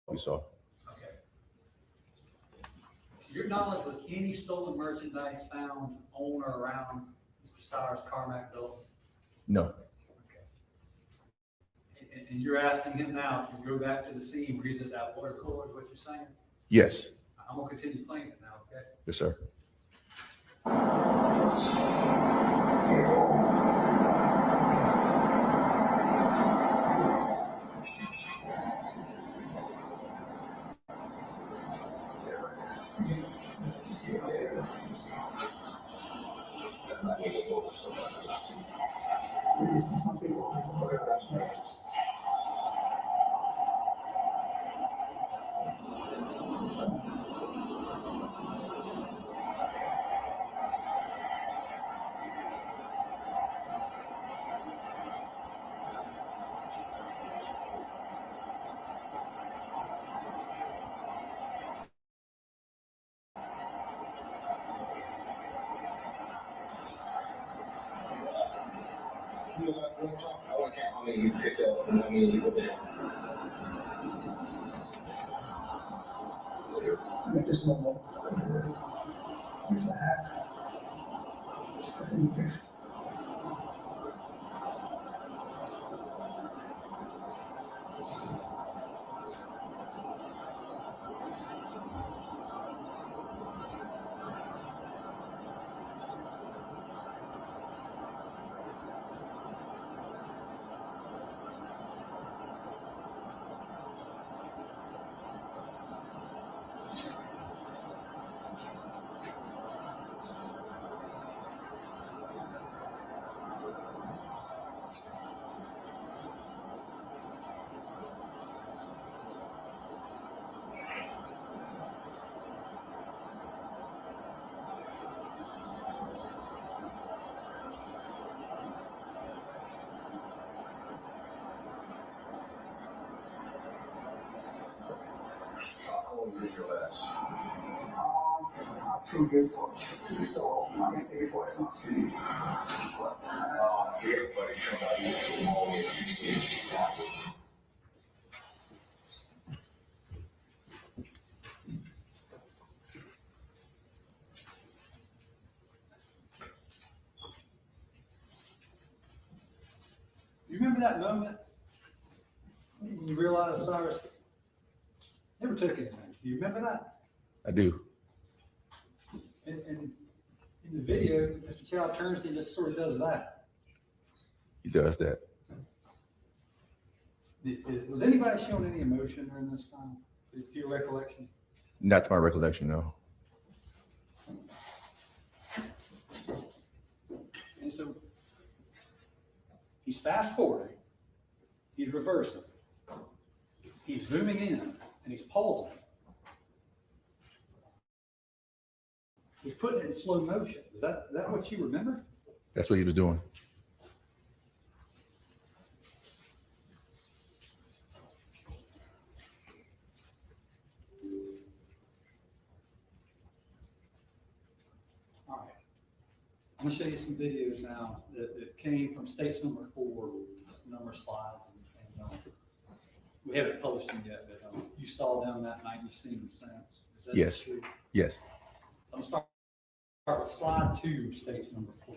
we saw. Okay. To your knowledge, was any stolen merchandise found on or around Mr. Cyrus Carmack-Belton? No. And you're asking him now to go back to the scene where he's at that water cooler, is what you're saying? Yes. I'm gonna continue playing it now, okay? Yes, sir. How many you picked up and how many you put down? Make this normal. Here's the half. I think this. Previous or two, so I can say before it's not student. You remember that moment when you realized Cyrus never took anything? Do you remember that? I do. And in the video, Mr. Chow turns and just sort of does that. He does that. Was anybody showing any emotion during this time? To your recollection? Not to my recollection, no. And so he's fast forwarding, he's reversing, he's zooming in, and he's pausing. He's putting it in slow motion. Is that what you remember? That's what he was doing. All right. I'm going to show you some videos now that came from states number 4, number slides. And we haven't published them yet, but you saw them that night. You've seen them since. Is that Yes. true? Yes. So I'm going to start with slide 2, states number 4.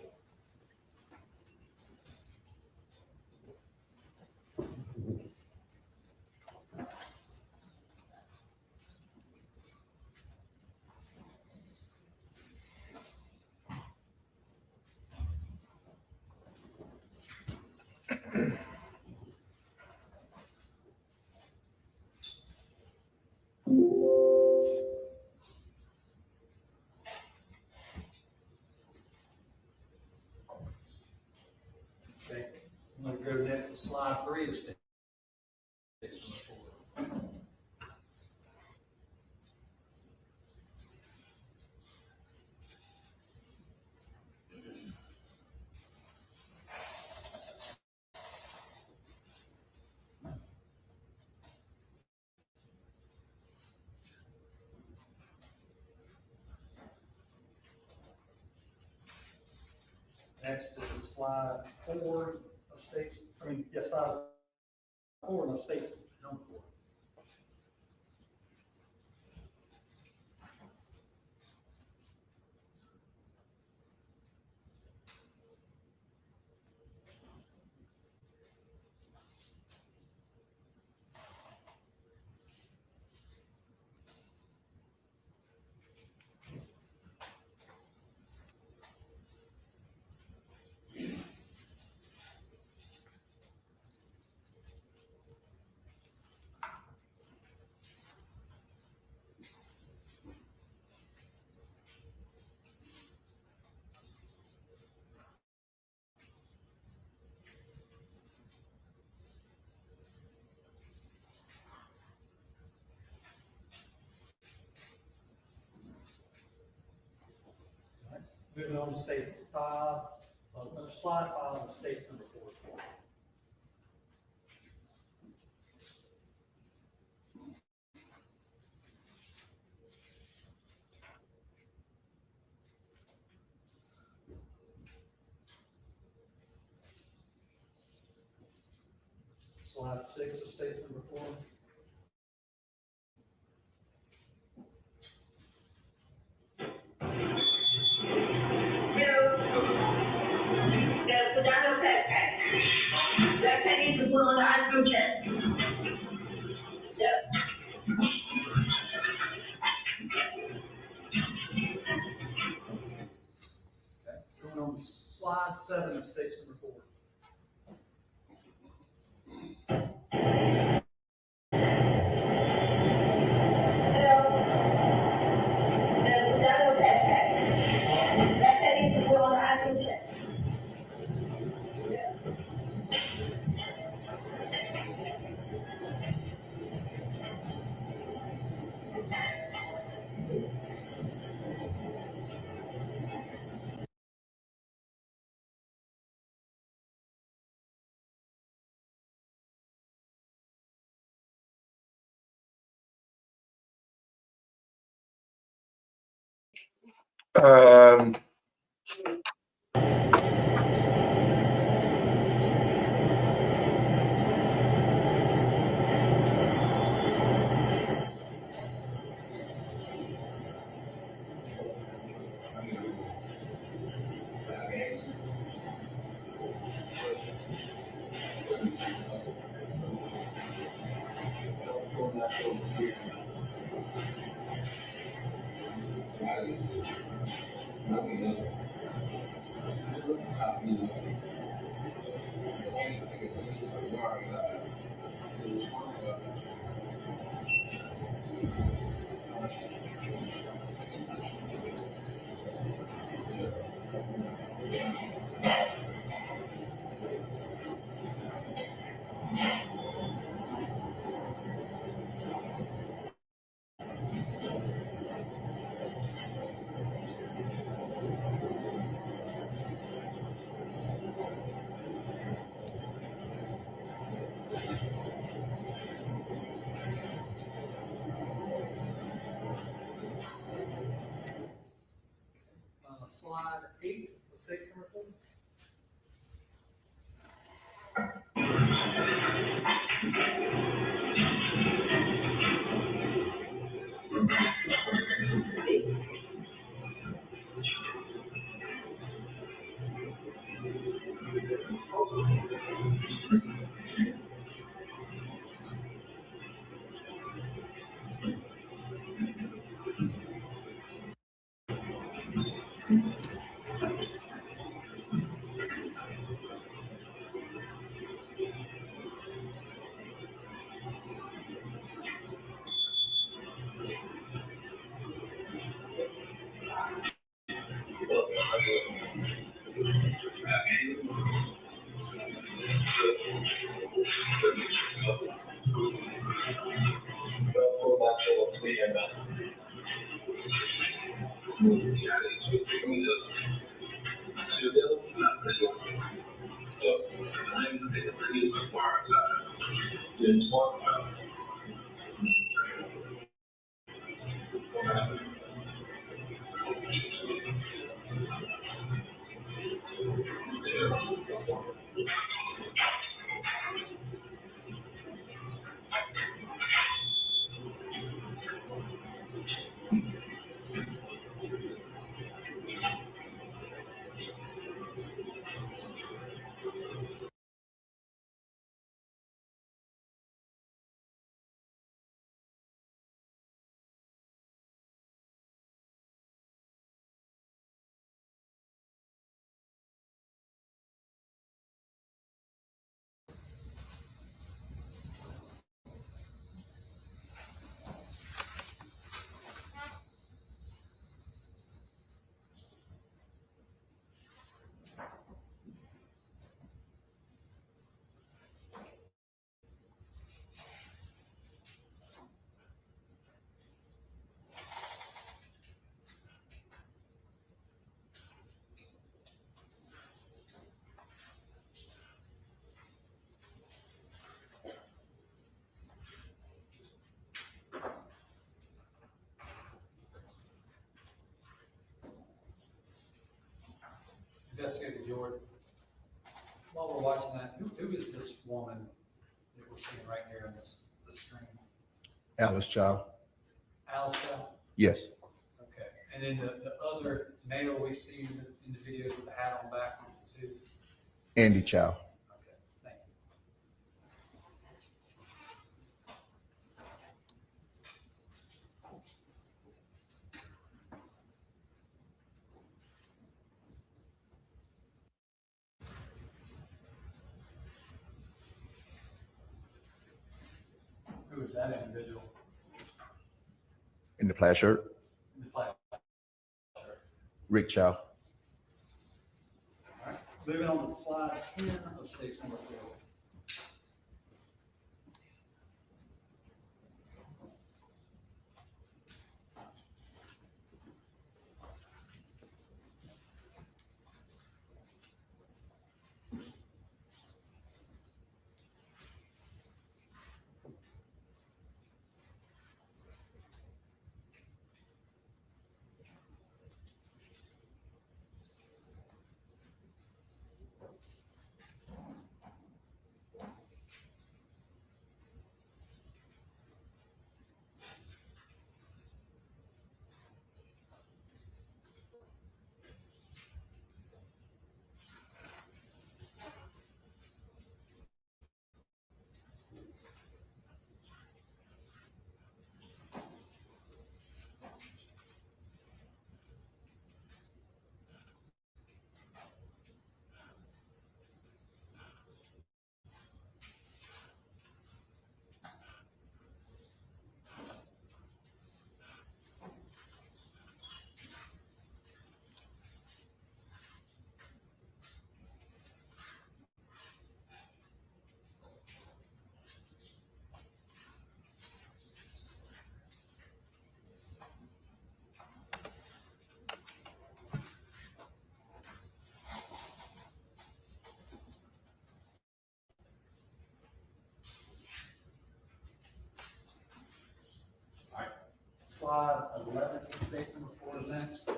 Okay, I'm gonna go next to slide 3 of state. Number 4. Next is slide 4 of states, slide 4 of states, number 4. Moving on to states 5, slide 5 of states number 4. Slide 6 of states number 4. Going on to slide 7 of states number 4. Um, Investigator Jordan, while we're watching that, who is this woman that we're seeing right here in this screen? Alice Chow. Alice Chow? Yes. Okay. And then the other male we see in the videos with the hat on backwards is who? Andy Chow. Okay, thank you. Who is that individual? In the plaid shirt. In the plaid shirt. Rick Chow. All right. Moving on to slide 10 of stage number 4. Slide 11 of stage number 4 is next.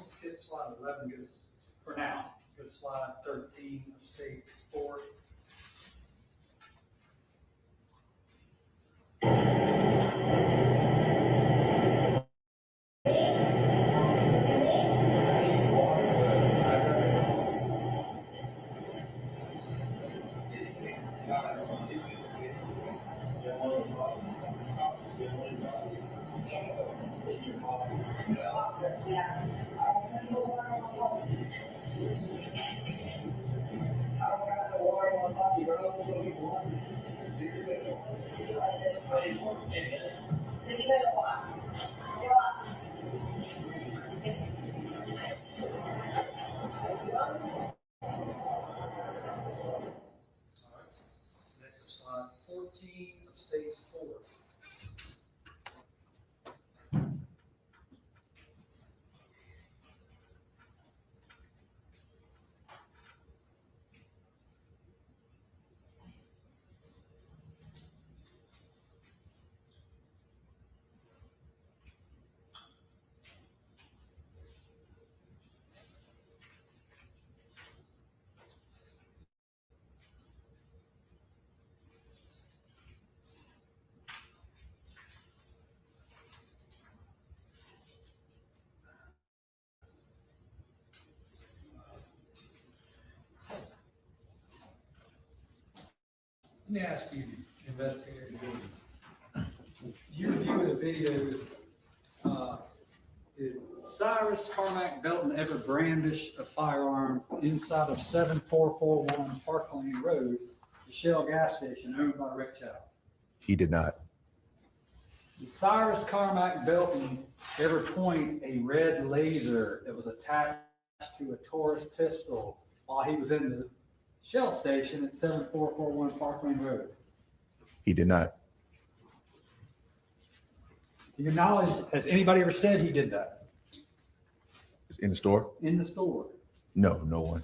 Skip slide 11 goes for now. Go to slide 13 of stage 4. Let me ask you, investigator, your view of the video, did Cyrus Carmack-Belton ever brandish a firearm inside of 7441 Park Lane Road, the Shell gas station owned by Rick Chow? He did not. Did Cyrus Carmack-Belton ever point a red laser that was attached to a Taurus pistol while he was in the Shell station at 7441 Park Lane Road? He did not. To your knowledge, has anybody ever said he did that? In the store? In the store? No, no one.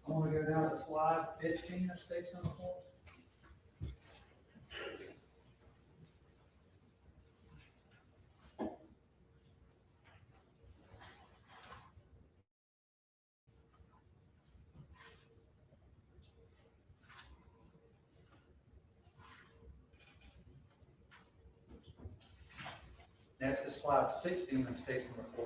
I want to go down to slide 15 of state's number 4. Next is slide 16 of state's number 4.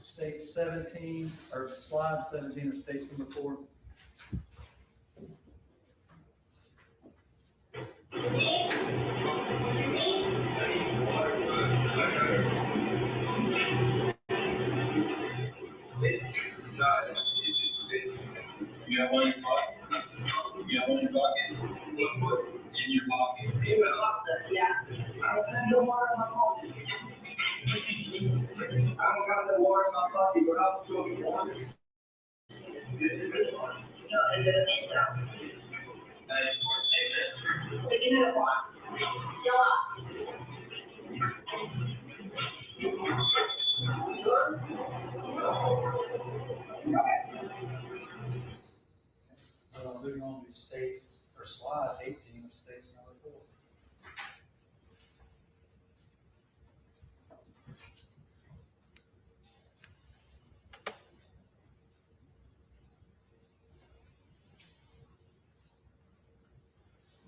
State 17, or slide 17 of state's number 4. You have one in your pocket? You have one in your pocket? What in your pocket? Yeah. I don't want my pocket. I don't got the water in my pocket, but I'll show you one. Moving on to states, or slide 18 of state's number 4.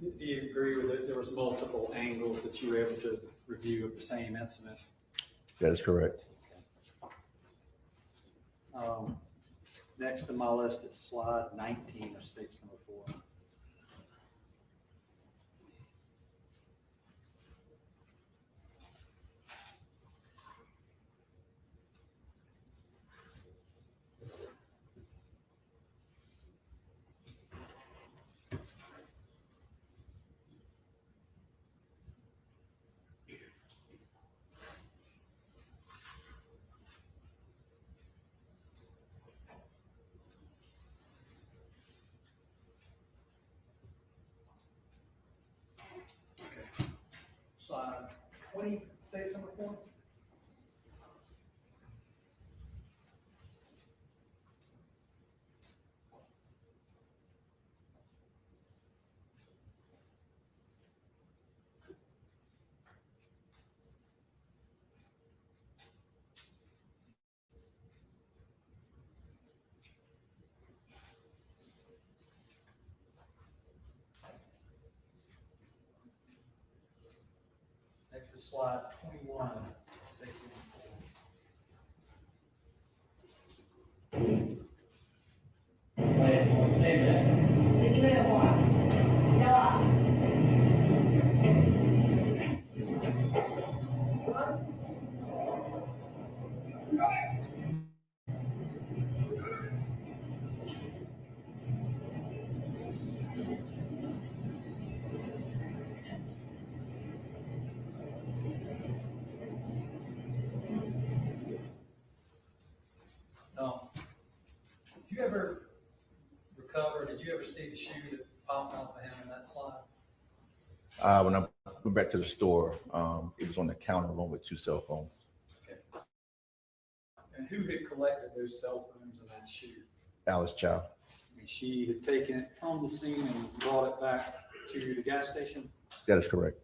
Do you agree with it? There was multiple angles that you were able to review of the same incident? That is correct. Next on my list is slide 19 of state's number 4. Slide 20, state's number 4. Next is slide 21, state's number 4. Did you ever recover, did you ever see the shoe that popped off of him in that slide? When I went back to the store, it was on the counter along with 2 cell phones. And who had collected those cell phones and that shoe? Alice Chow. And she had taken it from the scene and brought it back to the gas station? That is correct.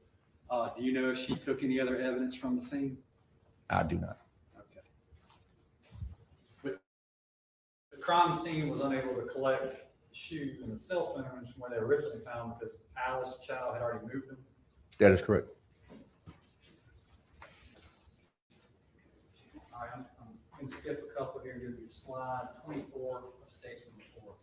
Do you know if she took any other evidence from the scene? I do not. Okay. But the crime scene was unable to collect the shoe and the cell phones from where they were originally found because Alice Chow had already moved them? That is correct. All right, I'm going to skip a couple here and do slide 24 of state's number 4.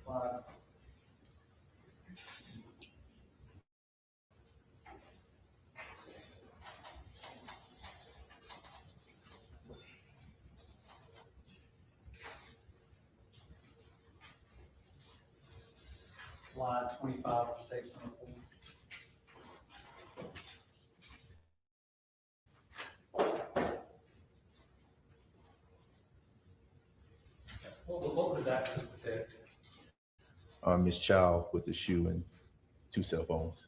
Slide. Slide 25 of state's number 4. What did that just depict? Ms. Chow with the shoe and 2 cell phones.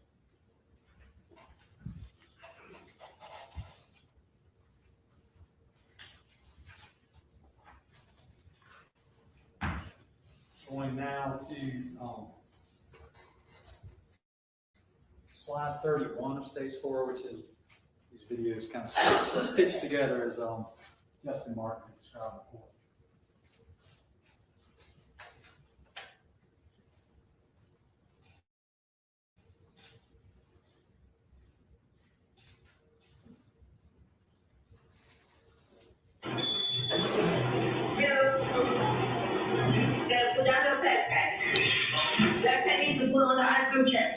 Going now to slide 31 of stage 4, which is these videos kind of stitched together as Justin Martin described before. That needs to put on the iPhone check.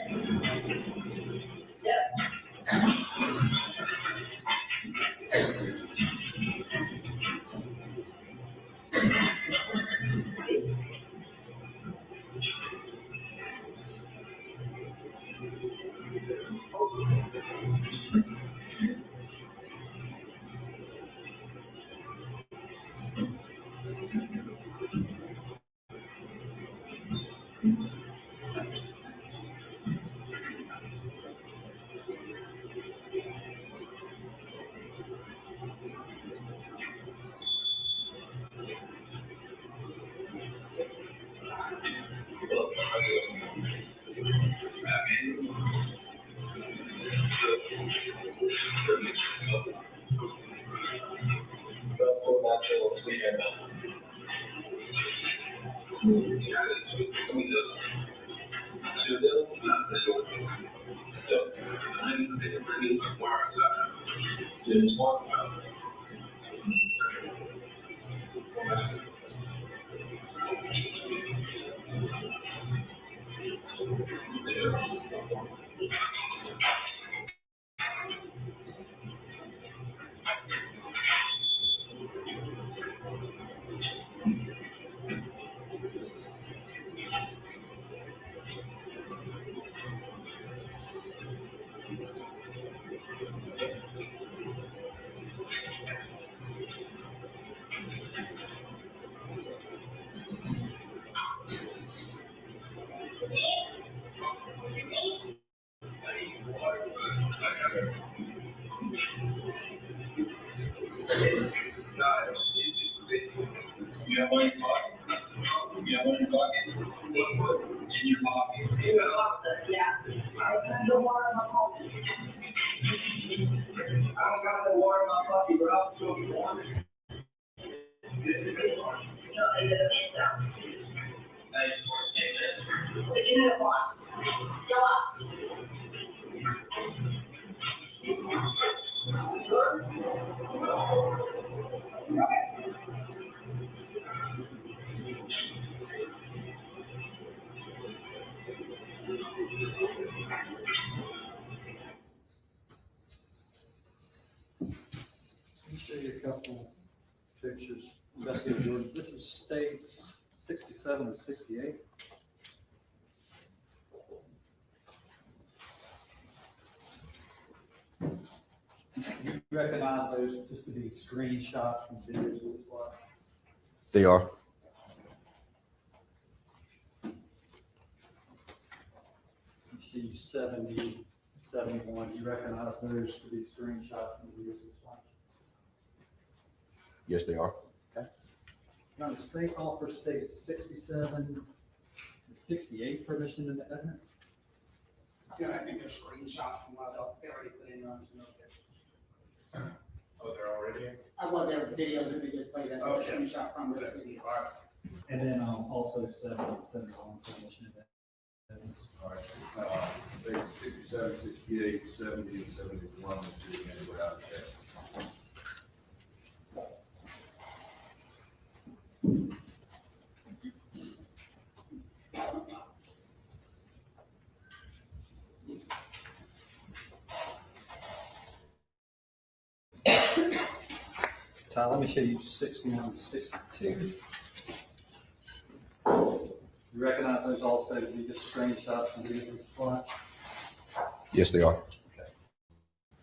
You have one in your pocket. You have one in your pocket. One foot in your pocket. Yeah. I don't got no water in my pocket. I don't got no water in my pocket, but I'll show you water. Let me show you a couple pictures. Investigator Jordan, this is states 67 and 68. You recognize those just to be screenshots from videos? They are. She 70, 71, you recognize those to be screenshots from videos? Yes, they are. Okay. Now, the state offers states 67 and 68 for admission into evidence. Yeah, I think they're screenshots from what they already put in on some notes. Oh, they're already in? Well, they're videos that they just played, that Okay. screenshot from the video. And then also 70 and 71 for admission into evidence. All right. States 67, 68, 70, and 71, which is again without that. Ty, let me show you 61 and 62. You recognize those also to be just screenshots from videos? Yes, they are. Okay.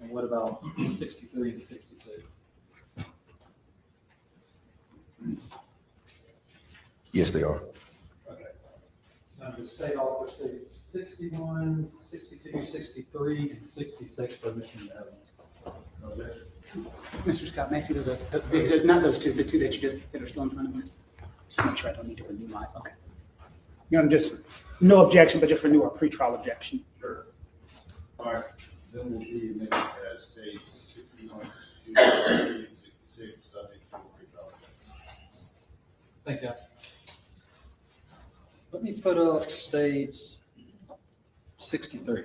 And what about 63 and 66? Yes, they are. Okay. Now, the state offers states 61, 62, 63, and 66 for admission to evidence. Mr. Scott, may I see the not those two, the two that you just, that are still in front of me? Just make sure I don't need to renew mine, okay. You know, just, no objection, but just renew our pretrial objection. Sure. All right, then we'll be amended as states 61, 62, 63, and 66, subject to pretrial. Thank you. Let me put up states 63.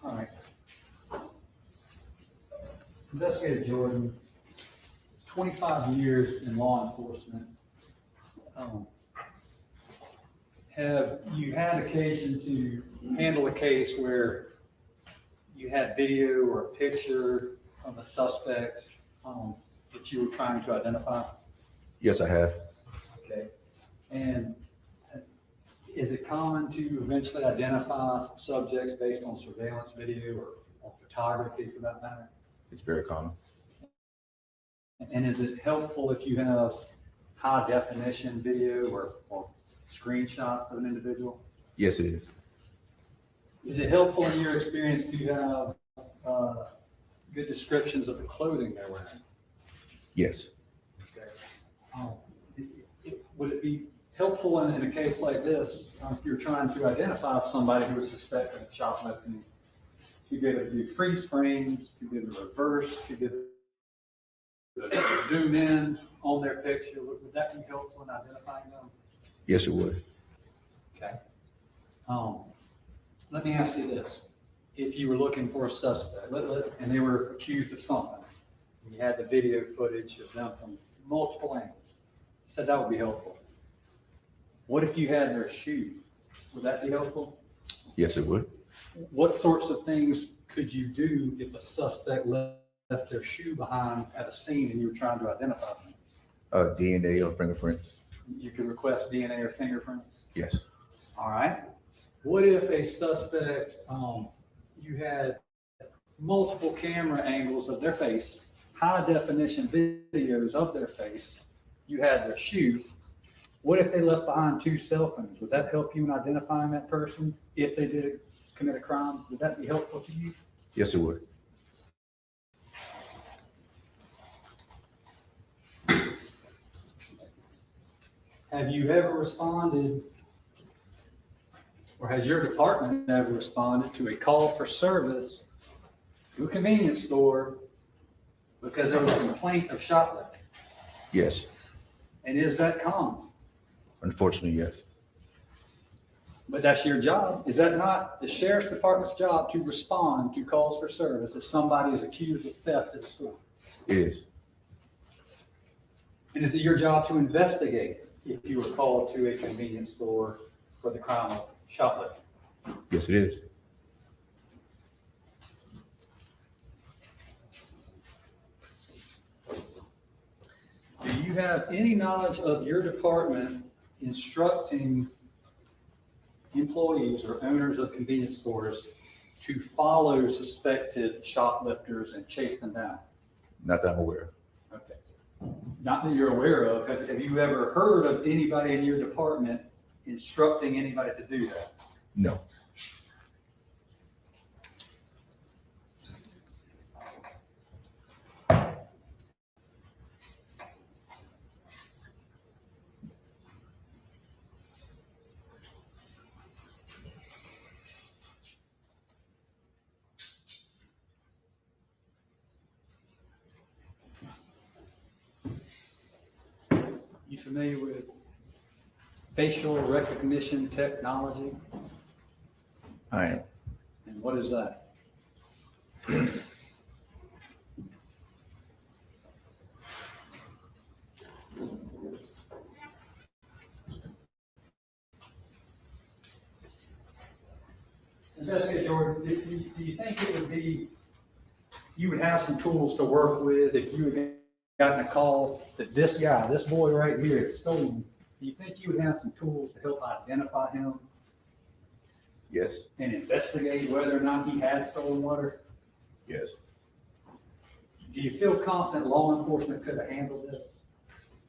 All right. Investigator Jordan, 25 years in law enforcement. Have you had occasion to handle a case where you had video or a picture of a suspect that you were trying to identify? Yes, I have. Okay. And is it common to eventually identify subjects based on surveillance video or photography for that matter? It's very common. And is it helpful if you have high definition video or screenshots of an individual? Yes, it is. Is it helpful in your experience to have good descriptions of the clothing they're wearing? Yes. Okay. Would it be helpful in a case like this, if you're trying to identify somebody who is suspected of shoplifting, to be able to do freeze frames, to be able to reverse, to be able to zoom in on their picture? Would that be helpful in identifying them? Yes, it would. Okay. Let me ask you this. If you were looking for a suspect, and they were accused of something, and you had the video footage of them from multiple angles, you said that would be helpful. What if you had their shoe? Would that be helpful? Yes, it would. What sorts of things could you do if a suspect left their shoe behind at a scene and you were trying to identify them? DNA or fingerprints? You could request DNA or fingerprints? Yes. All right. What if a suspect, you had multiple camera angles of their face, high definition videos of their face, you had their shoe? What if they left behind 2 cell phones? Would that help you in identifying that person if they did commit a crime? Would that be helpful to you? Yes, it would. Have you ever responded, or has your department ever responded to a call for service to a convenience store because there was a complaint of shoplifting? Yes. And is that common? Unfortunately, yes. But that's your job. Is that not the sheriff's department's job to respond to calls for service if somebody is accused of theft at a store? It is. And is it your job to investigate if you were called to a convenience store for the crime of shoplifting? Yes, it is. you have any knowledge of your department instructing employees or owners of convenience stores to follow suspected shoplifters and chase them down? Not that I'm aware of. Okay. Not that you're aware of. Have you ever heard of anybody in your department instructing anybody to do that? No. You familiar with facial recognition technology? I am. And what is that? Investigator Jordan, do you think it would be, you would have some tools to work with if you had gotten a call that this guy, this boy right here is stolen? Do you think you would have some tools to help identify him? Yes. And investigate whether or not he had stolen water? Yes. Do you feel confident law enforcement could have handled this?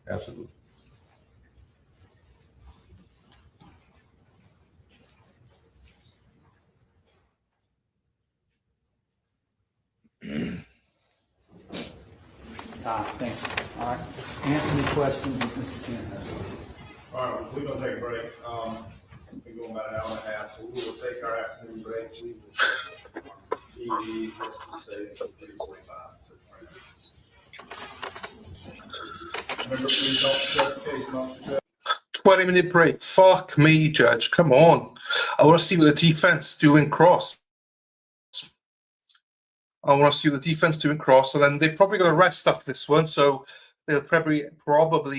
Absolutely. Thanks. All right. Answer any questions that Mr. Ken has. All right, we're gonna take a break. We're going about an hour and a half, so we will take our afternoon break. We will TV, let's just say 3:45. Remember, please don't discuss the case amongst yourselves. 20-minute break. Fuck me, Judge. Come on. I want to see what the defense doing cross. I want to see what the defense doing cross, and then they're probably going to rest after this one, so they'll probably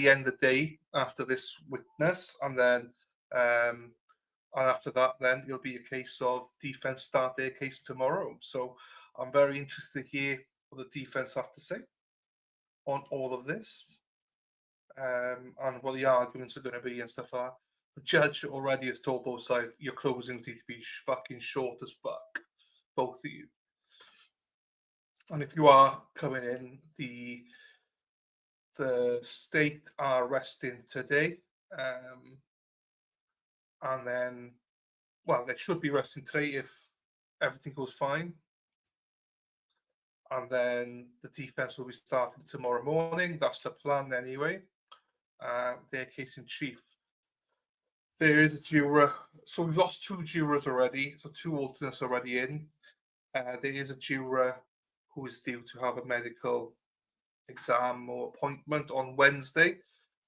end the day after this witness, and then and after that, then it'll be a case of defense start their case tomorrow. So I'm very interested to hear what the defense have to say on all of this, and what the arguments are going to be and stuff like that. The judge already has told both sides your closings need to be fucking short as fuck, both of you. And if you are coming in, the state are resting today, and then, well, they should be resting today if everything goes fine. And then the defense will be starting tomorrow morning. That's the plan anyway. Their case in chief. There is a juror. So we've lost 2 jurors already. So 2 alternates already in. There is a juror who is due to have a medical exam or appointment on Wednesday,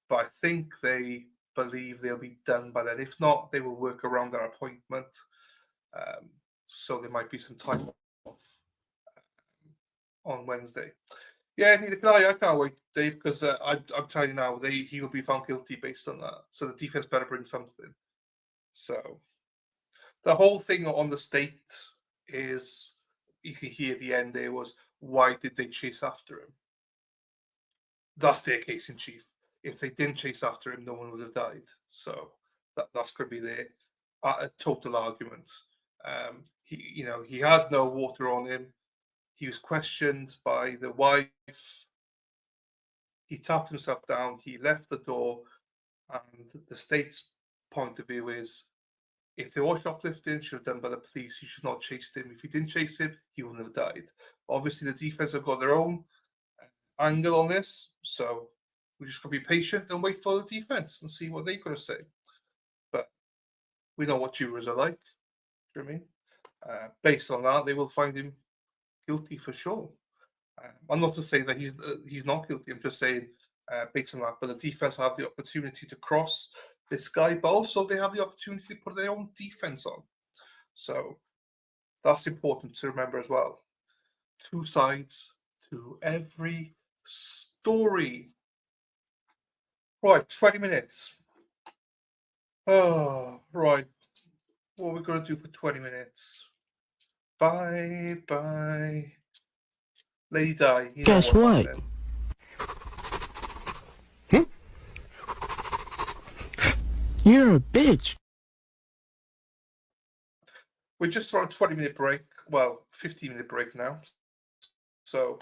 but I think they believe they'll be done by then. If not, they will work around their appointment. So there might be some time off on Wednesday. Yeah, neither can I. I can't wait, Dave, because I'm telling you now, he will be found guilty based on that. So the defense better bring something. So the whole thing on the state is, you can hear the end there was, why did they chase after him? That's their case in chief. If they didn't chase after him, no one would have died. So that's going to be their total argument. He had no water on him. He was questioned by the wife. He tapped himself down. He left the door. And the state's point of view is, if they were shoplifting, should have done by the police. You should not chase him. If you didn't chase him, he wouldn't have died. Obviously, the defense have got their own angle on this, so we just got to be patient and wait for the defense and see what they're going to say. But we know what jurors are like. Do you know what I mean? Based on that, they will find him guilty for sure. I'm not to say that he's not guilty. I'm just saying based on that. But the defense have the opportunity to cross this guy, but also they have the opportunity to put their own defense on. So that's important to remember as well. 2 sides to every story. Right, 20 minutes. Oh, right. What are we going to do for 20 minutes? Bye. Lady Di. Guess what? You're a bitch. We're just on a 20-minute break. Well, 15-minute break now. So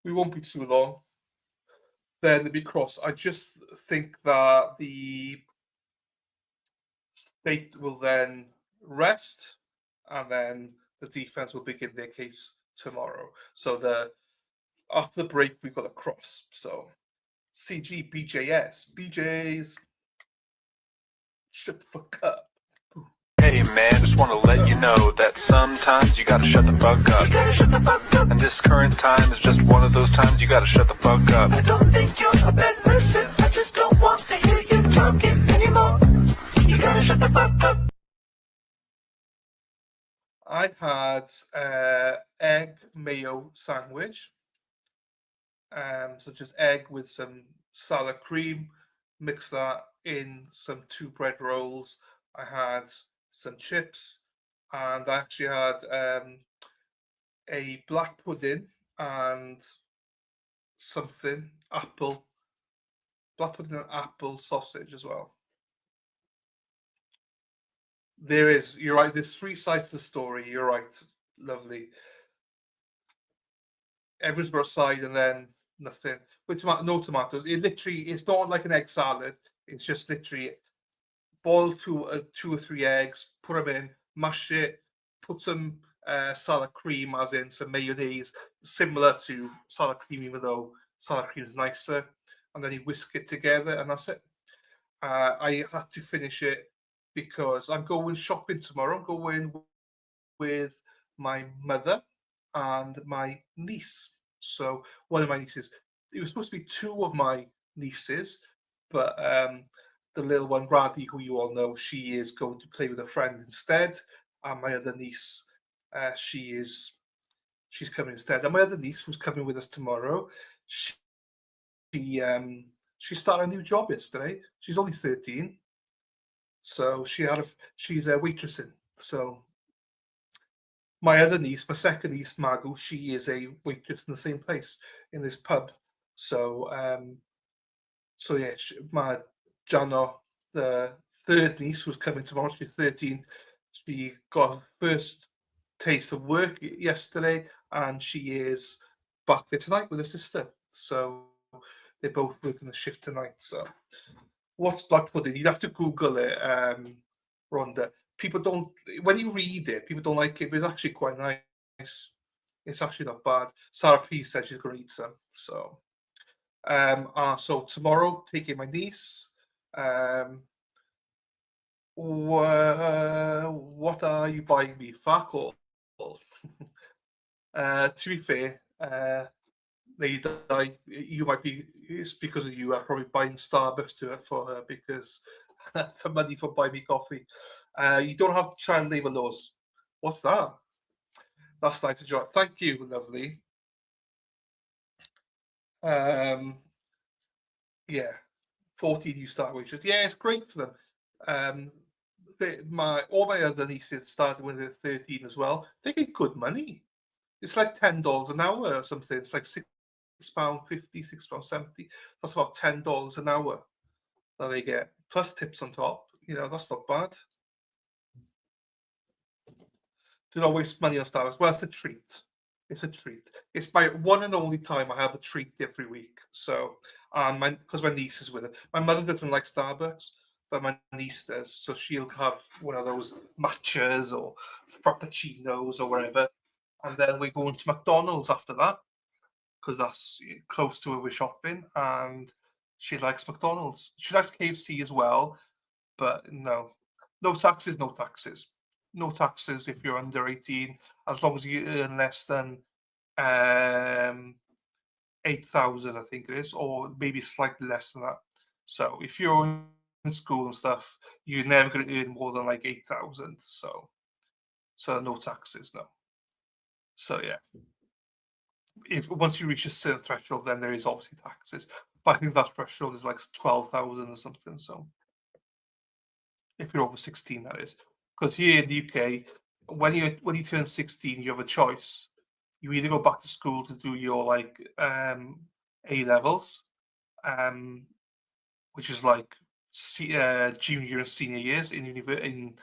we won't be too long. Then it'll be cross. I just think that the state will then rest, and then the defense will begin their case tomorrow. So after the break, we've got a cross. So CG, BJS, BJs, shut the fuck up. Hey man, just want to let you know that sometimes you gotta shut the fuck up. And this current time is just one of those times you gotta shut the fuck up. I don't think you're a bad person, I just don't want to hear you talking anymore. You gotta shut the fuck up. I had egg mayo sandwich. So just egg with some salad cream, mix that in some 2 bread rolls. I had some chips, and I actually had a black pudding and something, black pudding and apple sausage as well. You're right, there's 3 sides to the story, you're right, lovely. Everyone's got a side and then nothing. With no tomatoes. It's not like an egg salad, it's just literally boil 2 or 3 eggs, put them in, mash it, put some salad cream, as in some mayonnaise, similar to salad cream, even though salad cream is nicer, and then you whisk it together, and that's it. I had to finish it because I'm going shopping tomorrow. I'm going with my mother and my niece. So one of my nieces, it was supposed to be 2 of my nieces, but the little one, Radhi, who you all know, she is going to play with a friend instead. And my other niece, she's coming instead. And my other niece, who's coming with us tomorrow, she started a new job yesterday. She's only 13, so she's a waitressing. So my other niece, my second niece, Magu, she is a waitress in the same place, in this pub. So yeah, my Jana, the third niece, who's coming tomorrow, she's 13. She got her first taste of work yesterday, and she is back there tonight with her sister. So they're both working the shift tonight. So what's black pudding? You'd have to Google it, Rhonda. People don't, when you read it, people don't like it, but it's actually quite nice. It's actually not bad. Sarah P said she's going to eat some. So, so tomorrow, taking my niece. What are you buying me? Fuck all. To be fair, you might be, it's because of you, I'm probably buying Starbucks for her because the money for buying me coffee. You don't have child labour laws. What's that? That's nice to join. Thank you, lovely. Yeah, 14 you start wages. Yeah, it's great for them. All my other nieces started when they're 13 as well. They get good money. It's like $10 an hour or something. It's like £6.50, £6.70. That's about $10 an hour that they get, plus tips on top. That's not bad. Do not waste money on Starbucks. Well, it's a treat. It's a treat. It's my one and only time I have a treat every week. So, because my niece is with it. My mother doesn't like Starbucks, but my niece does. So she'll have one of those matchas or frappuccinos or whatever. And then we're going to McDonald's after that, because that's close to where we're shopping. And she likes McDonald's. She likes KFC as well, but no taxes, no taxes. No taxes if you're under 18, as long as you earn less than 8,000, I think it is, or maybe slightly less than that. So if you're in school and stuff, you're never going to earn more than like 8,000. So no taxes, no. So yeah, once you reach a certain threshold, then there is obviously taxes. But I think that threshold is like 12,000 or something. So if you're over 16, that is. Because here in the UK, when you turn 16, you have a choice. You either go back to school to do your A levels, which is like junior and senior years in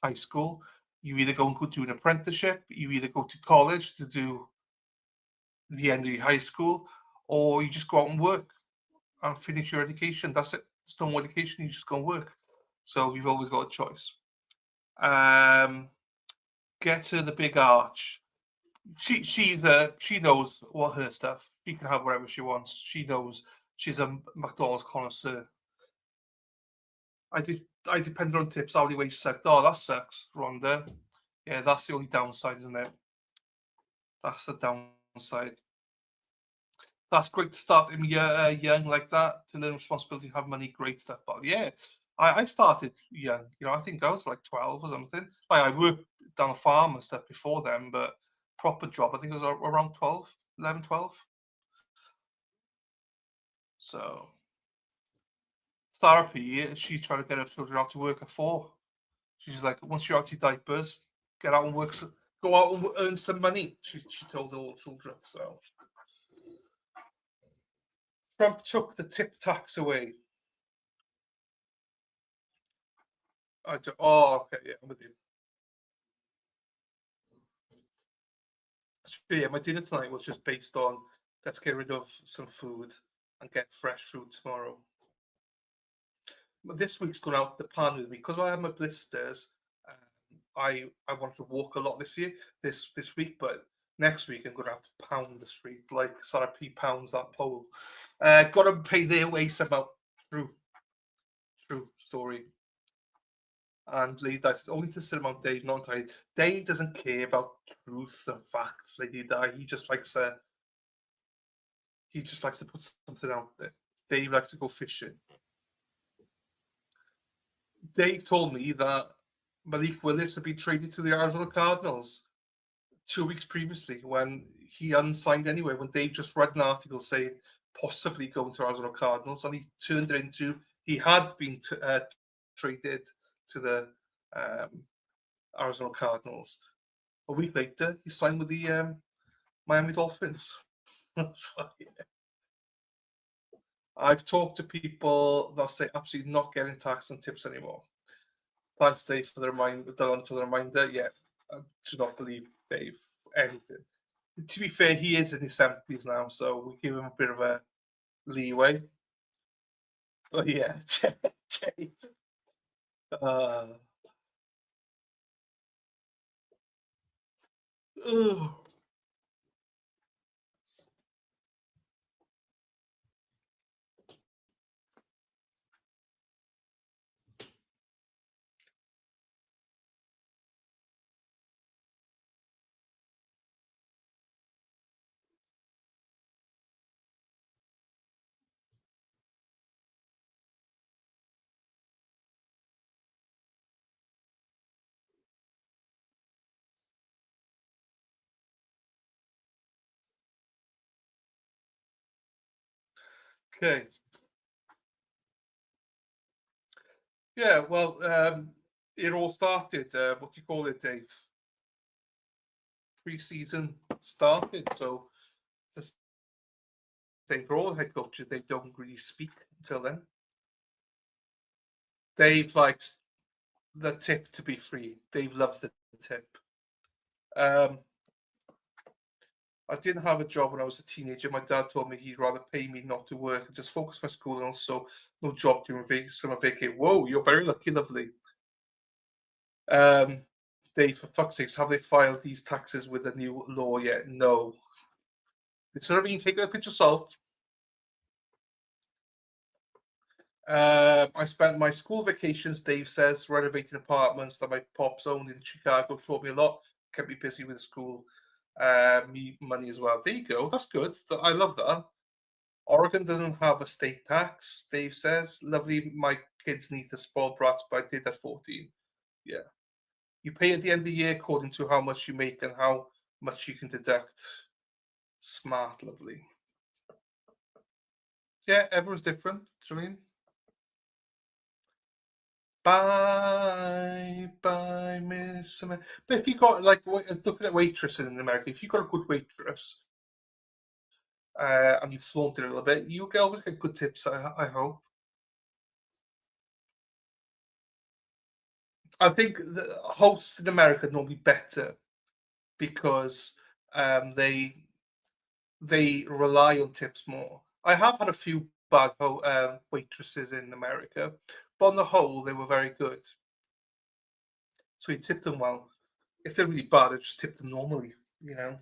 high school. You either go and do an apprenticeship, you either go to college to do the end of your high school, or you just go out and work and finish your education. That's it. It's no more education. You just go and work. So you've always got a choice. Get her the big arch. She knows what her stuff. She can have whatever she wants. She knows she's a McDonald's connoisseur. I depend on tips. Hourly wage sucked. Oh, that sucks, Rhonda. Yeah, that's the only downside, isn't it? That's the downside. That's great to start them young like that, to learn responsibility, have money, great stuff. But yeah, I started young. You know, I think I was like 12 or something. Like I worked down a farm and stuff before then, but proper job, I think it was around 12, 11, 12. So Sarah P, she's trying to get her children out to work at 4. She's like, once you're out your diapers, get out and work, go out and earn some money. She told all children. So Trump took the tip tax away. Okay, yeah, I'm with you. So yeah, my dinner tonight was just based on let's get rid of some food and get fresh food tomorrow. But this week's gone out the plan with me because I have my blisters. I want to walk a lot this week, but next week I'm going to have to pound the street like Sarah P pounds that pole. Got to pay their way somehow. True story. And Lady Di says, only to sit around Dave, not tired. Dave doesn't care about truth and facts, Lady Di. He just likes to put something out there. Dave likes to go fishing. Dave told me that Malik Willis had been traded to the Arizona Cardinals 2 weeks previously when he unsigned anyway, when Dave just read an article saying possibly going to Arizona Cardinals, and he turned it into he had been traded to the Arizona Cardinals. A week later, he signed with the Miami Dolphins. So, yeah. I've talked to people that say absolutely not getting tax and tips anymore. Thanks, Dave, for the reminder. Yeah, I do not believe Dave anything. To be fair, he is in his 70s now, so we give him a bit of a leeway. But yeah, Dave. Okay. Yeah, well, it all started, what do you call it, Dave? Pre-season started, so the same for all head coaches, they don't really speak until then. Dave likes the tip to be free. Dave loves the tip. I didn't have a job when I was a teenager. My dad told me he'd rather pay me not to work and just focus my school, and also no job during summer vacation. Whoa, you're very lucky, lovely. Dave, for fuck's sakes, have they filed these taxes with a new law yet? No. It's sort of been taken a pinch of salt. I spent my school vacations, Dave says, renovating apartments that my pops owned in Chicago. Taught me a lot. Kept me busy with school. Me money as well. There you go. That's good. I love that. Oregon doesn't have a state tax, Dave says. Lovely. My kids need to spoil brats, but I did at 14. Yeah. You pay at the end of the year according to how much you make and how much you can deduct. Smart, lovely. Yeah, everyone's different. Do you know what I mean? Bye, Miss America. But if you got, like, looking at waitressing in America, if you got a good waitress and you flaunt it a little bit, you always get good tips, I hope. I think the hosts in America normally better because they rely on tips more. I have had a few bad waitresses in America, but on the whole, they were very good. So you tip them well. If they're really bad, I just tip them normally. You know,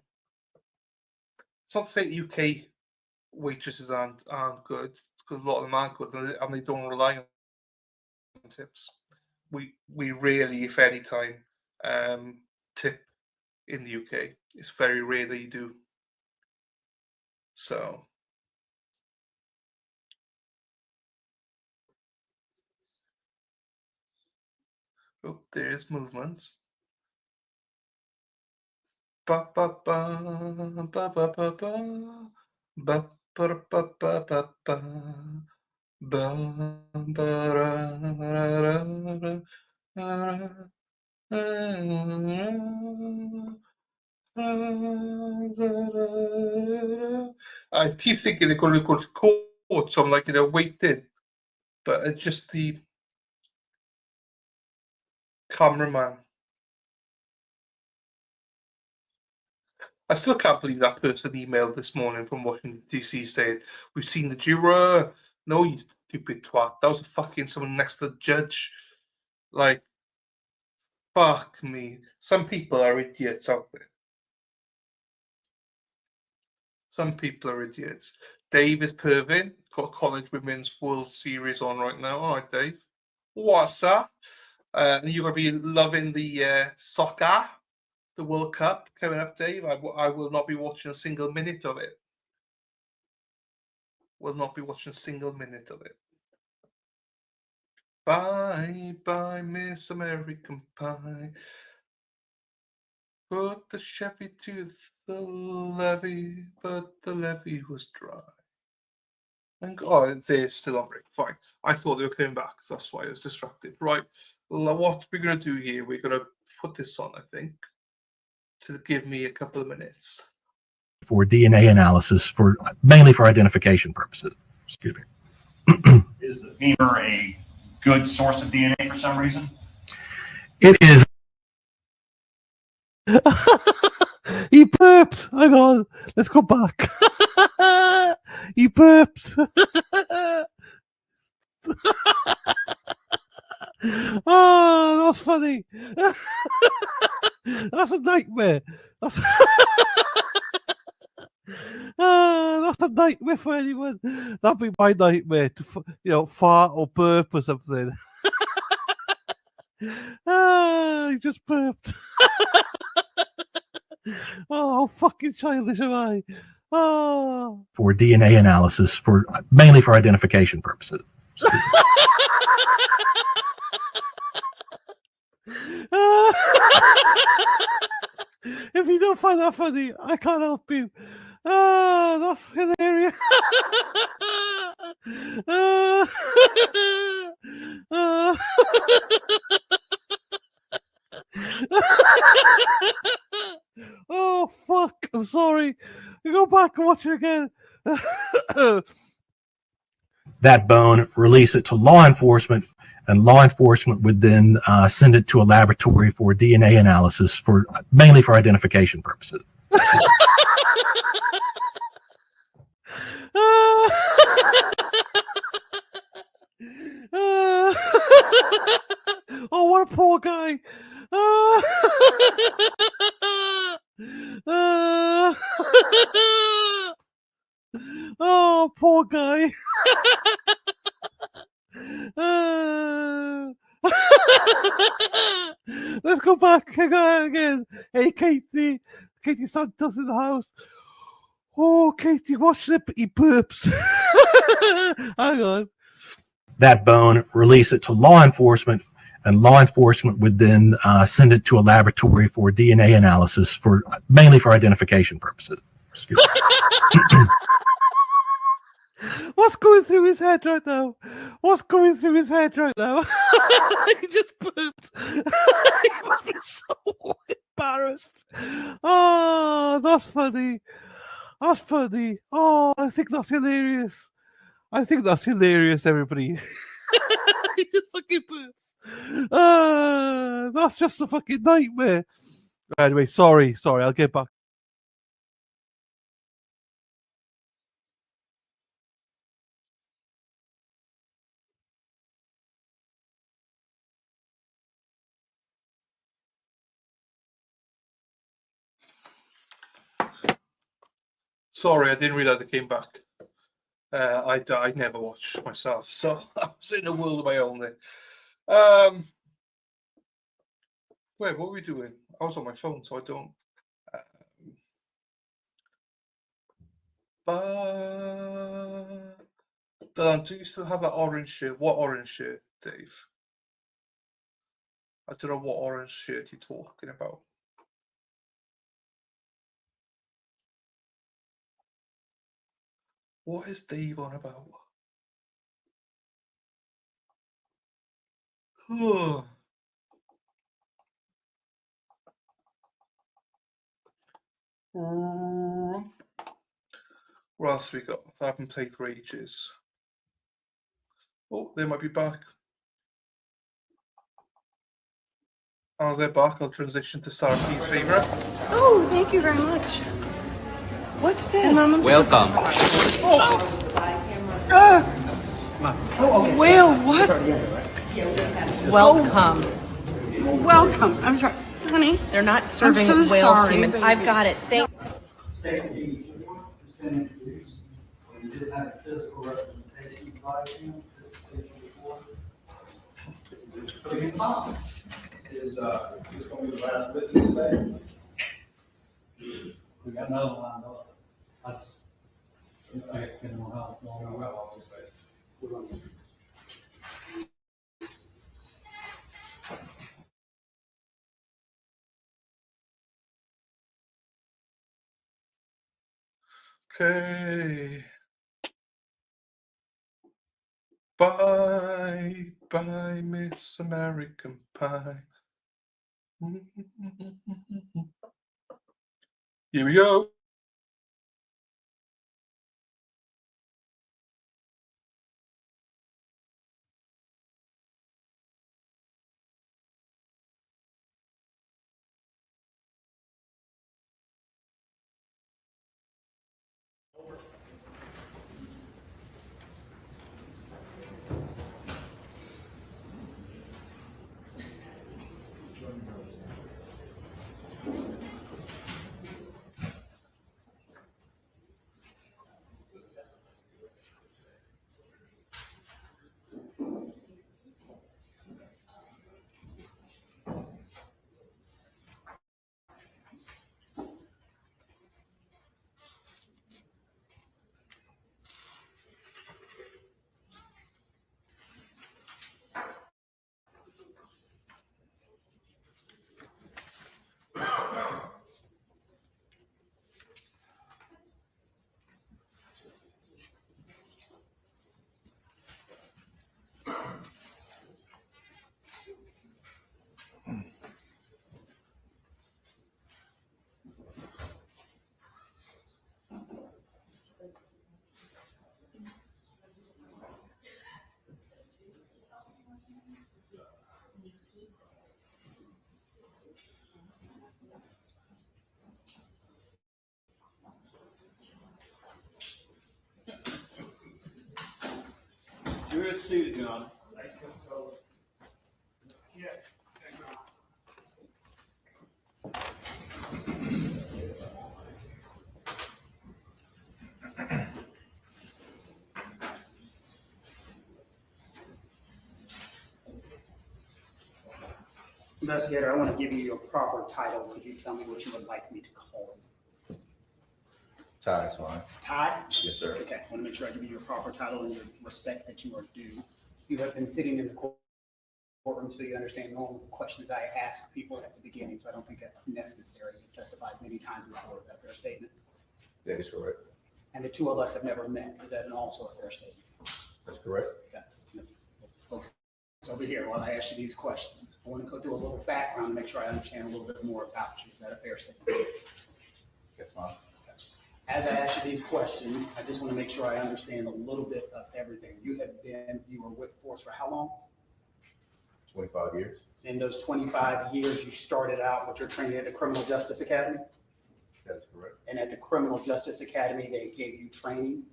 it's not to say UK waitresses aren't good, because a lot of them are good, and they don't rely on tips. We rarely, if any time, tip in the UK. It's very rare that you do. So. Oh, there is movement. Ba ba ba ba ba ba ba ba ba ba ba ba ba ba ra ra I keep thinking they're going to go to court, so I'm like, waiting. But it's just the cameraman. I still can't believe that person emailed this morning from Washington, D.C. saying, "We've seen the juror." No, you stupid twat. That was fucking someone next to the judge. Like, fuck me. Some people are idiots out there. Some people are idiots. Dave is perving. Got College Women's World Series on right now. All right, Dave. What's that? And you're going to be loving the soccer, the World Cup coming up, Dave. I will not be watching a single minute of it. Will not be watching a single minute of it. Bye, bye, Miss American Pie. Put the Chevy to the levee, but the levee was dry. And they're still on break. Fine. I thought they were coming back. That's why I was distracted. Right. What we're going to do here, we're going to put this on, I think, to give me a couple of minutes. For DNA analysis, mainly for identification purposes. Excuse me. Is the femur a good source of DNA for some reason? It is. He burped. Hang on. Let's go back. He burped. Oh, that's funny. That's a nightmare. That's a nightmare for anyone. That'd be my nightmare to, fart or burp or something. He just burped. Oh, how fucking childish am I? Oh. For DNA analysis, mainly for identification purposes. If you don't find that funny, I can't help you. That's hilarious. Oh, fuck. I'm sorry. Go back and watch it again. That bone, release it to law enforcement, and law enforcement would then send it to a laboratory for DNA analysis, mainly for identification purposes. Oh, what a poor guy. Oh, poor guy. Let's go back again. Hey, Katie Santos in the house. Oh, Katie, watch it. He burps. Hang on. That bone, release it to law enforcement, and law enforcement would then send it to a laboratory for DNA analysis, mainly for identification purposes. Excuse me. What's going through his head right now? What's going through his head right now? He just burped. He must be so embarrassed. Oh, that's funny. That's funny. Oh, I think that's hilarious. I think that's hilarious, everybody. He just fucking burps. That's just a fucking nightmare. Anyway, sorry, I'll get back. Sorry, I didn't realize I came back. I never watched myself, so I was in a world of my own there. Wait, what were we doing? I was on my phone, so I don't. Dan, do you still have that orange shirt? What orange shirt, Dave? I don't know what orange shirt you're talking about. What is Dave on about? What else have we got? I haven't played for ages. Oh, they might be back. As they're back, I'll transition to Sarah P's favourite. Oh, thank you very much. What's this? Welcome. Will, what? Welcome. Welcome. I'm sorry, honey. They're not serving so whale sorry, semen. baby. I've got it. Thanks. Stacey, has been introduced. We did have a physical representation by him. This is Stacey before. Is this going to be the last witness today? We got another one lined up. I just didn't know how long we're all this way. Okay. Bye, bye, Miss American Pie. Here we go. You're seated, Your Honor. Investigator, I want to give you your proper title. Could you tell me what you would like me to call you? Ty is fine. Ty? Yes, sir. Okay, I want to make sure I give you your proper title and the respect that you are due. You have been sitting in the courtroom, so you understand normal questions I ask people at the beginning, so I don't think that's necessary. You've testified many times before. Is that a fair statement? That is correct. And the two of us have never met. Is that also a fair statement? That's correct. Okay. Focus over here while I ask you these questions. I want to go through a little background to make sure I understand a little bit more about you. Is that a fair statement? That's fine. As I ask you these questions, I just want to make sure I understand a little bit of everything. You were with Force for how long? 25 years. In those 25 years, you started out with your training at the Criminal Justice Academy? That is correct. And at the Criminal Justice Academy, they gave you training?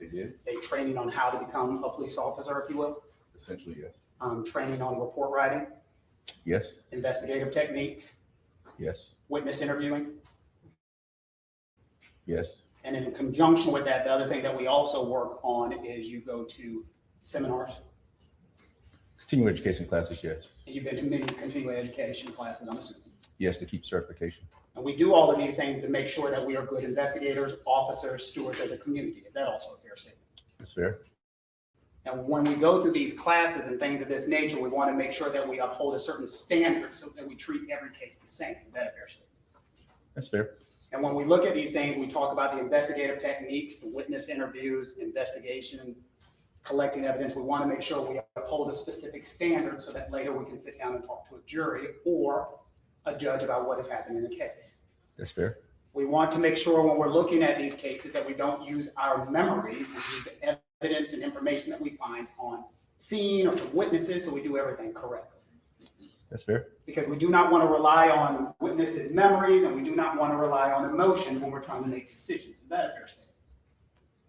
They did. They training on how to become a police officer, if you will? Essentially, yes. Training on report writing, Yes. investigative techniques, Yes. witness interviewing. Yes. And in conjunction with that, the other thing that we also work on is you go to seminars. Continuing education classes, yes. And you've been to many continuing education classes, I'm assuming. Yes, to keep certification. And we do all of these things to make sure that we are good investigators, officers, stewards of the community. Is that also a fair statement? That's fair. And when we go through these classes and things of this nature, we want to make sure that we uphold a certain standard so that we treat every case the same. Is that a fair statement? That's fair. And when we look at these things, we talk about the investigative techniques, the witness interviews, investigation, collecting evidence. We want to make sure we uphold a specific standard so that later we can sit down and talk to a jury or a judge about what has happened in the case. That's fair. We want to make sure when we're looking at these cases that we don't use our memories and use the evidence and information that we find on scene or from witnesses, so we do everything correctly. That's fair. Because we do not want to rely on witnesses' memories and we do not want to rely on emotion when we're trying to make decisions. Is that a fair statement?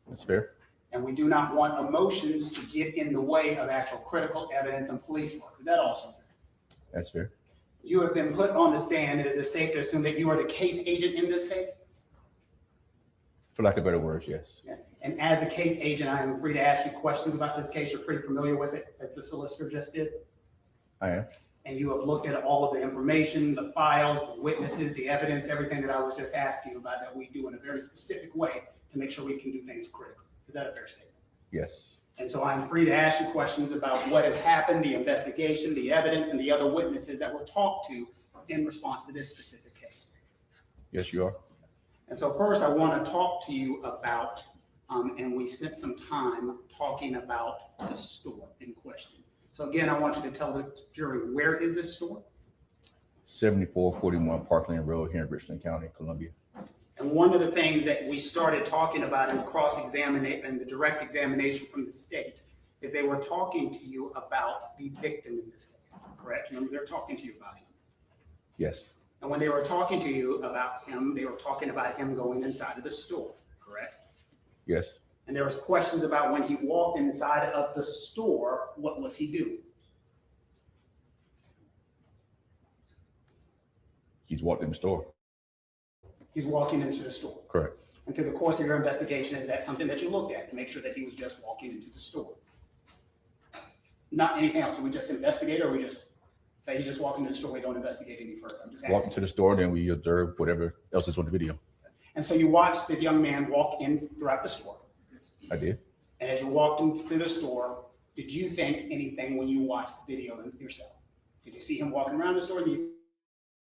That's fair. And we do not want emotions to get in the way of actual critical evidence and police work. Is that also fair? That's fair. You have been put on the stand. Is it safe to assume that you are the case agent in this case? For lack of better words, yes. Yeah. And as the case agent, I am free to ask you questions about this case. You're pretty familiar with it, as the solicitor just did. I am. And you have looked at all of the information, the files, the witnesses, the evidence, everything that I was just asking about that we do in a very specific way to make sure we can do things correctly. Is that a fair statement? Yes. And so I'm free to ask you questions about what has happened, the investigation, the evidence, and the other witnesses that were talked to in response to this specific case. Yes, you are. And so first I want to talk to you about, and we spent some time talking about the store in question. So again, I want you to tell the jury, where is this store? 7441 Parkland Road here in Richland County, Columbia. And one of the things that we started talking about in the cross-examination and the direct examination from the state is they were talking to you about the victim in this case, correct? Remember, they're talking to you about him. Yes. And when they were talking to you about him, they were talking about him going inside of the store, correct? Yes. And there was questions about when he walked inside of the store, what was he doing? He's walked in the store. He's walking into the store. Correct. And through the course of your investigation, is that something that you looked at to make sure that he was just walking into the store? Not anything else. We just investigate, or we just say he's just walking into the store, we don't investigate any further? I'm just asking. Walk into the store, then we observe whatever else is on the video. And so you watched the young man walk in throughout the store. I did. And as you walked into the store, did you think anything when you watched the video yourself? Did you see him walking around the store and you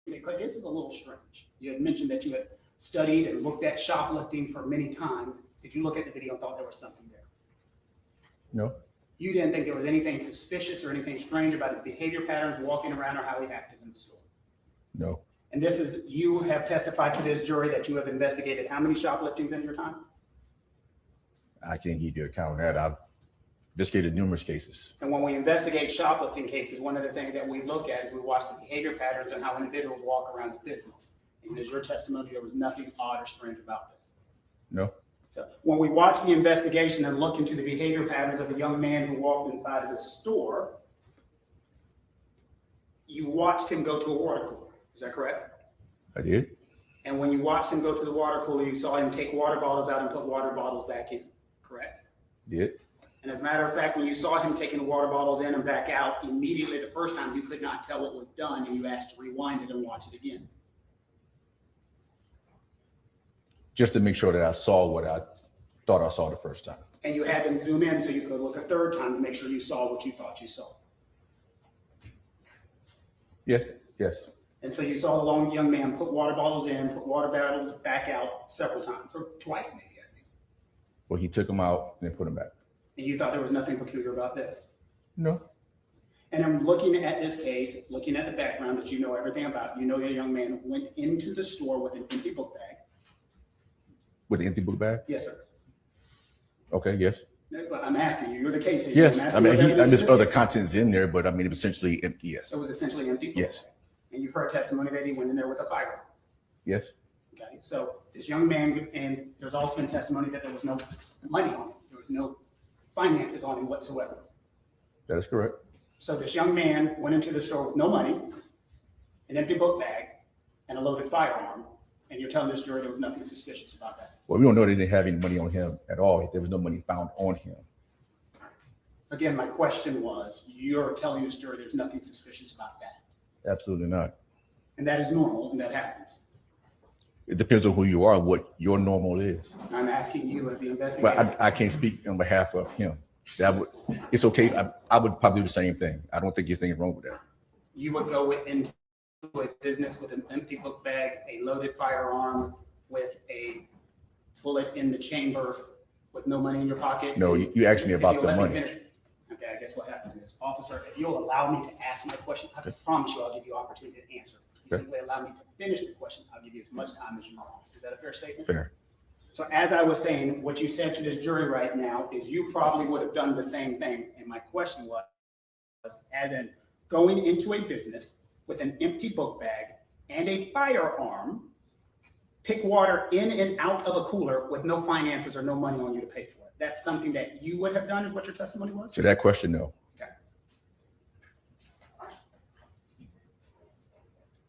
say, this is a little strange? You had mentioned that you had studied and looked at shoplifting for many times. Did you look at the video and thought there was something there? No. You didn't think there was anything suspicious or anything strange about his behavior patterns, walking around, or how he acted in the store? No. And this is, you have testified to this jury that you have investigated how many shopliftings in your time? I can't give you a count of that. I've investigated numerous cases. And when we investigate shoplifting cases, one of the things that we look at is we watch the behavior patterns and how individuals walk around the business. And as your testimony, there was nothing odd or strange about this. No. So when we watch the investigation and look into the behavior patterns of a young man who walked inside of the store, you watched him go to a water cooler. Is that correct? I did. And when you watched him go to the water cooler, you saw him take water bottles out and put water bottles back in, correct? Did. And as a matter of fact, when you saw him taking the water bottles in and back out, immediately the first time you could not tell what was done, and you asked to rewind it and watch it again. Just to make sure that I saw what I thought I saw the first time. And you had them zoom in so you could look a third time to make sure you saw what you thought you saw. Yes. Yes. And so you saw the young man put water bottles in, put water bottles back out several times, or twice maybe, I think. Well, he took them out and then put them back. And you thought there was nothing peculiar about this? No. And I'm looking at this case, looking at the background that you know everything about. You know your young man went into the store with an empty book bag. With the empty book bag? Yes, sir. Okay, yes. But I'm asking you, you're the case agent. Yes, I'm I asking mean, what evidence there's is other this? contents in there, but I mean, it was essentially empty, yes. It was essentially empty? Yes. And you've heard testimony that he went in there with a firearm? Yes, Okay, so this young man, and there's also been testimony that there was no money on him. There was no finances on him whatsoever. that is correct. So this young man went into the store with no money, an empty book bag, and a loaded firearm, and you're telling this jury there was nothing suspicious about that. Well, we don't know they didn't have any money on him at all. There was no money found on him. Again, my question was, you're telling this jury there's nothing suspicious about that. Absolutely not. And that is normal, and that happens. It depends on who you are, what your normal is. I'm asking you as the investigator. But I can't speak on behalf of him. It's okay. I would probably do the same thing. I don't think there's anything wrong with that. You would go into a business with an empty book bag, a loaded firearm, with a bullet in the chamber, with no money in your pocket? No, you asked me about the money. Okay, I guess what happened is, officer, if you'll allow me to ask my question, I promise you I'll give you opportunity to answer. If you simply allow me to finish the question, I'll give you as much time as you want. Is that a fair statement? Fair. So as I was saying, what you said to this jury right now is you probably would have done the same thing. And my question was, as in going into a business with an empty book bag and a firearm, pick water in and out of a cooler with no finances or no money on you to pay for it. That's something that you would have done, is what your testimony was? To that question, no. Okay.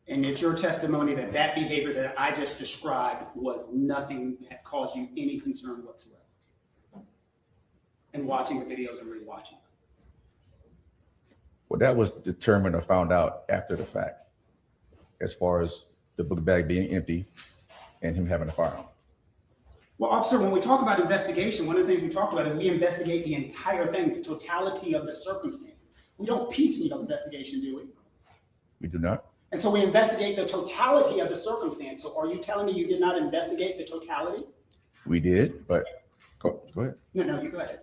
And it's your testimony that that behavior that I just described was nothing that caused you any concern whatsoever? And watching the videos and rewatching them? Well, that was determined or found out after the fact, as far as the book bag being empty and him having a firearm. Well, officer, when we talk about investigation, one of the things we talked about is we investigate the entire thing, the totality of the circumstances. We don't piecemeal investigation, do we? We do not. And so we investigate the totality of the circumstance. So are you telling me you did not investigate the totality? We did, but go ahead. No, you go ahead.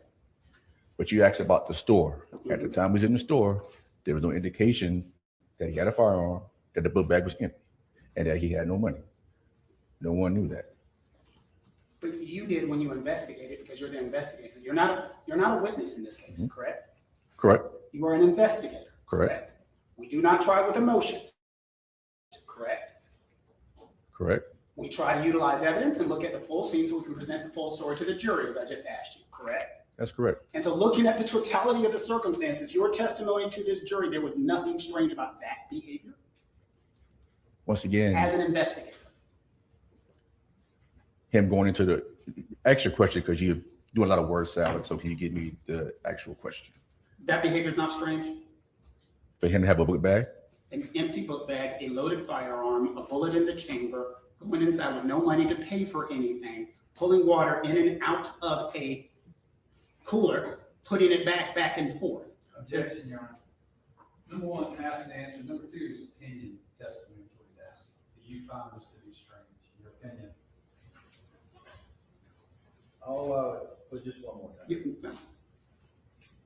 But you asked about the store. At the time he was in the store, there was no indication that he had a firearm, that the book bag was empty, and that he had no money. No one knew that. But you did when you investigated, because you're the investigator. You're not a witness in this case, correct? Correct. You are an investigator. Correct. We do not try with emotions. Correct. Correct. We try to utilize evidence and look at the full scene so we can present the full story to the jury, as I just asked you. Correct. That's correct. And so looking at the totality of the circumstances, your testimony to this jury, there was nothing strange about that behavior Once again, as an investigator. him going into the extra question, because you do a lot of word salad. So can you give me the actual question? That behavior is not strange. For him to have a book bag? An empty book bag, a loaded firearm, a bullet in the chamber, going inside with no money to pay for anything, pulling water in and out of a cooler, putting it back and forth. Objection, Your Honor. Number one, ask and answer. Number two is opinion testimony is what he's asking. Do you find this to be strange, in your opinion? I'll put just one more time.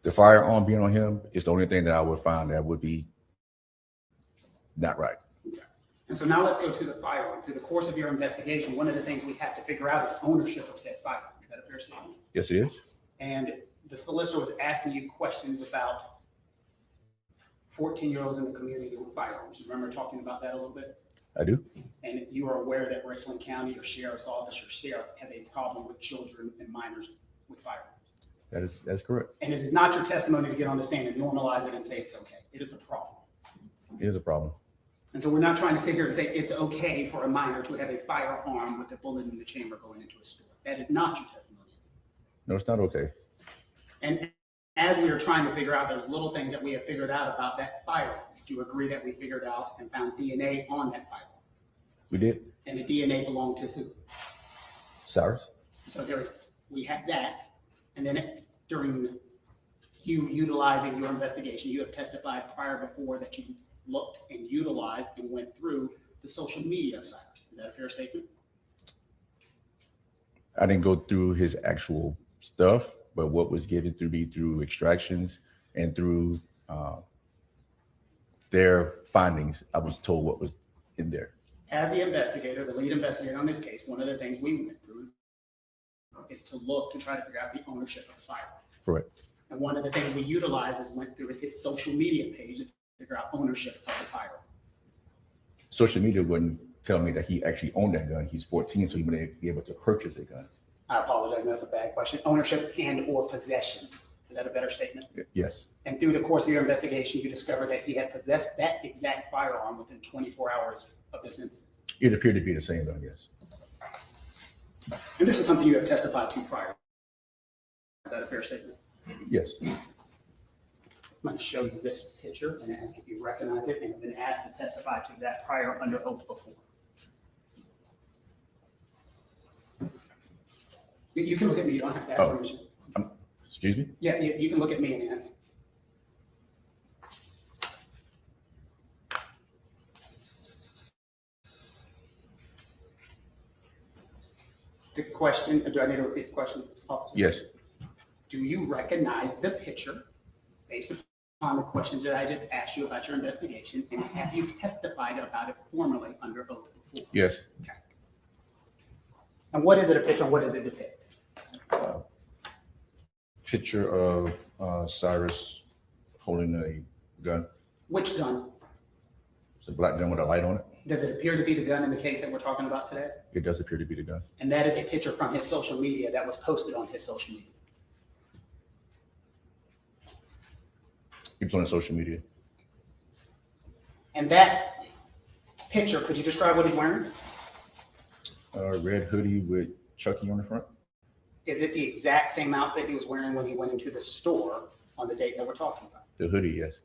The firearm being on him is the only thing that I would find that would be not right. And so now let's go to the firearm. Through the course of your investigation, one of the things we have to figure out is ownership of said firearm. Is that a fair statement? Yes, it is. And the solicitor was asking you questions about 14-year-olds in the community with firearms. You remember talking about that a little bit? I do. And you are aware that Richland County, your sheriff's office, your sheriff has a problem with children and minors with firearms. That's correct. And it is not your testimony to get on the stand and normalize it and say it's okay. It is a problem. It is a problem. And so we're not trying to sit here and say it's okay for a minor to have a firearm with a bullet in the chamber going into a store. That is not your testimony. No, it's not okay. And as we are trying to figure out, there's little things that we have figured out about that firearm. Do you agree that we figured out and found DNA on that firearm? We did. And the DNA belonged to who? Cyrus? So we had that. And then during you utilizing your investigation, you have testified prior before that you looked and utilized and went through the social media of Cyrus. Is that a fair statement? I didn't go through his actual stuff, but what was given to me through extractions and through their findings, I was told what was in there. As the investigator, the lead investigator on this case, one of the things we went through is to look to try to figure out the ownership of the firearm. Correct. And one of the things we utilized is went through his social media page to figure out ownership of the firearm. Social media wouldn't tell me that he actually owned that gun. He's 14, so he wouldn't be able to purchase a gun. I apologize, that's a bad question. Ownership and or possession. Is that a better statement? Yes. And through the course of your investigation, you discovered that he had possessed that exact firearm within 24 hours of this incident. It appeared to be the same gun, yes. And this is something you have testified to prior. Is that a fair statement? Yes. I'm going to show you this picture and ask if you recognize it, and have been asked to testify to that prior under oath before. You can look at me, you don't have to ask permission. Excuse me? Yeah, you can look at me and ask. The question, do I need to repeat the question, officer? Yes. Do you recognize the picture based upon the questions that I just asked you about your investigation, and have you testified about it formally under oath before? Yes. Okay. And what is it a picture, and what does it depict? Picture of Cyrus holding a gun. Which gun? It's a black gun with a light on it. Does it appear to be the gun in the case that we're talking about today? It does appear to be the gun. And that is a picture from his social media that was posted on his social media. He was on his social media. And that picture, could you describe what he's wearing? A red hoodie with Chucky on the front. Is it the exact same outfit he was wearing when he went into the store on the date that we're talking about? The hoodie, yes.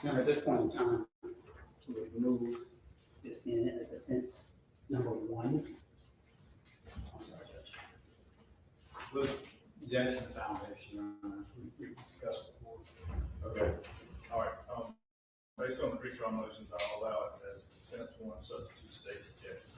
Now, at this point in time, to remove this in as defense number one. I'm sorry, Judge. With Judge and Foundation, we discussed before. Okay, all right. Based on the pretrial motions, I'll allow it as defense one, substitute state's objection.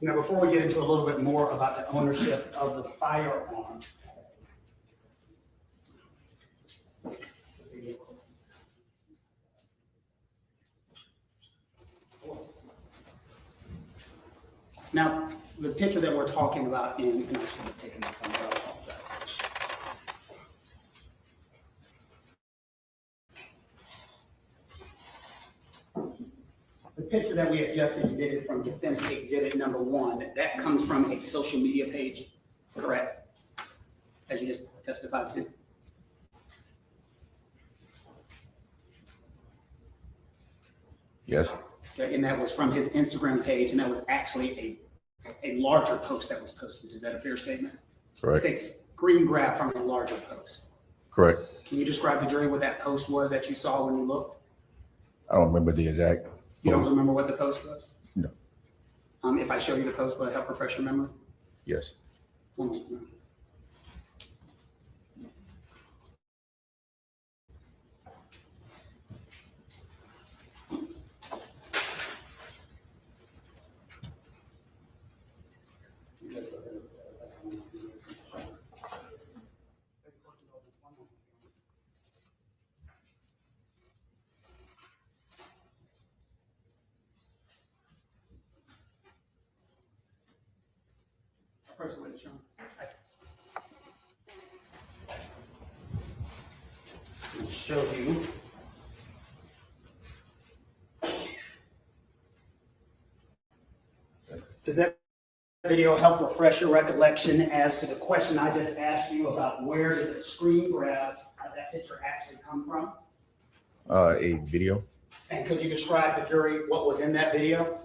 Now, before we get into a little bit more about the ownership of the firearm, now, the picture that we're talking about and I should have taken that from the The picture that we have just exhibited from defense exhibit number one, that comes from a social media page, correct? As you just testified to. Yes. Okay, and that was from his Instagram page, and that was actually a larger post that was posted. Is that a fair statement? Correct. It's a screen grab from a larger post. Correct. Can you describe the jury what that post was that you saw when you looked? I don't remember the exact post. You don't remember what the post was? No. If I show you the post, will it help refresh your memory? Yes. One moment. First way to show. I'll show you. Does that video help refresh your recollection as to the question I just asked you about where did the screen grab of that picture actually come from? A video. And could you describe the jury what was in that video?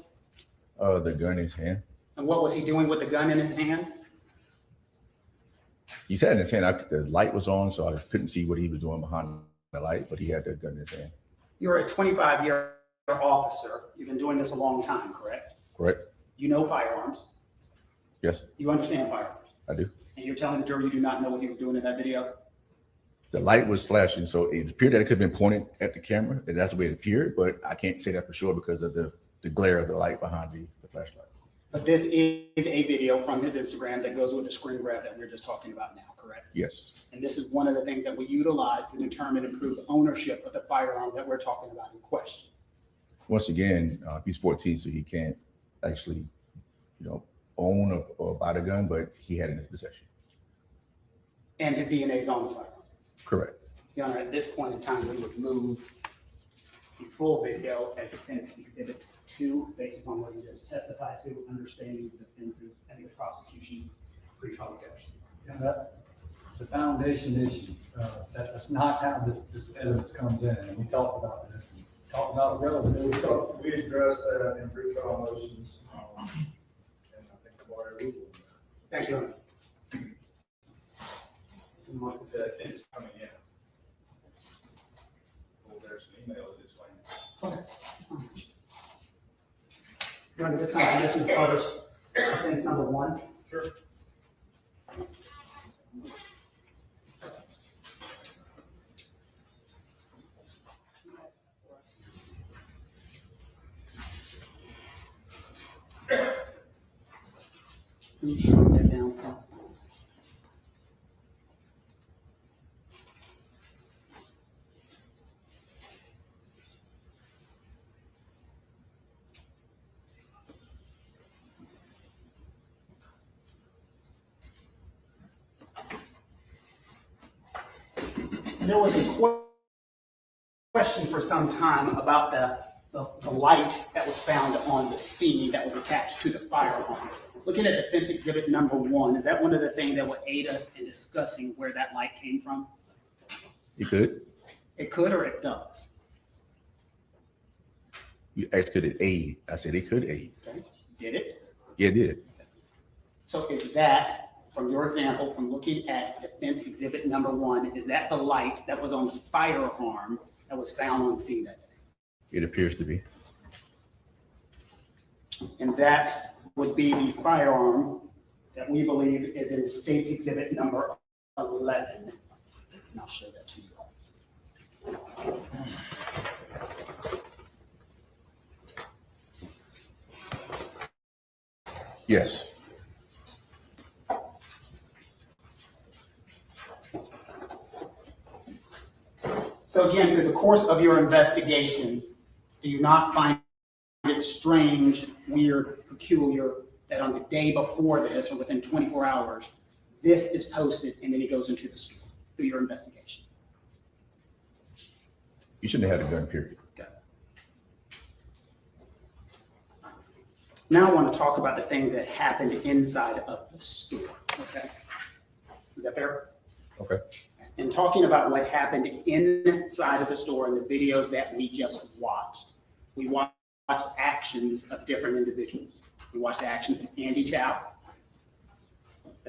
The gun in his hand. And what was he doing with the gun in his hand? He had it in his hand. The light was on, so I couldn't see what he was doing behind the light, but he had the gun in his hand. You're a 25-year officer. You've been doing this a long time, correct? Correct. You know firearms. Yes. You understand firearms. I do. And you're telling the jury you do not know what he was doing in that video? The light was flashing, so it appeared that it could have been pointed at the camera, and that's the way it appeared, but I can't say that for sure because of the the glare of the light behind the flashlight. But this is a video from his Instagram that goes with the screen grab that we're just talking about now, correct? Yes. And this is one of the things that we utilize to determine and prove ownership of the firearm that we're talking about in question. Once again, he's 14, so he can't actually, own or buy the gun, but he had it in his possession. And his DNA is on the firearm. Correct. Your Honor, at this point in time, we would move the full video at Defense Exhibit 2, based upon what you just testified to, understanding the defenses and the prosecution's pretrial objection. And that's a foundation issue. That's not how this evidence comes in. And we talked about this. And talked about relevance. We addressed that in pretrial motions, and I think the lawyer ruled. Thank you, Your Honor. It's coming in. Well, there's an email that explains. Okay. Your Honor, this confirmation covers offense number 1. Sure. Can you shrink that down, please? There was a question for some time about the light that was found on the scene that was attached to the firearm. Looking at Defense Exhibit number 1, is that one of the things that would aid us in discussing where that light came from? It could. It could or it does? You asked, could it aid? I said it could aid. Okay. Did it? Yeah, it did. So is that, from your example, from looking at Defense Exhibit number 1, is that the light that was on the firearm that was found on scene that day? It appears to be. And that would be the firearm that we believe is in State's Exhibit number 11. And I'll show that to you all. Yes. So again, through the course of your investigation, do you not find it strange, weird, peculiar that on the day before this, or within 24 hours, this is posted and then it goes into the store through your investigation? You shouldn't have had a gun, period. Okay. Now I want to talk about the things that happened inside of the store. Okay. Is that fair? Okay. And talking about what happened inside of the store and the videos that we just watched, we watched actions of different individuals. We watched the actions of Andy Chow.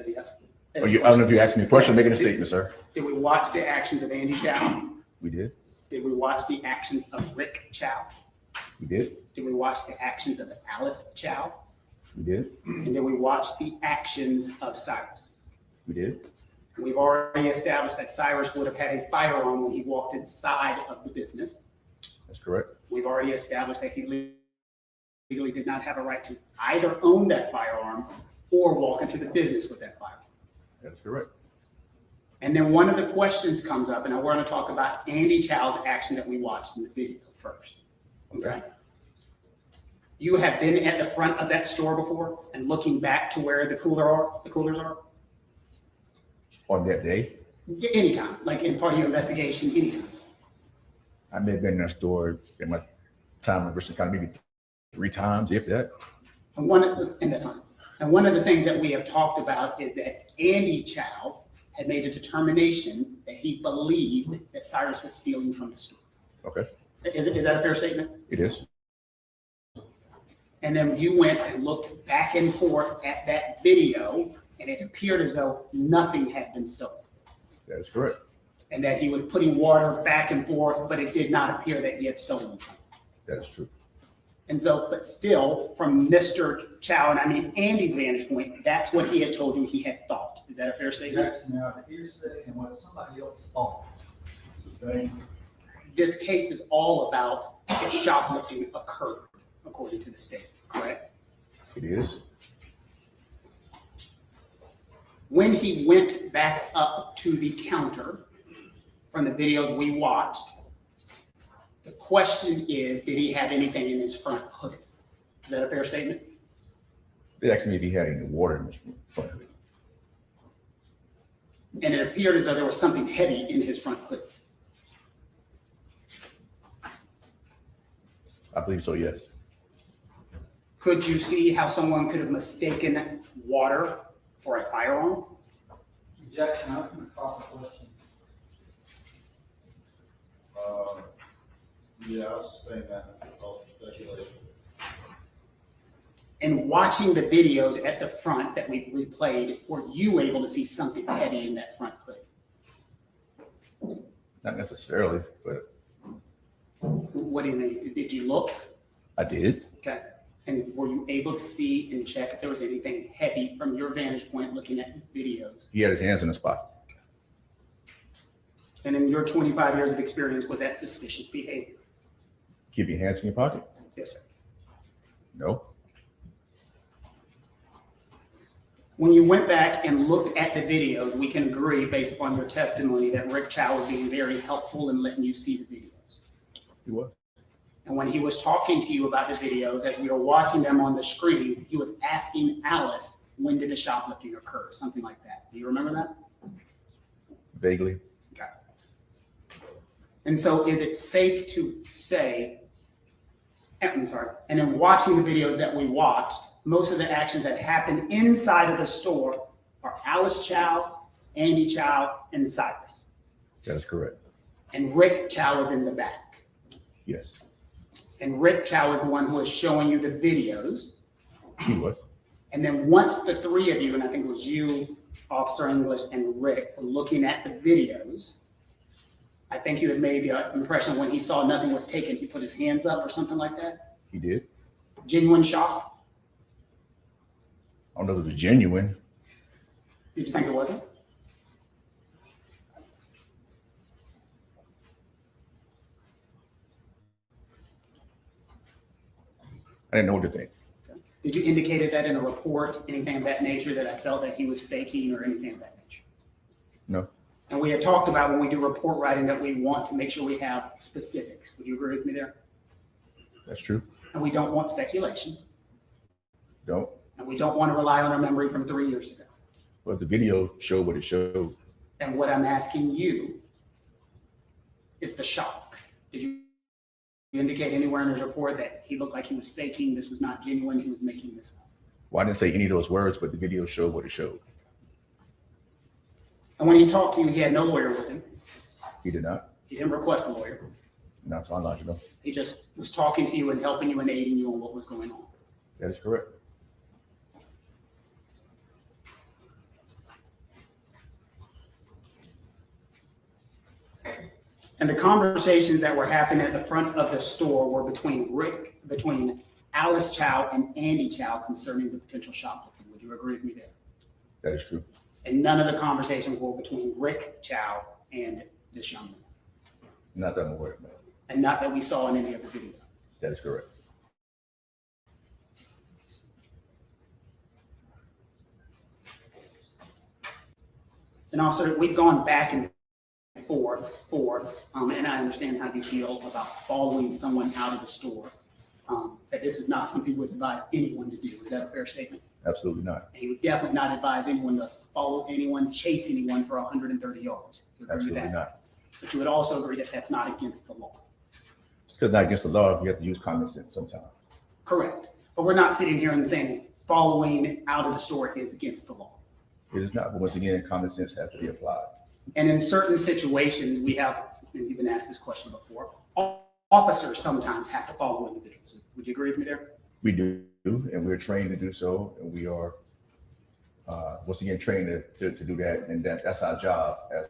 Yes. I don't know if you're asking me a question or making a statement, sir. Did we watch the actions of Andy Chow? We did. Did we watch the actions of Rick Chow? We did. Did we watch the actions of Alice Chow? We did. And did we watch the actions of Cyrus? We did. We've already established that Cyrus would have had a firearm when he walked inside of the business. That's correct. We've already established that he legally did not have a right to either own that firearm or walk into the business with that firearm. That's correct. And then one of the questions comes up, and I want to talk about Andy Chow's action that we watched in the video first. Okay. You have been at the front of that store before and looking back to where the coolers are? On that day? Anytime, like in part of your investigation, anytime. I may have been in that store in my time in Richland County, maybe 3 times, if that. And that's fine. And one of the things that we have talked about is that Andy Chow had made a determination that he believed that Cyrus was stealing from the store. Okay. Is that a fair statement? It is. And then you went and looked back and forth at that video, and it appeared as though nothing had been stolen. That is correct. And that he was putting water back and forth, but it did not appear that he had stolen something. That is true. And so, but still, from Mr. Chow, and I mean Andy's vantage point, that's what he had told you he had thought. Is that a fair statement? Now, the hearsay and what somebody else thought. This case is all about if shoplifting occurred. according to the state, correct? It is. When he went back up to the counter from the videos we watched, the question is, did he have anything in his front hood? Is that a fair statement? They asked me if he had any water in his front hood. And it appeared as though there was something heavy in his front hood. I believe so, yes. Could you see how someone could have mistaken water for a firearm? Objection, I was going to call the question. Yeah, I was just saying that, speculation. And watching the videos at the front that we've replayed, were you able to see something heavy in that front hood? Not necessarily, but What do you mean? Did you look? I did. Okay. And were you able to see and check if there was anything heavy from your vantage point looking at these videos? He had his hands in the spot. And in your 25 years of experience, was that suspicious behavior? Keep your hands in your pocket? Yes, sir. No. When you went back and looked at the videos, we can agree, based upon your testimony, that Rick Chow was being very helpful in letting you see the videos. He was. And when he was talking to you about the videos, as we were watching them on the screens, he was asking Alice, when did the shoplifting occur? Something like that. Do you remember that? Vaguely. Okay. And so is it safe to say, I'm sorry, and in watching the videos that we watched, most of the actions that happened inside of the store are Alice Chow, Andy Chow, and Cyrus. That is correct. And Rick Chow is in the back. Yes. And Rick Chow is the one who is showing you the videos. He was. And then once the three of you, and I think it was you, Officer English, and Rick, were looking at the videos, I think you had made the impression when he saw nothing was taken, he put his hands up or something like that. He did. Genuine shock? I don't know if it was genuine. Did you think it wasn't? I didn't know what to think. Did you indicate that in a report, anything of that nature, that I felt that he was faking or anything of that nature? No. And we had talked about when we do report writing that we want to make sure we have specifics. Would you agree with me there? That's true. And we don't want speculation. Don't. And we don't want to rely on our memory from 3 years ago. But the video showed what it showed. And what I'm asking you is the shock. Did you indicate anywhere in his report that he looked like he was faking, this was not genuine, he was making this up? Well, I didn't say any of those words, but the video showed what it showed. And when he talked to you, he had no lawyer with him. He did not. He didn't request a lawyer. Not to my knowledge, no. He just was talking to you and helping you and aiding you on what was going on. That is correct. And the conversations that were happening at the front of the store were between Alice Chow and Andy Chow concerning the potential shoplifting. Would you agree with me there? That is true. And none of the conversations were between Rick Chow and this young man. Not that I'm aware of, no. And not that we saw in any of the video. That is correct. And also, we've gone back and forth, and I understand how you feel about following someone out of the store. That this is not something we would advise anyone to do. Is that a fair statement? Absolutely not. And you would definitely not advise anyone to follow anyone, chase anyone for 130 yards. You agree with Absolutely that? not. But you would also agree that that's not against the law. It's because not against the law if you have to use common sense sometimes. Correct. But we're not sitting here and saying following out of the store is against the law. It is not, but once again, common sense has to be applied. And in certain situations, we have, and you've been asked this question before, officers sometimes have to follow individuals. Would you agree with me there? We do, and we're trained to do so, and we are, once again, trained to do that, and that's our job as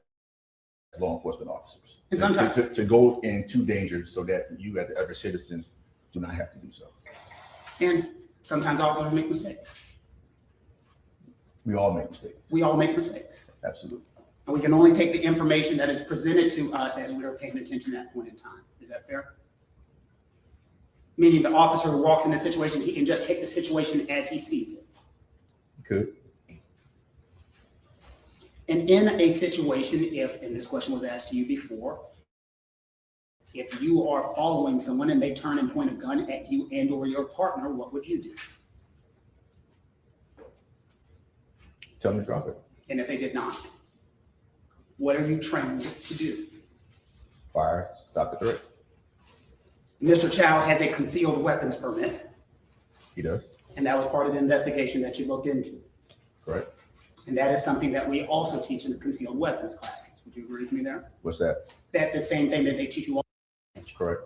law enforcement officers. And sometimes to go into danger so that you as the other citizens do not have to do so. And sometimes officers make mistakes. We all make mistakes. We all make mistakes. Absolutely. And we can only take the information that is presented to us as we are paying attention at that point in time. Is that fair? Meaning the officer who walks in a situation, he can just take the situation as he sees it. Could. And in a situation, if, and this question was asked to you before, if you are following someone and they turn and point a gun at you and or your partner, what would you do? Tell them to drop it. And if they did not, what are you trained to do? Fire, stop the threat. Mr. Chow has a concealed weapons permit, He does. and that was part of the investigation that you looked into. Correct. And that is something that we also teach in the concealed weapons classes. Would you agree with me there? What's that? That the same thing that they teach you all. Correct.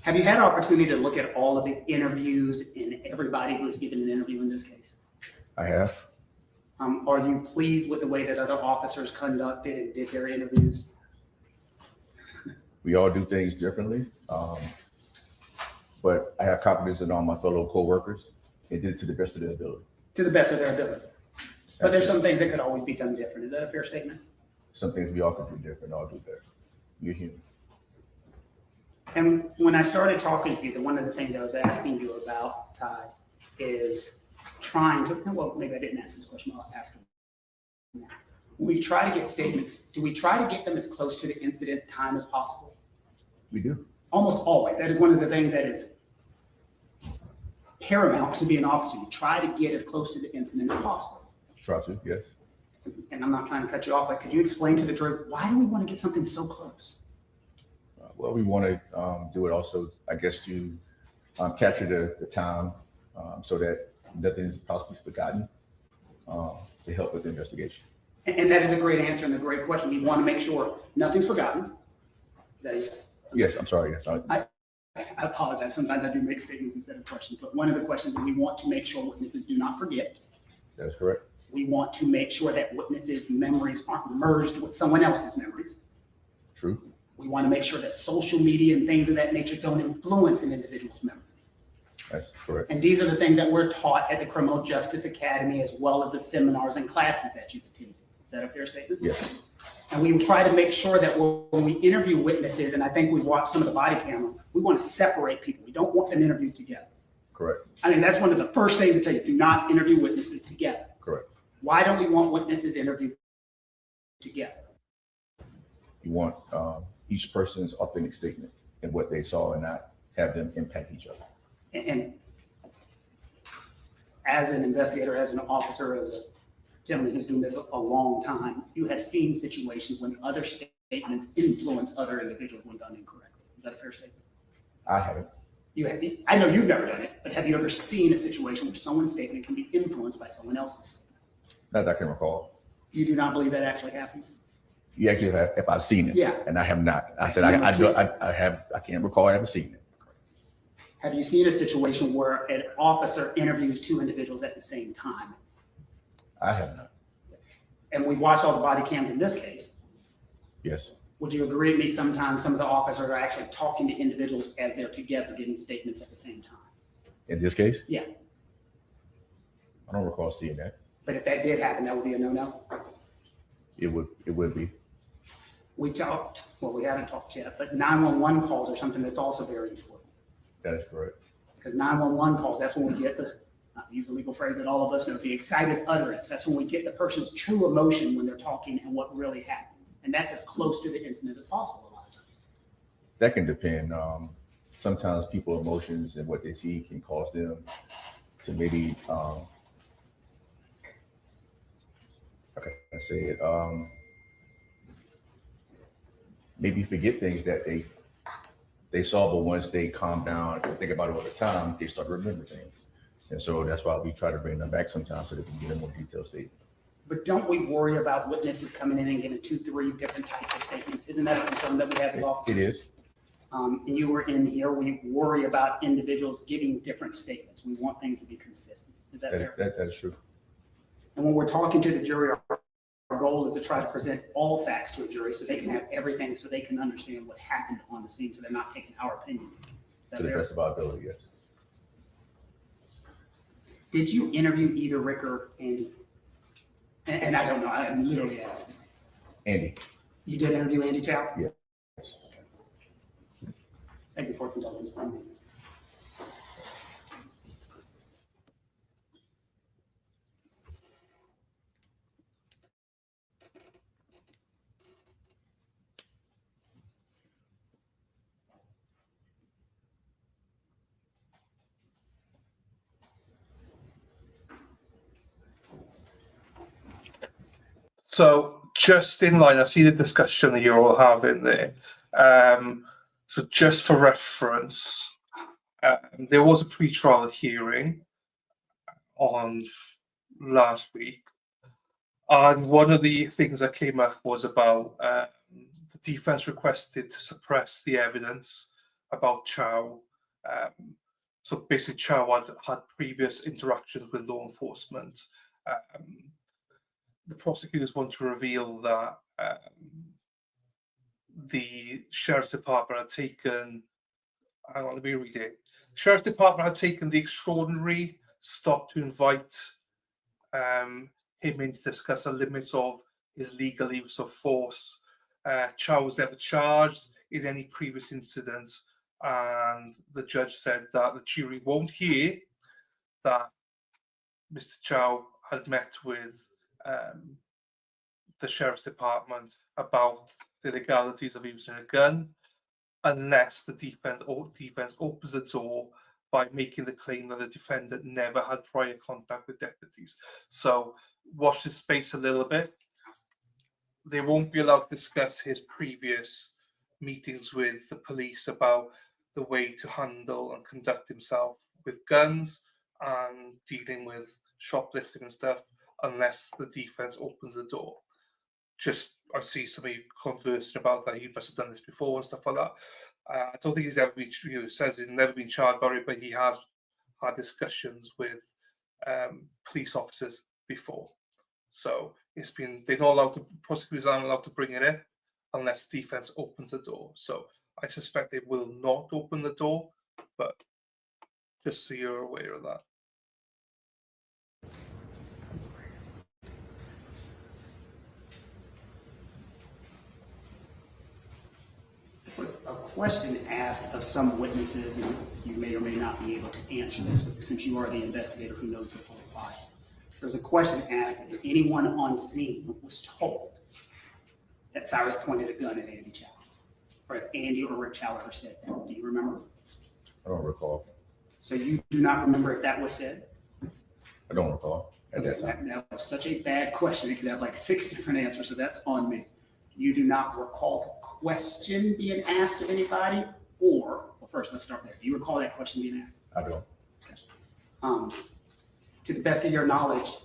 Have you had an opportunity to look at all of the interviews and everybody who was given an interview in this case? I have. Are you pleased with the way that other officers conducted and did their interviews? We all do things differently. But I have confidence in all my fellow co-workers and did it to the best of their ability. To the best of their ability. But there's some things that could always be done different. Is that a fair statement? Some things we all can do different, all do better. You're human. And when I started talking to you, one of the things I was asking you about, Ty, is trying to, well, maybe I didn't ask this question, I'll ask it now. When we try to get statements, do we try to get them as close to the incident time as possible? We do. Almost always. That is one of the things that is paramount to be an officer. You try to get as close to the incident as possible. Try to, yes. And I'm not trying to cut you off, but could you explain to the jury, why do we want to get something so close? Well, we want to do it also, I guess, to capture the time so that nothing is possibly forgotten to help with the investigation. And that is a great answer and a great question. We want to make sure nothing's forgotten. Is that a yes? Yes, I'm sorry. Yes, I apologize. Sometimes I do make statements instead of questions, but one of the questions that we want to make sure witnesses do not forget. That is correct. We want to make sure that witnesses' memories aren't merged with someone else's memories. True. We want to make sure that social media and things of that nature don't influence an individual's memories. That's correct. And these are the things that we're taught at the Criminal Justice Academy, as well as the seminars and classes that you've attended. Is that a fair statement? Yes. And we try to make sure that when we interview witnesses, and I think we've watched some of the body camera, we want to separate people. We don't want them interviewed together. Correct. I mean, that's one of the first things to tell you, do not interview witnesses together. Correct. Why don't we want witnesses interviewed together? You want each person's authentic statement and what they saw and not have them impact each other. And as an investigator, as an officer, as a gentleman who's doing this a long time, you have seen situations when other statements influence other individuals when done incorrectly. Is that a fair statement? I haven't. I know you've never done it, but have you ever seen a situation where someone's statement can be influenced by someone else's statement? Not that I can recall. You do not believe that actually happens? You actually have, if I've seen it. Yeah. And I have not. I said, I can't recall I haven't seen it. Have you seen a situation where an officer interviews two individuals at the same time? I have not. And we watched all the body cams in this case. Yes. Would you agree with me sometimes some of the officers are actually talking to individuals as they're together giving statements at the same time? In this case? Yeah. I don't recall seeing that. But if that did happen, that would be a no-no? It would be. We talked, well, we haven't talked yet, but 911 calls are something that's also very important. That is correct. Because 911 calls, that's when we get the, not use a legal phrase that all of us know, the excited utterance. That's when we get the person's true emotion when they're talking and what really happened. And that's as close to the incident as possible a lot of times. That can depend. Sometimes people's emotions and what they see can cause them to maybe, maybe forget things that they saw, but once they calm down and think about it all the time, they start to remember things. And so that's why we try to bring them back sometimes so they can get a more detailed statement. But don't we worry about witnesses coming in and getting 2-3 different types of statements? Isn't that a concern that we have as officers? It is. And you were in here, we worry about individuals giving different statements. We want things to be consistent. Is that fair? That is true. And when we're talking to the jury, our goal is to try to present all facts to a jury so they can have everything, so they can understand what happened on the scene, so they're not taking our opinion. Is that To the fair? best of our ability, yes. Did you interview either Rick or Andy? And I don't know, I'm literally asking. Andy. You did interview Andy Chow? Yeah. Thank you for indulgence. So just in line, I see the discussion that you're all having there. So just for reference, there was a pre-trial hearing on last week, and one of the things that came up was about the defense requested to suppress the evidence about Chow. So basically, Chow had previous interactions with law enforcement. The prosecutors want to reveal that the Sheriff's Department had taken, hang on, let me read it. The Sheriff's Department had taken the extraordinary stop to invite him in to discuss the limits of his legal use of force. Chow was never charged in any previous incident, and the judge said that the jury won't hear that Mr. Chow had met with the Sheriff's Department about the legalities of using a gun, unless the defense opens the door by making the claim that the defendant never had prior contact with deputies. So watch this space a little bit. They won't be allowed to discuss his previous meetings with the police about the way to handle and conduct himself with guns and dealing with shoplifting and stuff, unless the defense opens the door. Just, I see some of you conversing about that. You must have done this before and stuff like that. I don't think he's ever been, says he's never been charged about it, but he has had discussions with police officers before. So it's been, they're not allowed to, prosecutors aren't allowed to bring it in unless the defense opens the door. So I suspect they will not open the door, but just so you're aware of that. There was a question asked of some witnesses, and you may or may not be able to answer this, but since you are the investigator who knows the full file. There's a question asked if anyone on scene was told that Cyrus pointed a gun at Andy Chow, or if Andy or Rick Chow ever said that. Do you remember? I don't recall. So you do not remember if that was said? I don't recall at that time. That was such a bad question. It could have like 6 different answers, so that's on me. You do not recall the question being asked of anybody, or, well, first, let's start there. Do you recall that question being asked? I don't. Okay. To the best of your knowledge,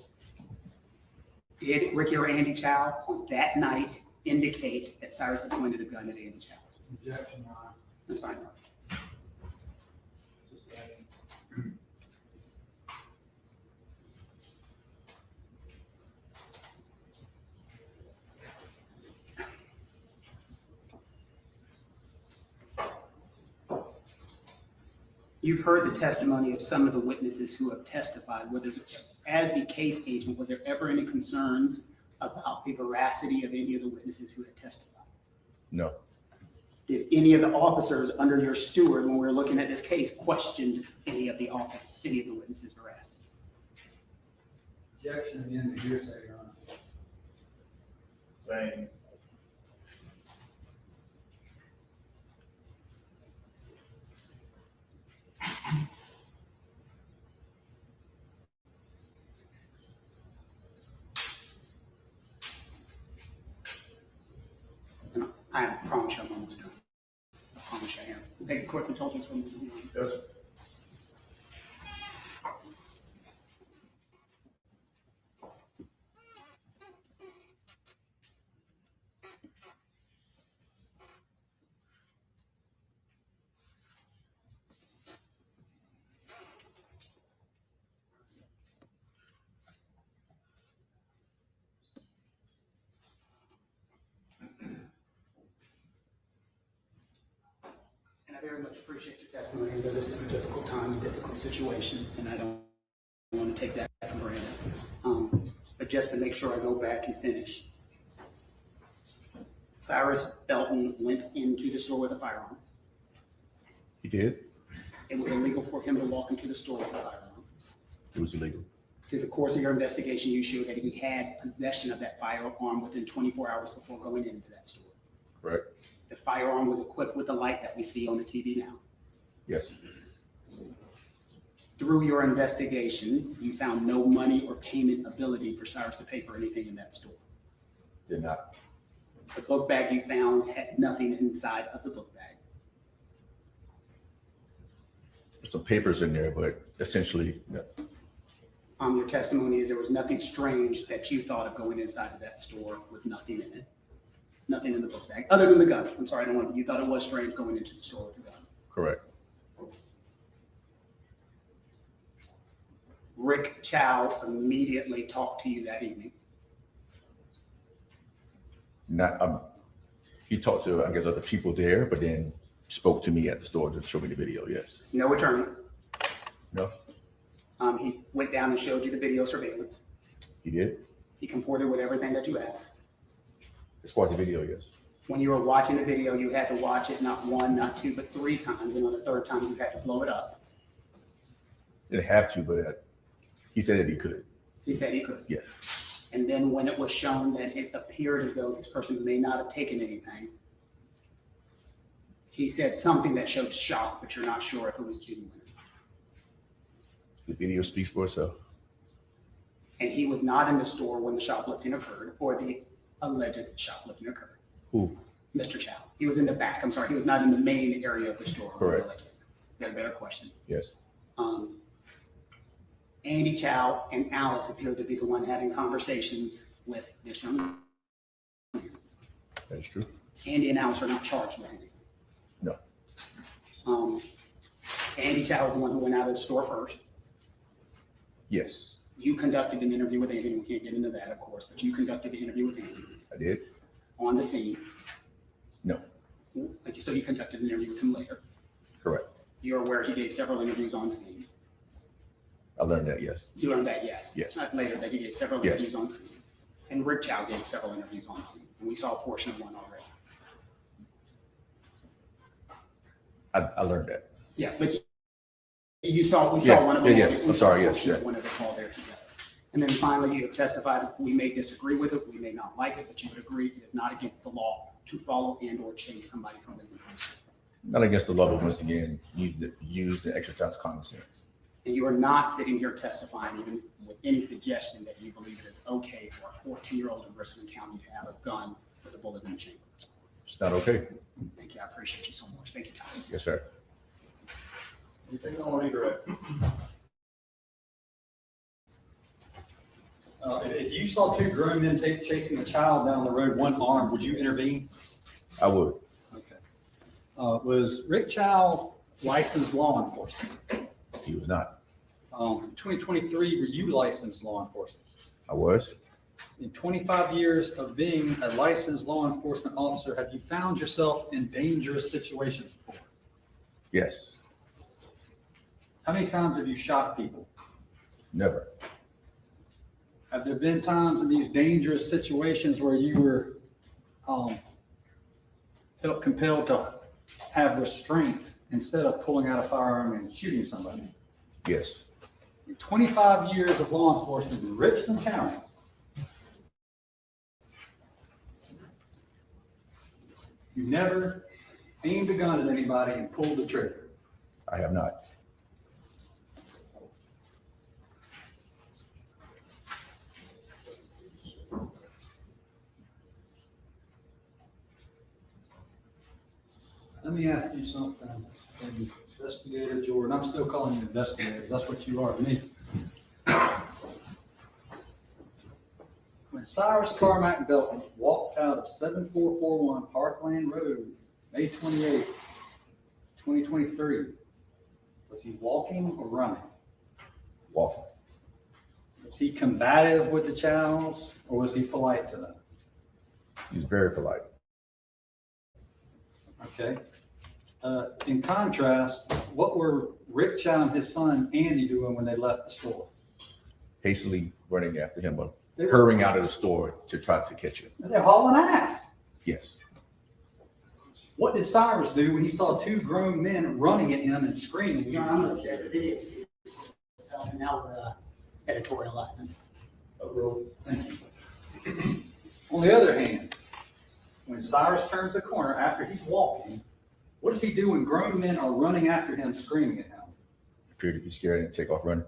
did Ricky or Andy Chow on that night indicate that Cyrus had pointed a gun at Andy Chow? Objection, Your Honor. That's fine. You've heard the testimony of some of the witnesses who have testified. Whether, as the case agent, was there ever any concerns about the veracity of any of the witnesses who had testified? No. If any of the officers under your steward, when we were looking at this case, questioned any of the witnesses' veracity? Objection again to hearsay, Your Honor. Same. I promise you I'm almost done. I promise you I am. Thank the court's indulgence for moving on. Yes, sir. And I very much appreciate your testimony. I know this is a difficult time, a difficult situation, and I don't want to take that for granted. But just to make sure I go back and finish. Cyrus Belton went into the store with a firearm. He did. It was illegal for him to walk into the store with a firearm. It was illegal. Through the course of your investigation, you showed that he had possession of that firearm within 24 hours before going into that store. Correct. The firearm was equipped with the light that we see on the TV now. Yes. Through your investigation, you found no money or payment ability for Cyrus to pay for anything in that store. Did not. The book bag you found had nothing inside of the book bag. There's some papers in there, but essentially, no. Your testimony is there was nothing strange that you thought of going inside of that store with nothing in it. Nothing in the book bag, other than the gun. I'm sorry, I don't want, you thought it was strange going into the store with the gun. Correct. Rick Chow immediately talked to you that evening. Not, he talked to, I guess, other people there, but then spoke to me at the store to show me the video, yes. No attorney. No, He went down and showed you the video surveillance. he did. He comported with everything that you had. As far as the video, yes. When you were watching the video, you had to watch it not one, not two, but 3 times. And on the 3rd time, you had to blow it up. Didn't have to, but he said that he could. He said he could. Yes. And then when it was shown that it appeared as though this person may not have taken anything, he said something that showed shock, but you're not sure if it was genuine. The video speaks for itself. And he was not in the store when the shoplifting occurred, or the alleged shoplifting occurred. Who? Mr. Chow. He was in the back. I'm sorry, he was not in the main area of the store. Correct. Is that a better question? Yes. Andy Chow and Alice appeared to be the one having conversations with this young man. That is true. Andy and Alice are not charged with anything. No. Andy Chow is the one who went out of the store first. Yes, You conducted an interview with Andy. We can't get into that, of course, but you conducted the interview with Andy I did. on the scene. No. So you conducted an interview with him later. Correct. You're aware he gave several interviews on scene. I learned that, yes. You learned that, yes. Yes. Not later, that he gave several Yes. interviews on scene. And Rick Chow gave several interviews on scene. And we saw a portion of one already. I learned that. Yeah, but we saw Yeah, one of yeah, them. yes. We I'm saw sorry, a yes, portion of yeah. One of them all there together. And then finally, you have testified, we may disagree with it, we may not like it, but you would agree it is not against the law to follow and or chase somebody from leaving from the store. Not against the law, but once again, use the exercise common sense. And you are not sitting here testifying even with any suggestion that you believe it is okay for a 14-year-old in Richland County to have a gun with a bullet in the chamber. It's not okay. Thank you. I appreciate you so much. Thank you, Tom. Yes, sir. Anything on either? If you saw 2 grown men chasing a child down the road, one armed, would you intervene? I would. Okay. Was Rick Chow licensed law enforcement? He was not. 2023, were you licensed law enforcement? I was. In 25 years of being a licensed law enforcement officer, have you found yourself in dangerous situations before? Yes. How many times have you shot people? Never. Have there been times in these dangerous situations where you were felt compelled to have restraint instead of pulling out a firearm and shooting somebody? Yes. In 25 years of law enforcement in Richland County, you never aimed a gun at anybody and pulled the trigger. I have not. Let me ask you something, Investigator Jordan. I'm still calling you investigator. That's what you are to me. When Cyrus Carmack-Belton walked out of 7441 Parkland Road, May 28, 2023, was he walking or running? Walking. Was he combative with the Chows or was he polite to them? He's very polite. Okay. In contrast, what were Rick Chow and his son Andy doing when they left the store? Hastily running after him or hurrying out of the store to try to catch him. They're hauling ass. Yes. What did Cyrus do when he saw two grown men running at him and screaming? Your Honor, I'm going to share the video. And now we're editorializing. Oh, really? Thank you. On the other hand, when Cyrus turns the corner after he's walking, what does he do when grown men are running after him, screaming at him? Appear to be scared and take off running.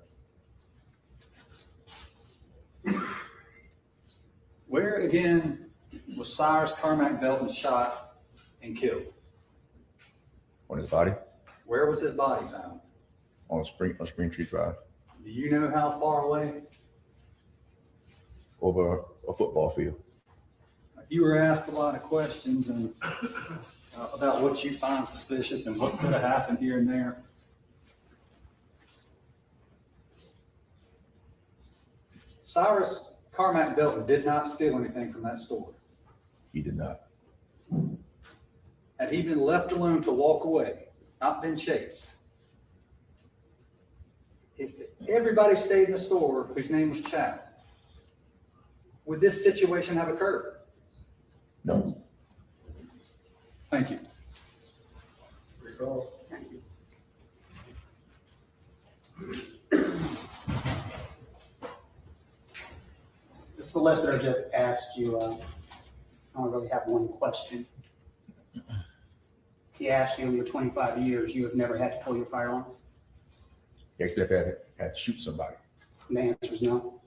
Where again was Cyrus Carmack-Belton shot and killed? On his body, Where was his body found? on Spring Tree Drive, Do you know how far away? over a football field. You were asked a lot of questions and about what you find suspicious and what could have happened here and there. Cyrus Carmack-Belton did not steal anything from that store. He did not. Had he been left alone to walk away, not been chased, if everybody stayed in the store whose name was Chow, would this situation have occurred? No. Thank you. Thank you. The solicitor just asked you, I don't really have one question. He asked you in your 25 years, you have never had to pull your firearm? He actually had to shoot somebody. And the answer is no.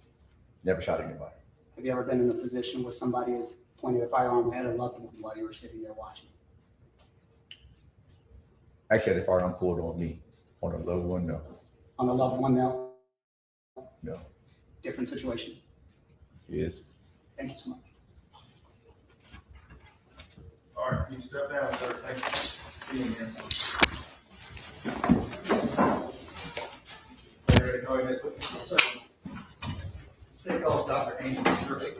Never shot anybody. Have you ever been in a position where somebody has pointed a firearm at a loved one while you were sitting there watching? Actually, had the firearm pulled on me. On a low one, no. On a loved one, no? No. Different situation. He is. Thank you so much. All right, you step down, sir. Thank you for being here. Ready to go ahead with you? Yes, sir. Take off Dr. Angel first.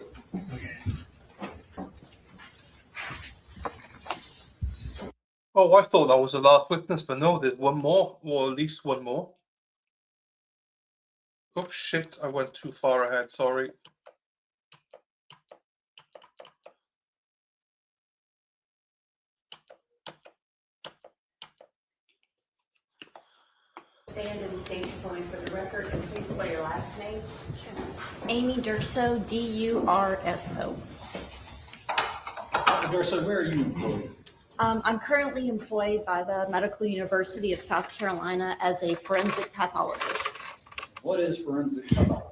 Oh, I thought that was the last witness, but no, there's one more, or at least one more. Oh shit, I went too far ahead, sorry. Stand and state your name for the record, and please spell your last name. Amy Durso, D-U-R-S-O. Dr. Durso, where are you employed? I'm currently employed by the Medical University of South Carolina as a forensic pathologist. What is forensic pathology?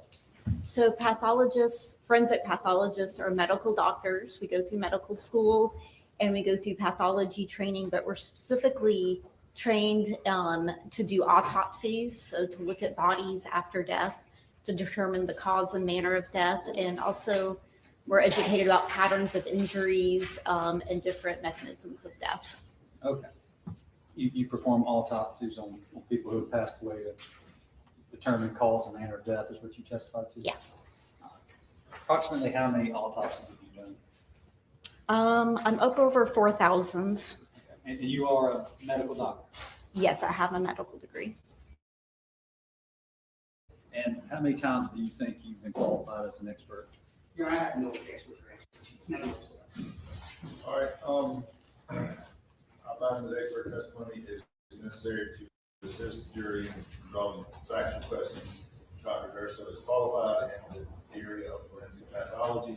So forensic pathologists are medical doctors. We go through medical school and we go through pathology training, but we're specifically trained to do autopsies, so to look at bodies after death, to determine the cause and manner of death, and also we're educated about patterns of injuries and different mechanisms of death. Okay. You perform autopsies on people who have passed away to determine cause and manner of death, is what you testified to? Yes. Approximately how many autopsies have you done? I'm up over 4,000. And you are a medical doctor? Yes, I have a medical degree. And how many times do you think you've been qualified as an expert? Your Honor, I have no expert expertise. None of this. All right, I find that expert testimony is necessary to assist the jury in resolving factual questions. Dr. Durso is qualified in the area of forensic pathology.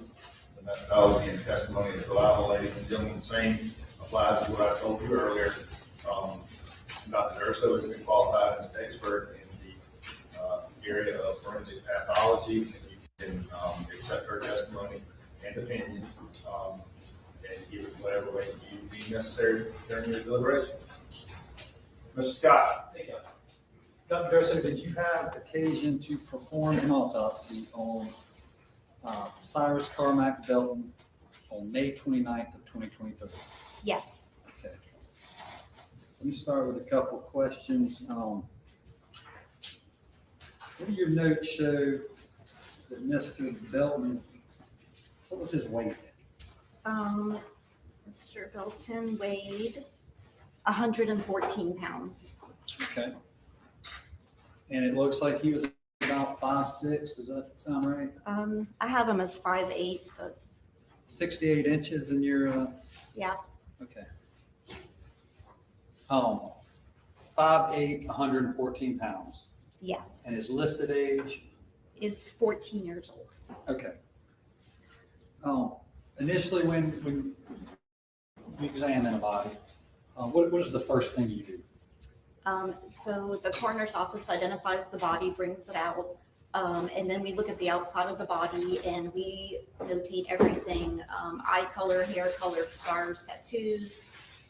The methodology and testimony is reliable, ladies and gentlemen. The same applies to what I told you earlier. Dr. Durso has been qualified as an expert in the area of forensic pathology, and you can accept her testimony and opinion and give it whatever way you deem necessary during your deliberation. Mr. Scott. Thank you. Dr. Durso, did you have occasion to perform an autopsy on Cyrus Carmack-Belton on May 29th of 2023? Yes. Okay. Let me start with a couple of questions. What do your notes show that Mr. Belton, what was his weight? Mr. Belton weighed 114 pounds. Okay. And it looks like he was about 5'6". Does that sound right? I have him as 5'8", but 68 inches in your, yeah. okay. 5'8", 114 pounds. Yes. And his listed age? Is 14 years old. Okay. Initially, when you examine a body, what is the first thing you do? So the coroner's office identifies the body, brings it out, and then we look at the outside of the body and we notate everything, eye color, hair color, scars, tattoos,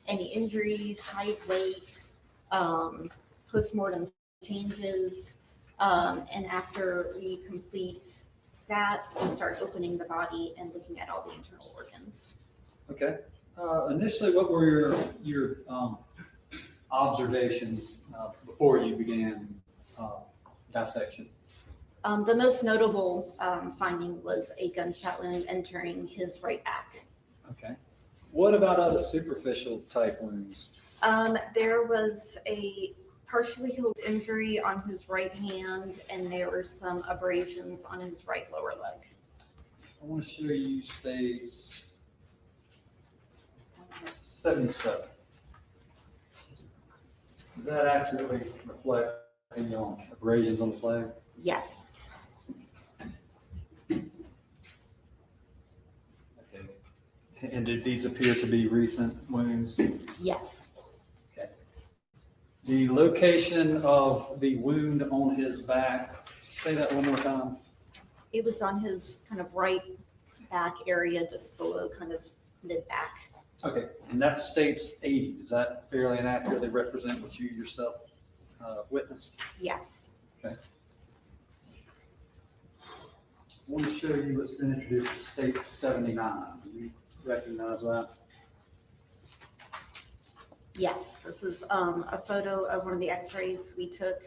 any injuries, height, weight, postmortem changes. And after we complete that, we start opening the body and looking at all the internal organs. Okay. Initially, what were your observations before you began dissection? The most notable finding was a gunshot wound entering his right back. Okay. What about other superficial type wounds? There was a partially healed injury on his right hand, and there were some abrasions on his right lower leg. I want to show you stays 77. Does that accurately reflect the abrasions on his leg? Yes. Okay. And did these appear to be recent wounds? Yes. Okay. The location of the wound on his back, say that one more time. It was on his kind of right back area, just below kind of mid back. Okay, and that states 80. Does that fairly and accurately represent what you yourself witnessed? Yes. Okay. I want to show you what's been introduced to state 79. Do you recognize that? Yes, this is a photo of one of the x-rays we took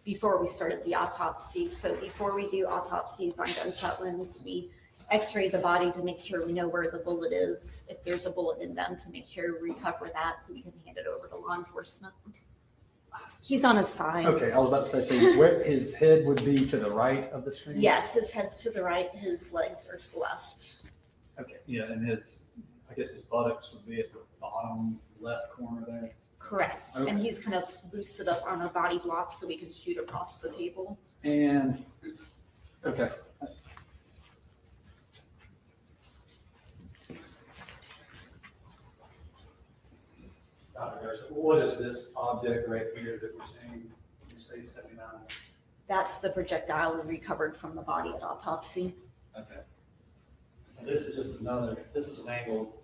before we started the autopsy. So before we do autopsies on gunshot wounds, we x-ray the body to make sure we know where the bullet is, if there's a bullet in them, to make sure we recover that so we can hand it over to law enforcement. He's on his side. Okay, I was about to say, so where his head would be to the right of the screen? Yes, his head's to the right, his legs are to the left. Okay, yeah, and I guess his buttocks would be at the bottom left corner there. Correct. Okay. And he's kind of boosted up on a body block so we can shoot across the table. And, okay. What is this object right here that we're seeing in state 79? That's the projectile we recovered from the body at autopsy. Okay. And this is just this is an angle,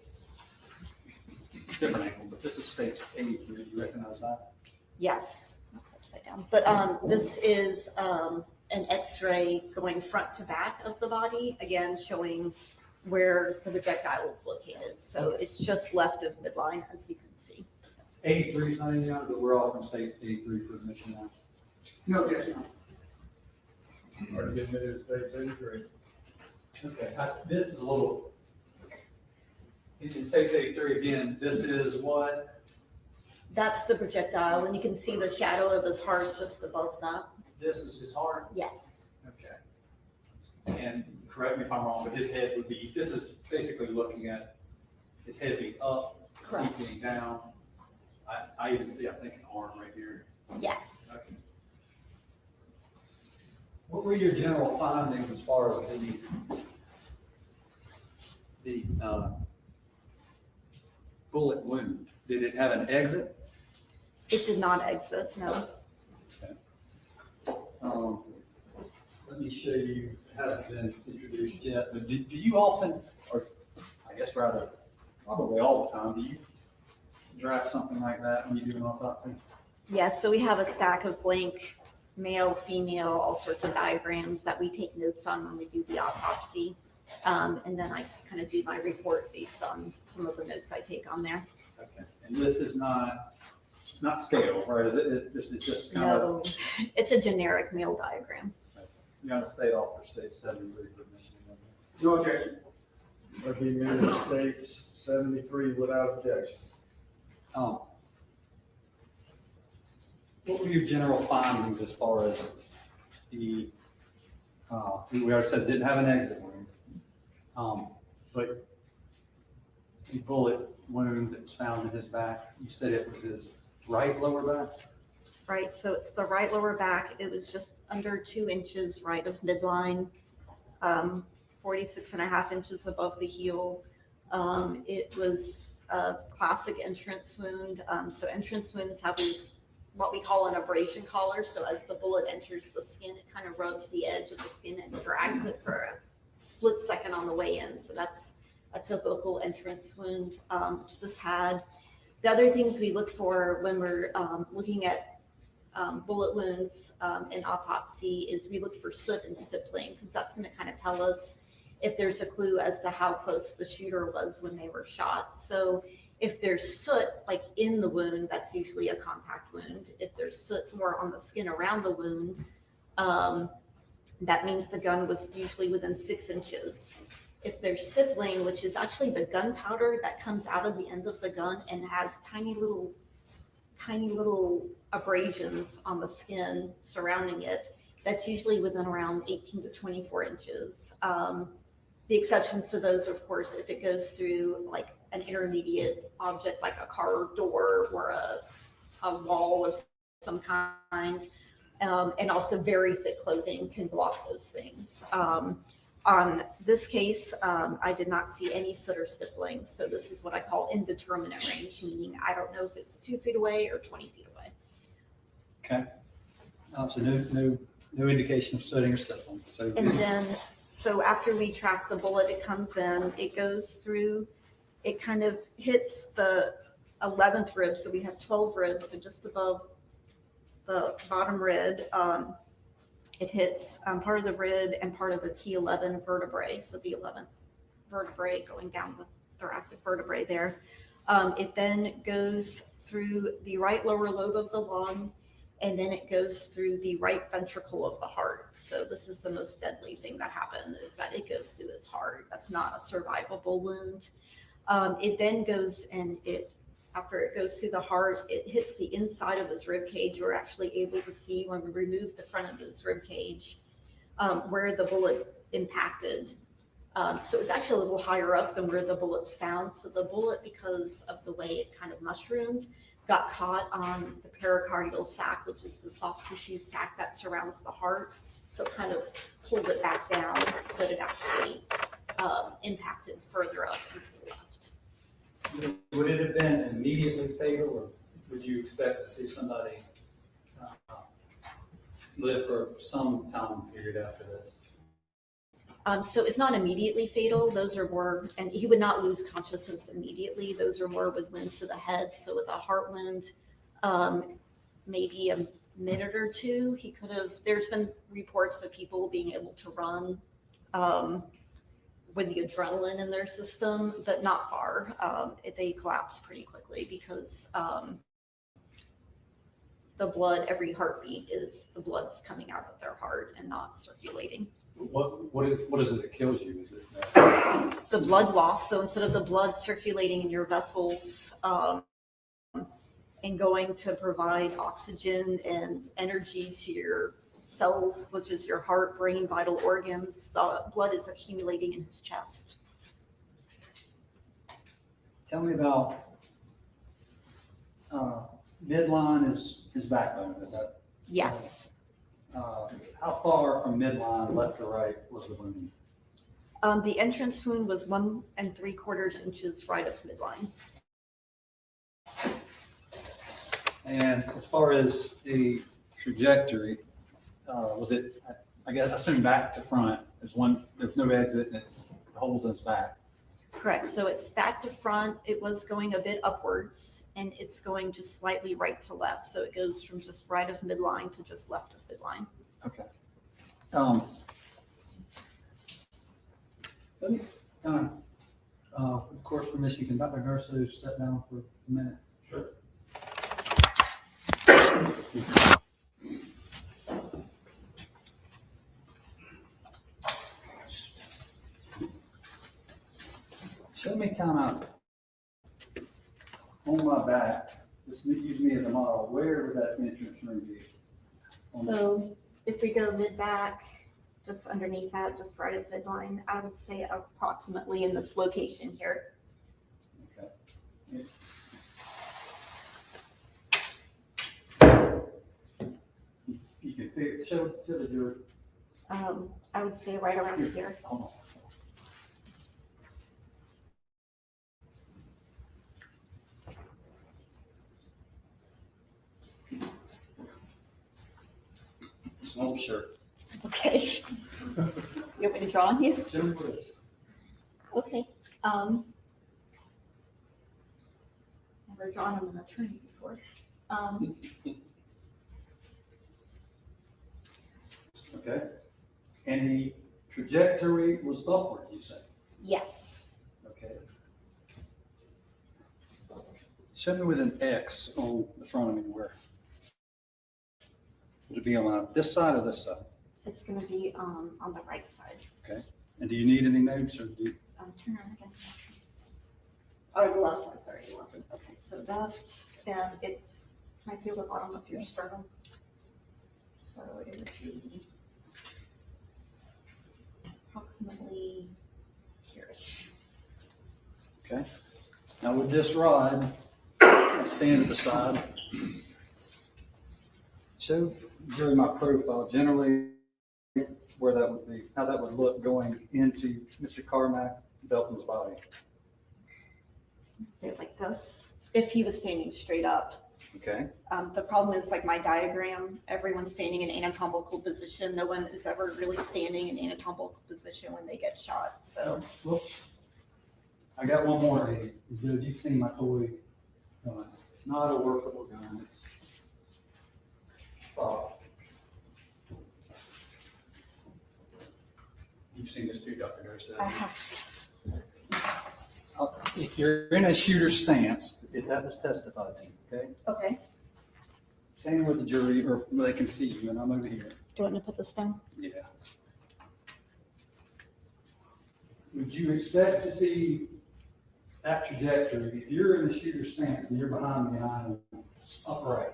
different angle, but this is state 8. Do you recognize that? Yes, that's upside down. But this is an x-ray going front to back of the body, again, showing where the projectile is located. So it's just left of midline, as you can see. 83 is not in the but we're all from state 83 for admission now. No objection. Or to get me to state 83. Okay, this is a little, in state 83 again, this is what? That's the projectile, and you can see the shadow of his heart just above that. This is his heart? Yes. Okay. And correct me if I'm wrong, but his head would be, this is basically looking at his head being up, Correct. being down. I even see, I think, an arm right here. Yes. Okay. What were your general findings as far as the bullet wound? Did it have an exit? It did not exit, no. Okay. Let me show you, it hasn't been introduced yet, but do you often, or I guess rather, probably all the time, do you draft something like that when you do an autopsy? Yes, so we have a stack of blank male, female, all sorts of diagrams that we take notes on when we do the autopsy. And then I kind of do my report based on some of the notes I take on there. Okay. And this is not scale, right? Is it? This is just kind of. No, it's a generic male diagram. You got to state off for state 73 for admission. No objection. Or be minutes states 73 without objection. What were your general findings as far as the, we already said it didn't have an exit wound, but the bullet wound that was found in his back, you said it was his right lower back? Right, so it's the right lower back. It was just under 2 inches right of midline, 46.5 inches above the heel. It was a classic entrance wound. So entrance wounds have what we call an abrasion collar. So as the bullet enters the skin, it kind of rubs the edge of the skin and drags it for a split second on the way in. So that's a typical entrance wound, which this had. The other things we look for when we're looking at bullet wounds in autopsy is we look for soot and stippling, because that's going to kind of tell us if there's a clue as to how close the shooter was when they were shot. So if there's soot like in the wound, that's usually a contact wound. If there's soot more on the skin around the wound, that means the gun was usually within 6 inches. If there's stippling, which is actually the gunpowder that comes out of the end of the gun and has tiny little abrasions on the skin surrounding it, that's usually within around 18 to 24 inches. The exceptions to those, of course, if it goes through like an intermediate object like a car door or a wall of some kind, and also very thick clothing can block those things. On this case, I did not see any soot or stippling, so this is what I call indeterminate range, meaning I don't know if it's 2 feet away or 20 feet away. Okay. So no indication of sooting or stippling. And then, so after we track the bullet, it comes in, it goes through, it kind of hits the 11th rib. So we have 12 ribs, so just above the bottom rib. It hits part of the rib and part of the T11 vertebrae. So the 11th vertebrae going down the thoracic vertebrae there. It then goes through the right lower lobe of the lung, and then it goes through the right ventricle of the heart. So this is the most deadly thing that happened, is that it goes through his heart. That's not a survivable wound. It then goes and after it goes through the heart, it hits the inside of his rib cage. We're actually able to see when we remove the front of his rib cage where the bullet impacted. So it's actually a little higher up than where the bullet's found. So the bullet, because of the way it kind of mushroomed, got caught on the pericardial sac, which is the soft tissue sac that surrounds the heart. So it kind of pulled it back down, but it actually impacted further up into the left. Would it have been immediately fatal, or would you expect to see somebody live for some time period after this? So it's not immediately fatal. Those are more, and he would not lose consciousness immediately. Those are more with wounds to the head. So with a heart wound, maybe a minute or two, he could have, there's been reports of people being able to run with the adrenaline in their system, but not far. They collapse pretty quickly because the blood, every heartbeat is the blood's coming out of their heart and not circulating. What is it that kills you? Is it the blood loss? So instead of the blood circulating in your vessels and going to provide oxygen and energy to your cells, such as your heart, brain, vital organs, the blood is accumulating in his chest. Tell me about midline is his backbone, is that? Yes. How far from midline, left to right, was the wound? The entrance wound was 1 3/4 inches right of midline. And as far as the trajectory, was it, I guess, assume back to front? There's no exit, and it's the holes in his back. Correct. So it's back to front. It was going a bit upwards, and it's going just slightly right to left. So it goes from just right of midline to just left of midline. Okay. Let me, of course, permission, can Dr. Garso step down for a minute? Sure. Show me kind of on my back, just use me as a model, where would that entrance room be? So if we go mid back, just underneath that, just right at midline, I would say approximately in this location here. You can show the jury. I would say right around here. Hold on. It's an old shirt. Okay. You want me to draw on you? Show me what it is. Okay. Never drawn on an attorney before. Okay. And the trajectory was upward, you say? Yes. Okay. Show me with an X on the front of me where? Would it be on this side or this side? It's going to be on the right side. Okay. And do you need any notes or do you? Turn around again. Oh, the left side, sorry, the left. Okay, so left, and it's, can I feel the bottom of your sternum? So it would be approximately here-ish. Okay. Now with this rod, stand at the side. Show during my profile generally where that would be, how that would look going into Mr. Carmack-Belton's body. Say it like this, if he was standing straight up. Okay. The problem is like my diagram, everyone's standing in anatomical position. No one is ever really standing in anatomical position when they get shot, so. Well, I got one more, Eddie. Judge, you've seen my toy gun. It's not a workable gun. It's you've seen this too, Dr. Garcia. I have, yes. If you're in a shooter's stance, if that was testified to, okay? Okay. Standing with the jury, or they can see you, and I'm over here. Do you want me to put this down? Yeah. Would you expect to see that trajectory if you're in the shooter's stance and you're behind upright?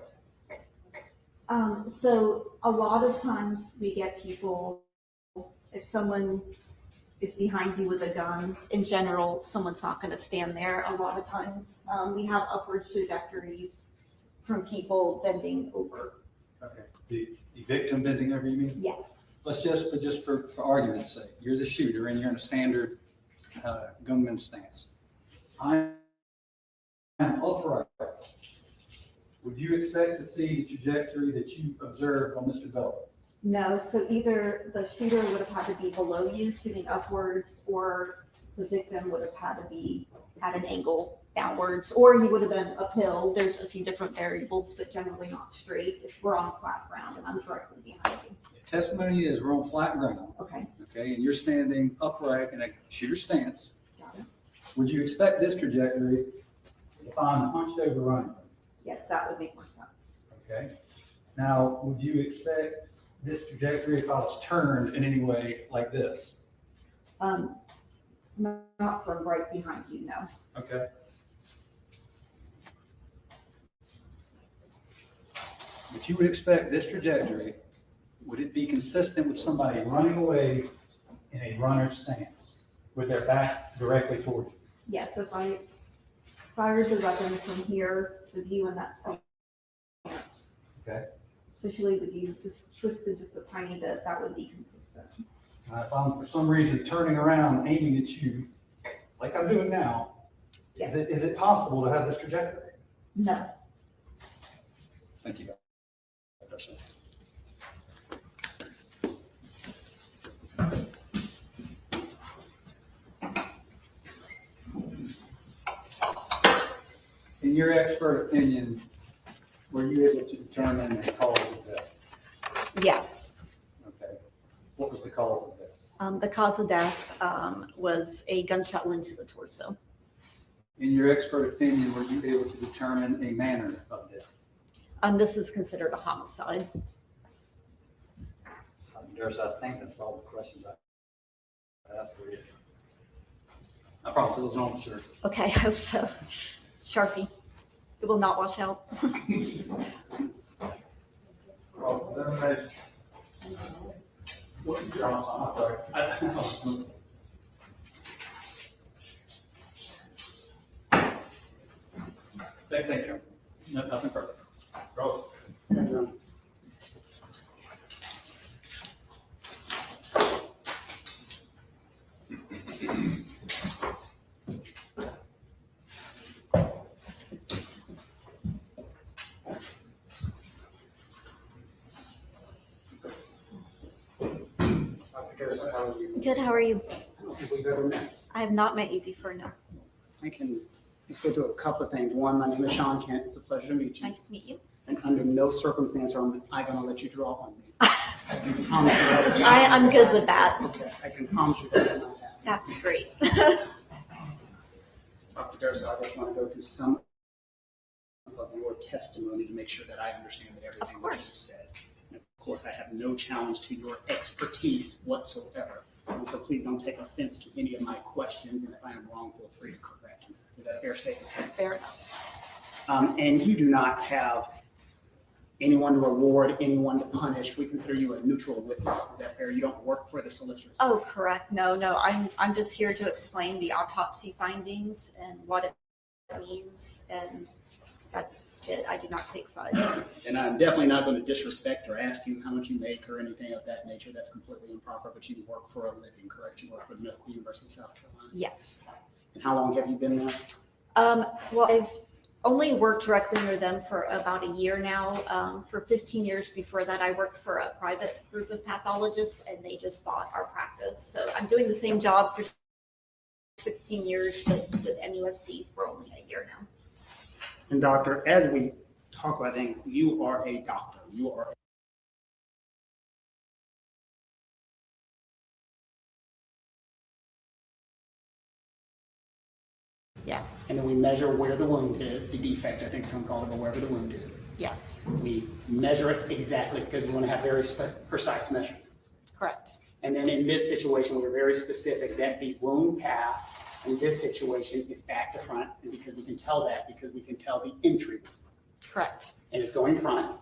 So a lot of times we get people, if someone is behind you with a gun, in general, someone's not going to stand there. A lot of times we have upward trajectories from people bending over. Okay. The victim bending over, you mean? Yes. Let's just for argument's sake, you're the shooter and you're in a standard gunman stance. I am upright. Would you expect to see the trajectory that you observed on Mr. Belton? No, so either the shooter would have had to be below you shooting upwards, or the victim would have had to be at an angle downwards, or he would have been uphill. There's a few different variables, but generally not straight if we're on flat ground and I'm directly behind you. The testimony is we're on flat ground. Okay. Okay, and you're standing upright in a shooter stance. Got it. Would you expect this trajectory if I'm hunched over running? Yes, that would make more sense. Okay. Now, would you expect this trajectory if I was turned in any way like this? Not from right behind you, no. Okay. But you would expect this trajectory, would it be consistent with somebody running away in a runner's stance with their back directly towards you? Yes, if I fired the weapon from here with you in that stance, Okay. especially with you just twisted just a tiny bit, that would be consistent. If I'm for some reason turning around aiming at you, like I'm doing now, is it possible to have this trajectory? No. Thank you. In your expert opinion, were you able to determine the cause of death? Yes. Okay. What was the cause of death? The cause of death was a gunshot wound to the torso. In your expert opinion, were you able to determine a manner of death? This is considered a homicide. I think that's all the questions I asked for you. I promise it was on the shirt. Okay, I hope so. Sharpie. It will not wash out. Okay, thank you. Nothing further. Rose. Good, how are you? I don't think we've ever met. I have not met you before, no. I can just go through a couple of things. One, my name is Sean Kent. It's a pleasure to meet you. Nice to meet you. And under no circumstance am I going to let you draw on me. I can promise you that. I'm good with that. Okay, I can promise you that will not happen. That's great. Dr. Darcy, I just want to go through some of your testimony to make sure that I understand that everything that you said. And of course, I have no challenge to your expertise whatsoever. And so please don't take offense to any of my questions. And if I am wrong, feel free to correct me. Is that a fair statement? Fair enough. And you do not have anyone to reward, anyone to punish. We consider you a neutral witness. Is that fair? You don't work for the solicitors. Oh, correct. No, I'm just here to explain the autopsy findings and what it means, and that's it. I do not take sides. And I'm definitely not going to disrespect or ask you how much you make or anything of that nature. That's completely improper, but you work for a living, correct? You work for the Medical University of South Carolina. Yes. And how long have you been there? Well, I've only worked directly under them for about a year now. For 15 years before that, I worked for a private group of pathologists, and they just bought our practice. So I'm doing the same job for 16 years, but with MUSC for only a year now. And doctor, as we talk about things, you are a doctor. You are Yes. And then we measure where the wound is, the defect, I think some call it, but wherever the wound is. Yes. We measure it exactly because we want to have very precise measurements. Correct. And then in this situation, we are very specific that the wound path in this situation is back to front, and because we can tell that, because we can tell the entry. Correct. And it's going front,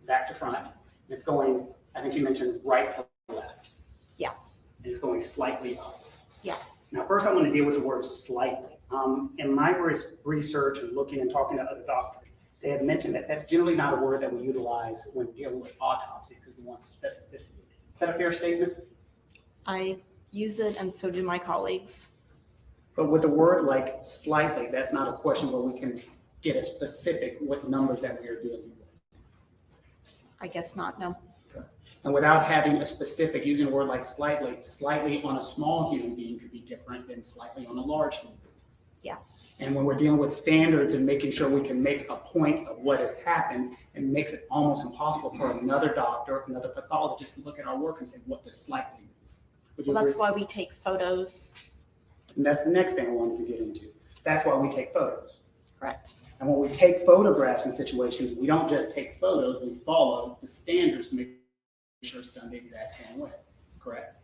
back to front. It's going, I think you mentioned right to left. Yes. And it's going slightly up. Yes. Now, first I want to deal with the word slightly. In my research and looking and talking to other doctors, they have mentioned that that's generally not a word that we utilize when dealing with autopsy because we want specificity. Is that a fair statement? I use it, and so do my colleagues. But with a word like slightly, that's not a question where we can get a specific what numbers that we are dealing with. I guess not, no. Okay. And without having a specific, using a word like slightly on a small human being could be different than slightly on a large human being. Yes. And when we're dealing with standards and making sure we can make a point of what has happened, it makes it almost impossible for another doctor, another pathologist to look at our work and say, what does slightly mean? Well, that's why we take photos. And that's the next thing I wanted to get into. That's why we take photos. Correct. And when we take photographs in situations, we don't just take photos, we follow the standards to make sure it's done the exact same way. Correct?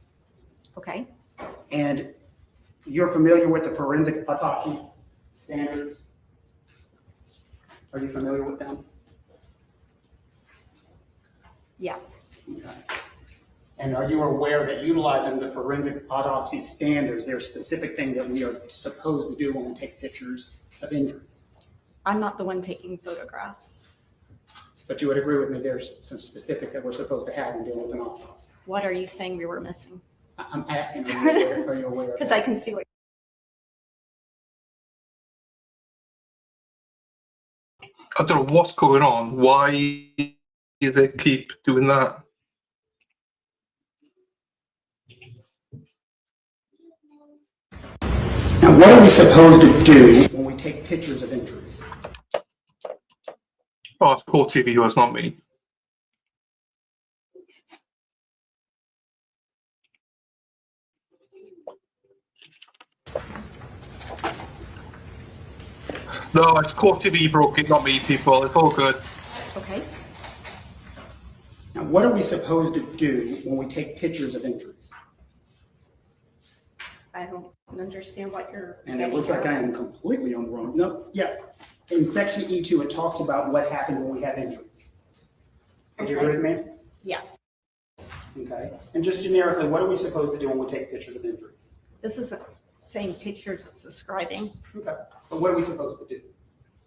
Okay. And you're familiar with the forensic autopsy standards? Are you familiar with them? Yes. Okay. And are you aware that utilizing the forensic autopsy standards, there are specific things that we are supposed to do when we take pictures of injuries? I'm not the one taking photographs. But you would agree with me, there's some specifics that we're supposed to have in dealing with an autopsy. What are you saying we were missing? I'm asking, are you aware of Because that? I can see what. I don't know what's going on. Why do they keep doing that? Now, what are we supposed to do when we take pictures of injuries? Oh, it's poor TV viewers, not me. No, it's Core TV broke it, not me, people. It's all good. Okay. Now, what are we supposed to do when we take pictures of injuries? I don't understand what you're. And it looks like I am completely on the wrong. No, yeah. In section E2, it talks about what happens when we have injuries. Would you agree with me? Yes. Okay. And just generically, what are we supposed to do when we take pictures of injuries? This is the same pictures it's describing. Okay. But what are we supposed to do?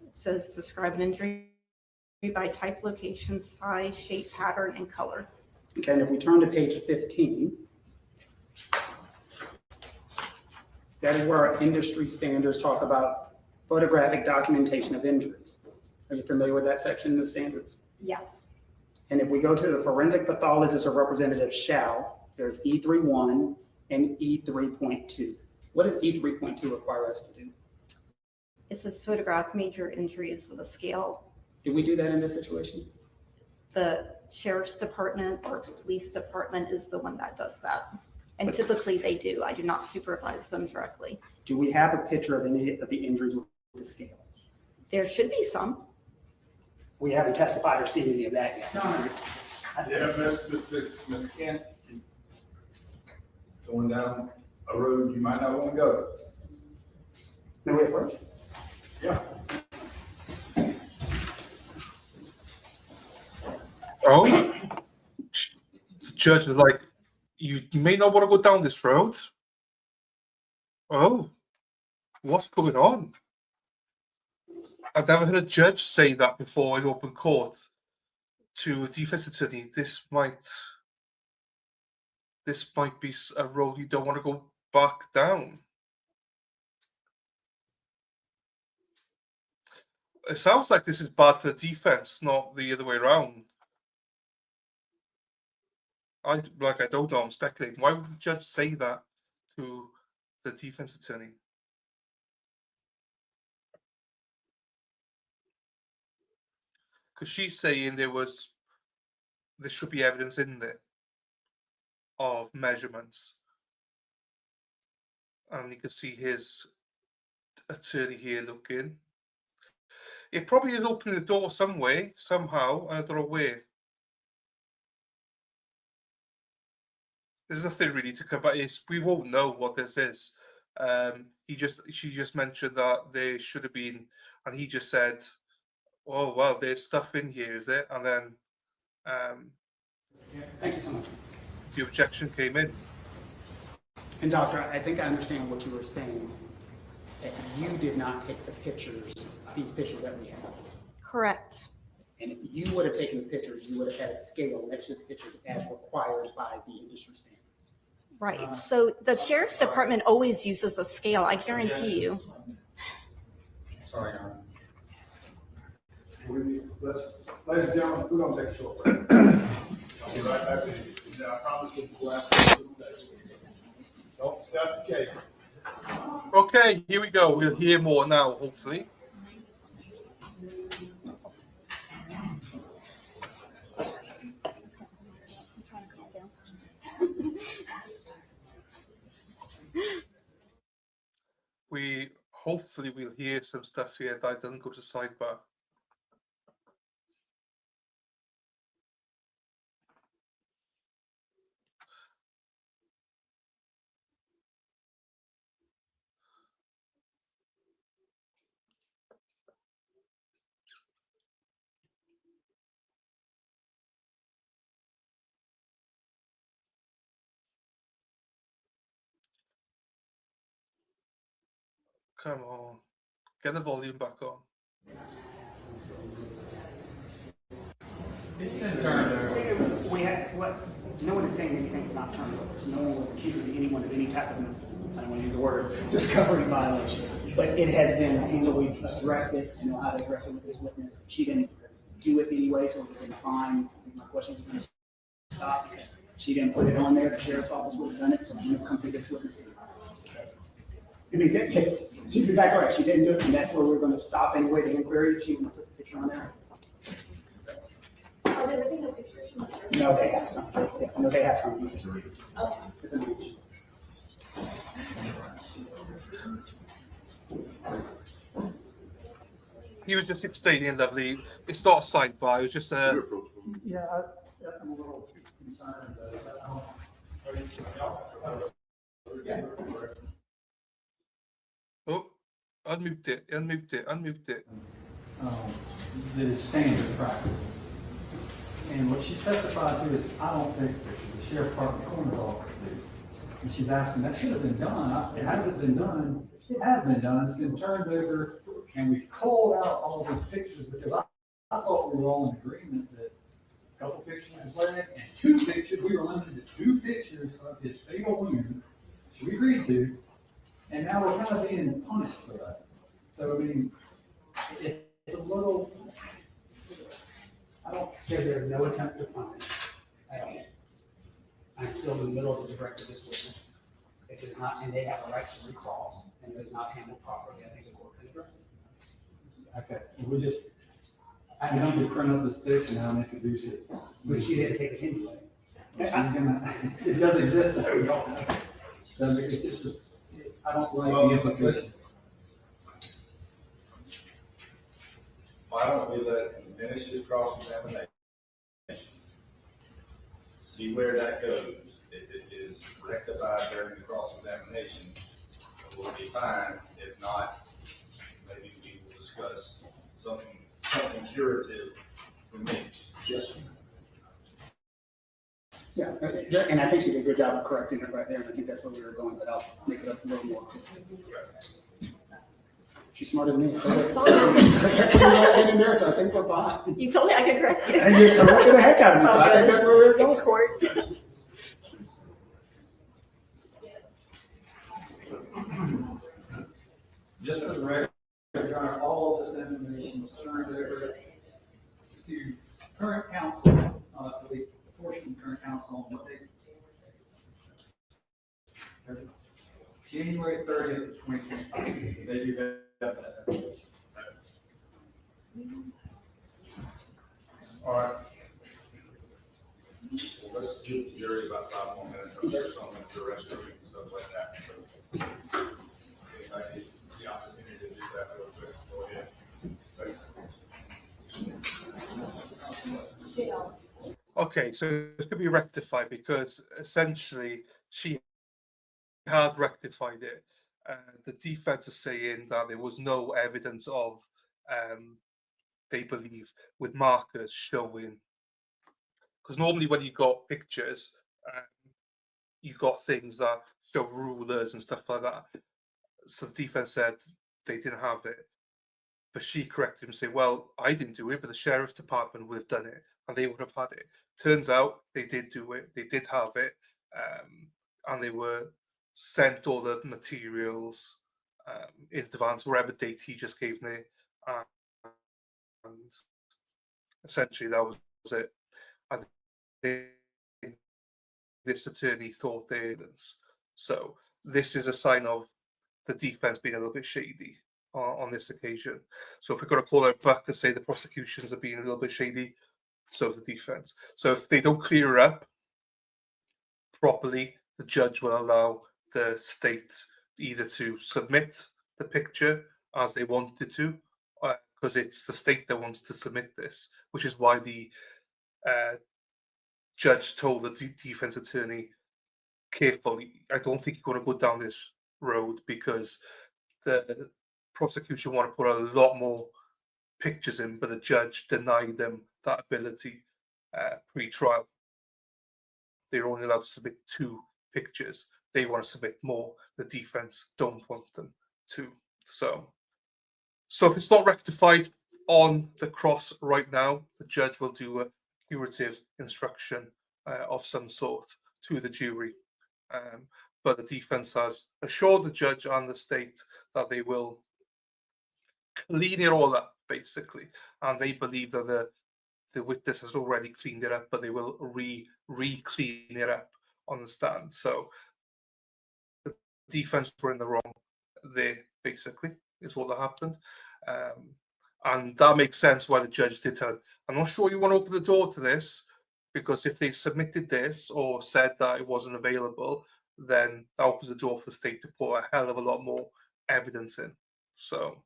It's says describe an injury by type, location, size, shape, pattern, and color. Okay, and if we turn to page 15, that is where our industry standards talk about photographic documentation of injuries. Are you familiar with that section in the standards? Yes. And if we go to the forensic pathologist or representative shall, there's E3.1 and E3.2. What does E3.2 require us to do? It says photograph major injuries with a scale. Did we do that in this situation? The sheriff's department or police department is the one that does that. And typically they do. I do not supervise them directly. Do we have a picture of any of the injuries with the scale? There should be some. We haven't testified or seen any of that yet. Yeah, Mr. Kent, going down a road you might not want to go. No way approach? Yeah. Oh, the judge is like, you may not want to go down this road. Oh, what's going on? I've never heard a judge say that before in open court to a defense attorney. This might be a road you don't want to go back down. It sounds like this is bad for the defense, not the other way around. I don't know, I'm speculating. Why would the judge say that to the defense attorney? Because she's saying there should be evidence in there of measurements. And you can see his attorney here looking. It probably is opening the door some way, somehow, and I don't know where. There's nothing really to come back. We won't know what this is. She just mentioned that there should have been, and he just said, "Oh well, there's stuff in here, is there?" And then, Thank you so much. The objection came in. And doctor, I think I understand what you were saying, that you did not take the pictures, these pictures that we have. Correct. And if you would have taken the pictures, you would have had a scale next to the pictures as required by the industry standards. Right. So the sheriff's department always uses a scale, I guarantee you. Sorry, ladies and gentlemen, we're going to take a short break. I'll be right back with you. I promise you we'll have to don't discuss the case. Okay, here we go. We'll hear more now, hopefully. Hopefully we'll hear some stuff here that doesn't go to sidebar. Come on, get the volume back on. It's been turned over. We have, no one is saying anything's not turned over. No one was accusing anyone of any type of, I don't want to use the word, discovery violation. But it has been handled, we've addressed it, I know how to address it with this witness. She didn't do it anyway, so it was in fine. My question was going to stop. She didn't put it on there, the sheriff's office would have done it, so I'm going to come to this witness. I mean, she's exactly right, she didn't do it, and that's where we're going to stop anyway, the inquiry. She didn't put the picture on there. Are there no pictures from the church? No, they have something. Yeah, no, they have something. Okay. He was just explaining, lovely. It's not a sidebar. It was just a. Yeah, I'm a little concerned. Oh, unmute it. That is standard practice. And what she testified to is, I don't take pictures, the sheriff department coroner's office did. And she's asking, that should have been done. It hasn't been done. It has been done. It's been turned over and we've called out all these pictures, because I thought we were all in agreement that a couple pictures of his leg and 2 pictures, we were limited to 2 pictures of his fatal wound, which we agreed to, and now we're kind of being punished for that. So, I mean, it's a little, I don't. Because there's no attempt to punish. I don't. I'm still in the middle of the direct of this witness. It is not, and they have a right to recross, and it is not handled properly. I think the court can address it. Okay, we just, I need to print up this picture now and introduce it. But she didn't take it anyway. It does exist, though, we don't know. So it's just, I don't like the implication. Why don't we let him finish his cross-examination? See where that goes. If it is rectified during the cross-examination, we'll be fine. If not, maybe we will discuss something curative for me. Yes. Yeah, and I think she did a good job of correcting it right there, and I think that's where we were going, but I'll make it up a little more. She's smarter than me. So I think we're fine. You told me I could correct you. And you're correcting the heck out of me, so I think that's where we were going. It's court. Just for the record, Your Honor, all of this information was turned over to current counsel, at least a portion of current counsel on what they. January 30th of 2025. They do that. All right. Well, let's give the jury about 5 more minutes. I'm sure someone to the restroom and stuff like that. So, if I get the opportunity to do that real quick, go ahead. Okay, so it's going to be rectified because essentially she has rectified it. The defense is saying that there was no evidence of, they believe, with markers showing. Because normally when you got pictures, you got things that show rulers and stuff like that. So the defense said they didn't have it. But she corrected him and said, well, I didn't do it, but the sheriff's department would have done it and they would have had it. Turns out they did do it. They did have it. And they were sent all the materials in advance, whatever date he just gave me. And essentially that was it. I think this attorney thought they didn't. So this is a sign of the defense being a little bit shady on this occasion. So if we're going to call it back and say the prosecutions are being a little bit shady, so is the defense. So if they don't clear it up properly, the judge will allow the state either to submit the picture as they wanted to, because it's the state that wants to submit this, which is why the judge told the defense attorney, carefully, I don't think you're going to go down this road because the prosecution want to put a lot more pictures in, but the judge denied them that ability pre-trial. They're only allowed to submit 2 pictures. They want to submit more. The defense don't want them to. So if it's not rectified on the cross right now, the judge will do a curative instruction of some sort to the jury. But the defense has assured the judge and the state that they will clean it all up, basically. And they believe that the witness has already cleaned it up, but they will re-clean it up on the stand. So the defense were in the wrong there, basically, is what happened. And that makes sense why the judge did tell him, I'm not sure you want to open the door to this, because if they've submitted this or said that it wasn't available, then that opens the door for the state to put a hell of a lot more evidence in. So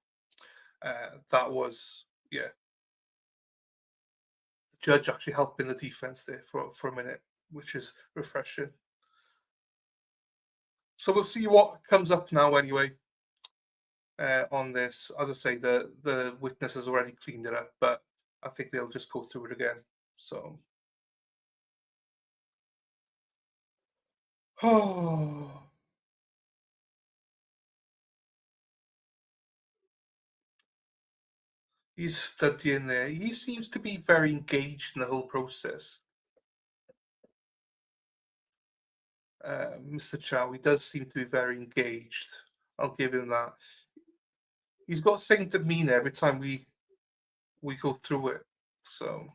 that was, the judge actually helping the defense there for a minute, which is refreshing. So we'll see what comes up now anyway on this. As I say, the witness has already cleaned it up, but I think they'll just go through it again. So. Oh. He's studying there. He seems to be very engaged in the whole process. Mr. Chow, he does seem to be very engaged. I'll give him that. He's got the same demeanor every time we go through it. So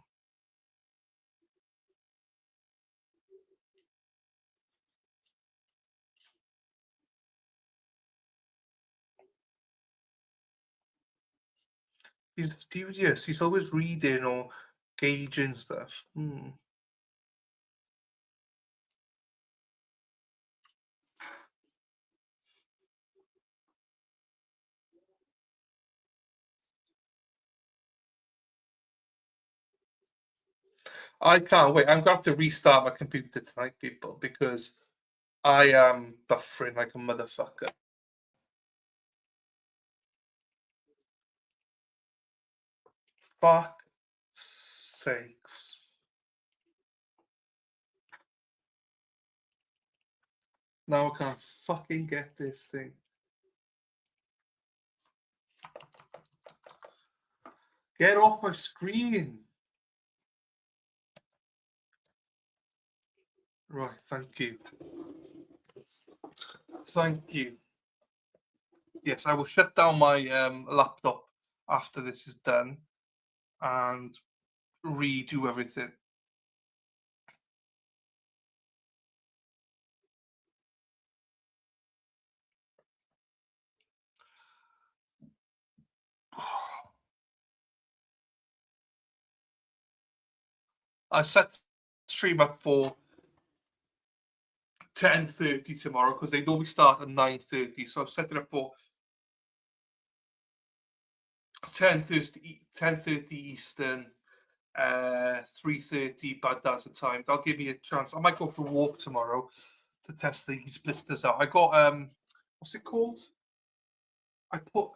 he's studious. He's always reading or gauging stuff. I can't wait. I'm going to have to restart my computer tonight, people, because I am buffering like a motherfucker. Fuck sakes. Now I can't fucking get this thing. Get off my screen. Right, thank you. Thank you. Yes, I will shut down my laptop after this is done and redo everything. I set stream up for 10:30 tomorrow because they normally start at 9:30. So I've set it up for 10:30 Eastern, 3:30 Baghdad's time. That'll give me a chance. I might go for a walk tomorrow to test these blisters out. I got what's it called? I put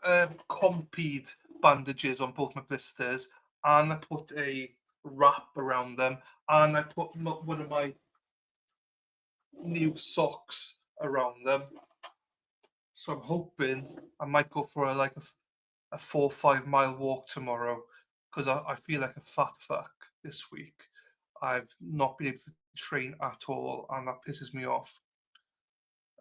Compede bandages on both my blisters, and I put a wrap around them, and I put one of my new socks around them. So I'm hoping I might go for a 4 or 5 mile walk tomorrow because I feel like a fat fuck this week. I've not been able to train at all, and that pisses me off.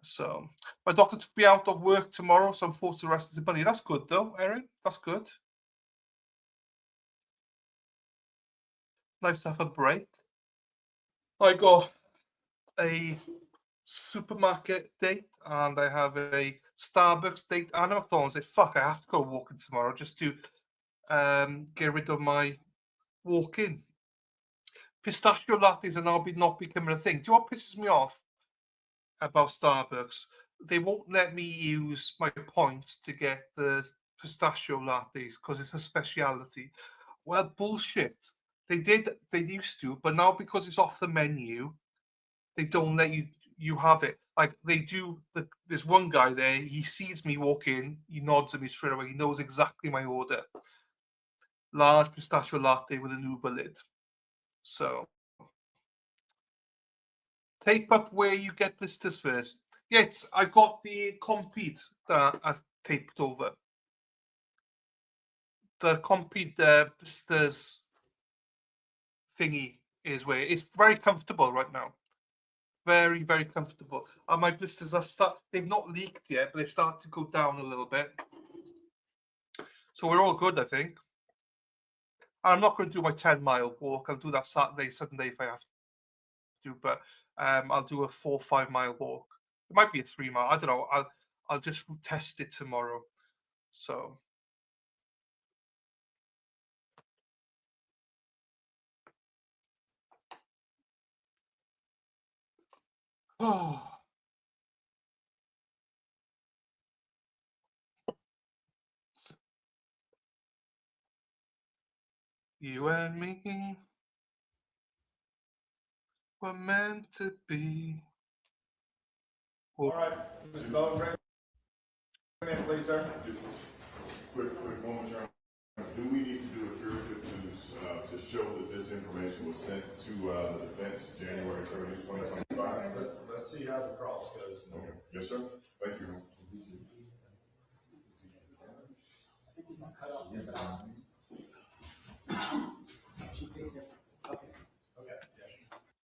So my doctor took me out of work tomorrow, so I'm forced to rest the money. That's good though, Erin. That's good. Nice to have a break. I got a supermarket date and I have a Starbucks date and a McDonald's date. Fuck, I have to go walking tomorrow just to get rid of my walking. Pistachio lattes are now not becoming a thing. Do you know what pisses me off about Starbucks? They won't let me use my points to get the pistachio lattes because it's a speciality. Well, bullshit. They used to, but now because it's off the menu, they don't let you have it. Like they do. There's one guy there. He sees me walk in. He nods at me straight away. He knows exactly my order. Large pistachio latte with an Uber lid. So tape up where you get blisters first. Yes, I got the Compete that I taped over. The Compete blisters thingy is where it's very comfortable right now. Very, very comfortable. And my blisters they've not leaked yet, but they've started to go down a little bit. So we're all good, I think. I'm not going to do my 10-mile walk. I'll do that Saturday, Sunday if I have to, but I'll do a 4 or 5 mile walk. It might be a 3 mile. I don't know. I'll just test it tomorrow. So oh. You and me were meant to be. All right, Mr. Belton, bring him in, please, sir. Quick moment, Your Honor. Do we need to do a curative to show that this information was sent to the defense January 30, 2025? Let's see how the cross goes. Okay. Yes, sir. Thank you.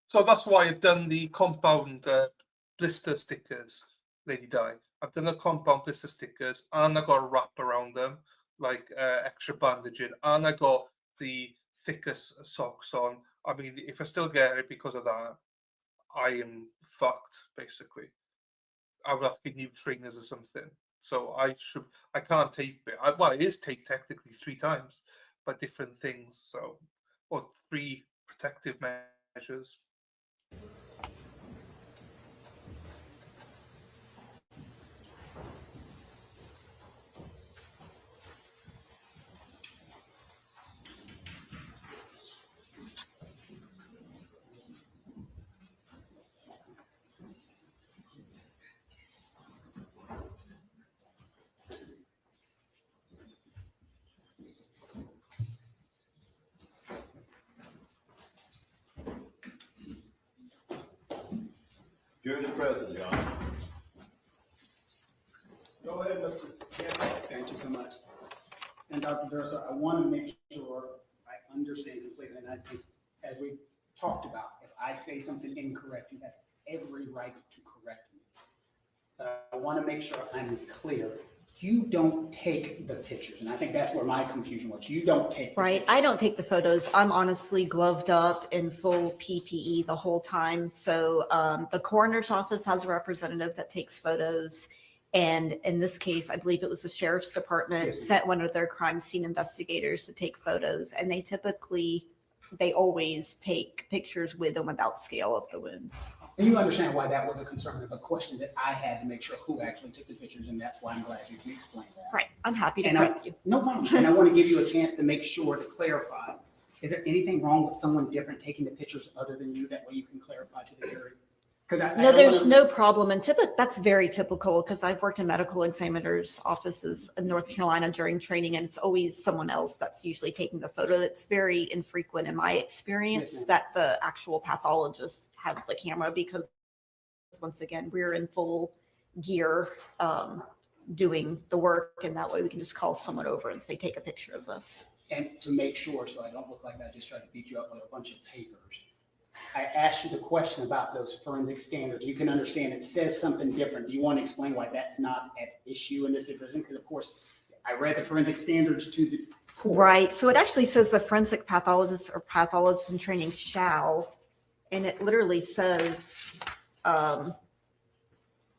So that's why I've done the compound blister stickers, Lady Di. I've done the compound blister stickers, and I got a wrap around them, like extra bandaging, and I got the thickest socks on. I mean, if I still get it because of that, I am fucked, basically. I would have to get new trainers or something. So I can't tape it. Well, it is taped technically 3 times, but different things. So, or 3 protective measures. Judge President, John. Go ahead, Mr. Campbell. Thank you so much. And Dr. Versa, I want to make sure I understand completely, and I think as we talked about, if I say something incorrect, you have every right to correct me. But I want to make sure I'm clear. You don't take the pictures, and I think that's where my confusion was. You don't take the Right. I don't take the photos. I'm honestly gloved up in full PPE the whole time. So the coroner's office has a representative that takes photos. And in this case, I believe it was the sheriff's department sent one of their crime scene investigators to take photos. And they always take pictures with and without scale of the wounds. And you understand why that was a concern of a question that I had to make sure who actually took the pictures, and that's why I'm glad you can explain that. Right. I'm happy to And correct you. No problem. And I want to give you a chance to make sure to clarify. Is there anything wrong with someone different taking the pictures other than you? That way you can clarify to the jury. No, there's no problem. And that's very typical because I've worked in medical examiners' offices in North Carolina during training, and it's always someone else that's usually taking the photo. It's very infrequent in my experience that the actual pathologist has the camera because, once again, we're in full gear doing the work, and that way we can just call someone over and say, take a picture of this. And to make sure, so I don't look like I just tried to beat you up with a bunch of papers, I asked you the question about those forensic standards. You can understand it says something different. Do you want to explain why that's not at issue in this division? Because of course, I read the forensic standards to the court. Right. So it actually says the forensic pathologist or pathologist in training shall, and it literally says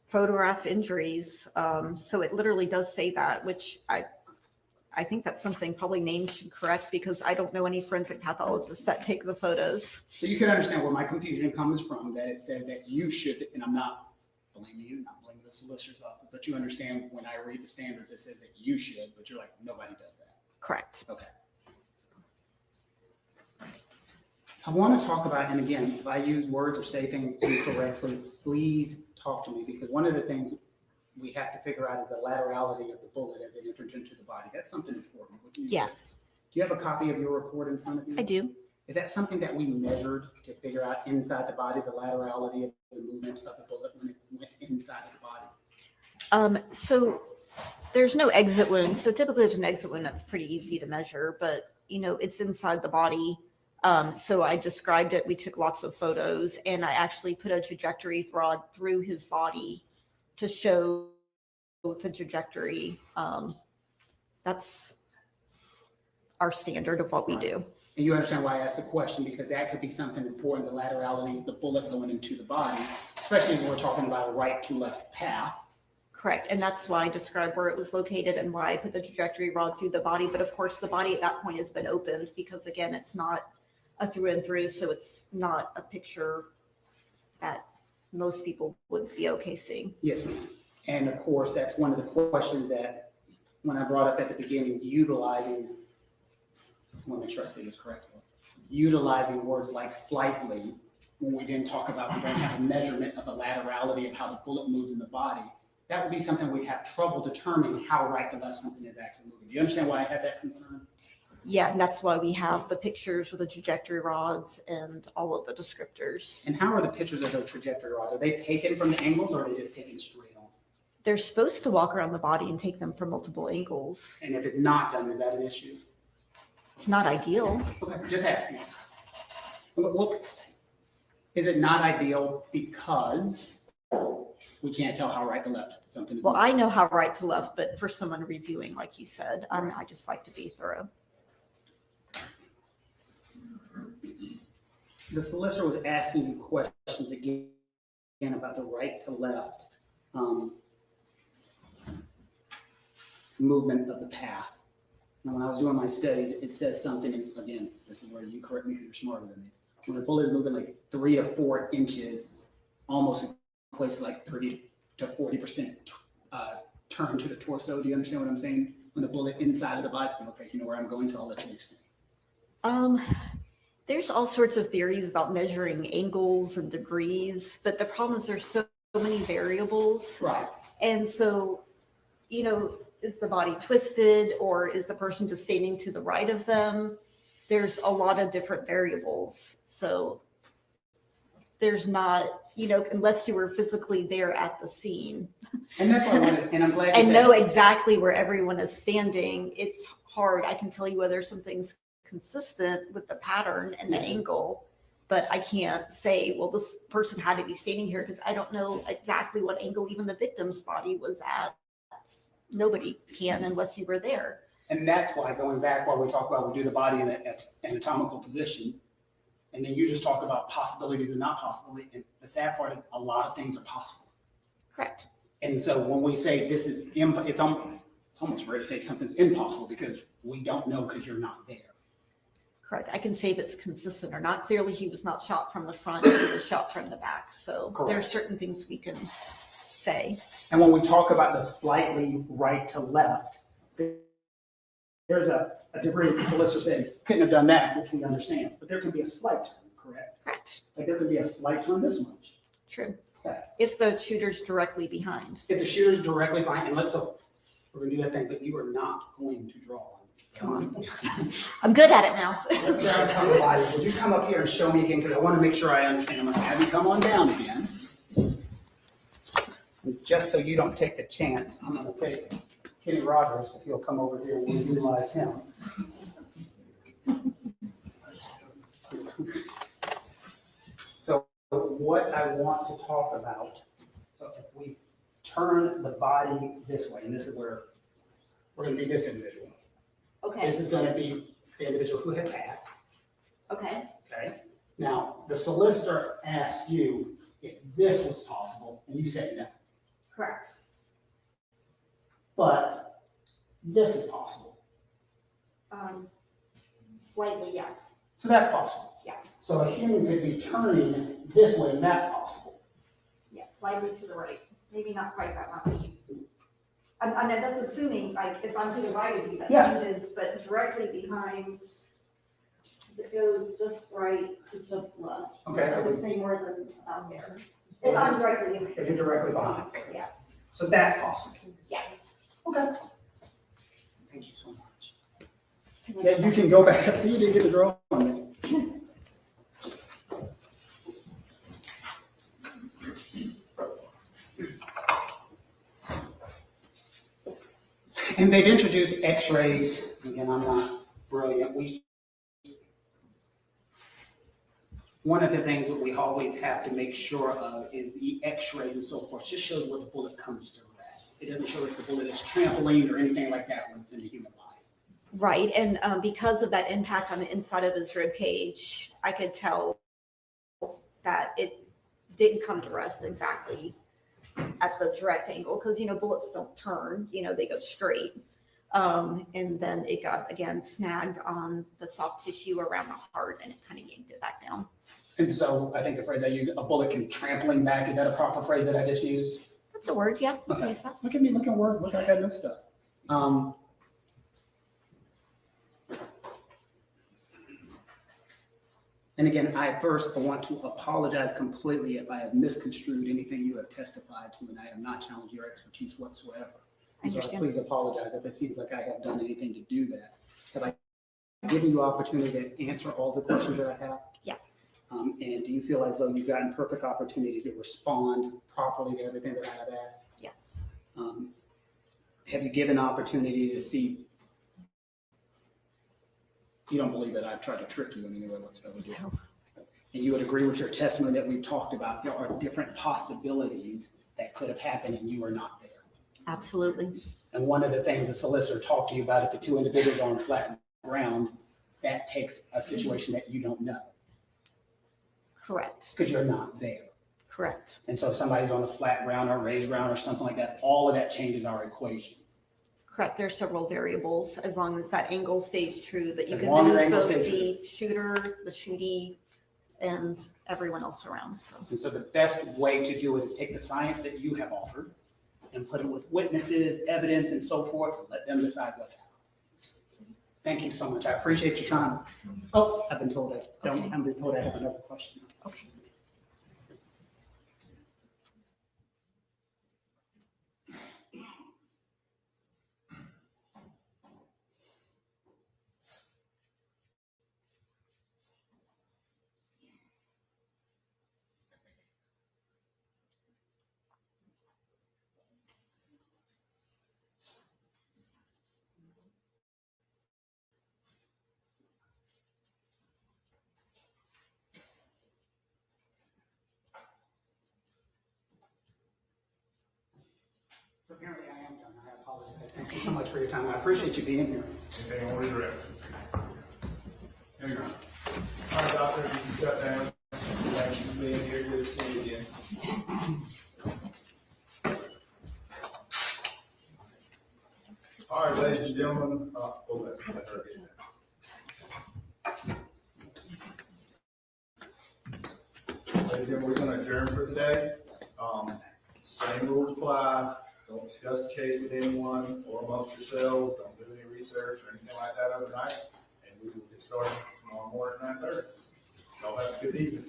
photograph injuries. So it literally does say that, which I think that's something probably names should correct because I don't know any forensic pathologists that take the photos. So you can understand where my confusion comes from, that it says that you should, and I'm not blaming you, not blaming the solicitor's office, but you understand when I read the standards, it says that you should, but you're like, nobody does that. Correct. Okay. I want to talk about, and again, if I use words or say things incorrectly, please talk to me, because one of the things we have to figure out is the laterality of the bullet as it enters into the body. That's something important. Yes. Do you have a copy of your report in front of you? I do. Is that something that we measured to figure out inside the body, the laterality of the movement of the bullet when it went inside of the body? So there's no exit wound. So typically there's an exit wound that's pretty easy to measure, but it's inside the body. So I described it. We took lots of photos, and I actually put a trajectory rod through his body to show the trajectory. That's our standard of what we do. And you understand why I asked the question, because that could be something important, the laterality of the bullet going into the body, especially when we're talking about a right to left path. Correct. And that's why I described where it was located and why I put the trajectory rod through the body. But of course, the body at that point has been opened because, again, it's not a through and through. So it's not a picture that most people would be okay seeing. Yes, ma'am. And of course, that's one of the questions that when I brought up at the beginning, utilizing, I want to make sure I say this correctly, utilizing words like slightly, when we didn't talk about, we don't have a measurement of the laterality of how the bullet moves in the body. That would be something we'd have trouble determining how right to left something is actually moving. Do you understand why I had that concern? Yeah, and that's why we have the pictures with the trajectory rods and all of the descriptors. And how are the pictures of those trajectory rods? Are they taken from the angles or are they just taken straight on? They're supposed to walk around the body and take them from multiple angles. And if it's not done, is that an issue? It's not ideal. Okay, just asking. Well, is it not ideal because we can't tell how right to left something is? Well, I know how right to left, but for someone reviewing, like you said, I just like to be thorough. The solicitor was asking you questions again about the right to left movement of the path. Now, when I was doing my studies, it says something, and again, this is where you correct me because you're smarter than me. When a bullet is moving like 3 to 4 inches, almost equates to like 30 to 40% turn to the torso. Do you understand what I'm saying? When the bullet inside of the body, okay, you know where I'm going, so I'll let you explain. There's all sorts of theories about measuring angles and degrees, but the problem is there's so many variables. Right. And so, you know, is the body twisted or is the person just standing to the right of them? There's a lot of different variables. So there's not, you know, unless you were physically there at the scene. And that's what I wanted, and I'm glad you and said know that. exactly where everyone is standing. It's hard. I can tell you whether something's consistent with the pattern and the angle, but I can't say, well, this person had to be standing here because I don't know exactly what angle even the victim's body was at. Nobody can unless you were there. And that's why, going back while we talk about, we do the body in an anatomical position, and then you just talk about possibilities and not possibility. And the sad part is a lot of things are possible. Correct. And so when we say this is, it's almost rare to say something's impossible because we don't know because you're not there. Correct. I can say if it's consistent or not. Clearly, he was not shot from the front, he was shot from the back. So there are certain things we can say. And when we talk about the slightly right to left, there's a degree the solicitor said couldn't have done that, which we understand, but there can be a slight turn, correct? Correct. Like there could be a slight turn this much. True. Okay. If the shooter's directly behind. If the shooter's directly behind, and let's hope we're gonna do that thing, but you are not going to draw. Come on. I'm good at it now. Let's grab a couple of bodies. Would you come up here and show me again? Because I want to make sure I understand. I'm going to have you come on down again. And just so you don't take the chance, I'm going to take Kenny Rogers, if he'll come over here and we'll utilize him. So what I want to talk about, so if we turn the body this way, and this is where we're going to be this individual. Okay. This is going to be the individual who had passed. Okay. Okay. Now, the solicitor asked you if this was possible, and you said no. Correct. But this is possible. Slightly, yes. So that's possible. Yes. So a human could be turning this way, and that's possible. Yes, slightly to the right. Maybe not quite that much. I mean, that's assuming, like, if I'm to the right of you, that changes, but directly behind, it goes just right to just left. Okay, I so would say more than there. If I'm directly. If you're directly behind. Yes. So that's possible. Yes. Okay. Thank you so much. Yeah, you can go back up. See, you didn't get the draw on me. And they've introduced x-rays. Again, I'm not brilliant. One of the things that we always have to make sure of is the x-rays and so forth. Just shows where the bullet comes to rest. It doesn't show if the bullet is trampling or anything like that when it's in the human body. Right, and because of that impact on the inside of his rib cage, I could tell that it didn't come to rest exactly at the direct angle, because, you know, bullets don't turn, you know, they go straight. And then it got, again, snagged on the soft tissue around the heart, and it kind of yanked it back down. And so I think the phrase I use, a bullet can trampling back, is that a proper phrase that I just used? That's a word, yeah. Okay. Use that. Look at me looking words, look like I know stuff. And again, I want to apologize completely if I have misconstrued anything you have testified to, and I have not challenged your expertise whatsoever. I So understand. please apologize if it seems like I have done anything to do that. Have I given you opportunity to answer all the questions that I have? Yes. And do you feel as though you've gotten perfect opportunity to respond properly to everything that I have asked? Yes. Have you given opportunity to see You don't believe that I've tried to trick you in any way whatsoever, do you? And you would agree with your testimony that we've talked about, there are different possibilities that could have happened and you were not there. Absolutely. And one of the things the solicitor talked to you about, if the two individuals are on flat ground, that takes a situation that you don't know. Correct. Because you're not there. Correct. And so if somebody's on a flat ground or raised ground or something like that, all of that changes our equations. Correct. There's several variables as long as that angle stays true, but you As can long as move the angle both stays the shooter, the shootee, and everyone else around. So. And so the best way to do it is take the science that you have offered and put it with witnesses, evidence, and so forth, and let them decide what happened. Thank you so much. I appreciate your time. Oh, I've been told I've been told I have another question. Okay. So apparently I am done. I apologize. Thank you so much for your time. I appreciate you being here. Anything on redirect? Here you go. All right, doctor, you can step down. Thank you for being here. Good to see you again. All right, ladies and gentlemen, let her get there. Ladies and gentlemen, we're going to adjourn for today. Same rules apply. Don't discuss the case with anyone or amongst yourselves. Don't do any research or anything like that overnight. And we will get started tomorrow morning at 9:30. Y'all have a good evening.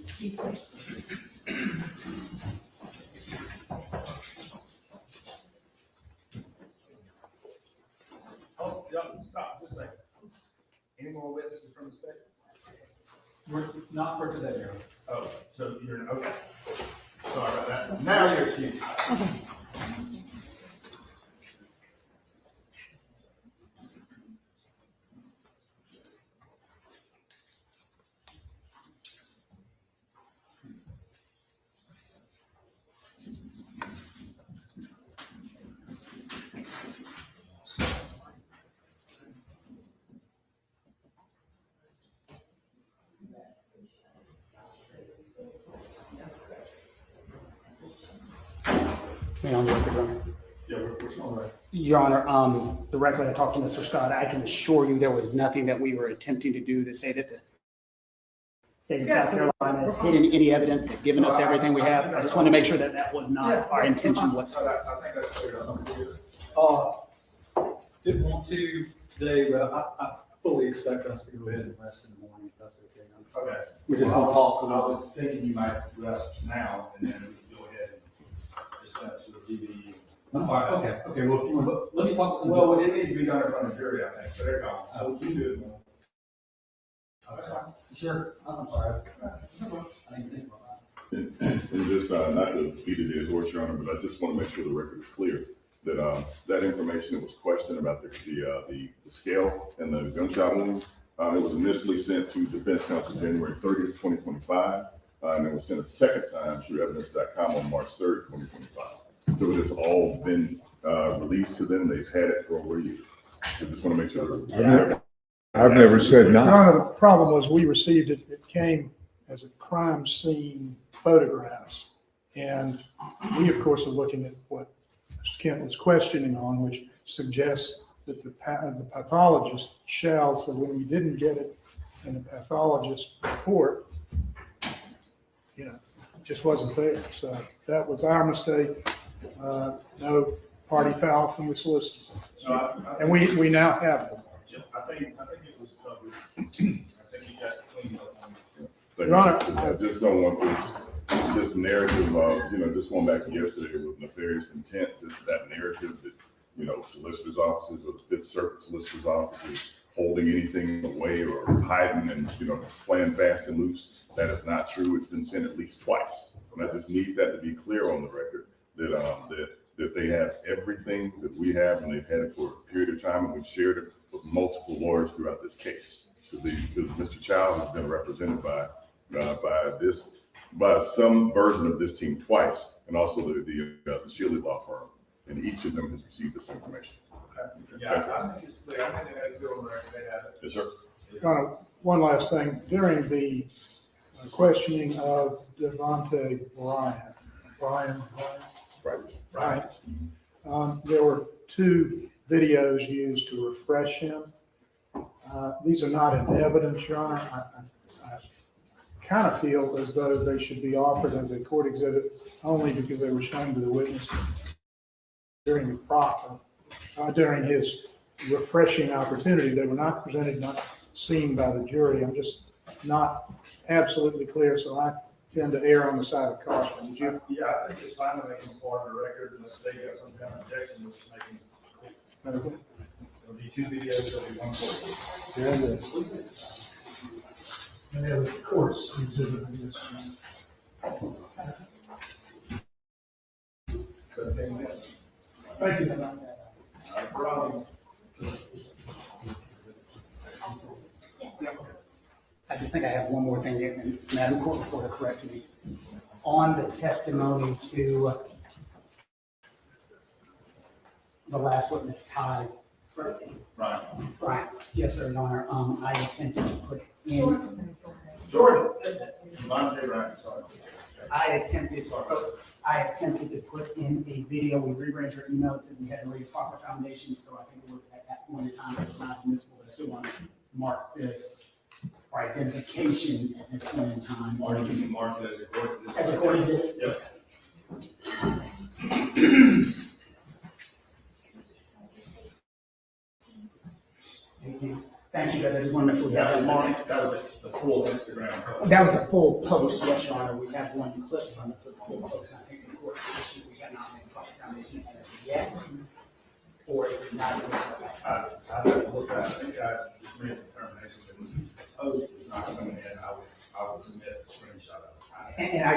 Oh, yeah, stop, just a second. Any more witnesses from the state? We're not for today, Your Honor. Oh, so you're, okay. Sorry about that. Now you're excused. Me on the record, Your Honor. Yeah, we're on right. Your Honor, directly I talked to Mr. Scott. I can assure you there was nothing that we were attempting to do to say that the state of South Carolina has hidden any evidence. They've given us everything we have. I just want to make sure that that was not our intention whatsoever. I think that's clear. Didn't want to today, but I fully expect us to go ahead and rest in the morning, if that's okay. Okay. We just Well, want to talk. I was thinking you might rest now and then we can go ahead and discuss the DVD. Okay, well, if you want, let me talk. Well, it needs to be done in front of the jury, I think, so they're gone. So we can do it more. That's fine. Sure, I'm sorry. I didn't think about that. And just, not to beat a dead horse, Your Honor, but I just want to make sure the record is clear that, that information that was questioned about the scale and the gunshot wounds, it was initially sent to Defense Counsel January 30th, 2025, and it was sent a second time through evidence.com on March 3rd, 2025. So it has all been, released to them. They've had it for over a year. So just want to make sure. I've never said no. Your Honor, the problem was we received it, it came as a crime scene photographs. And we, of course, are looking at what Mr. Kent was questioning on, which suggests that the pathologist shall, so when we didn't get it in the pathologist report, you know, it just wasn't there. So that was our mistake. No party foul from the solicitors. And we now have them. I think it was covered. I think you got it cleaned up. Your Honor, I just don't want this narrative of, just going back to yesterday with nefarious intents, is that narrative that, solicitors' offices or the Fifth Circuit solicitor's office is holding anything away or hiding and, playing fast and loose. That is not true. It's been sent at least twice. And I just need that to be clear on the record that they have everything that we have and they've had it for a period of time and we've shared it with multiple lawyers throughout this case. because Mr. Chow has been represented by some version of this team twice, and also the Shealy Law Firm, and each of them has received this information. Yeah, I think it's clear. I think they had to go on record. They have it. Yes, sir. One last thing, during the questioning of Devontae Bryant, there were 2 videos used to refresh him. These are not in evidence, Your Honor. I kind of feel as though they should be offered as a court exhibit only because they were shown to the witness during the proffer, during his refreshing opportunity. They were not presented, not seen by the jury. I'm just not absolutely clear, so I tend to err on the side of caution. Would you? Yeah, I think it's fine to make them part of the record unless they got some kind of objection to making. There'll be 2 videos, there'll be 1 court. Very good. Any other courts exhibit this? Thank you. I just think I have one more thing, and Madam Court Reporter, correct me. On the testimony to the last witness, Ty. Right. Yes, sir, Your Honor. I attempted to put in. Jordan. Devontae Bryant, sorry. I attempted to put in a video. We reread your email. It said we hadn't laid proper foundation, so I think at that point in time it was not admissible. But I still want to mark this for identification at this point in time. Or you can mark it as a court. As a court exhibit? Yep. Thank you. I just want to make sure we have that marked. That was the full Instagram post. That was the full post, yes, Your Honor. We have one clip from the full post. And I think the court issue, we have not made proper foundation as of yet, or it did not. I haven't looked at it. I think I just made a determination that the post was not coming in. I would submit a screenshot of it. And I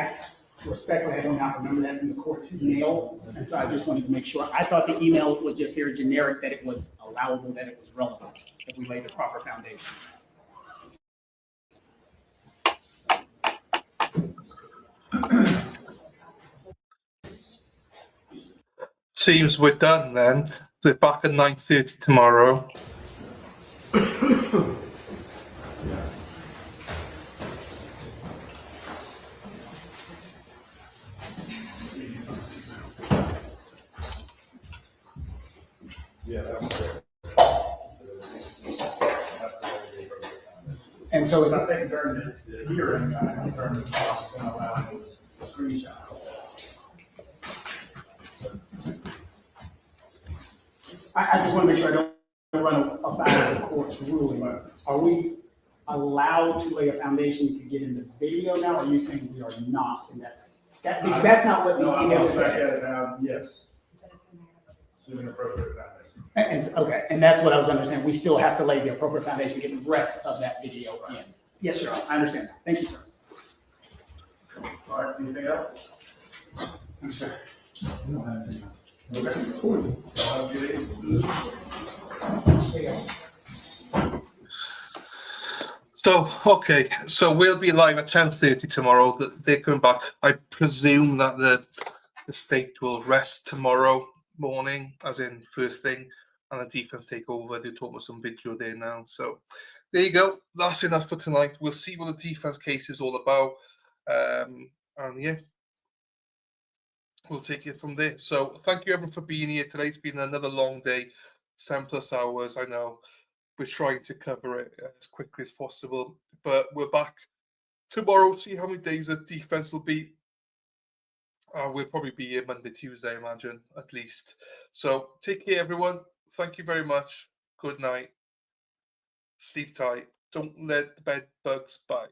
respectfully, I do not remember that from the court's email, and so I just wanted to make sure. I thought the email was just very generic, that it was allowable, that it was relevant, that we laid the proper foundation. Seems we're done then. We're back at 9:30 tomorrow. Yeah, that was great. And so I think during the hearing, I determined the cost was going to allow me a screenshot. I just want to make sure I don't run afoul of the court's ruling. Are we allowed to lay a foundation to get in the video now, or are you saying we are not? And that's not what the email says. Yes. Assuming appropriate foundation. And okay, and that's what I was understanding. We still have to lay the appropriate foundation to get the rest of that video in. Yes, sir. I understand that. Thank you, sir. All right, anything else? I'm sorry. Okay. Cool. Have a good evening. So we'll be live at 10:30 tomorrow. They're coming back. I presume that the state will rest tomorrow morning, as in first thing, and the defense take over. They're talking about some video there now. So there you go. That's enough for tonight. We'll see what the defense case is all about. And yeah, we'll take it from there. So thank you everyone for being here today. It's been another long day, 7+ hours. I know we're trying to cover it as quickly as possible, but we're back tomorrow. See how many days the defense will be. We'll probably be here Monday, Tuesday, I imagine, at least. So take care, everyone. Thank you very much. Good night. Sleep tight. Don't let the bed bugs bite.